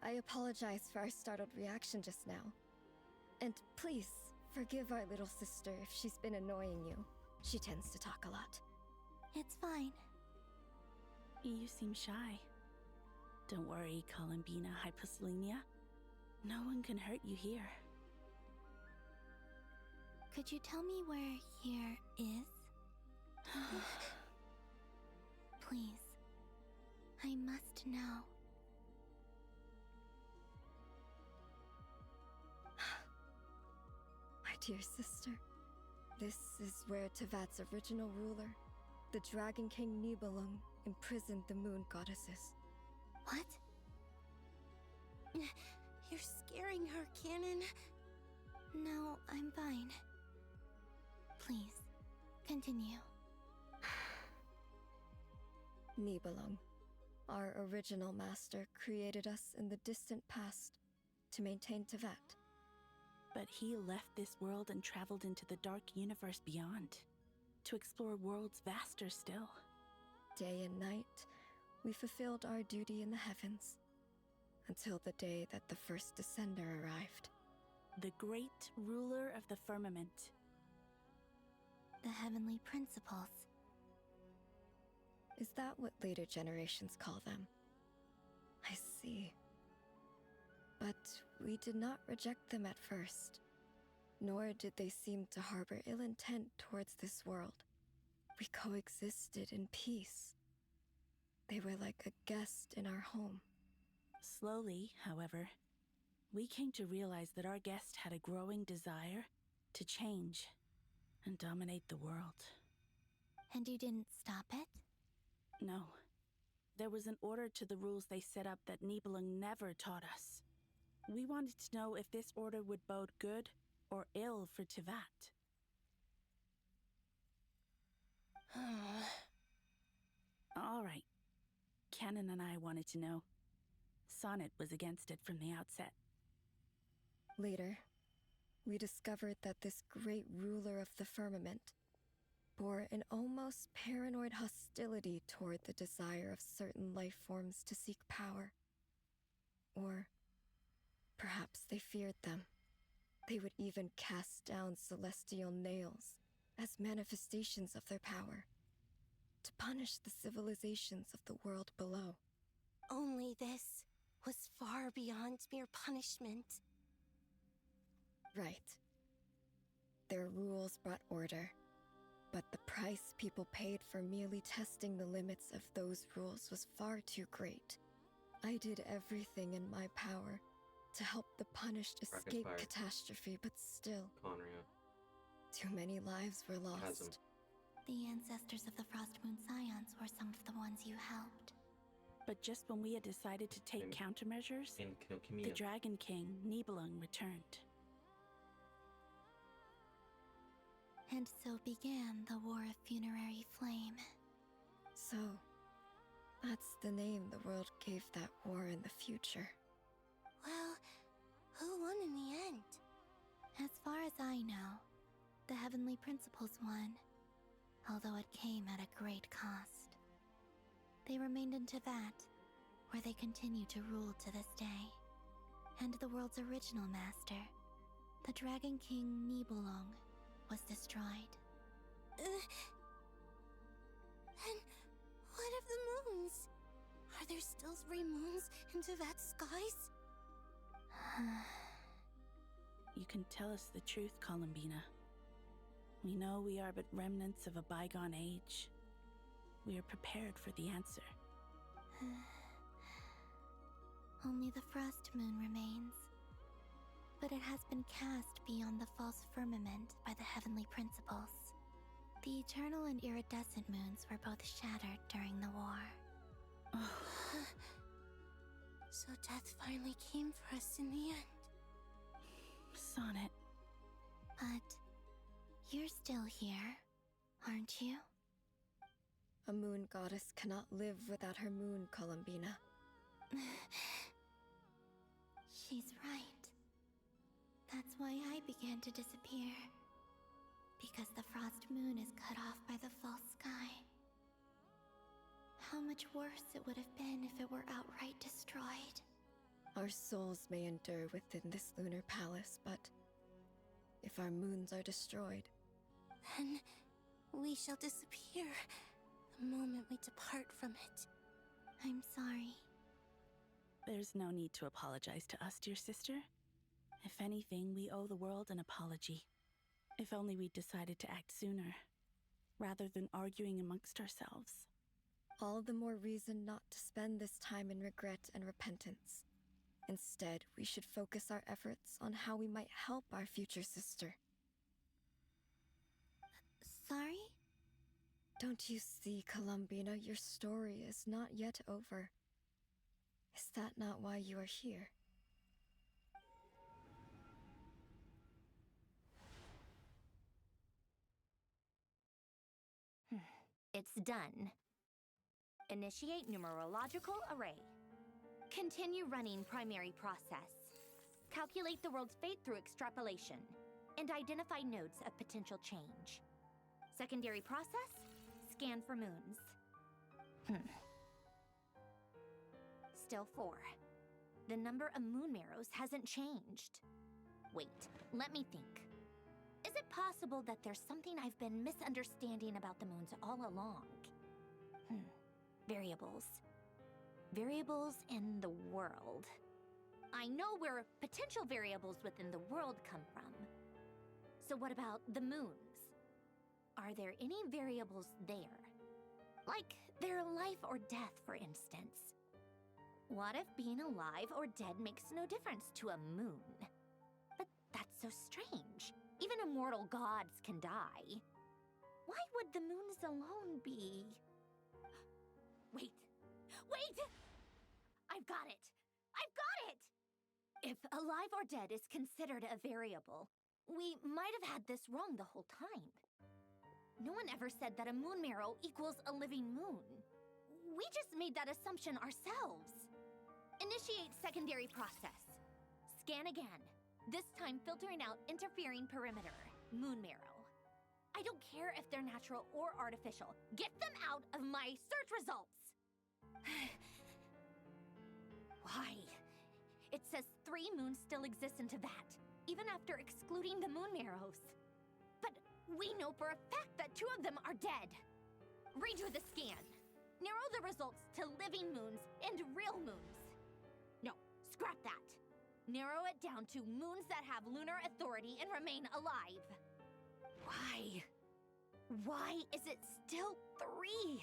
I apologize for our startled reaction just now. And please, forgive our little sister if she's been annoying you. She tends to talk a lot. It's fine. You seem shy. Don't worry, Columbina Hyposelenia. No one can hurt you here. Could you tell me where here is? Please. I must know. My dear sister, this is where Tevat's original ruler, the Dragon King Nibelung, imprisoned the moon goddesses. What? You're scaring her, Canon. No, I'm fine. Please, continue. Nibelung, our original master, created us in the distant past to maintain Tevat. But he left this world and traveled into the dark universe beyond, to explore worlds vaster still. Day and night, we fulfilled our duty in the heavens, until the day that the first descender arrived. The great ruler of the firmament. The heavenly principles. Is that what later generations call them? I see. But we did not reject them at first, nor did they seem to harbor ill intent towards this world. We coexisted in peace. They were like a guest in our home. Slowly, however, we came to realize that our guest had a growing desire to change and dominate the world. And you didn't stop it? No. There was an order to the rules they set up that Nibelung never taught us. We wanted to know if this order would bode good or ill for Tevat. All right. Canon and I wanted to know. Sonnet was against it from the outset. Later, we discovered that this great ruler of the firmament bore an almost paranoid hostility toward the desire of certain life forms to seek power. Or perhaps they feared them. They would even cast down celestial nails as manifestations of their power, to punish the civilizations of the world below. Only this was far beyond mere punishment. Right. Their rules brought order, but the price people paid for merely testing the limits of those rules was far too great. I did everything in my power to help the punished escape catastrophe, but still, Conria. too many lives were lost. Chasm. The ancestors of the Frost Moon Scions were some of the ones you helped. But just when we had decided to take countermeasures, the Dragon King, Nibelung, returned. And so began the War of Funerary Flame. So, that's the name the world gave that war in the future. Well, who won in the end? As far as I know, the Heavenly Principles won, although it came at a great cost. They remained in Tevat, where they continue to rule to this day. And the world's original master, the Dragon King Nibelung, was destroyed. And what of the moons? Are there still 3 moons in Tevat's skies? You can tell us the truth, Columbina. We know we are but remnants of a bygone age. we are prepared for the answer. Only the frost moon remains. But it has been cast beyond the false firmament by the heavenly principles. The eternal and iridescent moons were both shattered during the war. So death finally came for us in the end. Sonnet. But you're still here, aren't you? A moon goddess cannot live without her moon, Columbina. She's right. That's why I began to disappear. Because the frost moon is cut off by the false sky. How much worse it would have been if it were outright destroyed. Our souls may endure within this lunar palace, but if our moons are destroyed, Then we shall disappear the moment we depart from it. I'm sorry. There's no need to apologize to us, dear sister. If anything, we owe the world an apology. If only we'd decided to act sooner, rather than arguing amongst ourselves. all the more reason not to spend this time in regret and repentance. Instead, we should focus our efforts on how we might help our future sister. Sorry? Don't you see, Columbina, your story is not yet over. Is that not why you are here? It's done. Initiate numerological array. Continue running primary process. Calculate the world's fate through extrapolation. And identify nodes of potential change. Secondary process? Scan for moons. Still 4. The number of moon marrows hasn't changed. Wait, let me think. Is it possible that there's something I've been misunderstanding about the moons all along? Variables. Variables in the world. I know where potential variables within the world come from. So what about the moons? Are there any variables there? Like their life or death, for instance. What if being alive or dead makes no difference to a moon? But that's so strange. Even immortal gods can die. Why would the moons alone be? Wait! Wait! I've got it! I've got it! If alive or dead is considered a variable, we might have had this wrong the whole time. No one ever said that a moon marrow equals a living moon. We just made that assumption ourselves. Initiate secondary process. Scan again. This time filtering out interfering perimeter, moon marrow. I don't care if they're natural or artificial. Get them out of my search results! Why? It says 3 moons still exist in Tibet, even after excluding the moon marrows. But we know for a fact that 2 of them are dead. Redo the scan. Narrow the results to living moons and real moons. No, scrap that. Narrow it down to moons that have lunar authority and remain alive. Why? Why is it still 3?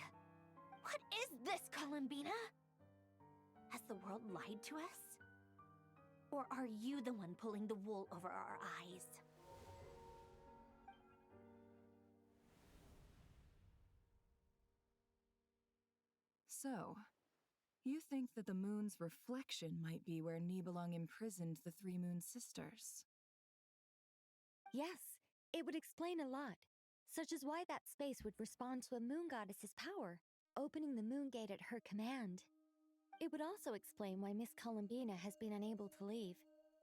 What is this, Columbina? Has the world lied to us? Or are you the one pulling the wool over our eyes? So, you think that the moon's reflection might be where Nibelung imprisoned the 3 moon sisters? Yes, it would explain a lot, such as why that space would respond to a moon goddess's power, opening the moon gate at her command. It would also explain why Miss Columbina has been unable to leave,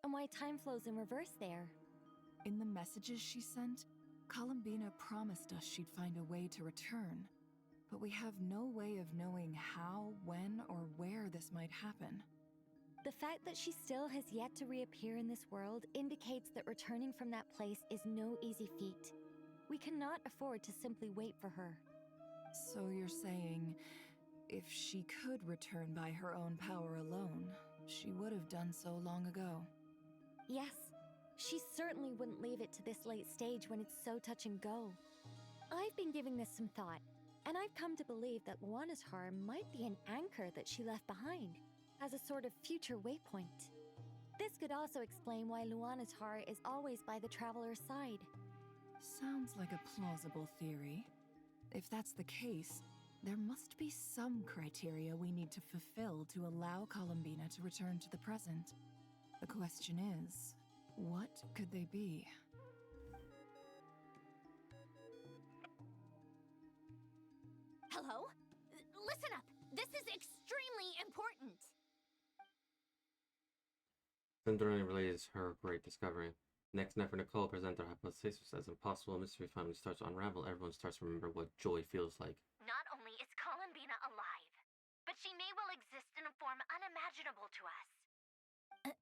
and why time flows in reverse there. In the messages she sent, Columbina promised us she'd find a way to return. But we have no way of knowing how, when, or where this might happen. The fact that she still has yet to reappear in this world indicates that returning from that place is no easy feat. We cannot afford to simply wait for her. So you're saying, if she could return by her own power alone, she would have done so long ago. Yes, she certainly wouldn't leave it to this late stage when it's so touch and go. I've been giving this some thought, And I've come to believe that Luana's heart might be an anchor that she left behind, as a sort of future waypoint. This could also explain why Luana's heart is always by the traveler's side. Sounds like a plausible theory. If that's the case, there must be some criteria we need to fulfill to allow Columbina to return to the present. The question is, what could they be? Hello? Listen up! This is extremely important! Cinderella relays her great discovery. Next, Nefer and Nicole present their hypothesis as impossible. Mystery finally starts to unravel. Everyone starts to remember what joy feels like. Not only is Columbina alive, but she may well exist in a form unimaginable to us.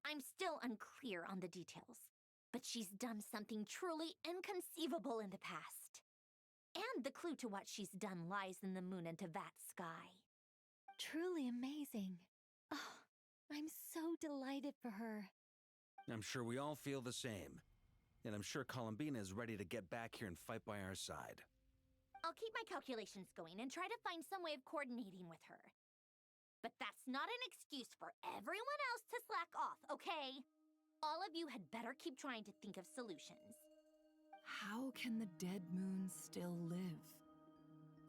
I'm still unclear on the details, but she's done something truly inconceivable in the past. And the clue to what she's done lies in the moon and Tevat's sky. Truly amazing. Oh, I'm so delighted for her. I'm sure we all feel the same. And I'm sure Columbina is ready to get back here and fight by our side. I'll keep my calculations going and try to find some way of coordinating with her. But that's not an excuse for everyone else to slack off, okay? All of you had better keep trying to think of solutions. How can the dead moon still live?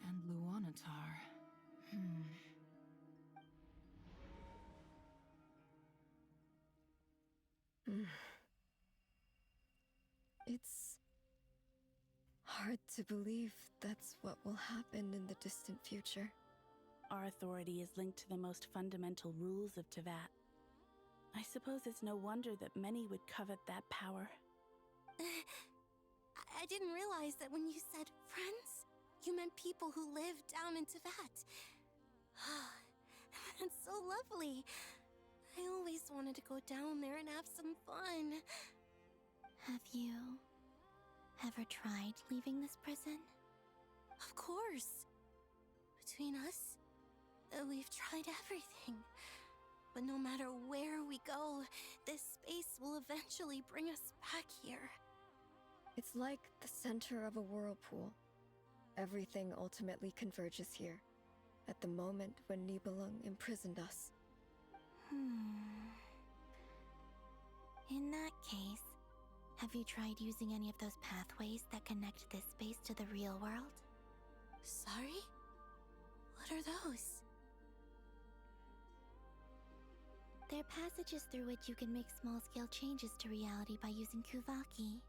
And Luanatar... It's hard to believe that's what will happen in the distant future. Our authority is linked to the most fundamental rules of Tevat. I suppose it's no wonder that many would covet that power. I didn't realize that when you said friends, you meant people who live down in Tevat. That's so lovely. I always wanted to go down there and have some fun. Have you ever tried leaving this prison? Of course. Between us, we've tried everything. But no matter where we go, this space will eventually bring us back here. It's like the center of a whirlpool. Everything ultimately converges here, at the moment when Nibelung imprisoned us. In that case, have you tried using any of those pathways that connect this space to the real world? Sorry? What are those? They're passages through which you can make small-scale changes to reality by using Kuvaki.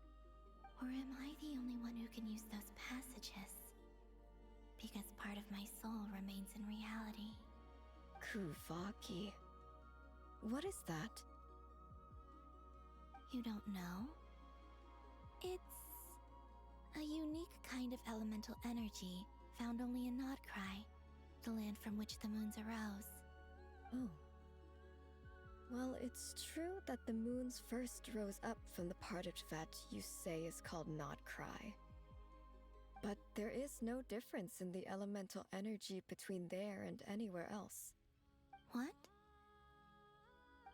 Or am I the only one who can use those passages? Because part of my soul remains in reality. Kuvaki. What is that? You don't know? It's a unique kind of elemental energy found only in Nodcry, the land from which the moons arose. Oh. Well, it's true that the moons first rose up from the part of Tevat you say is called Nodcry. But there is no difference in the elemental energy between there and anywhere else. What?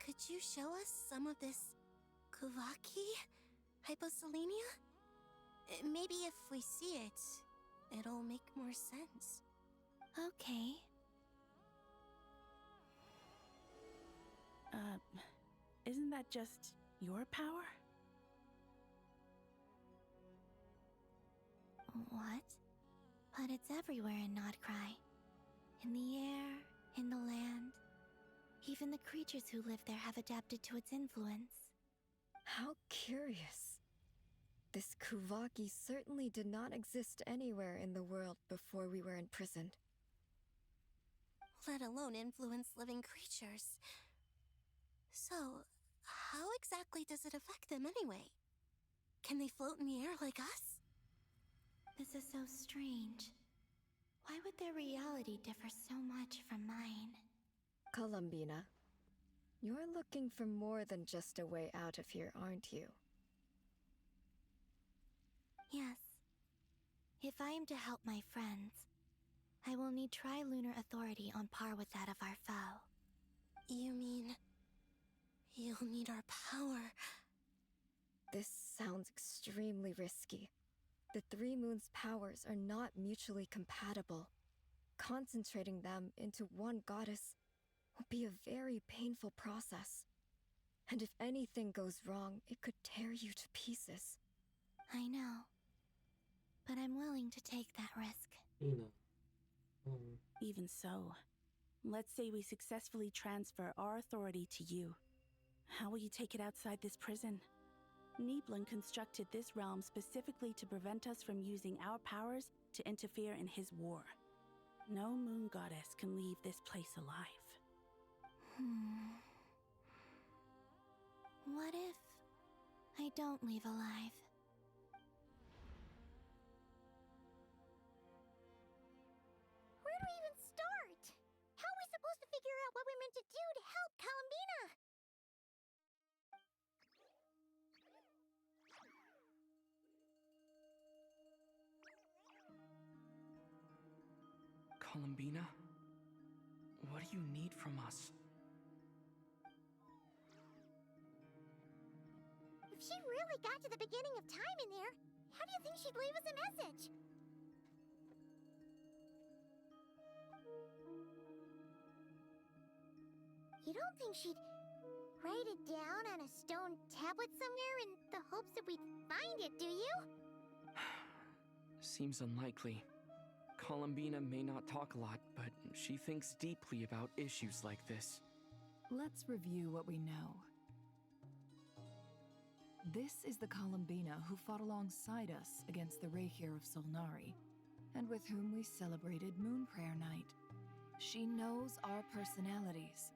Could you show us some of this Kuvaki? Hyposelenia? Maybe if we see it, it'll make more sense. Okay. Isn't that just your power? What? But it's everywhere in Nodcry. In the air, in the land. Even the creatures who live there have adapted to its influence. How curious. This Kuvaki certainly did not exist anywhere in the world before we were imprisoned. Let alone influence living creatures. So, how exactly does it affect them anyway? Can they float in the air like us? This is so strange. Why would their reality differ so much from mine? Columbina, you're looking for more than just a way out of here, aren't you? Yes. If I am to help my friends, I will need tri-lunar authority on par with that of our foe. You mean... you'll need our power? This sounds extremely risky. The Three Moons' powers are not mutually compatible. concentrating them into one goddess will be a very painful process. And if anything goes wrong, it could tear you to pieces. I know. But I'm willing to take that risk. Even so, let's say we successfully transfer our authority to you. How will you take it outside this prison? Niblin constructed this realm specifically to prevent us from using our powers to interfere in his war. No moon goddess can leave this place alive. What if I don't leave alive? Where do we even start? How are we supposed to figure out what we're meant to do to help Columbina? Columbina? What do you need from us? If she really got to the beginning of time in there, how do you think she'd leave us a message? You don't think she'd write it down on a stone tablet somewhere in the hopes that we'd find it, do you? Seems unlikely. Columbina may not talk a lot, but she thinks deeply about issues like this. Let's review what we know. This is the Columbina who fought alongside us against the Rahir of Solnari, and with whom we celebrated Moon Prayer Night. She knows our personalities,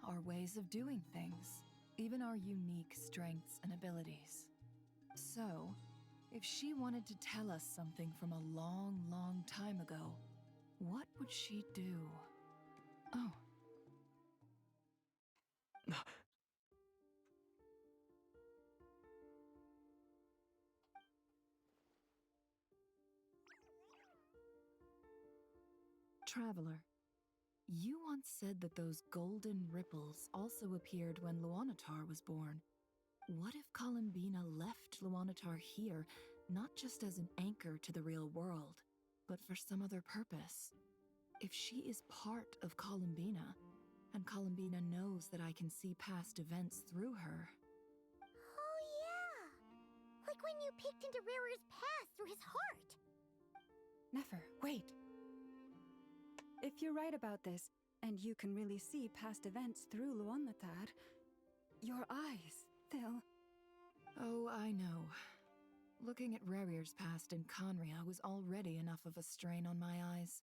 our ways of doing things, even our unique strengths and abilities. So, if she wanted to tell us something from a long, long time ago, what would she do? Oh. Traveler, you once said that those golden ripples also appeared when Luanatar was born. What if Columbina left Luanatar here, not just as an anchor to the real world, but for some other purpose? If she is part of Columbina, and Columbina knows that I can see past events through her... Oh yeah! Like when you peeked into Rarer's past through his heart! Nefer, wait! If you're right about this, and you can really see past events through Luanatar, your eyes, they'll... Oh, I know. Looking at Rarir's past in Conria was already enough of a strain on my eyes.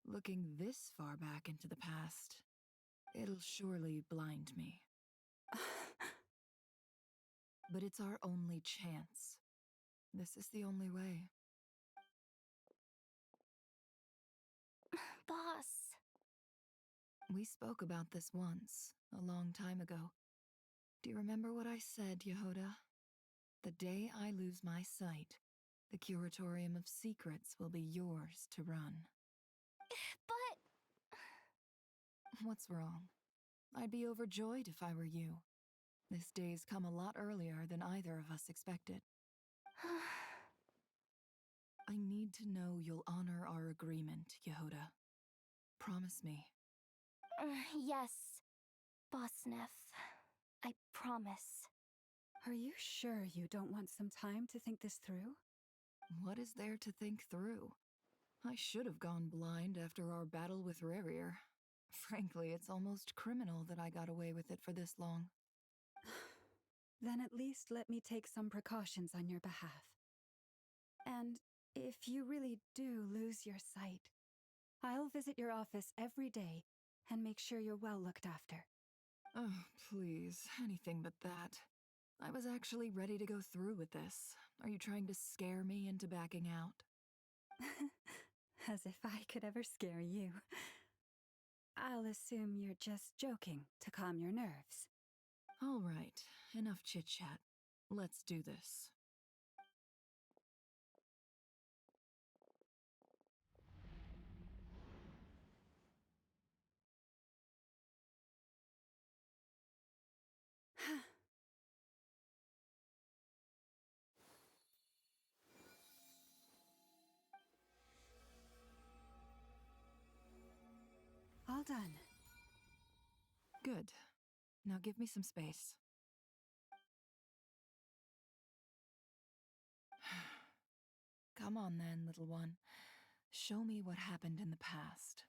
Looking this far back into the past, it'll surely blind me. But it's our only chance. This is the only way. Boss. We spoke about this once, a long time ago. Do you remember what I said, Yehoda? The day I lose my sight, the Curatorium of Secrets will be yours to run. But... What's wrong? I'd be overjoyed if I were you. This day's come a lot earlier than either of us expected. I need to know you'll honor our agreement, Yehoda. Promise me. Yes, Boss Neff. I promise. Are you sure you don't want some time to think this through? What is there to think through? I should have gone blind after our battle with Rarir. Frankly, it's almost criminal that I got away with it for this long. Then at least let me take some precautions on your behalf. And if you really do lose your sight, I'll visit your office every day and make sure you're well looked after. Oh, please, anything but that. I was actually ready to go through with this. Are you trying to scare me into backing out? As if I could ever scare you. I'll assume you're just joking to calm your nerves. All right, enough chit-chat. Let's do this. All done. Good. Now give me some space. Come on then, little one. Show me what happened in the past.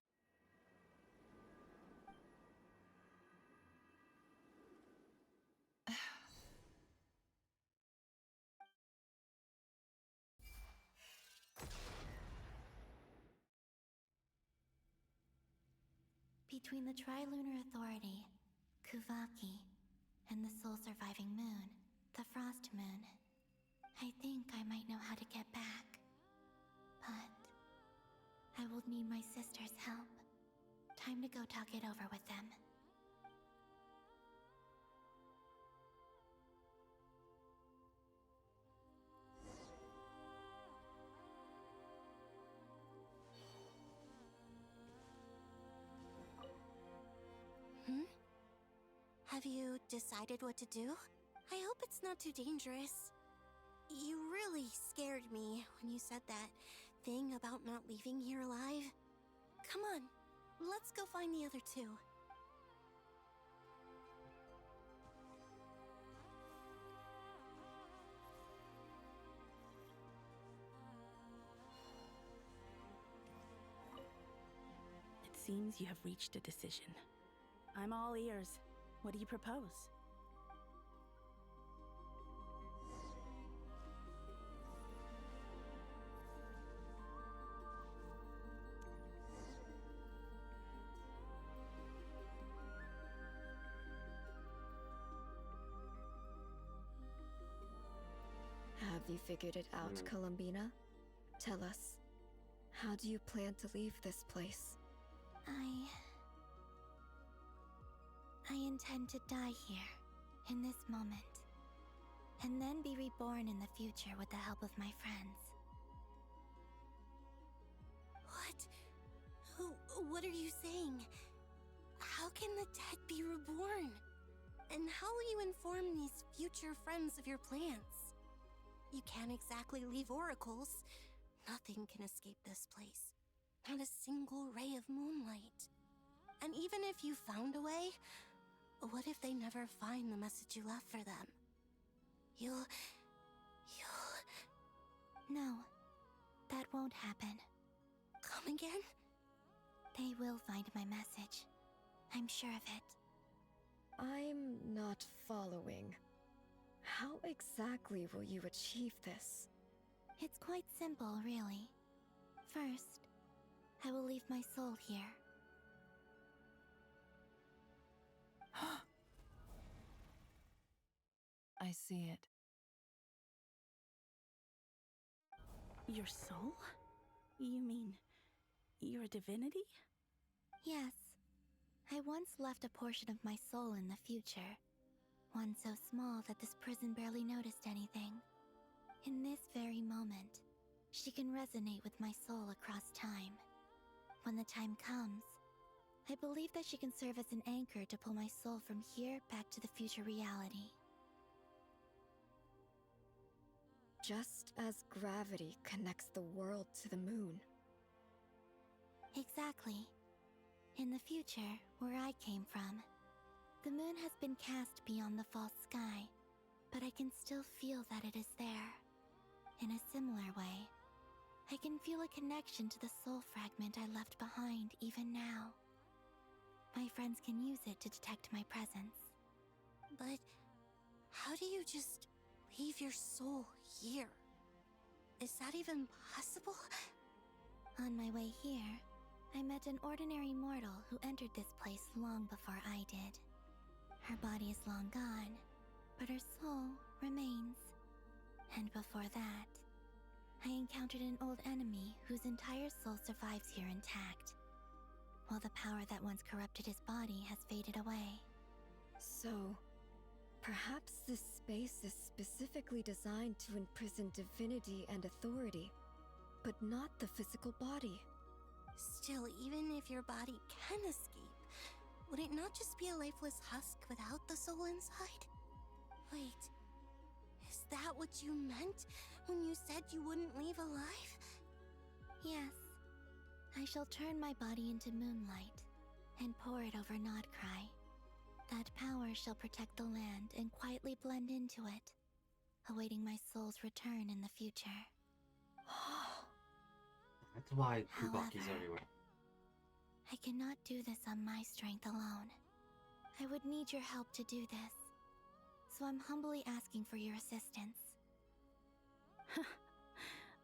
Between the Trilunar Authority, Kuvaki, and the soul-surviving moon, the Frost Moon, I think I might know how to get back. But I will need my sister's help. Time to go talk it over with them. Have you decided what to do? I hope it's not too dangerous. You really scared me when you said that thing about not leaving here alive. Come on, let's go find the other two. It seems you have reached a decision. I'm all ears. What do you propose? Have you figured it out, Columbina? Tell us, how do you plan to leave this place? I intend to die here, in this moment, and then be reborn in the future with the help of my friends. What are you saying? How can the dead be reborn? And how will you inform these future friends of your plans? You can't exactly leave oracles. Nothing can escape this place. Not a single ray of moonlight. And even if you found a way, what if they never find the message you left for them? You'll... No, that won't happen. Come again? They will find my message. I'm sure of it. I'm not following. How exactly will you achieve this? It's quite simple, really. First, I will leave my soul here. I see it. Your soul? You mean you're a divinity? Yes. I once left a portion of my soul in the future. One so small that this prison barely noticed anything. In this very moment, she can resonate with my soul across time. When the time comes, I believe that she can serve as an anchor to pull my soul from here back to the future reality. Just as gravity connects the world to the moon. Exactly. In the future, where I came from, the moon has been cast beyond the false sky, but I can still feel that it is there. In a similar way, I can feel a connection to the soul fragment I left behind even now. My friends can use it to detect my presence. But how do you just leave your soul here? Is that even possible? On my way here, I met an ordinary mortal who entered this place long before I did. Her body is long gone, but her soul remains. And before that, I encountered an old enemy whose entire soul survives here intact, while the power that once corrupted his body has faded away. So, perhaps this space is specifically designed to imprison divinity and authority, but not the physical body. Still, even if your body can escape, would it not just be a lifeless husk without the soul inside? Wait, is that what you meant when you said you wouldn't leave alive? Yes. I shall turn my body into moonlight, and pour it over Nodcry. That power shall protect the land and quietly blend into it, awaiting my soul's return in the future. That's why However, Kubaki's everywhere. I cannot do this on my strength alone. I would need your help to do this, so I'm humbly asking for your assistance.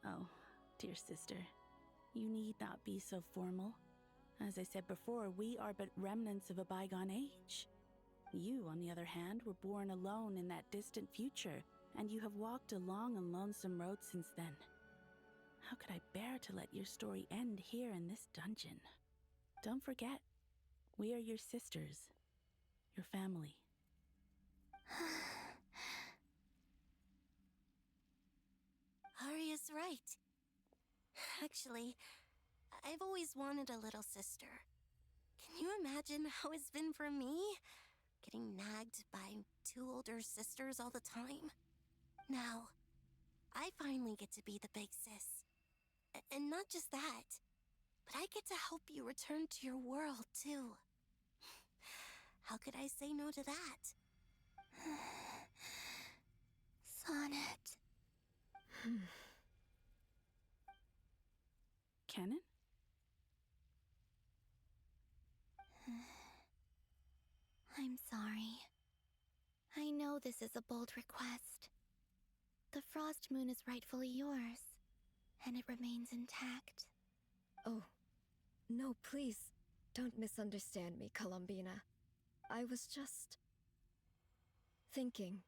Oh, dear sister, you need not be so formal. As I said before, we are but remnants of a bygone age. You, on the other hand, were born alone in that distant future, and you have walked a long and lonesome road since then. How could I bear to let your story end here in this dungeon? Don't forget, we are your sisters, your family. Arya's right. Actually, I've always wanted a little sister. Can you imagine how it's been for me? Getting nagged by two older sisters all the time. Now, I finally get to be the big sis. And not just that, but I get to help you return to your world, too. How could I say no to that? Sonnet. Canon? I'm sorry. I know this is a bold request. The Frost Moon is rightfully yours, and it remains intact. Oh, no, please. Don't misunderstand me, Columbina. I was just thinking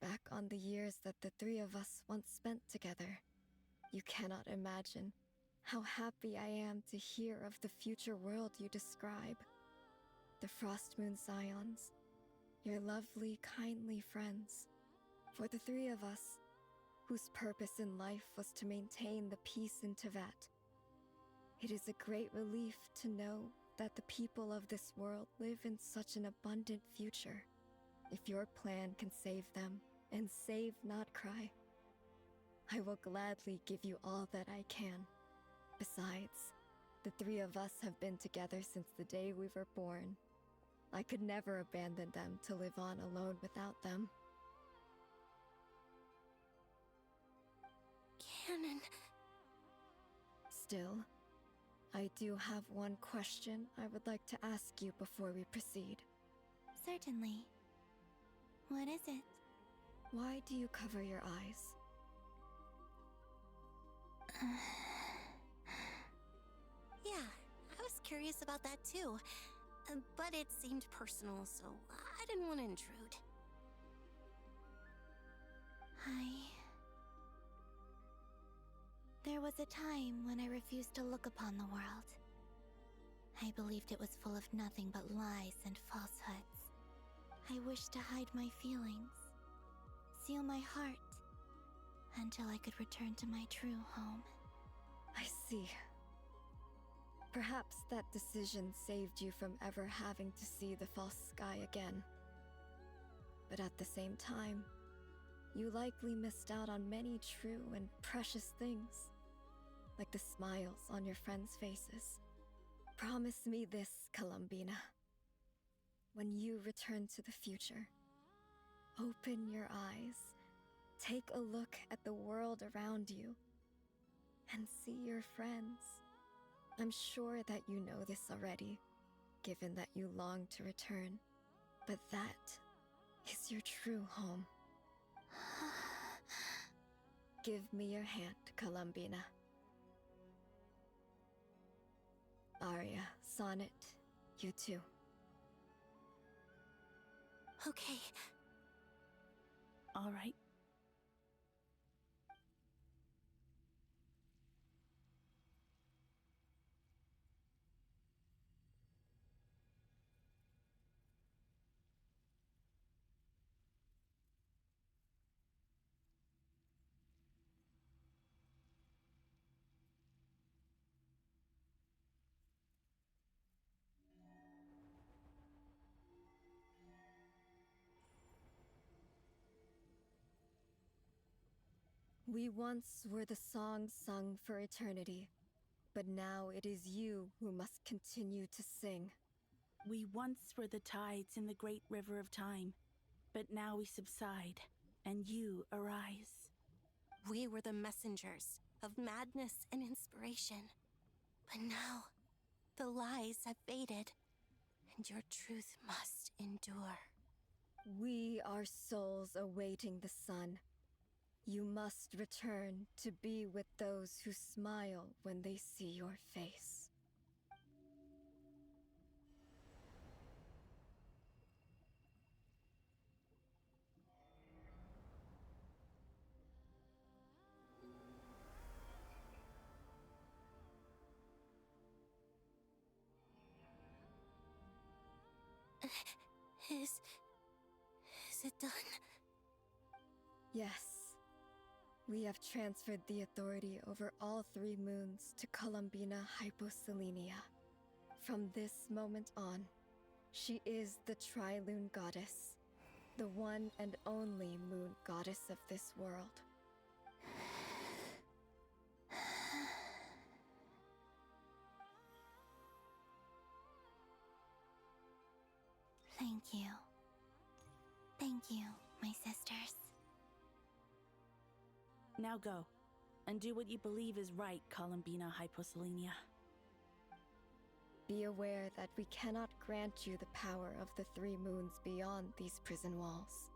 back on the years that the three of us once spent together. You cannot imagine how happy I am to hear of the future world you describe. The Frost Moon Scions, your lovely, kindly friends. For the three of us, whose purpose in life was to maintain the peace in Teyvat. It is a great relief to know that the people of this world live in such an abundant future. If your plan can save them, and save Nodcry, I will gladly give you all that I can. Besides, the three of us have been together since the day we were born. I could never abandon them to live on alone without them. Canon. Still, I do have one question I would like to ask you before we proceed. Certainly. What is it? Why do you cover your eyes? Yeah, I was curious about that too. But it seemed personal, so I didn't want to intrude. There was a time when I refused to look upon the world. I believed it was full of nothing but lies and falsehoods. I wished to hide my feelings, seal my heart, until I could return to my true home. I see. Perhaps that decision saved you from ever having to see the false sky again. But at the same time, you likely missed out on many true and precious things, like the smiles on your friends' faces. Promise me this, Columbina. When you return to the future, open your eyes, take a look at the world around you, and see your friends. I'm sure that you know this already, given that you long to return, but that is your true home. Give me your hand, Columbina. Arya, Sonnet, you too. Okay. All right. We once were the songs sung for eternity, but now it is you who must continue to sing. We once were the tides in the great river of time, but now we subside, and you arise. We were the messengers of madness and inspiration. But now, the lies have faded, and your truth must endure. We are souls awaiting the sun. You must return to be with those who smile when they see your face. Is it done? Yes. We have transferred the authority over all 3 moons to Columbina Hyposelenia. From this moment on, she is the Tri-Lune Goddess, the one and only moon goddess of this world. Thank you. Thank you, my sisters. Now go, and do what you believe is right, Columbina Hyposelenia. Be aware that we cannot grant you the power of the 3 moons beyond these prison walls.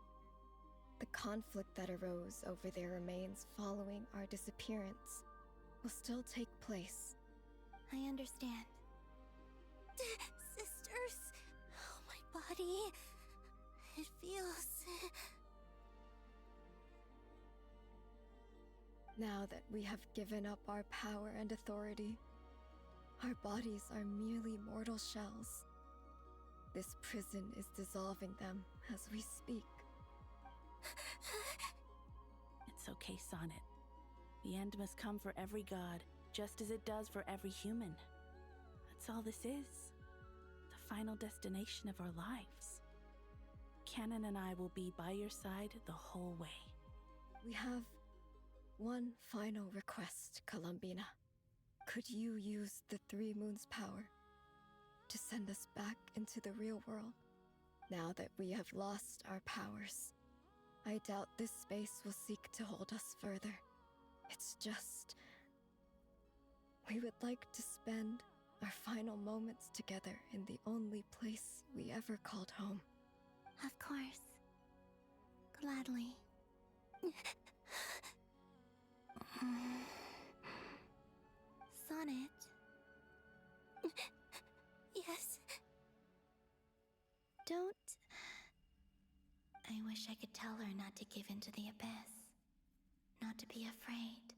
The conflict that arose over their remains following our disappearance will still take place. I understand. Sisters! Oh, my body. It feels... Now that we have given up our power and authority, our bodies are merely mortal shells. This prison is dissolving them as we speak. It's okay, Sonnet. The end must come for every god, just as it does for every human. That's all this is. The final destination of our lives. Canon and I will be by your side the whole way. We have one final request, Columbina. Could you use the 3 moons' power to send us back into the real world? Now that we have lost our powers, I doubt this space will seek to hold us further. It's just... we would like to spend our final moments together in the only place we ever called home. Of course. Gladly. Sonnet? Yes? Don't... I wish I could tell her not to give in to the abyss. Not to be afraid.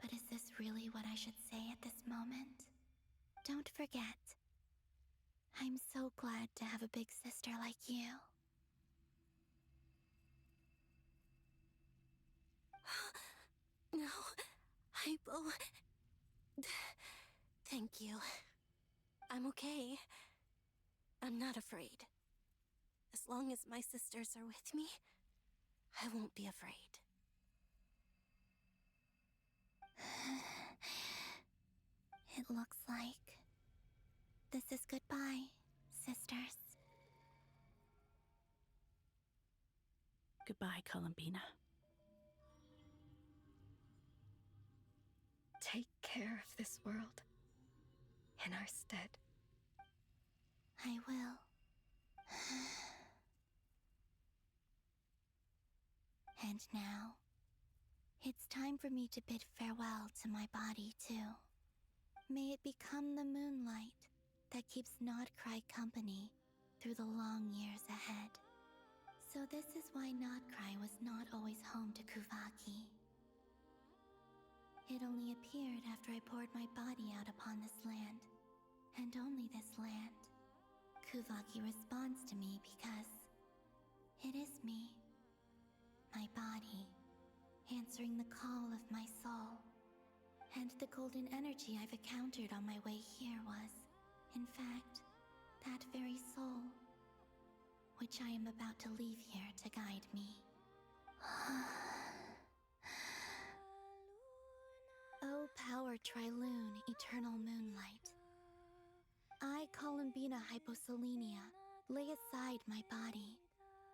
But is this really what I should say at this moment? Don't forget. I'm so glad to have a big sister like you. No, Hypo. Thank you. I'm okay. I'm not afraid. As long as my sisters are with me, I won't be afraid. It looks like this is goodbye, sisters. Goodbye, Columbina. Take care of this world in our stead. I will. And now, it's time for me to bid farewell to my body, too. May it become the moonlight that keeps Nodcry company through the long years ahead. So this is why Nodcry was not always home to Kuvaki. It only appeared after I poured my body out upon this land, and only this land. Kuvaki responds to me because it is me, my body, answering the call of my soul. And the golden energy I've encountered on my way here was, in fact, that very soul, which I am about to leave here to guide me. O power Trilune, eternal moonlight. I, Columbina O Selenia, lay aside my body.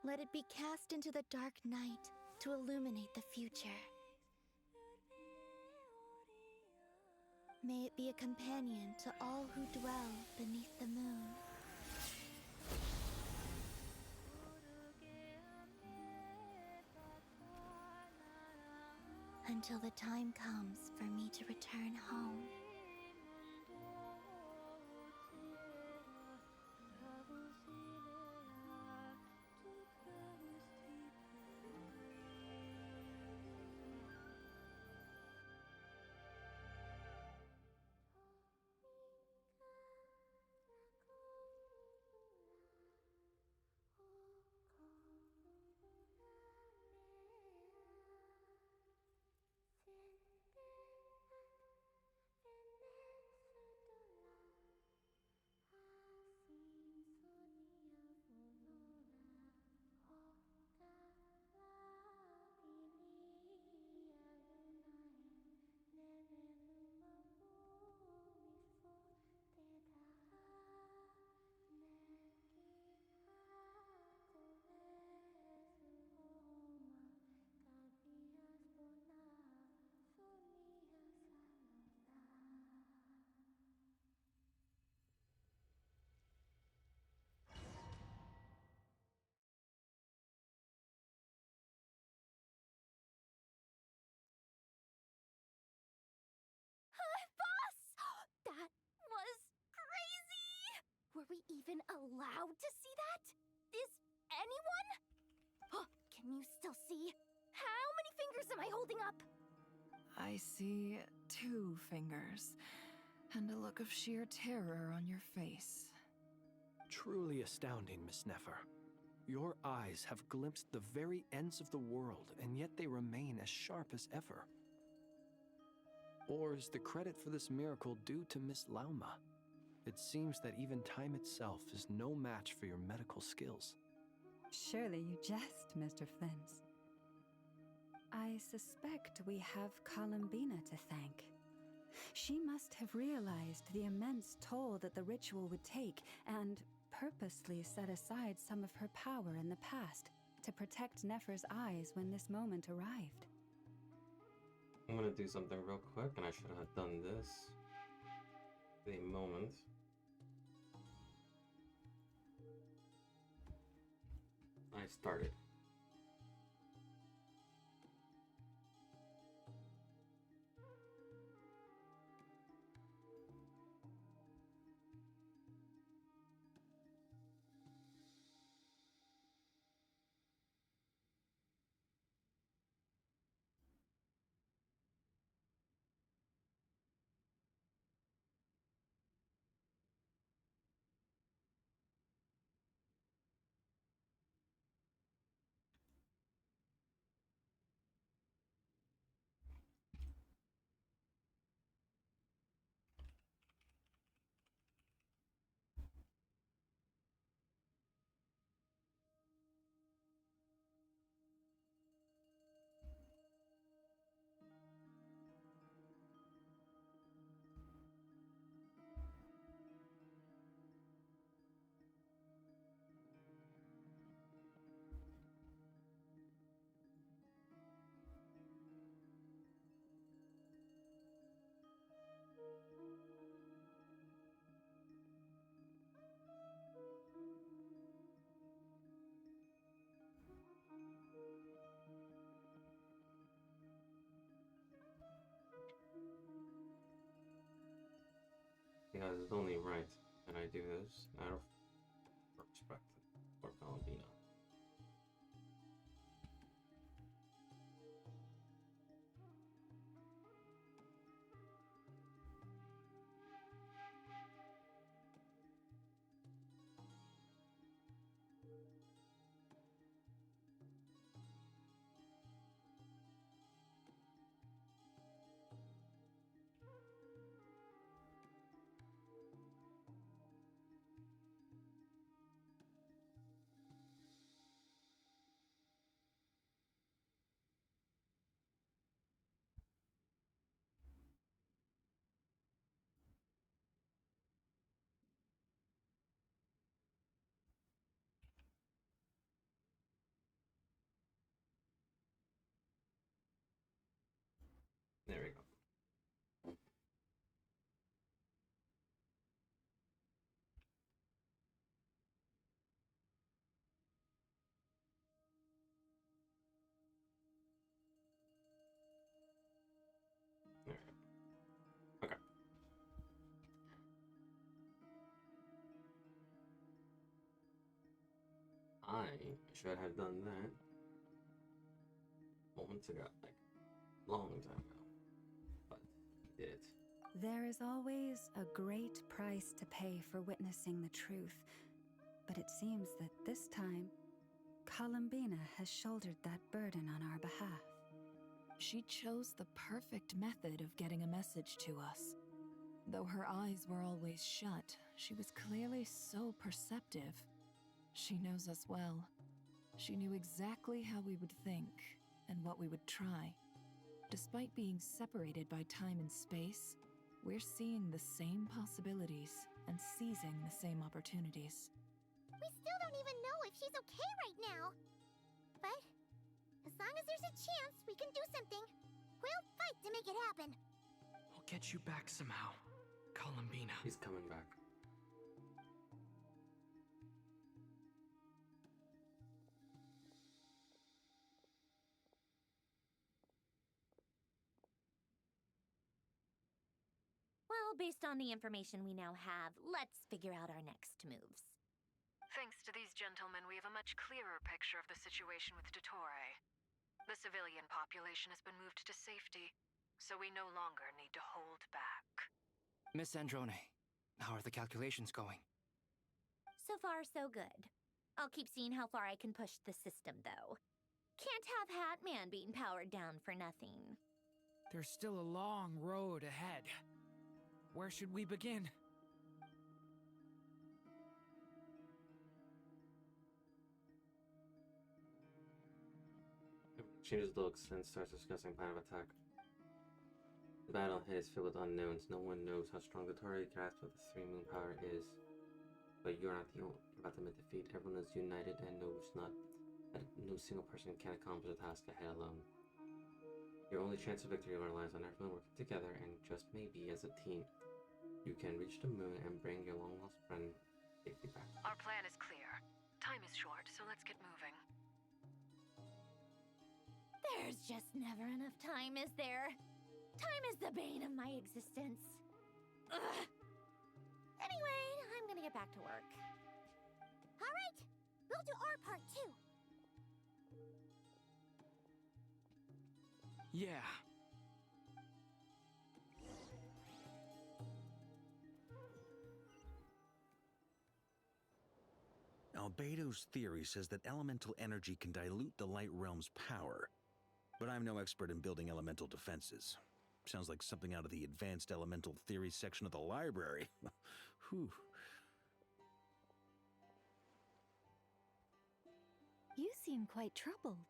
Let it be cast into the dark night to illuminate the future. May it be a companion to all who dwell beneath the moon. Until the time comes for me to return home. Boss! That was crazy! Were we even allowed to see that? Is anyone? Can you still see? How many fingers am I holding up? I see 2 fingers, and a look of sheer terror on your face. Truly astounding, Miss Nefer. Your eyes have glimpsed the very ends of the world, and yet they remain as sharp as ever. Or is the credit for this miracle due to Miss Lauma? It seems that even time itself is no match for your medical skills. Surely you jest, Mr. Flins. I suspect we have Columbina to thank. She must have realized the immense toll that the ritual would take and purposely set aside some of her power in the past to protect Nefer's eyes when this moment arrived. I'm gonna do something real quick, and I should have done this the moment I started. Because it's only right that I do this out of respect for Columbina. I should have done that moments ago, like long time ago. But I did it. There is always a great price to pay for witnessing the truth, but it seems that this time, Columbina has shouldered that burden on our behalf. She chose the perfect method of getting a message to us. Though her eyes were always shut, she was clearly so perceptive. She knows us well. She knew exactly how we would think and what we would try. Despite being separated by time and space, we're seeing the same possibilities and seizing the same opportunities. We still don't even know if she's okay right now. But as long as there's a chance we can do something, we'll fight to make it happen. We'll get you back somehow, Columbina. He's coming back. Well, based on the information we now have, let's figure out our next moves. Thanks to these gentlemen, we have a much clearer picture of the situation with Dottore. The civilian population has been moved to safety, so we no longer need to hold back. Miss Androne, how are the calculations going? So far, so good. I'll keep seeing how far I can push the system, though. Can't have Hatman being powered down for nothing. There's still a long road ahead. Where should we begin? Changes looks and starts discussing plan of attack. The battle ahead is filled with unknowns. No one knows how strong the Torii grasp of the three moon power is. But you're not the ultimate defeat. Everyone is united and knows not that no single person can accomplish the task ahead alone. Your only chance of victory relies on everyone working together, and just maybe as a team, you can reach the moon and bring your long lost friend safely back. Our plan is clear. Time is short, so let's get moving. There's just never enough time, is there? Time is the bane of my existence. Ugh. Anyway, I'm gonna get back to work. All right, we'll do our part too. Yeah. Albedo's theory says that elemental energy can dilute the light realm's power. But I'm no expert in building elemental defenses. Sounds like something out of the advanced elemental theory section of the library. Whew. You seem quite troubled.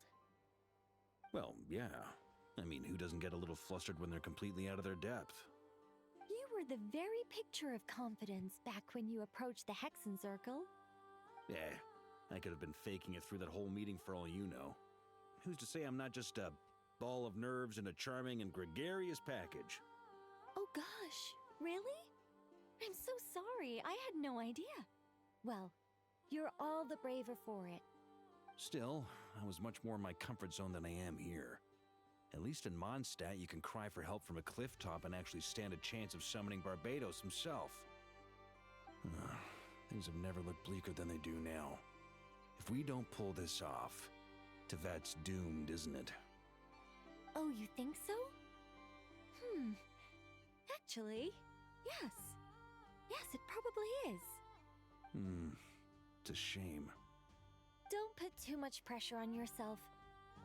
Well, yeah. I mean, who doesn't get a little flustered when they're completely out of their depth? You were the very picture of confidence back when you approached the Hexen Circle. I could have been faking it through that whole meeting for all you know. Who's to say I'm not just a ball of nerves in a charming and gregarious package? Oh gosh, really? I'm so sorry, I had no idea. Well, you're all the braver for it. Still, I was much more in my comfort zone than I am here. At least in Mondstadt, you can cry for help from a cliff top and actually stand a chance of summoning Barbados himself. Things have never looked bleaker than they do now. If we don't pull this off, Tevat's doomed, isn't it? Oh, you think so? Actually, yes. Yes, it probably is. It's a shame. Don't put too much pressure on yourself.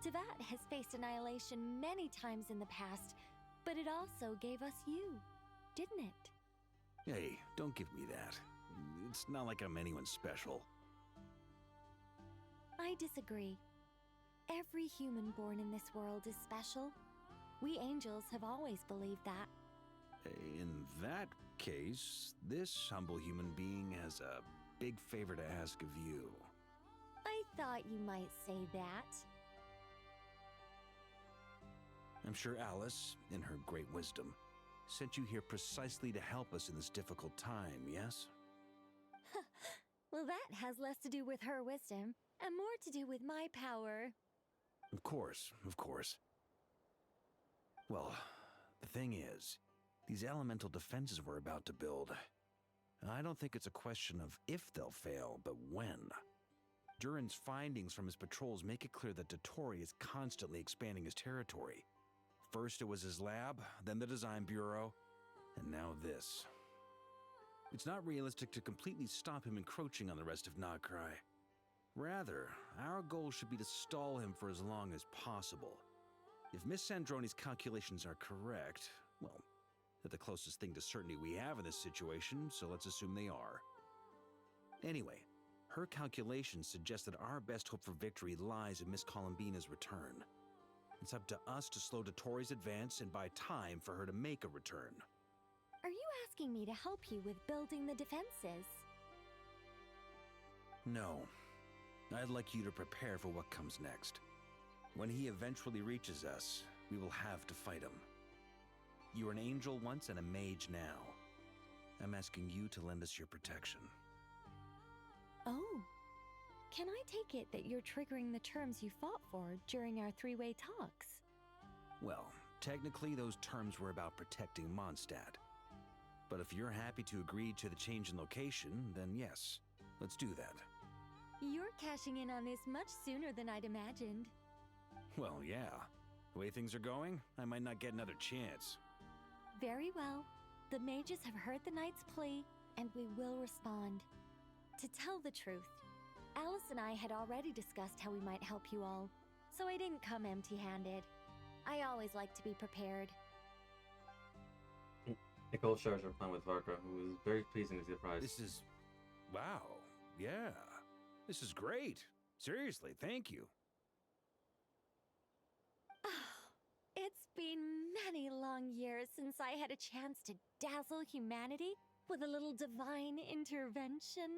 Tevat has faced annihilation many times in the past, but it also gave us you, didn't it? Hey, don't give me that. It's not like I'm anyone special. I disagree. Every human born in this world is special. We angels have always believed that. In that case, this humble human being has a big favor to ask of you. I thought you might say that. I'm sure Alice, in her great wisdom, sent you here precisely to help us in this difficult time, yes? Well, that has less to do with her wisdom and more to do with my power. Of course, of course. Well, the thing is, these elemental defenses we're about to build, I don't think it's a question of if they'll fail, but when. Durin's findings from his patrols make it clear that Dottore is constantly expanding his territory. First it was his lab, then the design bureau, and now this. It's not realistic to completely stop him encroaching on the rest of Nagcry. Rather, our goal should be to stall him for as long as possible. If Miss Sandroni's calculations are correct, well, they're the closest thing to certainty we have in this situation, so let's assume they are. Anyway, her calculations suggest that our best hope for victory lies in Miss Columbina's return. It's up to us to slow Dottore's advance and buy time for her to make a return. Are you asking me to help you with building the defenses? No. I'd like you to prepare for what comes next. When he eventually reaches us, we will have to fight him. You were an angel once and a mage now. I'm asking you to lend us your protection. Oh. Can I take it that you're triggering the terms you fought for during our three-way talks? Well, technically those terms were about protecting Mondstadt. But if you're happy to agree to the change in location, then yes, let's do that. You're cashing in on this much sooner than I'd imagined. Well, yeah. The way things are going, I might not get another chance. Very well. The mages have heard the knight's plea, and we will respond. To tell the truth, Alice and I had already discussed how we might help you all, so I didn't come empty-handed. I always like to be prepared. Nicole shares her plan with Varka, who is very pleasingly surprised. This is... wow. Yeah. This is great. Seriously, thank you. It's been many long years since I had a chance to dazzle humanity with a little divine intervention.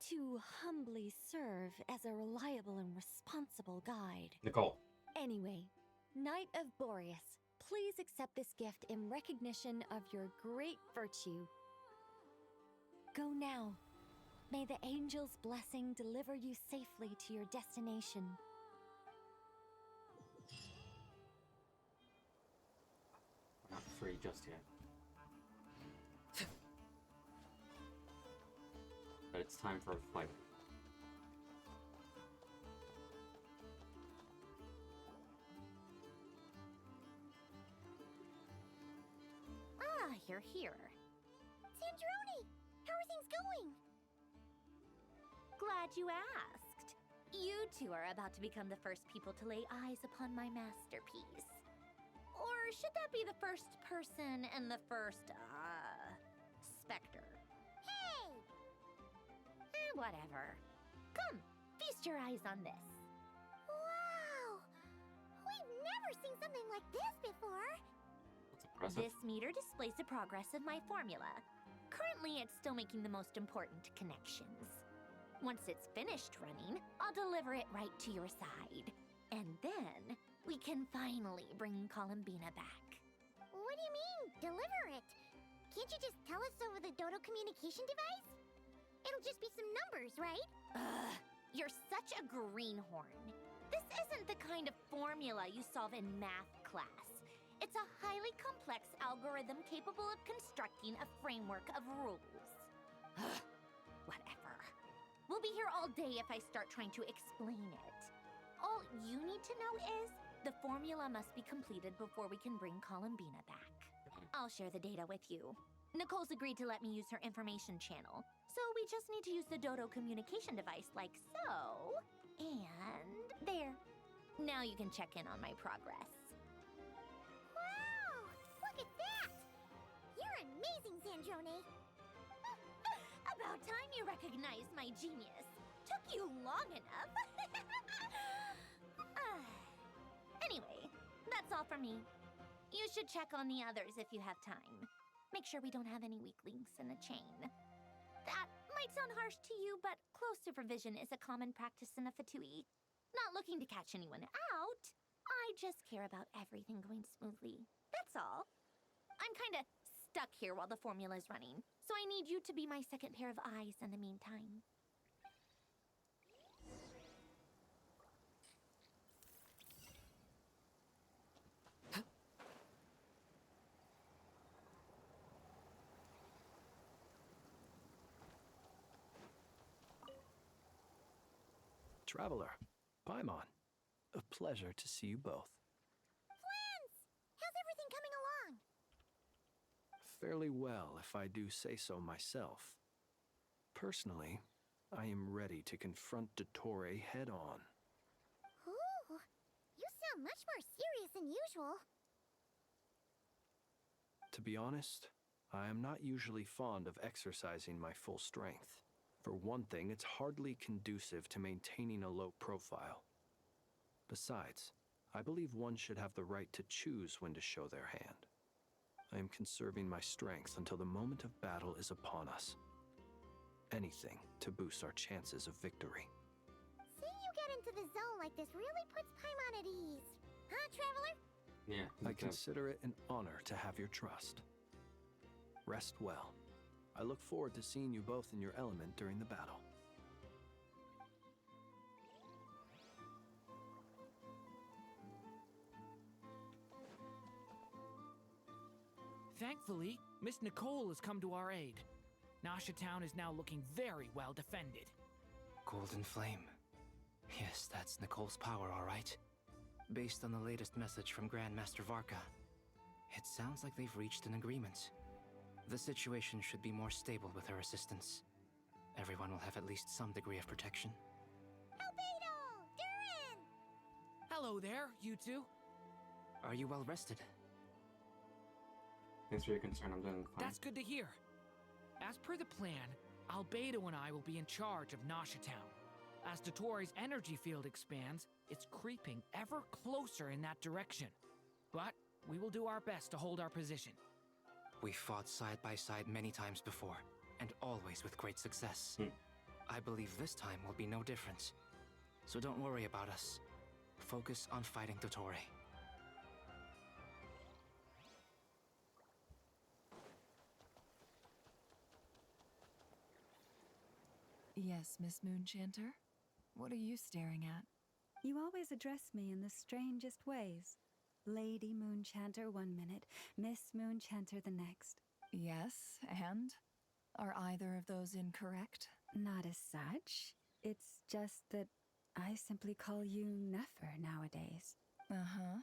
To humbly serve as a reliable and responsible guide. Nicole. Anyway, Knight of Boreas, please accept this gift in recognition of your great virtue. Go now. May the angel's blessing deliver you safely to your destination. We're not free just yet. But it's time for a fight. Ah, you're here. Sandroni! How are things going? Glad you asked. You two are about to become the first people to lay eyes upon my masterpiece. Or should that be the first person and the first, specter? Hey! Whatever. Come, feast your eyes on this. Wow! We've never seen something like this before. That's impressive. This meter displays the progress of my formula. Currently, it's still making the most important connections. Once it's finished running, I'll deliver it right to your side. And then, we can finally bring Columbina back. What do you mean, deliver it? Can't you just tell us over the Dodo communication device? It'll just be some numbers, right? Ugh, you're such a greenhorn. This isn't the kind of formula you solve in math class. It's a highly complex algorithm capable of constructing a framework of rules. Ugh, whatever. We'll be here all day if I start trying to explain it. All you need to know is the formula must be completed before we can bring Columbina back. I'll share the data with you. Nicole's agreed to let me use her information channel, so we just need to use the Dodo communication device like so. And there. Now you can check in on my progress. Wow! Look at that! You're amazing, Sandroni! About time you recognized my genius. Took you long enough. Anyway, that's all for me. You should check on the others if you have time. Make sure we don't have any weak links in the chain. That might sound harsh to you, but close supervision is a common practice in a Fatui. Not looking to catch anyone out. I just care about everything going smoothly. That's all. I'm kinda stuck here while the formula's running, so I need you to be my second pair of eyes in the meantime. Traveler, Paimon, a pleasure to see you both. Flans! How's everything coming along? Fairly well, if I do say so myself. Personally, I am ready to confront Dottore head-on. Ooh, you sound much more serious than usual. To be honest, I am not usually fond of exercising my full strength. For one thing, it's hardly conducive to maintaining a low profile. Besides, I believe one should have the right to choose when to show their hand. I am conserving my strength until the moment of battle is upon us. Anything to boost our chances of victory. Seeing you get into the zone like this really puts Paimon at ease. Huh, Traveler? Yeah. I consider it an honor to have your trust. Rest well. I look forward to seeing you both in your element during the battle. Thankfully, Miss Nicole has come to our aid. Nasha Town is now looking very well defended. Golden Flame. Yes, that's Nicole's power, all right. Based on the latest message from Grandmaster Varka, it sounds like they've reached an agreement. The situation should be more stable with her assistance. Everyone will have at least some degree of protection. Albedo! Durin! Hello there, you two. Are you well rested? Thanks for your concern. I'm doing fine. That's good to hear. As per the plan, Albedo and I will be in charge of Nasha Town. As Dottore's energy field expands, it's creeping ever closer in that direction. But we will do our best to hold our position. We fought side by side many times before, and always with great success. I believe this time will be no different. So don't worry about us. Focus on fighting Dottore. Yes, Miss Moonchanter? What are you staring at? You always address me in the strangest ways. Lady Moonchanter one minute, Miss Moonchanter the next. Yes, and? Are either of those incorrect? Not as such. It's just that I simply call you Nefer nowadays. Uh-huh.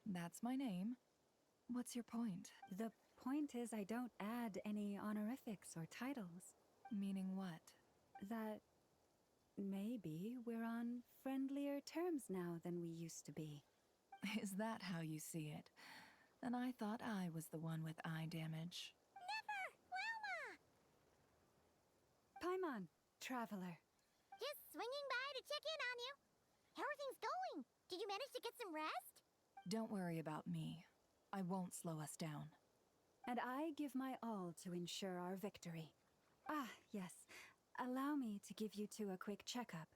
That's my name. What's your point? The point is I don't add any honorifics or titles. Meaning what? That maybe we're on friendlier terms now than we used to be. Is that how you see it? Then I thought I was the one with eye damage. Never! Wilma! Paimon, Traveler. Just swinging by to check in on you. How are things going? Did you manage to get some rest? Don't worry about me. I won't slow us down. And I give my all to ensure our victory. Ah, yes. Allow me to give you two a quick checkup.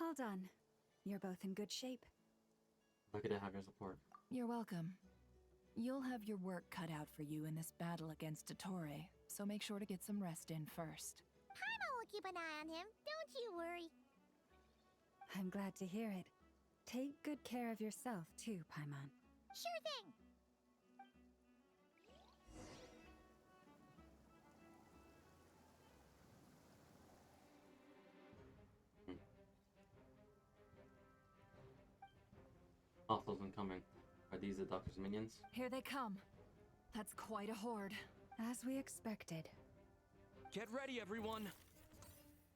All done. You're both in good shape. Lucky to have your support. You're welcome. You'll have your work cut out for you in this battle against Dottore, so make sure to get some rest in first. Paimon will keep an eye on him, don't you worry. I'm glad to hear it. Take good care of yourself, too, Paimon. Sure thing! Hostiles incoming. Are these the Doctor's minions? Here they come. That's quite a horde. As we expected. Get ready, everyone.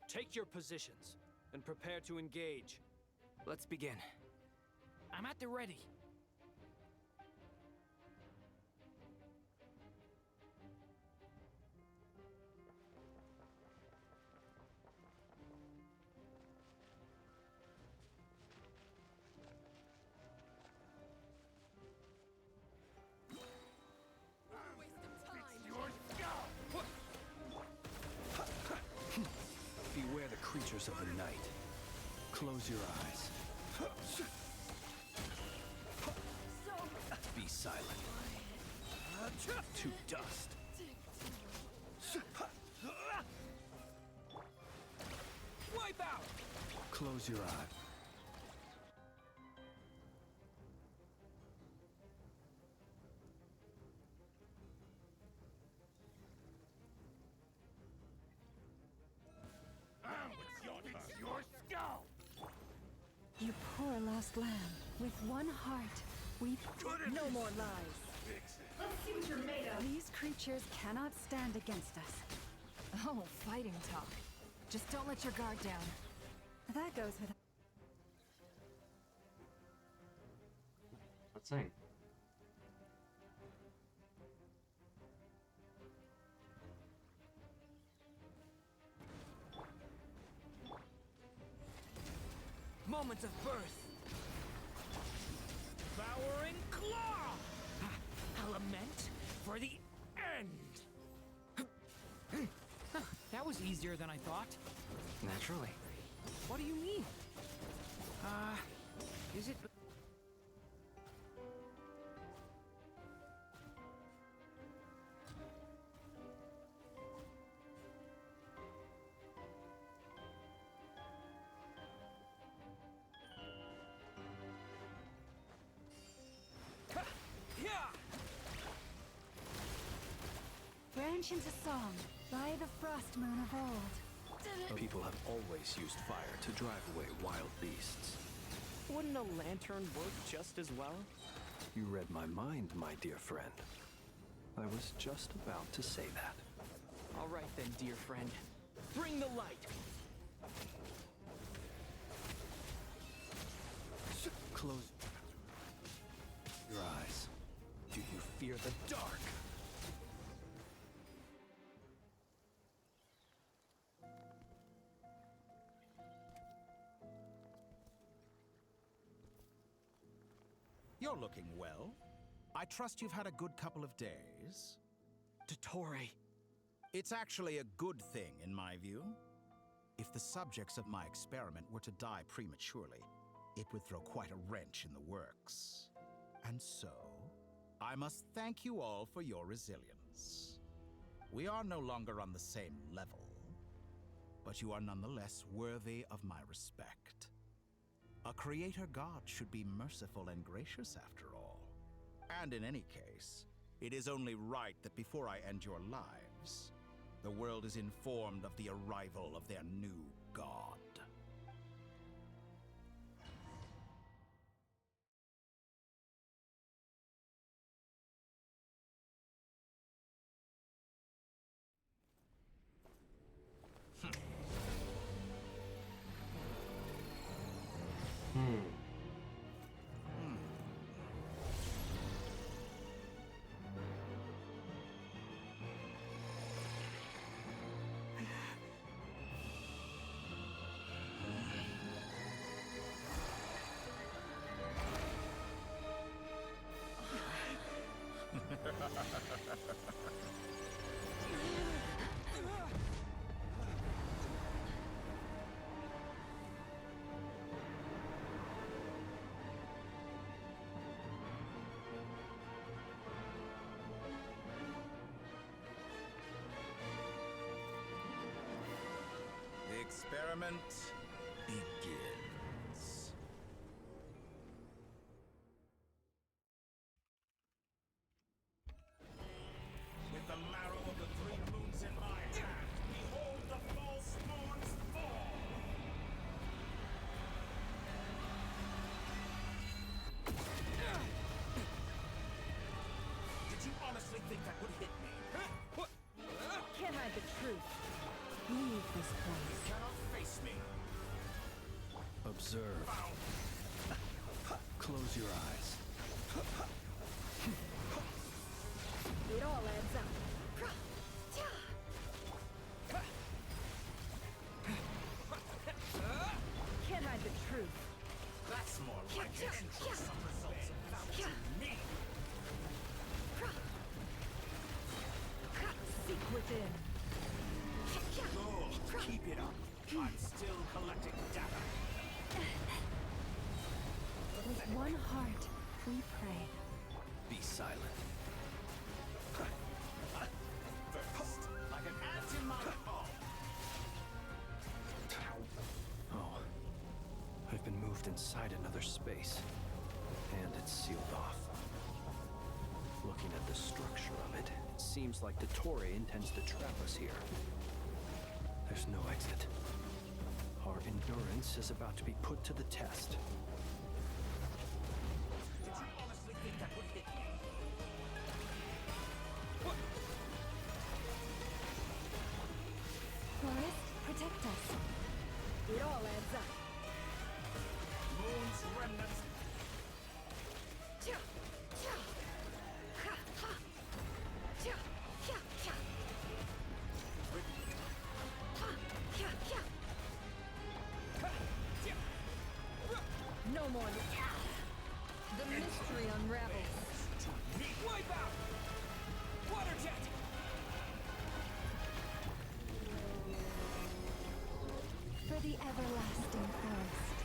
Take your positions and prepare to engage. Let's begin. I'm at the ready. Beware the creatures of the night. Close your eyes. Be silent. To dust. Wipe out! Close your eye. You poor lost lamb. With one heart, we... No more lies. Let's see what you're made of. These creatures cannot stand against us. Oh, fighting talk. Just don't let your guard down. That goes with... Let's sing. Moment of birth. Devouring claw. A lament for the end. That was easier than I thought. Naturally. What do you mean? Is it... Branch into song by the frost moon of old. People have always used fire to drive away wild beasts. Wouldn't a lantern work just as well? You read my mind, my dear friend. I was just about to say that. All right then, dear friend. Bring the light. Close your eyes. Do you fear the dark? You're looking well. I trust you've had a good couple of days. Dottore. It's actually a good thing, in my view. If the subjects of my experiment were to die prematurely, it would throw quite a wrench in the works. And so, I must thank you all for your resilience. We are no longer on the same level, but you are nonetheless worthy of my respect. A creator god should be merciful and gracious after all. And in any case, it is only right that before I end your lives, the world is informed of the arrival of their new god. The experiment begins. With the marrow of the three moons in my hand, behold the false moons fall! Did you honestly think that would hit me? Can't hide the truth. Leave this place. You cannot face me. Observe. Close your eyes. It all adds up. Can't hide the truth. That's more like it. Some results about to me. Seek within. Good. Keep it up. I'm still collecting data. With one heart, we pray. Be silent. First, like an ant in my palm. Oh. I've been moved inside another space. And it's sealed off. Looking at the structure of it, it seems like Dottore intends to trap us here. There's no exit. Our endurance This is about to be put to the test. Did you honestly think that would hit me? Forest, protect us. It all adds up. Moon's remnants. No more. The mystery unravels. Wipe out! Water jet! For the everlasting forest.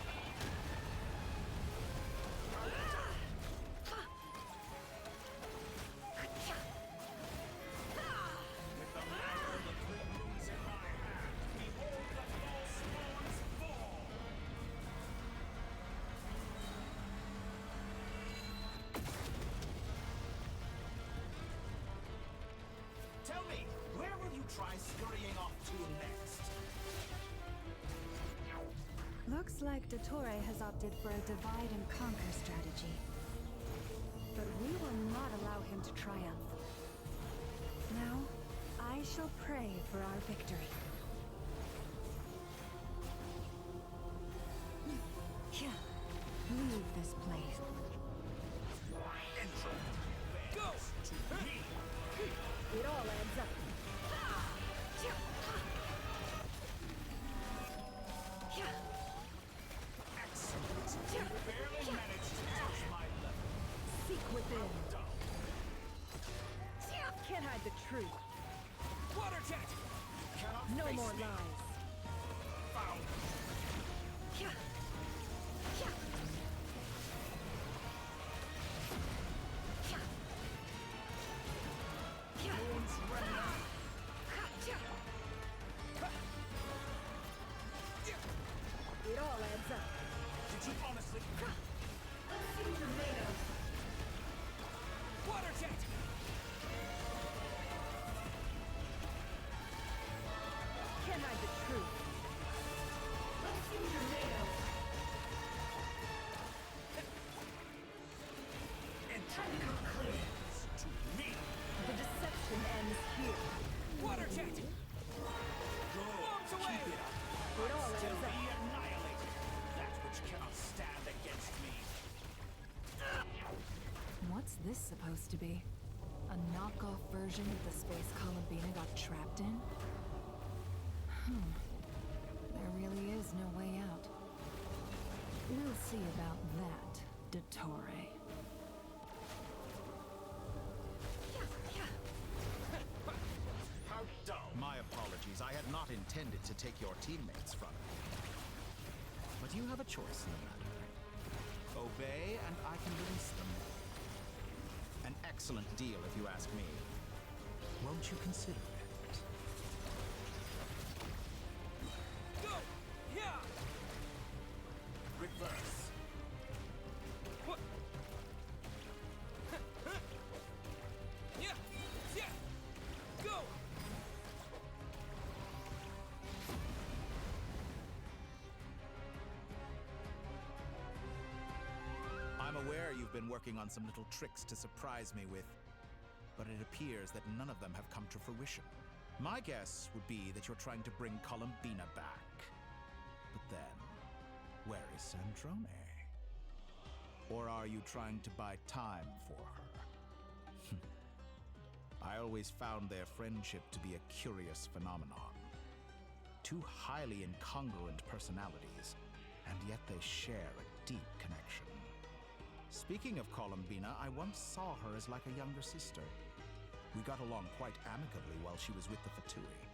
With the power of the twin moons in my hand, behold the false moons fall! Tell me, where will you try scurrying off to next? Looks like Dottore has opted for a divide and conquer strategy. But we will not allow him to triumph. Now, I shall pray for our victory. Leave this place. Go! To me! It all adds up. Excellent! You barely managed to touch my level. Seek within. Dull. Can't hide the truth. Water jet! Cannot No face more me. lies. Found. Moon's remnant. It all adds up. Did you honestly? Water jet! Can't hide the truth. Entry clears to me. The deception ends here. Water jet! Bombs away! Keep it up. It all Still adds be up. annihilated. That which cannot stand against me. What's this supposed to be? A knockoff version of the space Columbina got trapped in? There really is no way out. We'll see about that, Dottore. How dull. My apologies. I had not intended to take your teammates from you. But you have a choice in the matter. Obey, and I can release them. An excellent deal, if you ask me. Won't you consider it? Go! Yeah! Reverse. What? Yeah! Yeah! Go! I'm aware you've been working on some little tricks to surprise me with, but it appears that none of them have come to fruition. My guess would be that you're trying to bring Columbina back. But then, where is Sandrone? Or are you trying to buy time for her? I always found their friendship to be a curious phenomenon. Two highly incongruent personalities, and yet they share a deep connection. Speaking of Columbina, I once saw her as like a younger sister. We got along quite amicably while she was with the Fatui.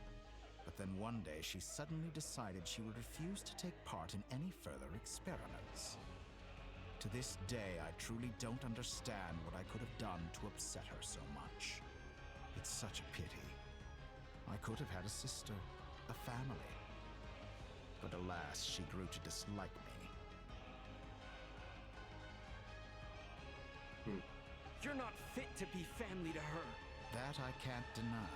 But then one day she suddenly decided she would refuse to take part in any further experiments. To this day, I truly don't understand what I could have done to upset her so much. It's such a pity. I could have had a sister, a family. But alas, she grew to dislike me. You're not fit to be family to her. That I can't deny.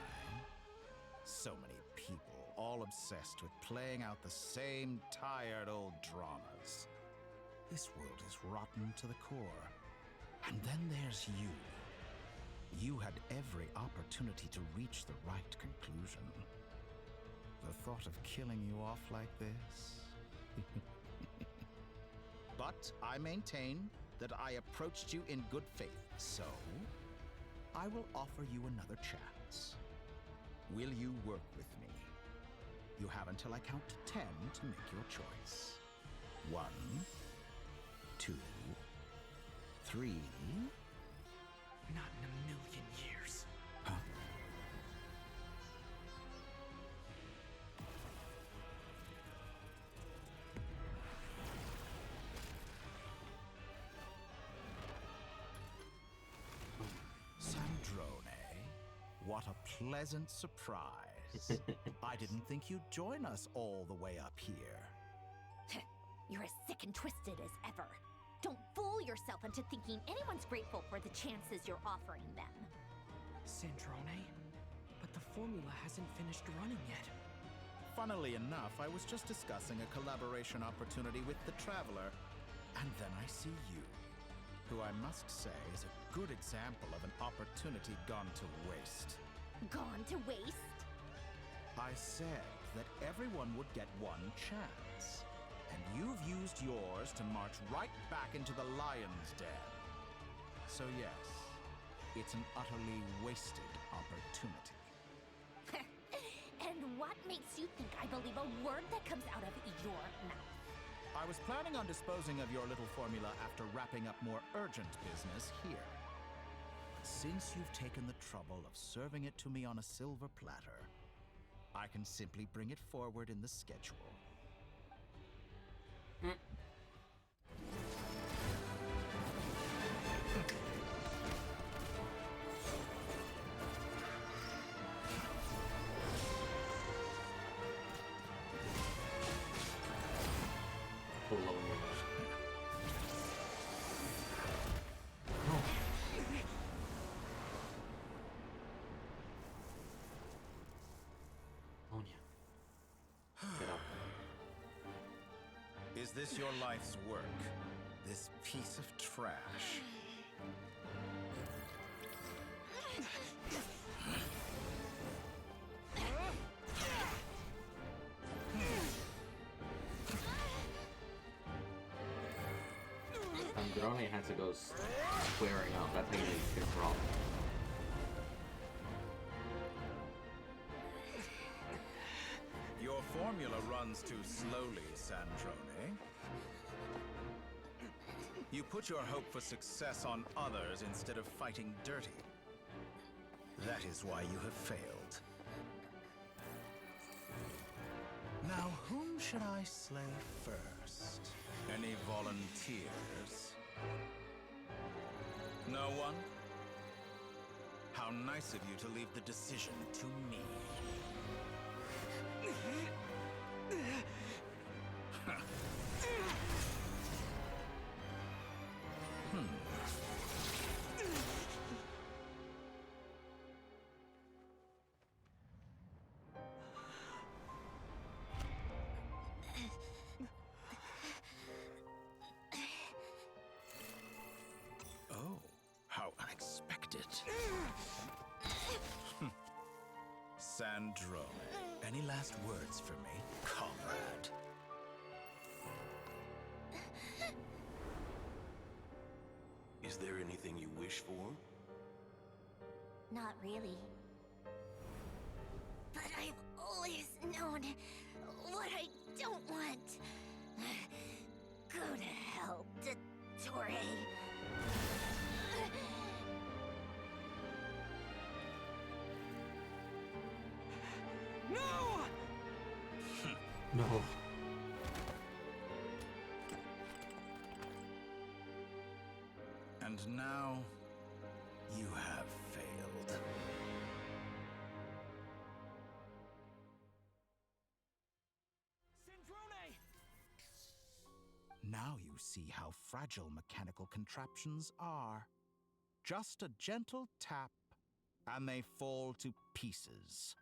So many people all obsessed with playing out the same tired old dramas. This world is rotten to the core. And then there's you. You had every opportunity to reach the right conclusion. The thought of killing you off like this? But I maintain that I approached you in good faith, so I will offer you another chance. Will you work with me? You have until I count to 10 to make your choice. 1, 2, 3. Not in a million years. Huh? Sandrone, what a pleasant surprise. I didn't think you'd join us all the way up here. You're as sick and twisted as ever. Don't fool yourself into thinking anyone's grateful for the chances you're offering them. Sandrone? But the formula hasn't finished running yet. Funnily enough, I was just discussing a collaboration opportunity with the Traveler, and then I see you, who I must say is a good example of an opportunity gone to waste. Gone to waste? I said that everyone would get one chance, and you've used yours to march right back into the lion's den. So yes, it's an utterly wasted opportunity. And what makes you think I believe a word that comes out of your mouth? I was planning on disposing of your little formula after wrapping up more urgent business here. Since you've taken the trouble of serving it to me on a silver platter, I can simply bring it forward in the schedule. Get up. Is this your life's work? This piece of trash? Sandrone has to go squaring up. That's how you get wrong. Your formula runs too slowly, Sandrone. You put your hope for success on others instead of fighting dirty. That is why you have failed. Now, whom should I slay first? Any volunteers? No one? How nice of you to leave the decision to me. Oh, how unexpected. Sandrone, any last words for me, comrade? Is there anything you wish for? Not really. But I've always known what I don't want. Go to hell, Dottore. No! No. And now, you have failed. Sandrone! Now you see how fragile mechanical contraptions are. Just a gentle tap, and they fall to pieces.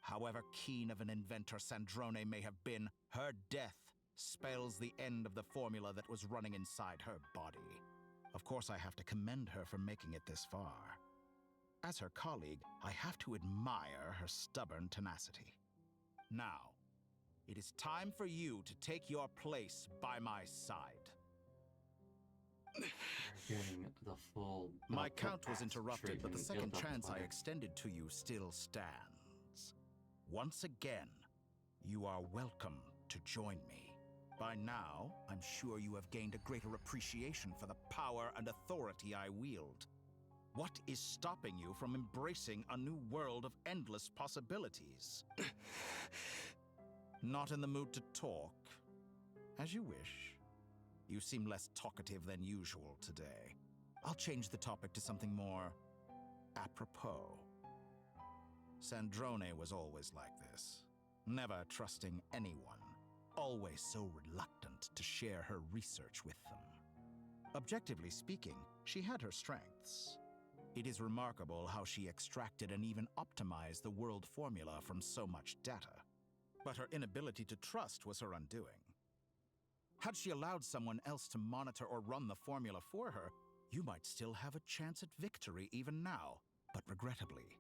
However keen of an inventor Sandrone may have been, her death spells the end of the formula that was running inside her body. Of course, I have to commend her for making it this far. As her colleague, I have to admire her stubborn tenacity. Now, it is time for you to take your place by my side. Hearing the full. My count was interrupted, but the second chance I extended. extended to you still stands. Once again, you are welcome to join me. By now, I'm sure you have gained a greater appreciation for the power and authority I wield. What is stopping you from embracing a new world of endless possibilities? Not in the mood to talk? As you wish. You seem less talkative than usual today. I'll change the topic to something more apropos. Sandrone was always like this, never trusting anyone, always so reluctant to share her research with them. Objectively speaking, she had her strengths. It is remarkable how she extracted and even optimized the world formula from so much data. But her inability to trust was her undoing. Had she allowed someone else to monitor or run the formula for her, you might still have a chance at victory even now. But regrettably,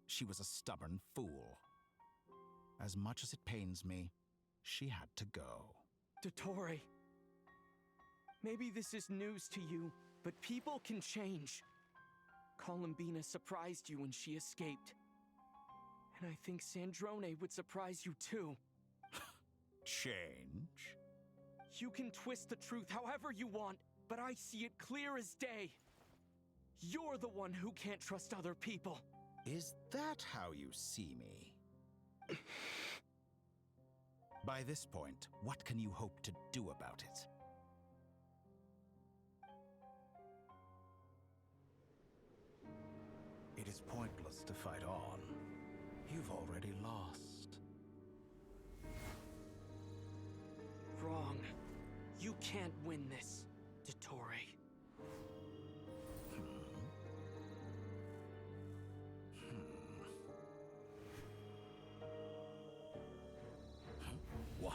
she was a stubborn fool. As much as it pains me, she had to go. Dottore, maybe this is news to you, but people can change. Columbina surprised you when she escaped. And I think Sandrone would surprise you too. Change? You can twist the truth however you want, but I see it clear as day. You're the one who can't trust other people. Is that how you see me? By this point, what can you hope to do about it? It is pointless to fight on. You've already lost. Wrong. You can't win this, Dottore. What?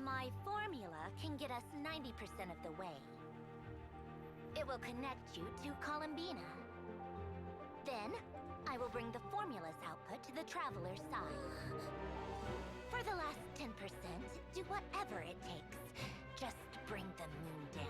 My formula can get us 90% of the way. It will connect you to Columbina. Then, I will bring the formula's output to the Traveler's side. For the last 10%, do whatever it takes. Just bring the moon down.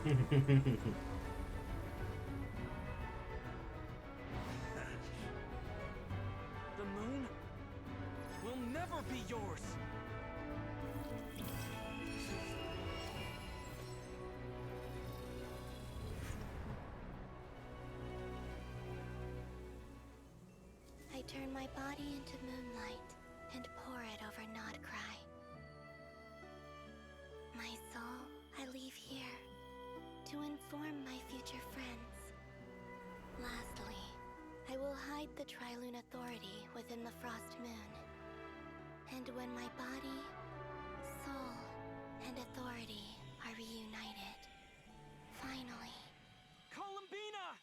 The moon will never be yours. I turn my body into moonlight and pour it over Nodcry. My soul, I leave here to inform my future friends. Lastly, I will hide the Trilune Authority within the Frost Moon. And when my body, soul, and authority are reunited, finally... Columbina!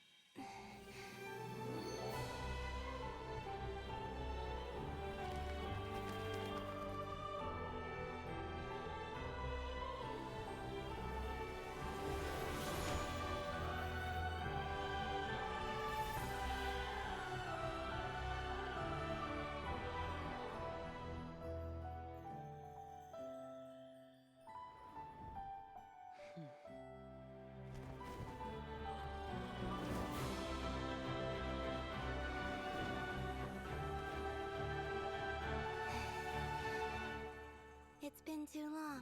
It's been too long.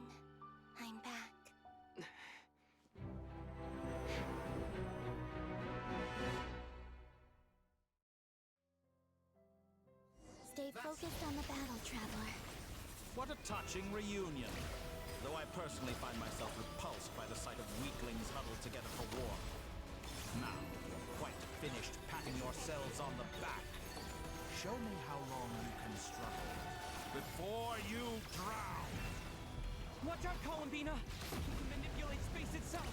I'm back. Stay focused on the battle, Traveler. What a touching reunion. Though I personally find myself repulsed by the sight of weaklings huddled together for war. Now, you're quite finished patting yourselves on the back. Show me how long you can struggle before you drown. Watch out, Columbina! He can manipulate space itself!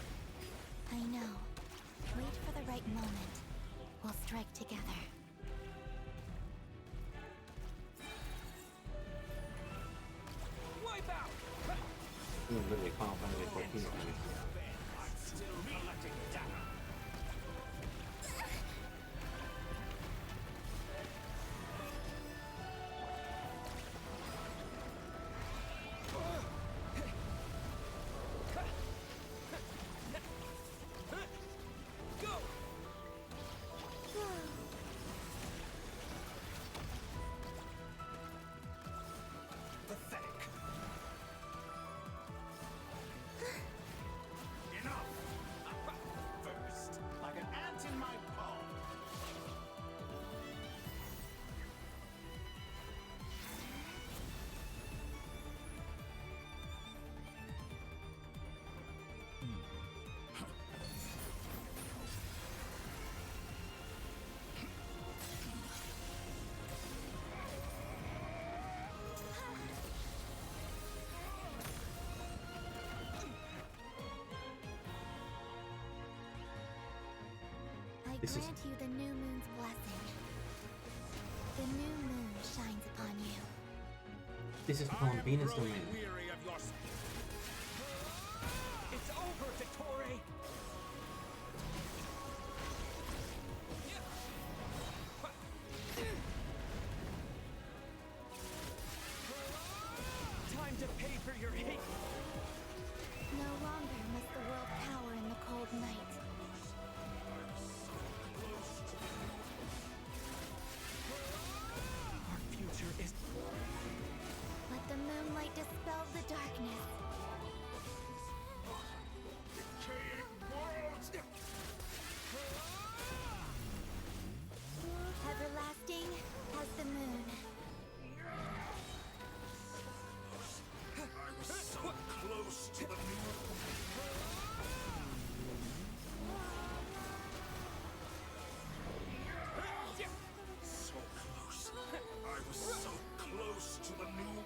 I know. Wait for the right moment. We'll strike together. Wipe out! Literally call finally 14 times. I'm still collecting data. Go! Pathetic. Enough! First, like an ant in my palm. I This is- grant you the new moon's blessing. The new moon shines upon you. This is Columbina's domain. Weary of your It's over, Dottore! Time to pay for your hate! No longer must the world cower in the cold night. Our future is... Let the moonlight dispel the darkness. Everlasting as the moon. I was so close to the new. So close. I was so close to the new.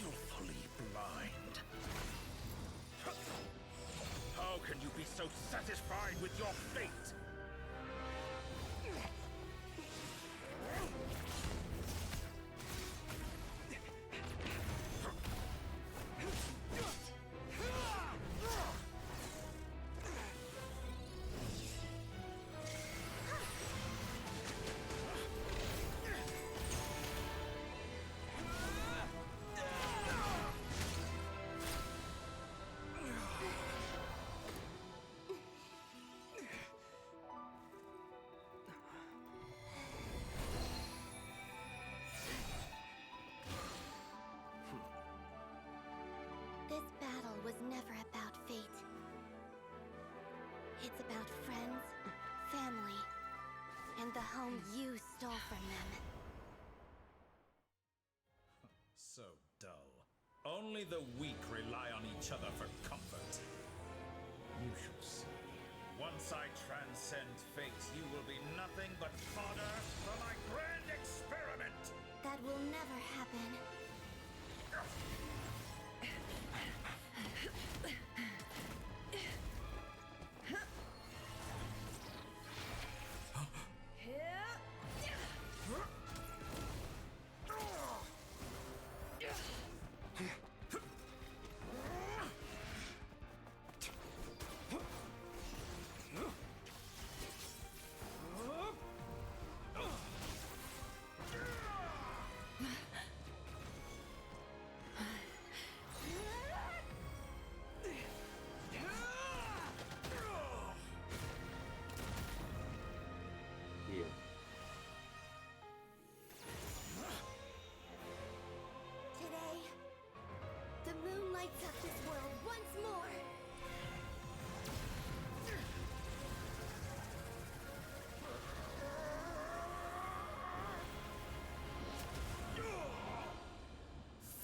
Willfully blind. How can you be so satisfied with your fate? This battle was never about fate. It's about friends, family, and the home you stole from them. So dull. Only the weak rely on each other for comfort. You shall see. Once I transcend fate, you will be nothing but fodder for my grand experiment! That will never happen. lights up this world once more!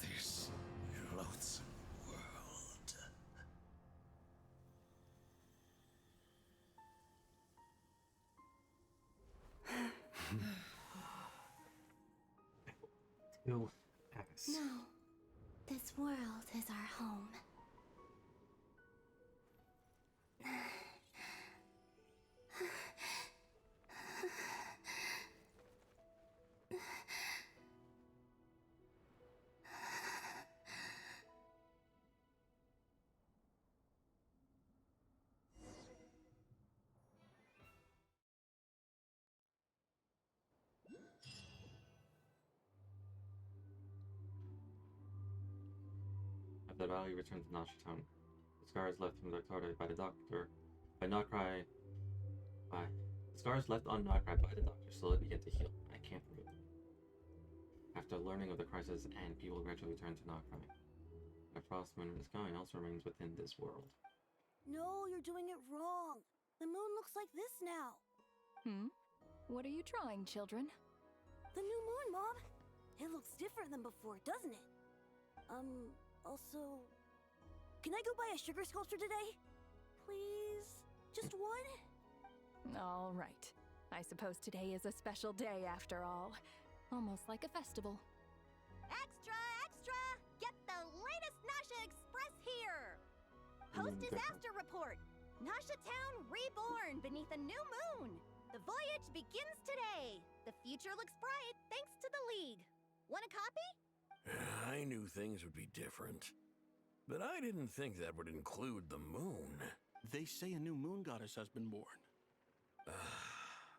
This loathsome world. Ew, ass. No. This world is our home. After the valley returned to Nasha Town. The scars left from Doctor by the doctor by not cry by the scars left on not cry by the doctor slowly began to heal. I can't remove them. After learning of the crisis and people gradually returned to not cry. The frost moon in the sky also remains within this world. No, you're doing it wrong. The moon looks like this now. What are you drawing, children? The new moon, Mom. It looks different than before, doesn't it? Also, can I go buy a sugar sculpture today? Please? Just one? All right. I suppose today is a special day after all. Almost like a festival. Extra, extra! Get the latest Nasha Express here! Post disaster report! Nasha Town reborn beneath a new moon! The voyage begins today! The future looks bright thanks to the League. Want a copy? I knew things would be different, but I didn't think that would include the moon. They say a new moon goddess has been born.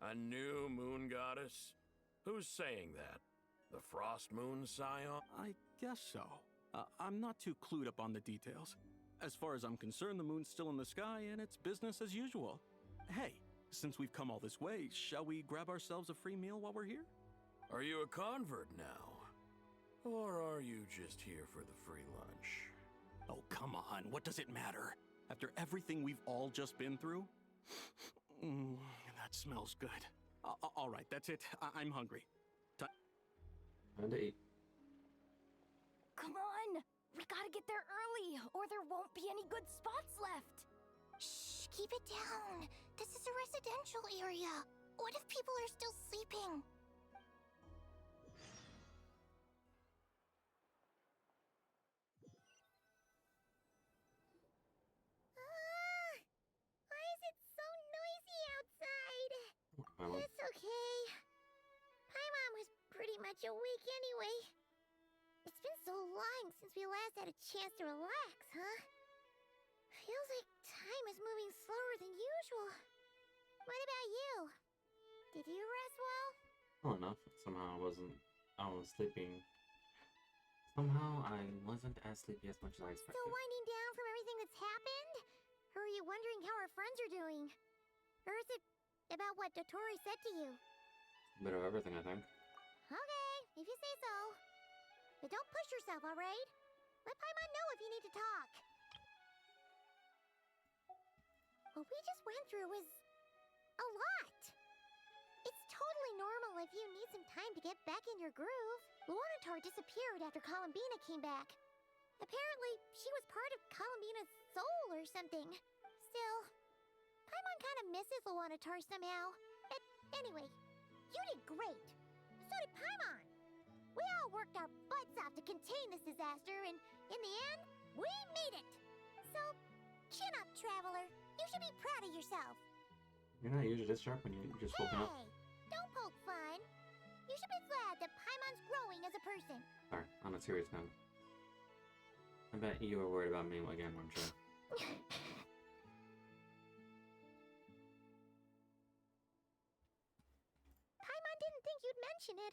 A new moon goddess? Who's saying that? The Frost Moon Scion? I guess so. I'm not too clued up on the details. As far as I'm concerned, the moon's still in the sky and it's business as usual. Hey, since we've come all this way, shall we grab ourselves a free meal while we're here? Are you a convert now? Or are you just here for the free lunch? Oh, come on. What does it matter? After everything we've all just been through? That smells good. All right, that's it. I'm hungry. Time to eat. Come on! We gotta get there early, or there won't be any good spots left! Shh, keep it down. This is a residential area. What if people are still sleeping? Why is it so noisy outside? It's okay. Paimon was pretty much awake anyway. It's been so long since we last had a chance to relax, huh? Feels like time is moving slower than usual. What about you? Did you rest well? Well enough. Somehow I was sleeping. Somehow I wasn't as sleepy as much as I expected. Still winding down from everything that's happened? Or are you wondering how our friends are doing? Or is it about what Dotori said to you? A bit of everything, I think. Okay, if you say so. But don't push yourself, alright? Let Paimon know if you need to talk. What we just went through was a lot. It's totally normal if you need some time to get back in your groove. Luanatar disappeared after Columbina came back. Apparently, she was part of Columbina's soul or something. Still, Paimon kind of misses Luanatar somehow. But anyway, you did great. So did Paimon. We all worked our butts off to contain this disaster, and in the end, we made it. So, chin up, Traveler. You should be proud of yourself. You're not usually this sharp when you're just woken up. Hey, don't poke fun. You should be glad that Paimon's growing as a person. Sorry, on a serious note. I bet you were worried about me again, weren't you? Paimon didn't think you'd mention it.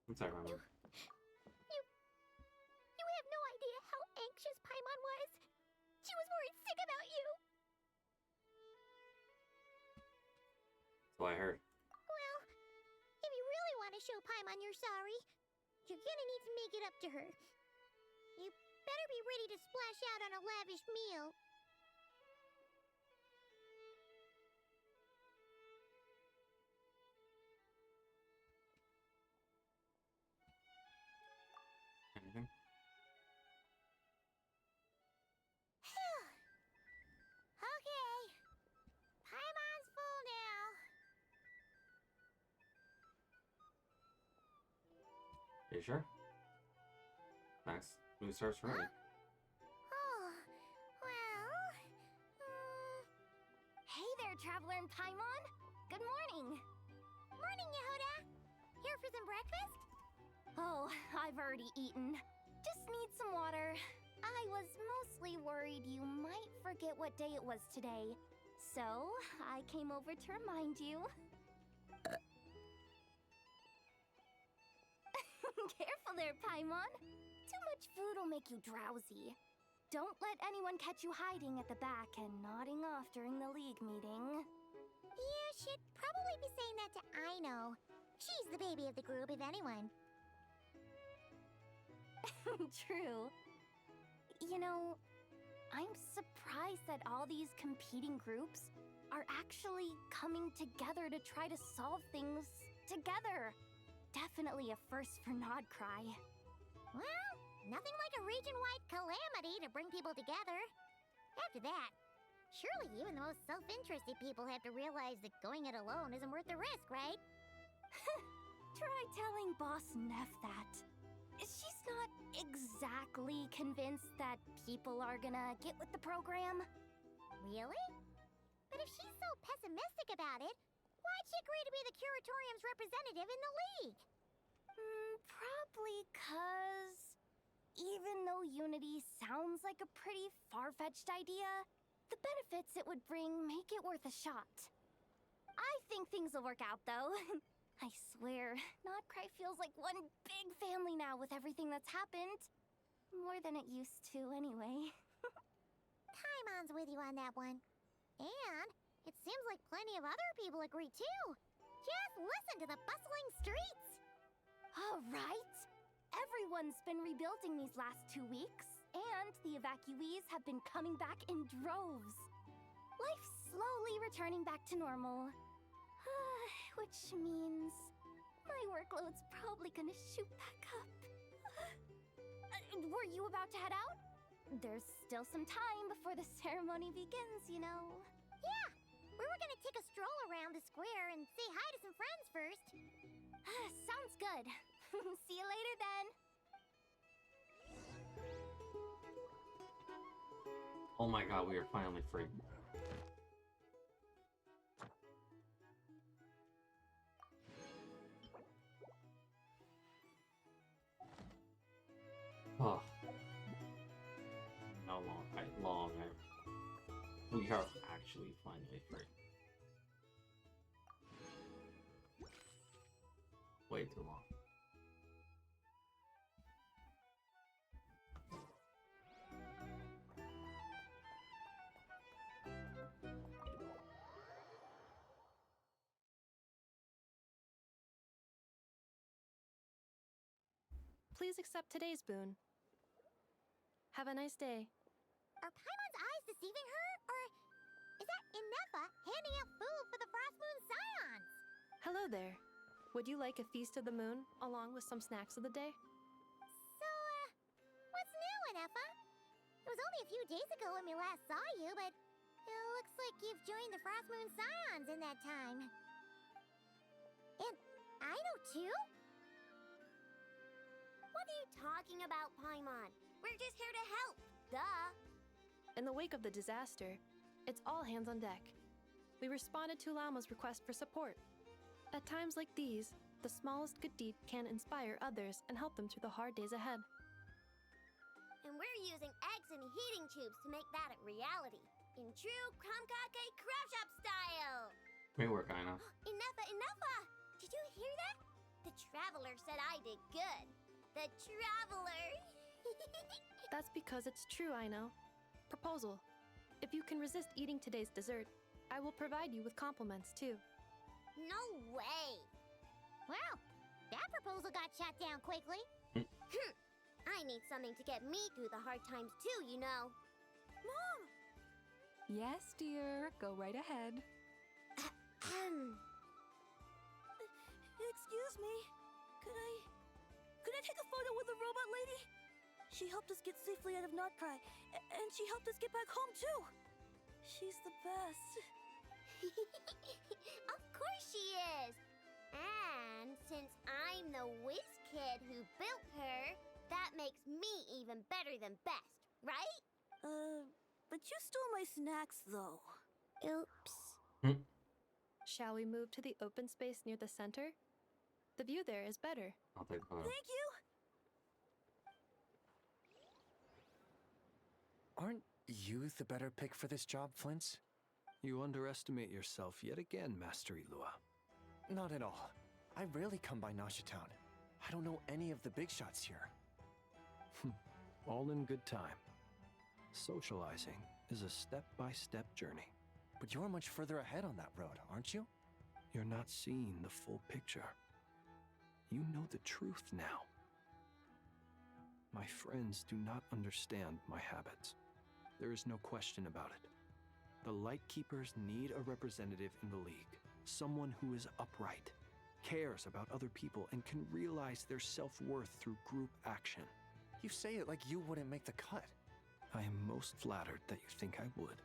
I'm sorry, Mama. You have no idea how anxious Paimon was. She was worried sick about you. So I heard. Well, if you really want to show Paimon you're sorry, you're gonna need to make it up to her. You better better be ready to splash out on a lavish meal. Anything? Phew. Okay. Paimon's full now. You sure? Max, we starts ready. Oh, well... Hey there, Traveler and Paimon! Good morning! Morning, Yehuda! Here for some breakfast? Oh, I've already eaten. Just need some water. I was mostly worried you might forget what day it was today. So, I came over to remind you. Careful there, Paimon. Too much food will make you drowsy. Don't let anyone catch you hiding at the back and nodding off during the League meeting. You should probably be saying that to Aino. She's the baby of the group, if anyone. True. You know, I'm surprised that all these competing groups are actually coming together to try to solve things together. Definitely a first for Nodcry. Well, nothing like a region-wide calamity to bring people together. After that, surely even the most self-interested people have to realize that going it alone isn't worth the risk, right? Try telling Boss Neff that. She's not exactly convinced that people are gonna get with the program. Really? But if she's so pessimistic about it, why'd she agree to be the Curatorium's representative in the League? Probably 'cause even though Unity sounds like a pretty far-fetched idea, the benefits it would bring make it worth a shot. I think things will work out, though. I swear, Nodcry feels like one big family now with everything that's happened. More than it used to, anyway. Paimon's with you on that one. And it seems like plenty of other people agree, too. Just listen to the bustling streets. All right. Everyone's been rebuilding these last 2 weeks, and the evacuees have been coming back in droves. Life's slowly returning back to normal. Which means my workload's probably gonna shoot back up. Were you about to head out? There's still some time before the ceremony begins, you know. Yeah, we were gonna take a stroll around the square and say hi to some friends first. Sounds good. See you later then. Oh my god, we are finally free. Oh. No longer. We are actually finally free. Way too long. Please accept today's boon. Have a nice day. Are Paimon's eyes deceiving her? Or is that Inefa handing out food for the Frostmoon Scions? Hello there. Would you like a feast of the moon, along with some snacks of the day? So, what's new, Inefa? It was only a few days ago when we last saw you, but it looks like you've joined the Frostmoon Scions in that time. And I know too? What are you talking about, Paimon? We're just here to help. Duh. In the wake of the disaster, it's all hands on deck. We responded to Lama's request for support. At times like these, the smallest good deed can inspire others and help them through the hard days ahead. And we're using eggs and heating tubes to make that a reality. In true Krumkake Craft Shop style. Great work, Aina. Enough! Did you hear that? The Traveler said I did good. The Traveler! That's because it's true, I know. Proposal. If you can resist eating today's dessert, I will provide you with compliments, too. No way! Well, that proposal got shot down quickly. I need something to get me through the hard times too, you know. Mom! Yes, dear. Go right ahead. Excuse me. Could I take a photo with the robot lady? She helped us get safely out of Notcry, and she helped us get back home too. She's the best. Of course she is. And since I'm the whiz kid who built her, that makes me even better than best, right? But you stole my snacks though. Oops. Shall we move to the open space near the center? The view there is better. I'll take a photo. Thank you. Aren't you the better pick for this job, Flint's? You underestimate yourself yet again, Master Ilua. Not at all. I rarely come by Nasha Town. I don't know any of the big shots here. All in good time. Socializing is a step-by-step journey. But you're much further ahead on that road, aren't you? You're not seeing the full picture. You know the truth now. My friends do not understand my habits. There is no question about it. The Lightkeepers need a representative in the League. Someone who is upright, cares about other people, and can realize their self-worth through group action. You say it like you wouldn't make the cut. I am most flattered that you think I would.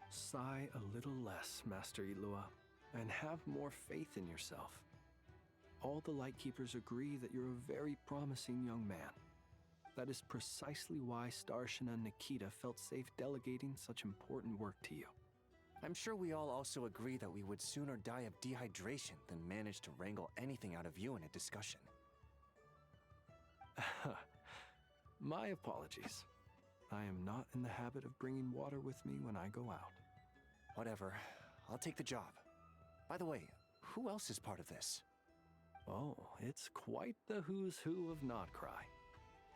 Sigh a little less, Master Ilua, and have more faith in yourself. All the Lightkeepers agree that you're a very promising young man. That is precisely why Starshina and Nikita felt safe delegating such important work to you. I'm sure we all also agree that we would sooner die of dehydration than manage to wrangle anything out of you in a discussion. My apologies. I am not in the habit of bringing water with me when I go out. Whatever. I'll take the job. By the way, who else is part of this? Oh, it's quite the who's who of Notcry.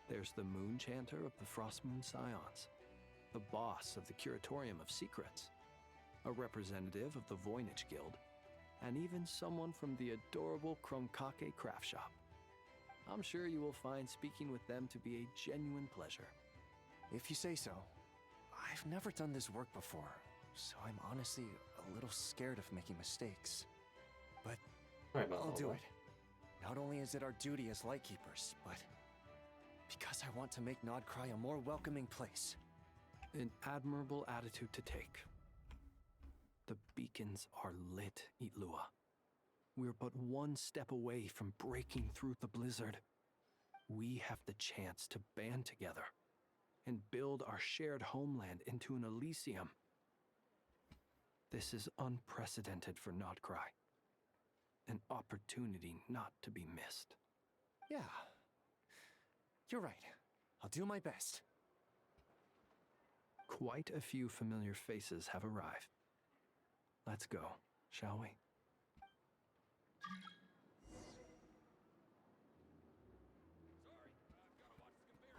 There's the Moon Chanter of the Frostmoon Scions, the boss of the Curatorium of Secrets, a representative of the Voynich Guild, and even someone from the adorable Kromkake craft shop. I'm sure you will find speaking with them to be a genuine pleasure. If you say so. I've never done this work before, so I'm honestly a little scared of making mistakes. But I'll do it. Not only is it our duty as Lightkeepers, but because I want to make Notcry a more welcoming place. An admirable attitude to take. The beacons are lit, Ilua. We're but one step away from breaking through the blizzard. We have the chance to band together and build our shared homeland into an Elysium. This is unprecedented for Notcry. An opportunity not to be missed. Yeah. You're right. I'll do my best. Quite a few familiar faces have arrived. Let's go, shall we?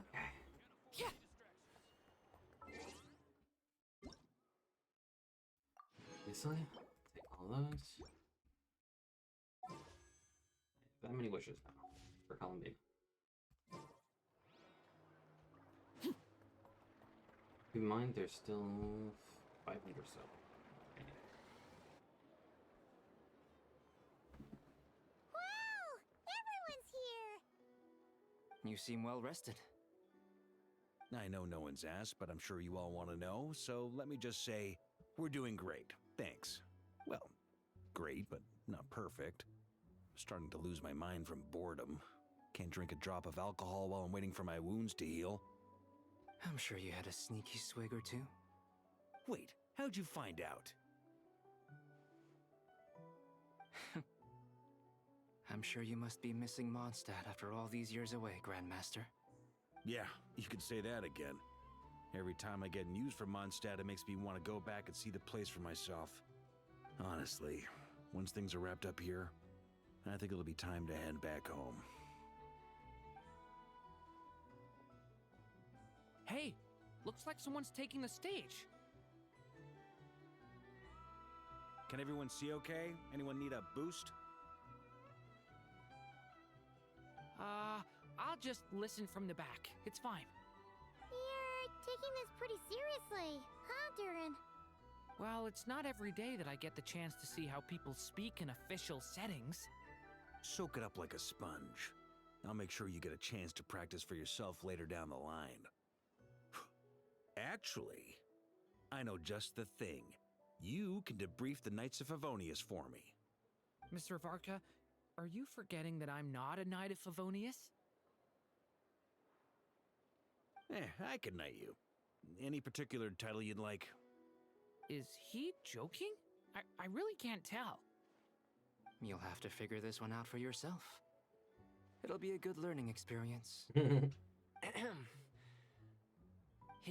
Okay. Obviously, take all those. That many wishes now for Columbine. Keep in mind, there's still 500 or so. Wow! Everyone's here! You seem well rested. I know no one's asked, but I'm sure you all want to know, so let me just say, we're doing great. Thanks. Well, great, but not perfect. I'm starting to lose my mind from boredom. Can't drink a drop of alcohol while I'm waiting for my wounds to heal. I'm sure you had a sneaky swig or two. Wait, how'd you find out? I'm sure you must be missing Mondstadt after all these years away, Grandmaster. Yeah, you could say that again. Every time I get news from Mondstadt, it makes me want to go back and see the place for myself. Honestly, once things are wrapped up here, I think it'll be time to head back home. Hey, looks like someone's taking the stage. Can everyone see okay? Anyone need a boost? I'll just listen from the back. It's fine. You're taking this pretty seriously, huh, Durin? Well, it's not every day that I get the chance to see how people speak in official settings. Soak it up like a sponge. I'll make sure you get a chance to practice for yourself later down the line. Actually, I know just the thing. You can debrief the Knights of Favonius for me. Mr. Varka, are you forgetting that I'm not a Knight of Favonius? I can knight you. Any particular title you'd like? Is he joking? I really can't tell. You'll have to figure this one out for yourself. It'll be a good learning experience. It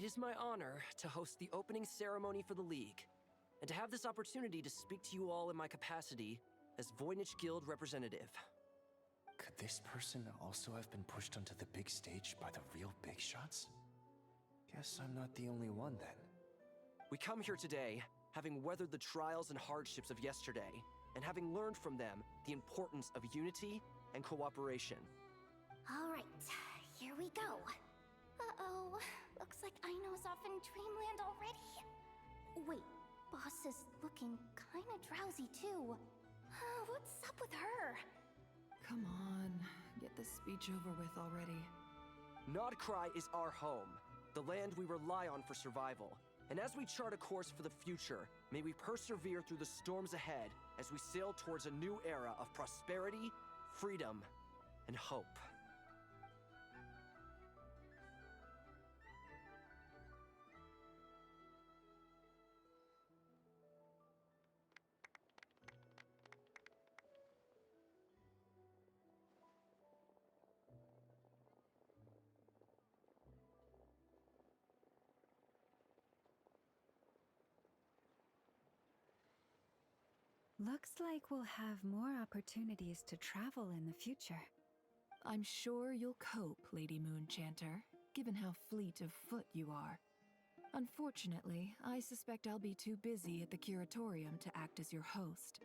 is my honor to host the opening ceremony for the League, and to have this opportunity to speak to you all in my capacity as Voynich Guild representative. Could this person also have been pushed onto the big stage by the real big shots? Guess I'm not the only one then. We come here today, having weathered the trials and hardships of yesterday, and having learned from them the importance of unity and cooperation. All right, here we go. Uh-oh, looks like Aino's off in Dreamland already. Wait, Boss is looking kinda drowsy too. What's up with her? Come on, get this speech over with already. Nodcry is our home, the land we rely on for survival. And as we chart a course for the future, may we persevere through the storms ahead as we sail towards a new era of prosperity, freedom, and hope. Looks like we'll have more opportunities to travel in the future. I'm sure you'll cope, Lady Moonchanter, given how fleet of foot you are. Unfortunately, I suspect I'll be too busy at the Curatorium to act as your host.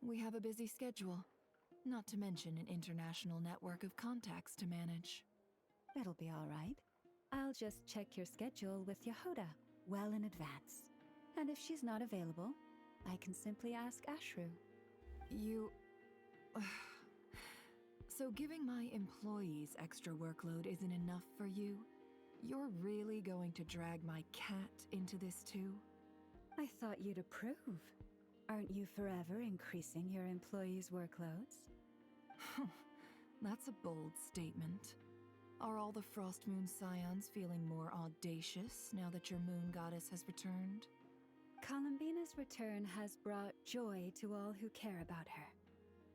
We have a busy schedule, not to mention an international network of contacts to manage. It'll be all right. I'll just check your schedule with Yehuda well in advance. And if she's not available, I can simply ask Ashru. You... So giving my employees extra workload isn't enough for you? You're really going to drag my cat into this too? I thought you'd approve. Aren't you forever increasing your employees' workloads? That's a bold statement. Are all the Frost Moon Scions feeling more audacious now that your moon goddess has returned? Columbina's return has brought joy to all who care about her.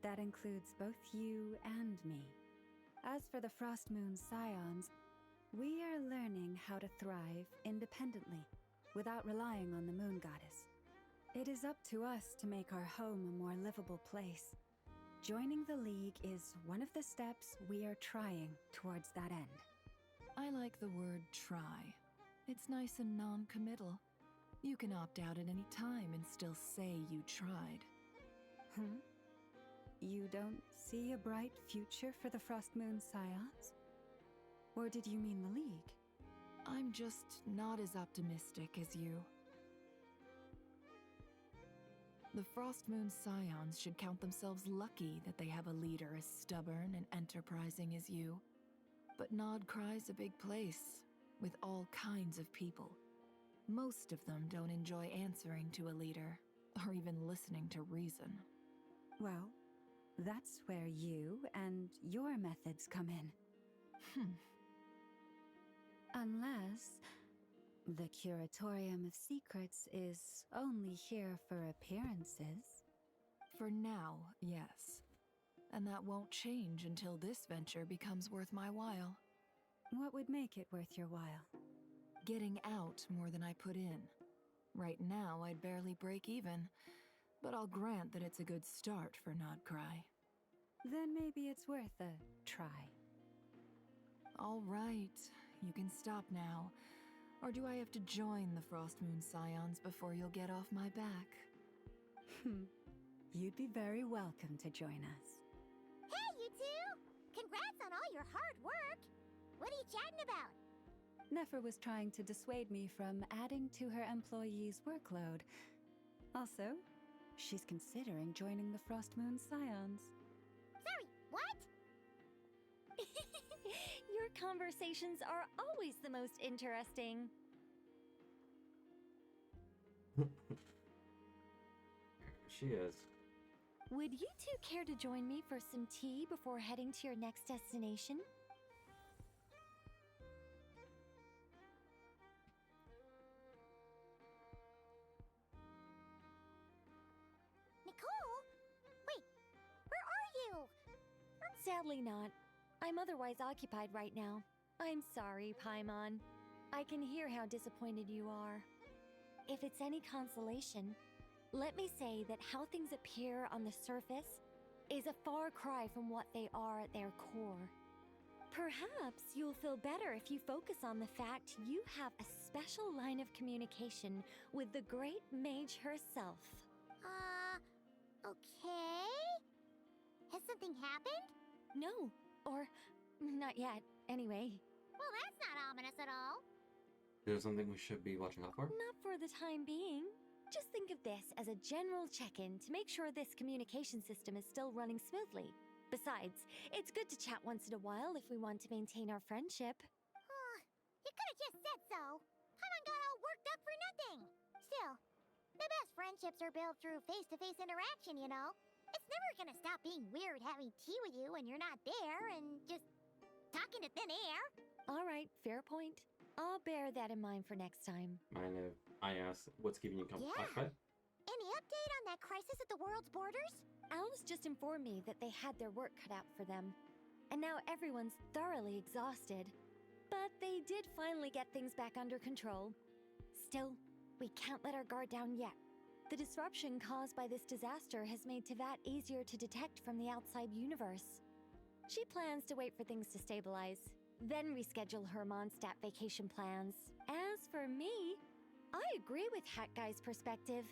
That includes both you and me. As for the Frost Moon Scions, we are learning how to thrive independently, without relying on the moon goddess. It is up to us to make our home a more livable place. Joining the League is one of the steps we are trying towards that end. I like the word try. It's nice and non-committal. You can opt out at any time and still say you tried. You don't see a bright future for the Frost Moon Scions? Or did you mean the League? I'm just not as optimistic as you. The Frost Moon Scions should count themselves lucky that they have a leader as stubborn and enterprising as you. But Nodcry's a big place, with all kinds of people. Most of them don't enjoy answering to a leader, or even listening to reason. Well, that's where you and your methods come in. Unless the Curatorium of Secrets is only here for appearances. For now, yes. And that won't change until this venture becomes worth my while. What would make it worth your while? Getting out more than I put in. Right now, I'd barely break even, but I'll grant that it's a good start for Nodcry. Then maybe it's worth a try. All right, you can stop now. Or do I have to join the Frost Moon Scions before you'll get off my back? You'd be very welcome to join us. Hey, you two! Congrats on all your your hard work. What are you chatting about? Nefer was trying to dissuade me from adding to her employees' workload. Also, she's considering joining the Frost Moon Scions. Sorry, what? Your conversations are always the most interesting. She is. Would you two care to join me for some tea before heading to your next destination? Nicole? Wait, where are you? Sadly not. I'm otherwise occupied right now. I'm sorry, Paimon. I can hear how disappointed you are. If it's any consolation, let me say that how things appear on the surface is a far cry from what they are at their core. Perhaps you'll feel better if you focus on the fact you have a special line of communication with the great mage herself. Okay? Has something happened? No, or not yet, anyway. Well, that's not ominous at all. Is there something we should be watching out for? Not for the time being. Just think of this as a general check-in to make sure this communication system is still running smoothly. Besides, it's good to chat once in a while if we want to maintain our friendship. You could have just said so. Paimon got all worked up for nothing. Still, the best friendships are built through face-to-face interaction, you know? It's never gonna stop being weird having tea with you when you're not there and just talking to thin air. All right, fair point. I'll bear that in mind for next time. Mind if I ask what's keeping you occupied? Any update on that crisis at the world's borders? Alice just informed me that they had their work cut out for them. And now everyone's thoroughly exhausted. But they did finally get things back under control. Still, we can't let our guard down yet. The disruption caused by this disaster has made Teyvat easier to detect from the outside universe. She plans to wait for things to stabilize, then reschedule her Mondstadt vacation plans. As for me, I agree with Hat Guy's perspective.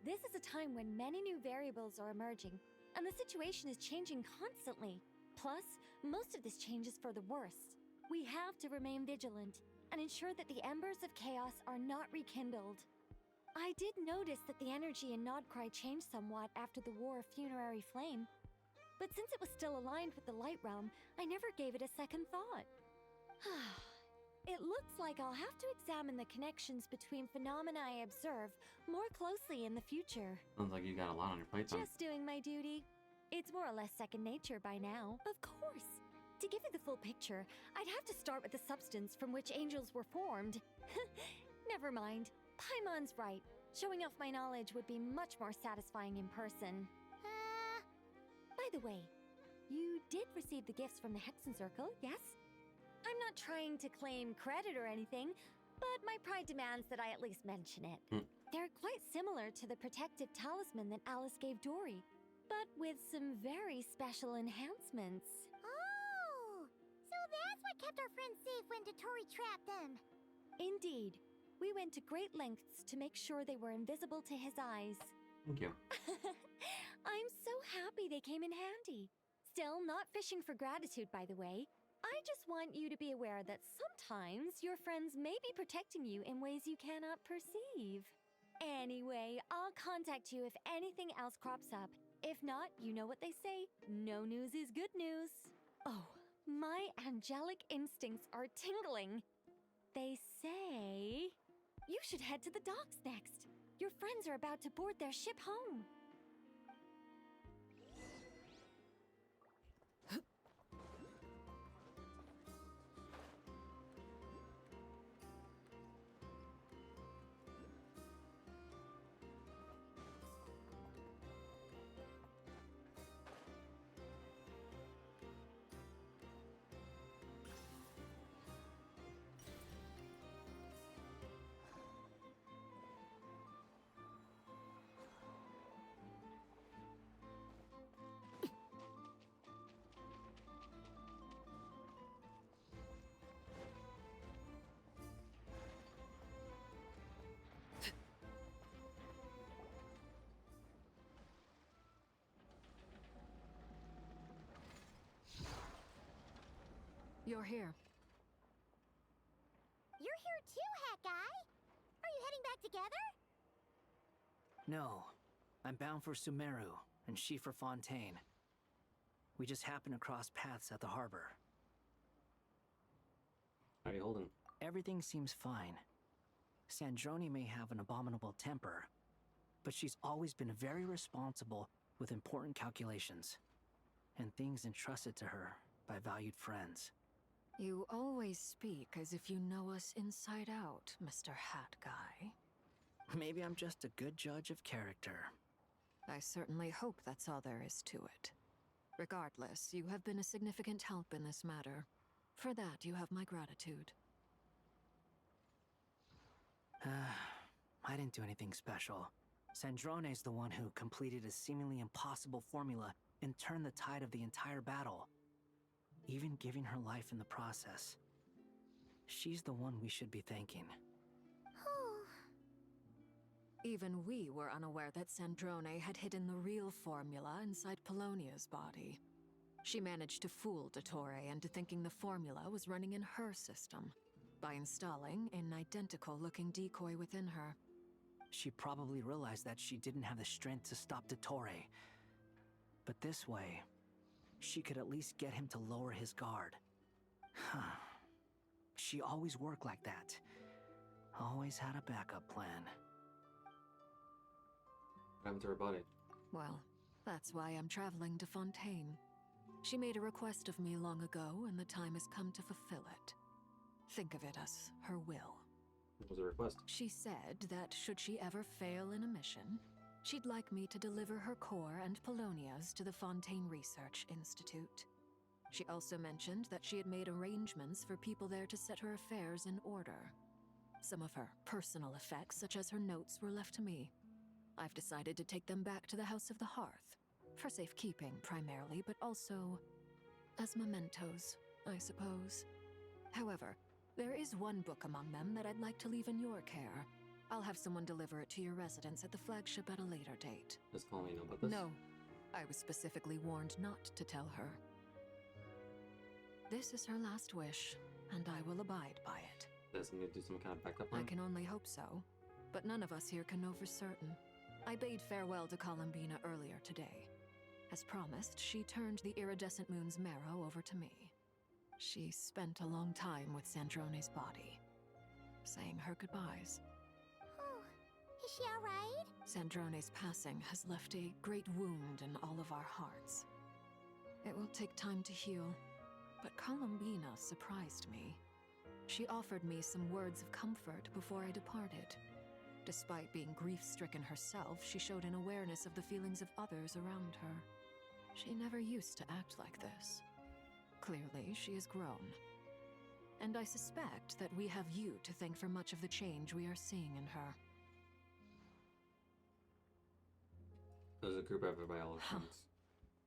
This is a time when many new variables are emerging, and the situation is changing constantly. Plus, most of this change is for the worse. We have to remain vigilant and ensure that the embers of chaos are not rekindled. I did notice that the energy in Nodcry changed somewhat after the War of Funerary Flame. But since it was still aligned with the Light Realm, I never gave it a second thought. It looks like I'll have to examine the connections between phenomena I observe more closely in the future. Sounds like you got a lot on your plate, Tom. Just doing my duty. It's more or less second nature by now. Of course. To give you the full picture, I'd have to start with the substance from which angels were formed. Never mind. Paimon's right. Showing off my knowledge would be much more satisfying in person. By the way, you did receive the gifts from the Hexen Circle, yes? I'm not trying to claim credit or anything, but my pride demands that I at least mention it. They're quite similar to the protective talisman that Alice gave Dory, but with some very special enhancements. Oh, so that's what kept our friends safe when Dory trapped them. Indeed. We went to great lengths to make sure they were invisible to his eyes. Thank you. I'm so happy they came in handy. Still, not fishing for gratitude, by the way. I just want you to be aware that sometimes your friends may be protecting you in ways you cannot perceive. Anyway, I'll contact you if anything else crops up. If not, you know what they say, no news is good news. Oh, my angelic instincts are tingling. They say you should head to the docks next. Your friends are about to board their ship home. You're here. You're here too, Hat Guy! Are you heading back together? No. I'm bound for Sumeru, and she for Fontaine. We just happened to cross paths at the harbor. How are you holding? Everything seems fine. Sandrone may have an abominable temper, but she's always been very responsible with important calculations, and things entrusted to her by valued friends. You always speak as if you know us inside out, Mr. Hat Guy. Maybe I'm just a good judge of character. I certainly hope that's all there is to it. Regardless, you have been a significant help in this matter. For that, you have my gratitude. I didn't do anything special. Sandrone's the one who completed a seemingly impossible formula and turned the tide of the entire battle, even giving her life in the process. She's the one we should be thanking. Even we were unaware that Sandrone had hidden the real formula inside Polonia's body. She managed to fool Dottore into thinking the formula was running in her system by installing an identical-looking decoy within her. She probably realized that she didn't have the strength to stop Dottore. But this way, she could at least get him to lower his guard. She always worked like that. Always had a backup plan. What happened to her body? Well, that's why I'm traveling to Fontaine. She made a request of me long ago, and the time has come to fulfill it. Think of it as her will. What was the request? She said that should she ever fail in a mission, she'd like me to deliver her core and Polonia's to the Fontaine Research Institute. She also mentioned that she had made arrangements for people there to set her affairs in order. Some of her personal effects, such as her notes, were left to me. I've decided to take them back to the House of the Hearth, for safekeeping primarily, but also as mementos, I suppose. However, there is one book among them that I'd like to leave in your care. I'll have someone deliver it to your residence at the flagship at a later date. Does Colleen know about this? No. I was specifically warned not to tell her. This is her last wish, and I will abide by it. Does it need to do some kind of backup plan? I can only hope so, but none of us here can know for certain. I bade farewell to Columbina earlier today. As promised, she turned the iridescent moon's marrow over to me. She spent a long time with Sandrone's body, saying her goodbyes. Oh, is she alright? Sandrone's passing has left a great wound in all of our hearts. It will take time to heal, but Columbina surprised me. She offered me some words of comfort before I departed. Despite being grief-stricken herself, she showed an awareness of the feelings of others around her. She never used to act like this. Clearly, she has grown. And I suspect that we have you to thank for much of the change we are seeing in her. There's a group of evaluations.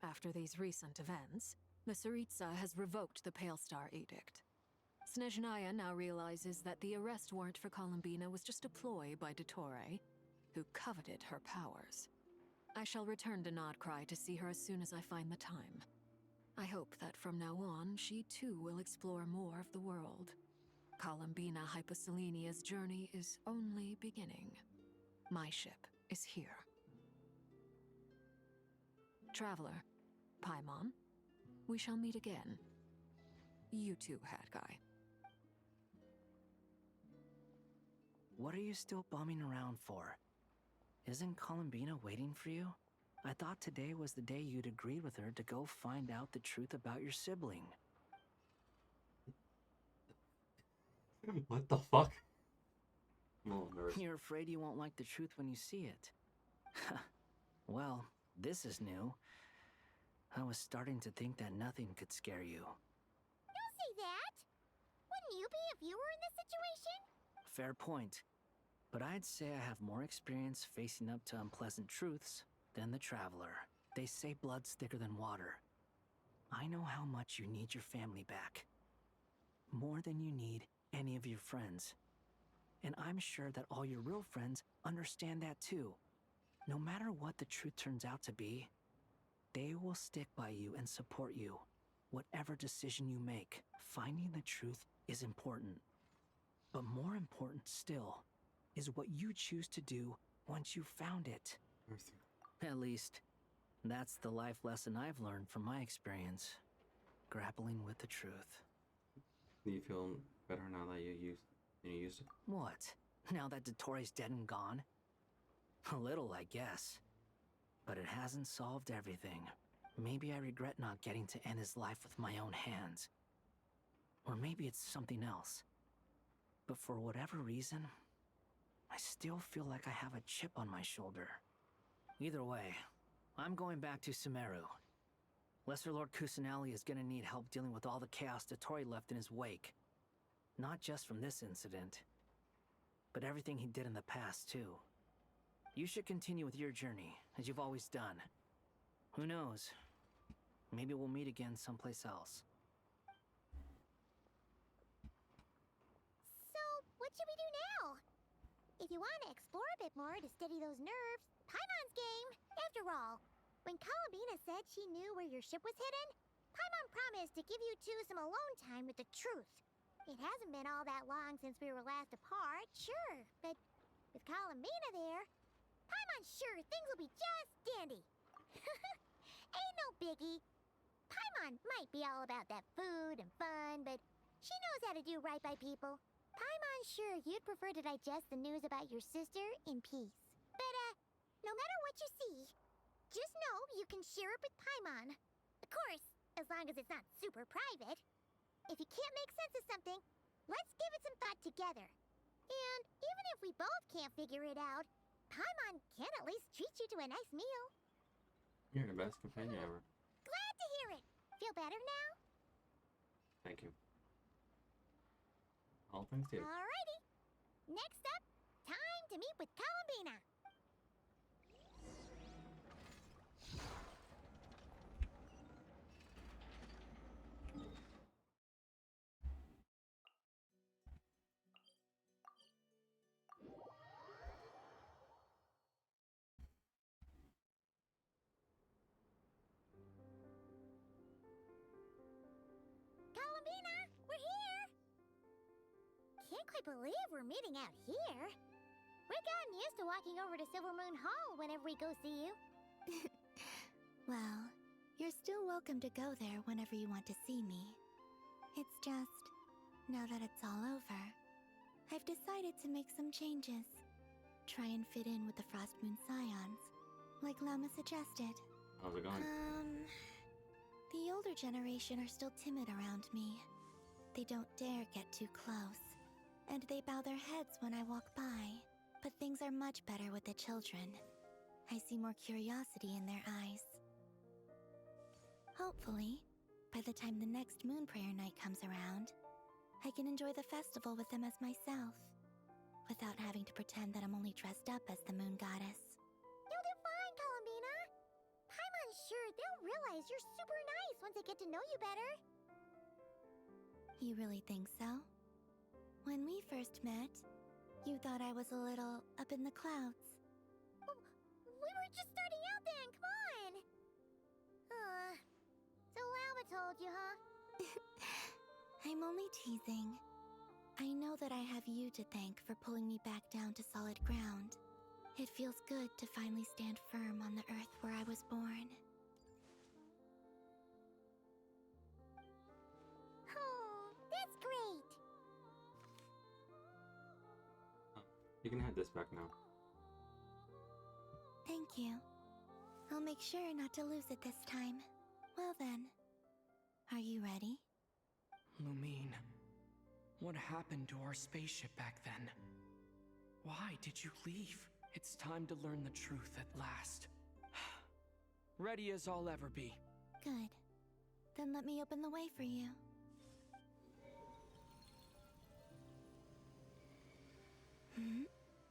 After these recent events, the Tsaritsa has revoked the Pale Star Edict. Snezhnaya now realizes that the arrest warrant for Columbina was just a ploy by Dottore, who coveted her powers. I shall return to Nodcry to see her as soon as I find the time. I hope that from now on, she too will explore more of the world. Columbina Hyposelenia's journey is only beginning. My ship is here. Traveler, Paimon, we shall meet again. You too, Hat Guy. What are you still bumming around for? Isn't Columbina waiting for you? I thought today was the day you'd agreed with her to go find out the truth about your sibling. What the fuck? Oh, You're afraid you won't like the truth when you see it. Well, this is new. I was starting to think that nothing could scare you. Don't say that! Wouldn't you be if you were in this situation? Fair point. But I'd say I have more experience facing up to unpleasant truths than the Traveler. They say blood's thicker than water. I know how much you need your family back. More than you need any of your friends. And I'm sure that all your real friends understand that too. No matter what the truth turns out to be, they will stick by you and support you. Whatever decision you make, finding the truth is important. But more important still is what you choose to do once you've found it. At least, that's the life lesson I've learned from my experience, grappling with the truth. Do you feel better now that you used it? What? Now that Dottoro's dead and gone? A little, I guess. But it hasn't solved everything. Maybe I regret not getting to end his life with my own hands. Or maybe it's something else. But for whatever reason, I still feel like I have a chip on my shoulder. Either way, I'm going back to Sumeru. Lesser Lord Kusanali is gonna need help dealing with all the chaos Dottori left in his wake. Not just from this incident, but everything he did in the past, too. You should continue with your journey, as you've always done. Who knows? Maybe we'll meet again someplace else. So, what should we do now? If you want to explore a bit more to steady those nerves, Paimon's game. After all, when Columbina said she knew where your ship was hidden, Paimon promised to give you two some alone time with the truth. It hasn't been all that long since we were last apart, sure, but with Columbina there, Paimon's sure things will be just dandy. Ain't no biggie. Paimon might be all about that food and fun, but she knows how to do right by people. Paimon's sure you'd prefer to digest the news about your sister in peace. But, no matter what you see, just know you can share it with Paimon. Of course, as long as it's not super private. If you can't make sense of something, let's give it some thought together. And even if we both can't figure it out, Paimon can at least treat you to a nice meal. You're the best companion ever. Glad to hear it. Feel better now? Thank you. All thanks to you. Alrighty. Next up, time to meet with Columbina. Columbina, we're here! Can't quite believe we're meeting out here. We've gotten used to walking over to Silver Moon Hall whenever we go see you. Well, you're still welcome to go there whenever you want to see me. It's just, now that it's all over, I've decided to make some changes. Try and fit in with the Frost Moon Scions, like Lama suggested. How's it going? The older generation are still timid around me. They don't dare get too close, and they bow their heads when I walk by. But things are much better with the children. I see more curiosity in their eyes. Hopefully, by the time the next Moon Prayer Night comes around, I can enjoy the festival with them as myself, without having to pretend that I'm only dressed up as the Moon Goddess. You'll do fine, Columbina. Paimon's sure they'll realize you're super nice once they get to know you better. You really think so? When we first met, you thought I was a little up in the clouds. We were just starting out then, come on! So Lama told you, huh? I'm only teasing. I know that I have you to thank for pulling me back down to solid ground. It feels good to finally stand firm on the earth where I was born. Oh, that's great! You can have this back now. Thank you. I'll make sure not to lose it this time. Well then, are you ready? Lumine, what happened to our spaceship back then? Why did you leave? It's time to learn the truth at last. Ready as I'll ever be. Good. Then let me open the way for you.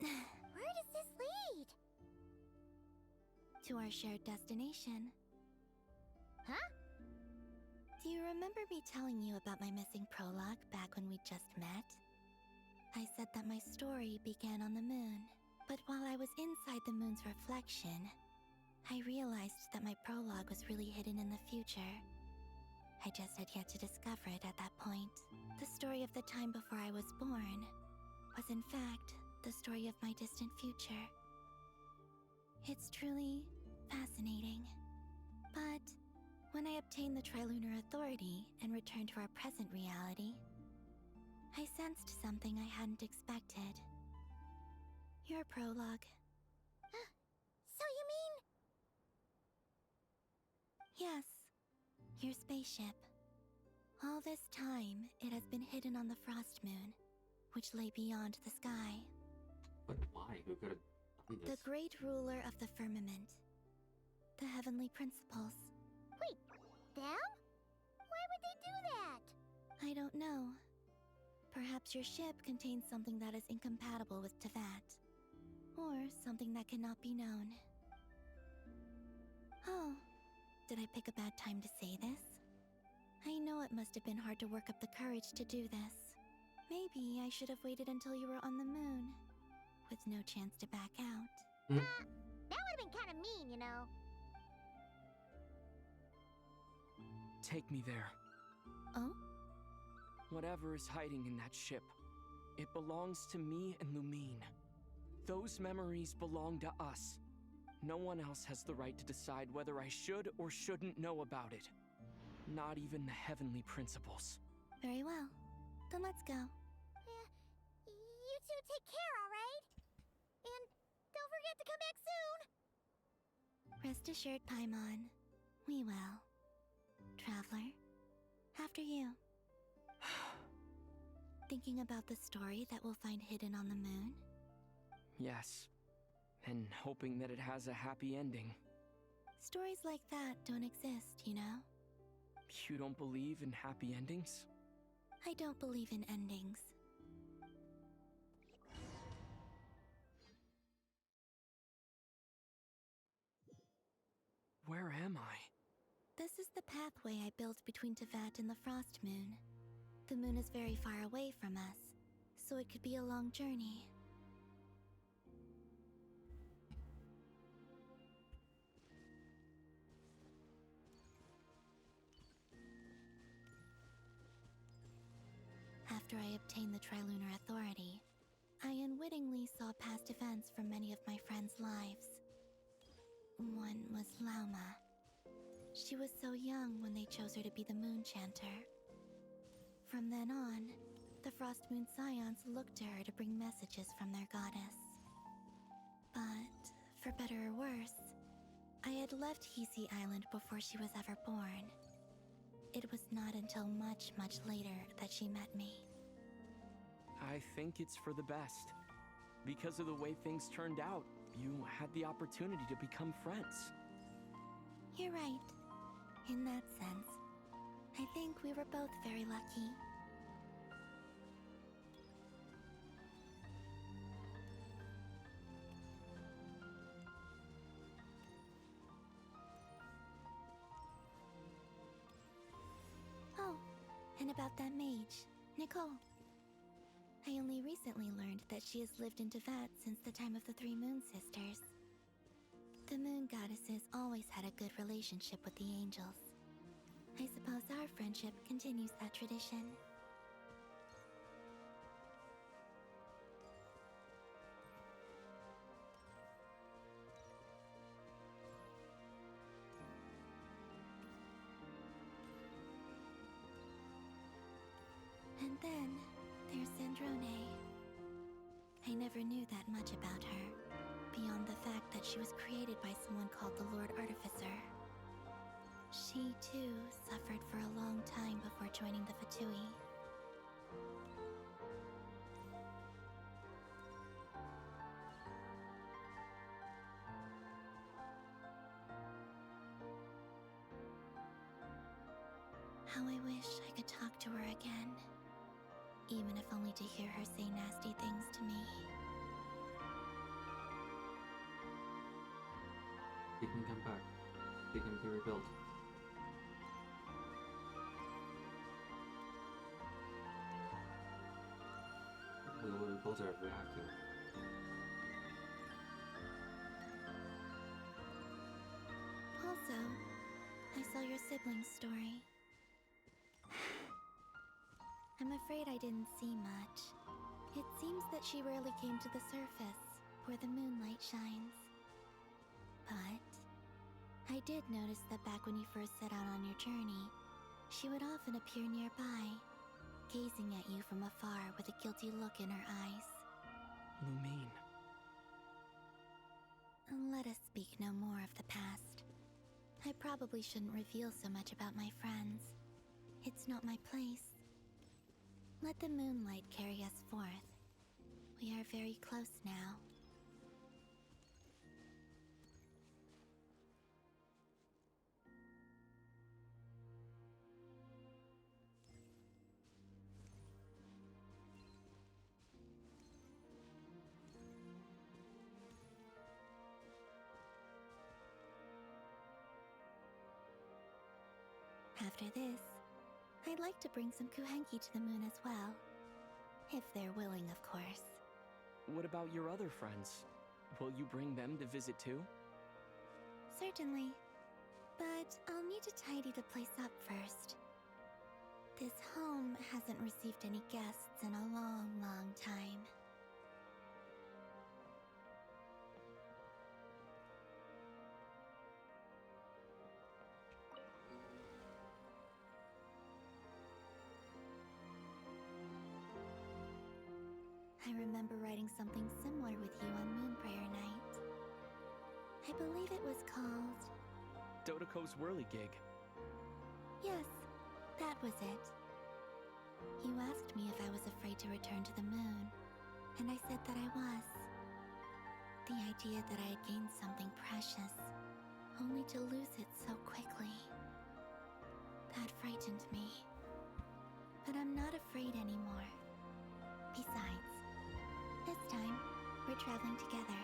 Where does this lead? To our shared destination. Huh? Do you remember me telling you about my missing prologue back when we just met? I said that my story began on the moon, but while I was inside the moon's reflection, I realized that my prologue was really hidden in the future. I just had yet to discover it at that point. The story of the time before I was born was in fact the story of my distant future. It's truly fascinating. But when I obtained the Trilunar Authority and returned to our present reality, I sensed something I hadn't expected. Your prologue. So you mean... Yes, your spaceship. All this time, it has been hidden on the Frost Moon, which lay beyond the sky. But why? Who could have done this? The great ruler of the firmament. The heavenly principles. Wait, them? Why would they do that? I don't know. Perhaps your ship contains something that is incompatible with Tevat. Or something that cannot be known. Oh, did I pick a bad time to say this? I know it must have been hard to work up the courage to do this. Maybe I should have waited until you were on the moon, with no chance to back out. That would have been kind of mean, you know. Take me there. Oh? Whatever is hiding in that ship, it belongs to me and Lumine. Those memories belong to us. No one else has the right to decide whether I should or shouldn't know about it. Not even the heavenly principles. Very well. Then let's go. You two take care, alright? And don't forget to come back soon! Rest assured, Paimon. We will. Traveler, after you. Thinking about the story that we'll find hidden on the moon? Yes. And hoping that it has a happy ending. Stories like that don't exist, you know? You don't believe in happy endings? I don't believe in endings. Where am I? This is the pathway I built between Tevat and the Frost Moon. The moon is very far away from us, so it could be a long journey. After I obtained the Trilunar Authority, I unwittingly saw past events from many of my friends' lives. One was Lauma. She was so young when they chose her to be the Moon Chanter. From then on, the Frost Moon Scions looked to her to bring messages from their goddess. But, for better or worse, I had left Hisi Island before she was ever born. It was not until much, much later that she met me. I think it's for the best. Because of the way things turned out, you had the opportunity to become friends. You're right. In that sense, I think we were both very lucky. Oh, and about that mage, Nicole. I only recently learned that she has lived in Tevat since the time of the Three Moon Sisters. The Moon Goddesses always had a good relationship with the angels. I suppose our friendship continues that tradition. And then, there's Sandrone. I never knew that much about her, beyond the fact that she was created by someone called the Lord Artificer. She, too, suffered for a long time before joining the Fatui. How I wish I could talk to her again. Even if only to hear her say nasty things to me. He can come back. He can be rebuilt. We will rebuild her if we have to. Also, I saw your siblings' story. I'm afraid I didn't see much. It seems that she rarely came to the surface, where the moonlight shines. But I did notice that back when you first set out on your journey, she would often appear nearby, gazing at you from afar with a guilty look in her eyes. Lumine. Let us speak no more of the past. I probably shouldn't reveal so much about my friends. It's not my place. Let the moonlight carry us forth. We are very close now. After this, I'd like to bring some kuhenki to the moon as well. If they're willing, of course. What about your other friends? Will you bring them to visit too? Certainly. But I'll need to tidy the place up first. This home hasn't received any guests in a long, long time. I remember writing something similar with you on Moon Prayer Night. I believe it was called... Dodoko's Whirligig. Yes, that was it. You asked me if I was afraid to return to the moon, and I said that I was. The idea that I had gained something precious, only to lose it so quickly. That frightened me. But I'm not afraid anymore. Besides, this time, we're traveling together.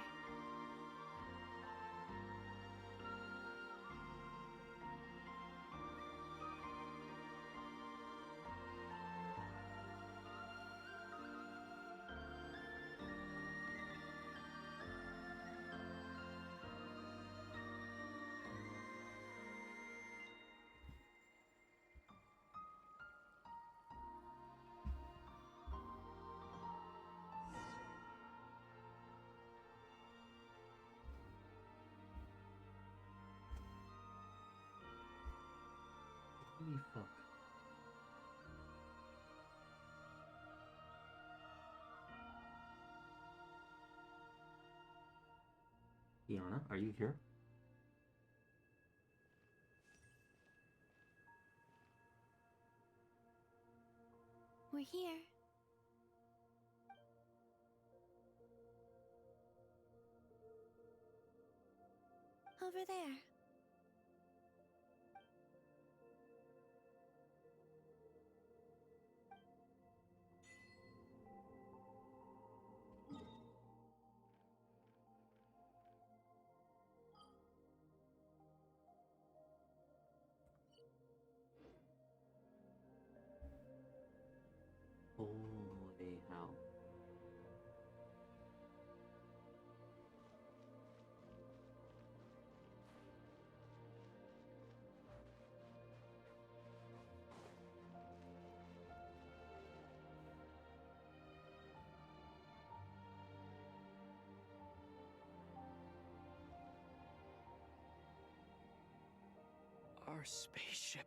Holy fuck. Iana, are you here? We're here. Over there. Holy hell. Our spaceship.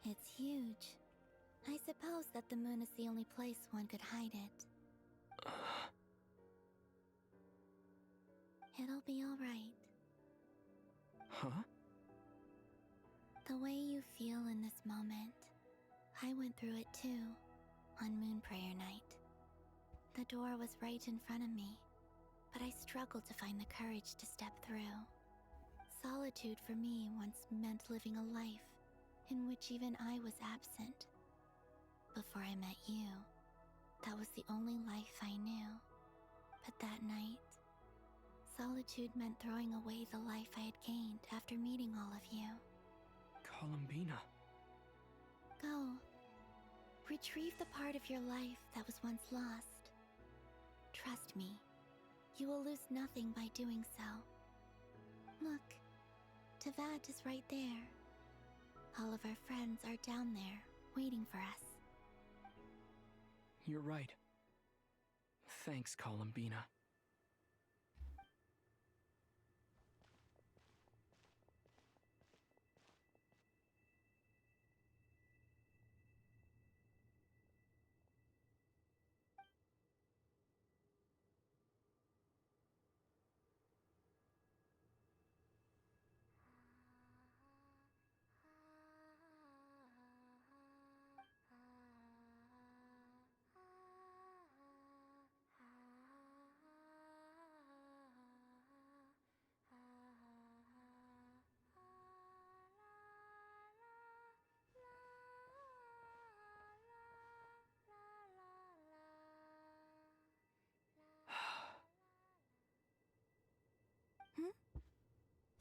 It's huge. I suppose that the moon is the only place one could hide it. It'll be all right. Huh? The way you feel in this moment, I went through it too, on Moon Prayer Night. The door was right in front of me, but I struggled to find the courage to step through. Solitude for me once meant living a life in which even I was absent. Before I met you, that was the only life I knew. But that night, solitude meant throwing away the life I had gained after meeting all of you. COLUMBINA. Go. Retrieve the part of your life that was once lost. Trust me, you will lose nothing by doing so. Look, Teyvat is right there. All of our friends are down there, waiting for us. You're right. Thanks, Columbina.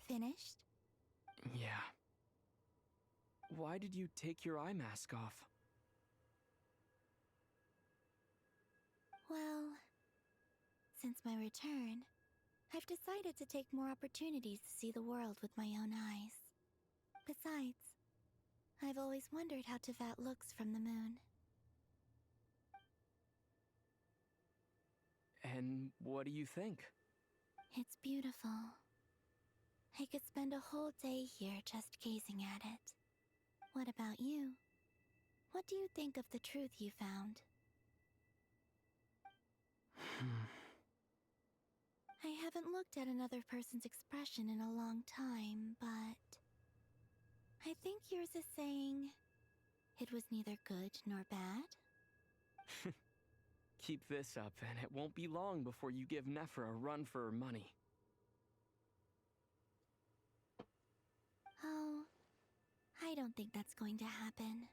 Finished? Yeah. Why did you take your eye mask off? Well, since my return, I've decided to take more opportunities to see the world with my own eyes. Besides, I've always wondered how Tevat looks from the moon. And what do you think? It's beautiful. I could spend a whole day here just gazing at it. What about you? What do you think of the truth you found? I haven't looked at another person's expression in a long time, but I think yours is saying it was neither good nor bad. Keep this up, and it won't be long before you give Nephra a run for her money. Oh, I don't think that's going to happen.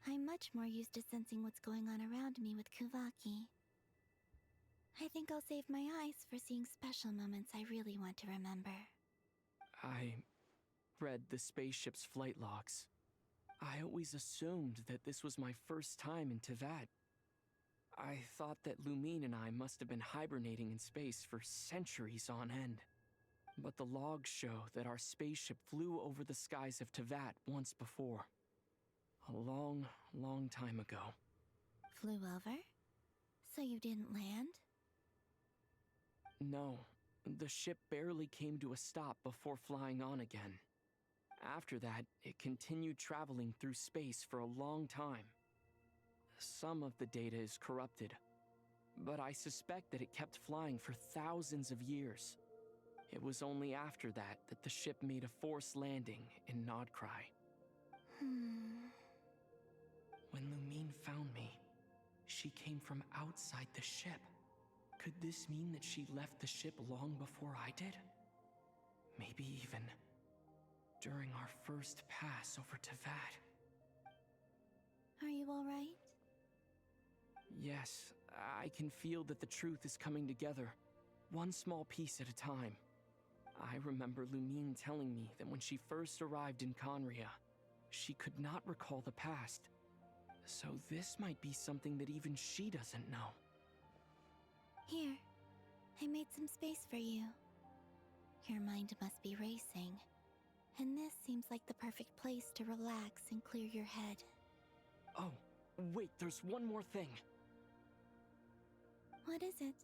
I'm much more used to sensing what's going on around me with Kuvaki. I think I'll save my eyes for seeing special moments I really want to remember. I read the spaceship's flight logs. I always assumed that this was my first time in Tevat. I thought that Lumine and I must have been hibernating in space for centuries on end. But the logs show that our spaceship flew over the skies of Tevat once before. A long, long time ago. Flew over? So you didn't land? No, the ship barely came to a stop before flying on again. After that, it continued traveling through space for a long time. Some of the data is corrupted, but I suspect that it kept flying for thousands of years. It was only after that that the ship made a forced landing in Nodcry. When Lumine found me, she came from outside the ship. Could this mean that she left the ship long before I did? Maybe even during our first pass over Tevat. Are you alright? Yes, I can feel that the truth is coming together, one small piece at a time. I remember Lumine telling me that when she first arrived in Conria, she could not recall the past. So this might be something that even she doesn't know. Here, I made some space for you. Your mind must be racing, and this seems like the perfect place to relax and clear your head. Oh, wait, there's one more thing. What is it?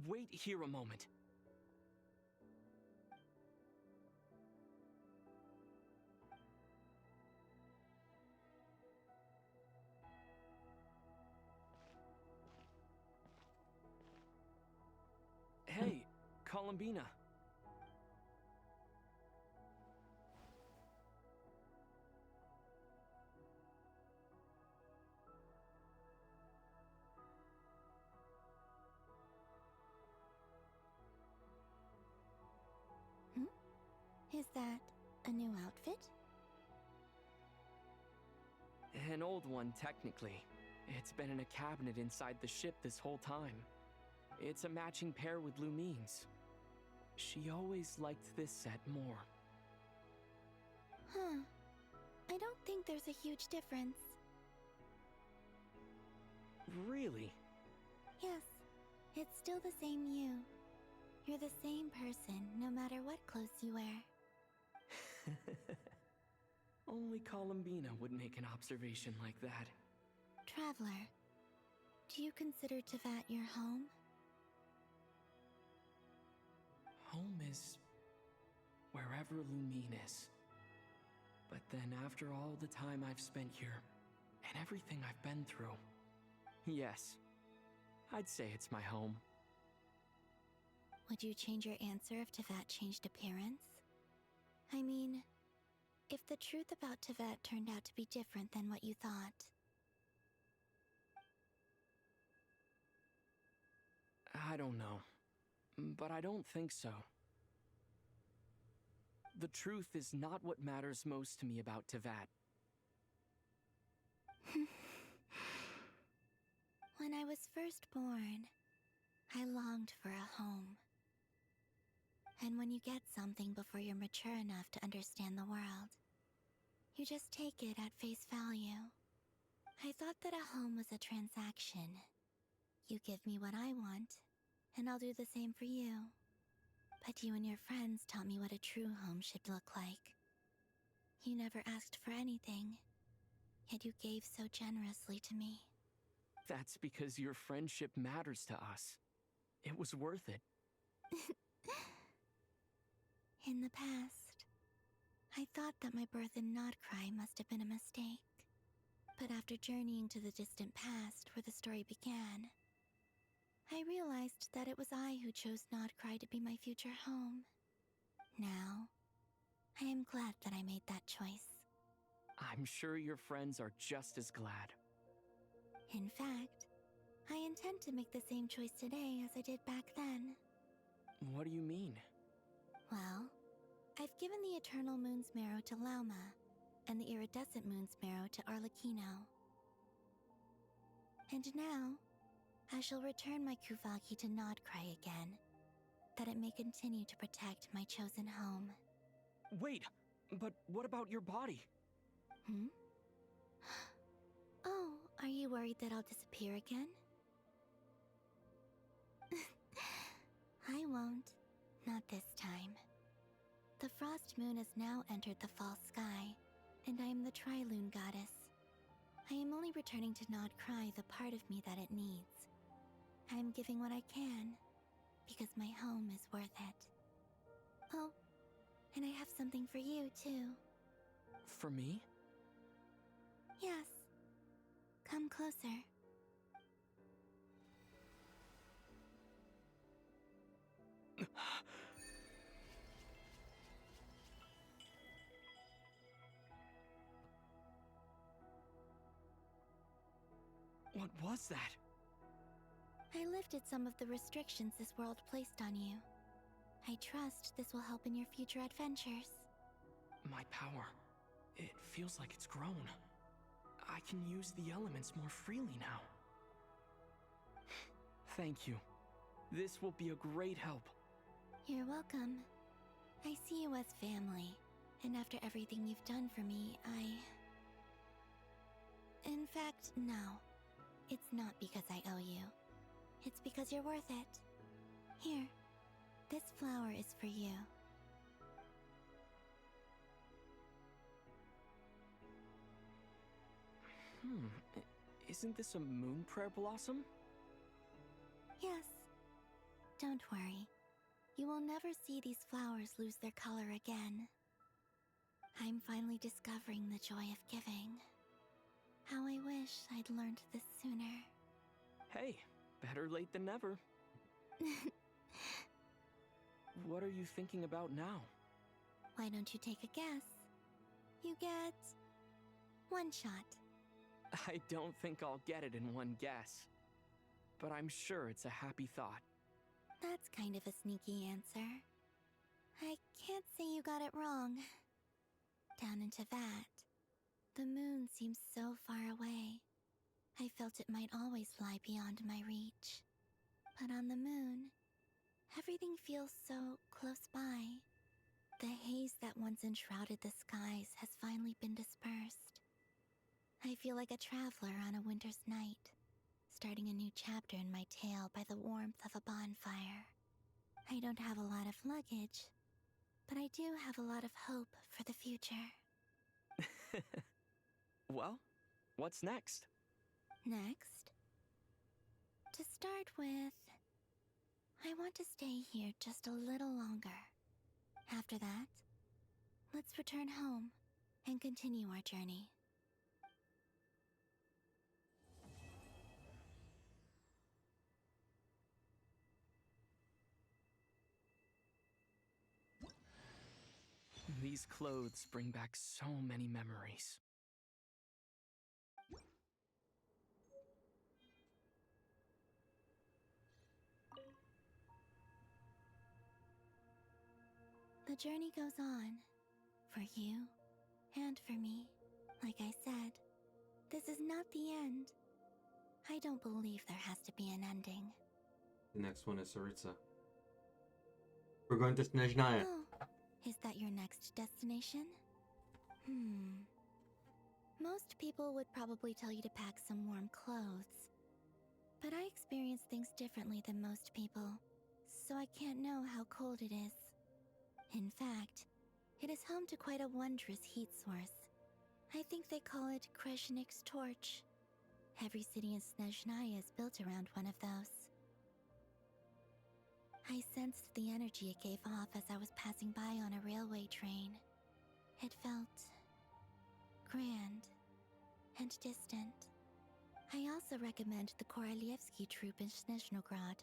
Wait here a moment. Hey, Columbina. Is that a new outfit? An old one, technically. It's been in a cabinet inside the ship this whole time. It's a matching pair with Lumine's. She always liked this set more. Huh. I don't think there's a huge difference. Really? Yes, it's still the same you. You're the same person, no matter what clothes you wear. Only Columbina would make an observation like that. Traveler, do you consider Tevat your home? Home is wherever Lumine is. But then after all the time I've spent here, and everything I've been through, yes, I'd say it's my home. Would you change your answer if Tevat changed appearance? I mean, if the truth about Tevat turned out to be different than what you thought. I don't know, but I don't think so. The truth is not what matters most to me about Tevat. When I was first born, I longed for a home. And when you get something before you're mature enough to understand the world, you just take it at face value. I thought that a home was a transaction. You give me what I want, and I'll do the same for you. But you and your friends taught me what a true home should look like. You never asked for anything, yet you gave so generously to me. That's because your friendship matters to us. It was worth it. In the past, I thought that my birth in Notcry must have been a mistake. But after journeying to the distant past where the story began, I realized that it was I who chose Notcry to be my future home. Now, I am glad that I made that choice. I'm sure your friends are just as glad. In fact, I intend to make the same choice today as I did back then. What do you mean? Well, I've given the Eternal Moon's Marrow to Lauma, and the Iridescent Moon's Marrow to Arlecchino. And now, I shall return my Kuvaki to Notcry again, that it may continue to protect my chosen home. Wait, but what about your body? Oh, are you worried that I'll disappear again? I won't. Not this time. The Frost Moon has now entered the fall sky, and I am the Tri-Lune Goddess. I am only returning to Notcry the part of me that it needs. I am giving what I can, because my home is worth it. Oh, and I have something for you, too. For me? Yes. Come closer. What was that? I lifted some of the restrictions this world placed on you. I trust this will help in your future adventures. My power. It feels like it's grown. I can use the elements more freely now. Thank you. This will be a great help. You're welcome. I see you as family, and after everything you've done for me, In fact, no. It's not because I owe you. It's because you're worth it. Here, this flower is for you. Isn't this a moon prayer blossom? Yes. Don't worry. You will never see these flowers lose their color again. I'm finally discovering the joy of giving. How I wish I'd learned this sooner. Hey, better late than never. What are you thinking about now? Why don't you take a guess? You get one shot. I don't think I'll get it in one guess. But I'm sure it's a happy thought. That's kind of a sneaky answer. I can't say you got it wrong. Down into that, the moon seems so far away. I felt it might always lie beyond my reach. But on the moon, everything feels so close by. The haze that once enshrouded the skies has finally been dispersed. I feel like a traveler on a winter's night, starting a new chapter in my tale by the warmth of a bonfire. I don't have a lot of luggage, but I do have a lot of hope for the future. Well, what's next? Next, to start with, I want to stay here just a little longer. After that, let's return home and continue our journey. These clothes bring back so many memories. The journey goes on, for you and for me. Like I said, this is not the end. I don't believe there has to be an ending. The next one is Saritsa. We're going to Snezhnaya. Oh, is that your next destination? Most people would probably tell you to pack some warm clothes. But I experience things differently than most people, so I can't know how cold it is. In fact, it is home to quite a wondrous heat source. I think they call it Kreshnik's torch. Every city in Snezhnaya is built around one of those. I sensed the energy it gave off as I was passing by on a railway train. It felt grand and distant. I also recommend the Korolievsky troupe in Snezhnograd.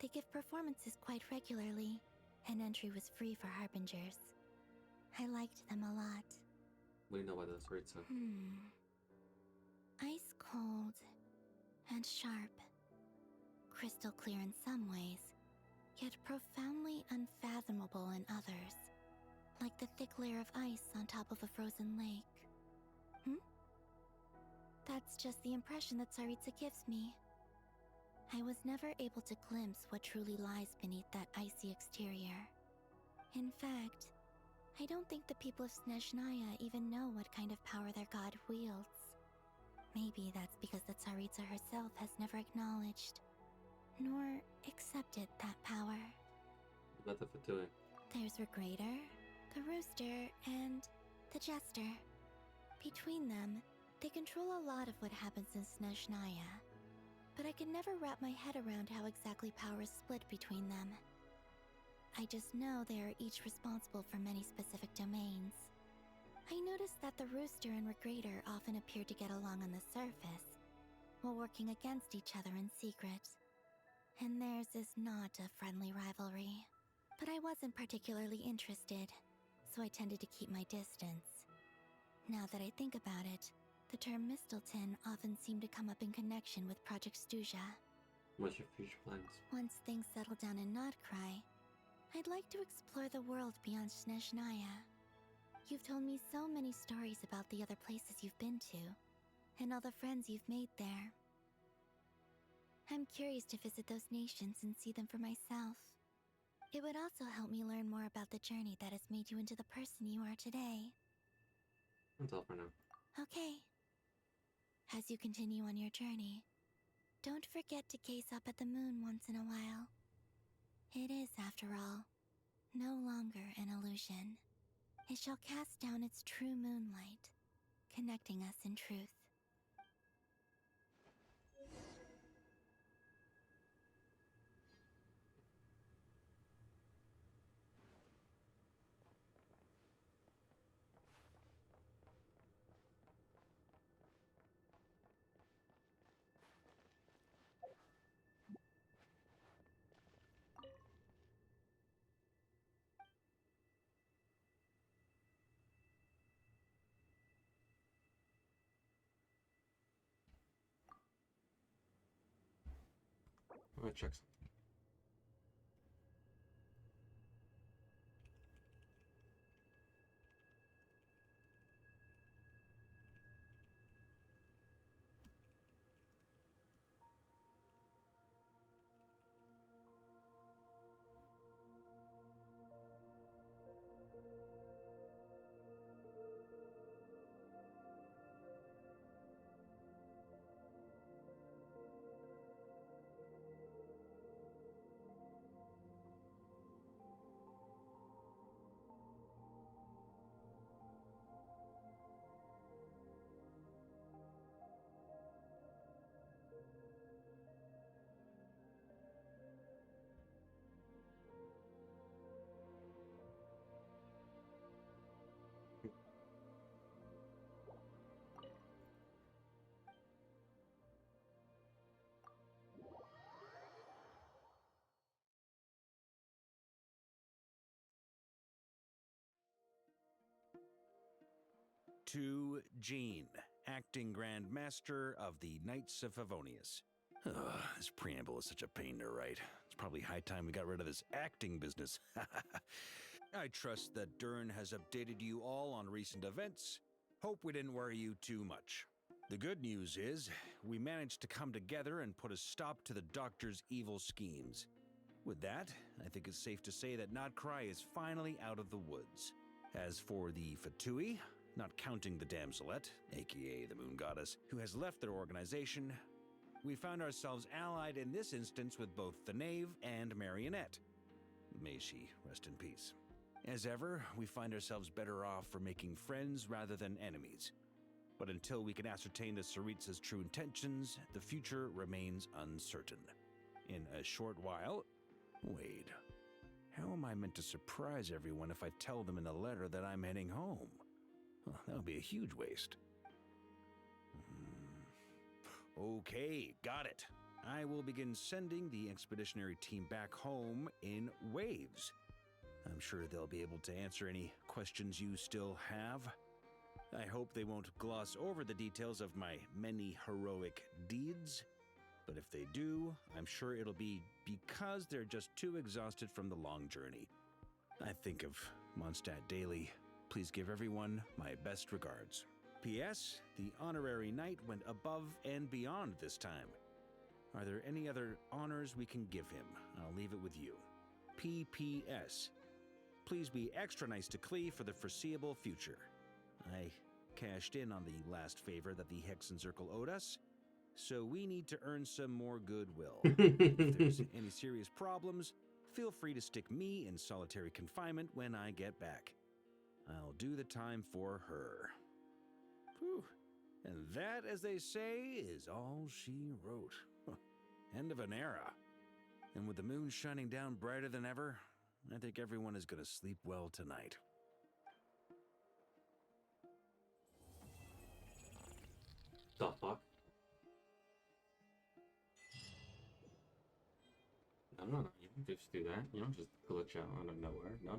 They give performances quite regularly, and entry was free for harbingers. I liked them a lot. What do you know about the Saritsa? Ice cold and sharp. Crystal clear in some ways, yet profoundly unfathomable in others. Like the thick layer of ice on top of a frozen lake. That's just the impression that Saritsa gives me. I was never able to glimpse what truly lies beneath that icy exterior. In fact, I don't think the people of Snezhnaya even know what kind of power their god wields. Maybe that's because the Tsaritsa herself has never acknowledged, nor accepted that power. What about the Fatui? There's Regrator, the Rooster, and the Jester. Between them, they control a lot of what happens in Snezhnaya. But I could never wrap my head around how exactly power is split between them. I just know they are each responsible for many specific domains. I noticed that the Rooster and Regrator often appeared to get along on the surface, while working against each other in secret. And theirs is not a friendly rivalry. But I wasn't particularly interested, so I tended to keep my distance. Now that I think about it, the term Mistelton often seemed to come up in connection with Project Stuja. What's your future plans? Once things settle down in Notcry, I'd like to explore the world beyond Snezhnaya. You've told me so many stories about the other places you've been to, and all the friends you've made there. I'm curious to visit those nations and see them for myself. It would also help me learn more about the journey that has made you into the person you are today. That's all for now. Okay. As you continue on your journey, don't forget to gaze up at the moon once in a while. It is, after all, no longer an illusion. It shall cast down its true moonlight, connecting us in truth. I'm gonna check something. to Jean, acting Grand Master of the Knights of Favonius. Ugh, this preamble is such a pain to write. It's probably high time we got rid of this acting business. I trust that Dern has updated you all on recent events. Hope we didn't worry you too much. The good news is, we managed to come together and put a stop to the Doctor's evil schemes. With that, I think it's safe to say that Notcry is finally out of the woods. As for the Fatui, not counting the Damselette, aka the Moon Goddess, who has left their organization, we found ourselves allied in this instance with both the Knave and Marionette. May she rest in peace. As ever, we find ourselves better off for making friends rather than enemies. But until we can ascertain the Tsaritsa's true intentions, the future remains uncertain. In a short while... Wait. How am I meant to surprise everyone if I tell them in a letter that I'm heading home? Well, that would be a huge waste. Okay, got it. I will begin sending the expeditionary team back home in waves. I'm sure they'll be able to answer any questions you still have. I hope they won't gloss over the details of my many heroic deeds. But if they do, I'm sure it'll be because they're just too exhausted from the long journey. I think of Mondstadt daily. Please give everyone my best regards. P.S. The honorary knight went above and beyond this time. Are there any other honors we can give him? I'll leave it with you. P.P.S. Please be extra nice to Klee for the foreseeable future. I cashed in on the last favor that the Hexencircle owed us, so we need to earn some more goodwill. If there's any serious problems, feel free to stick me in solitary confinement when I get back. I'll do the time for her. Whew. And that, as they say, is all she wrote. End of an era. And with the moon shining down brighter than ever, I think everyone is going to sleep well tonight. The fuck? No. You don't just do that. You don't just glitch out out of nowhere. No.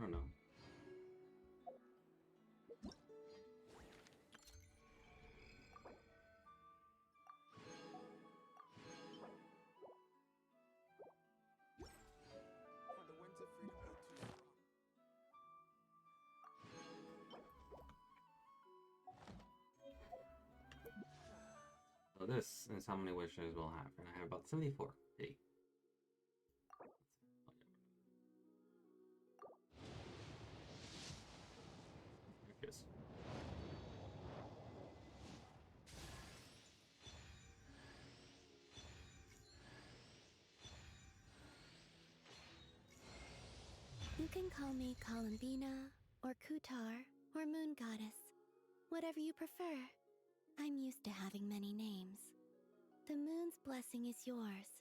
So this is how many wishes we'll have. And I have about 74. Hey. Yes. You can call me Columbina, or Kutar, or Moon Goddess. Whatever you prefer. I'm used to having many names. The moon's blessing is yours,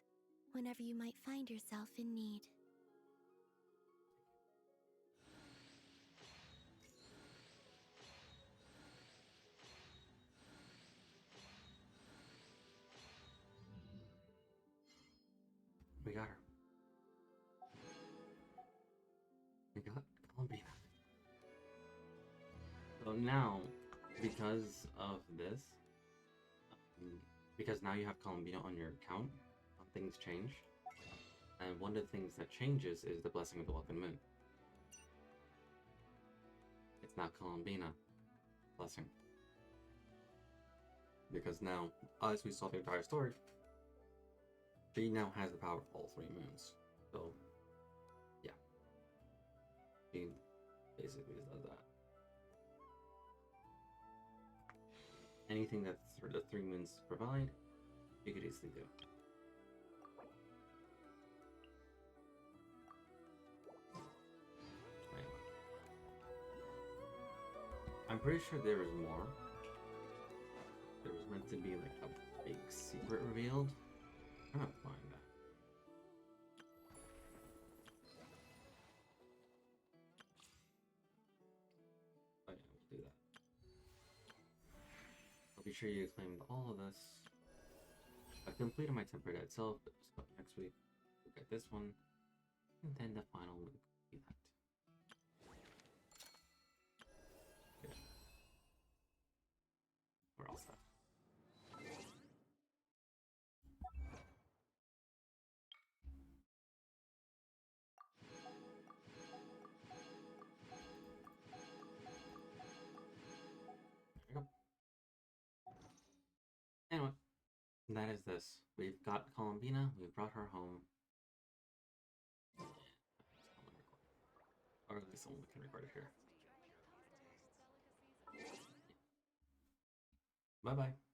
whenever you might find yourself in need. We got her. We got Columbina. So now, because of this, because now you have Columbina on your account, things change. And one of the things that changes is the Blessing of the Welcome Moon. It's now Columbina Blessing. Because now, as we saw the entire story, she now has the power of all three moons. So, yeah. She basically does that. Anything that the three moons provide, you could easily do. Anyway. I'm pretty sure there is more. There was meant to be like a big secret revealed. I'm gonna find that. Oh yeah, we'll do that. I'll be sure you claimed all of this. I've completed my temporary itself, so next week we'll get this one, and then the final will be that. Yeah. summarize this. We've got Columbina, we brought her home. Or at least someone can record it here. Bye-bye.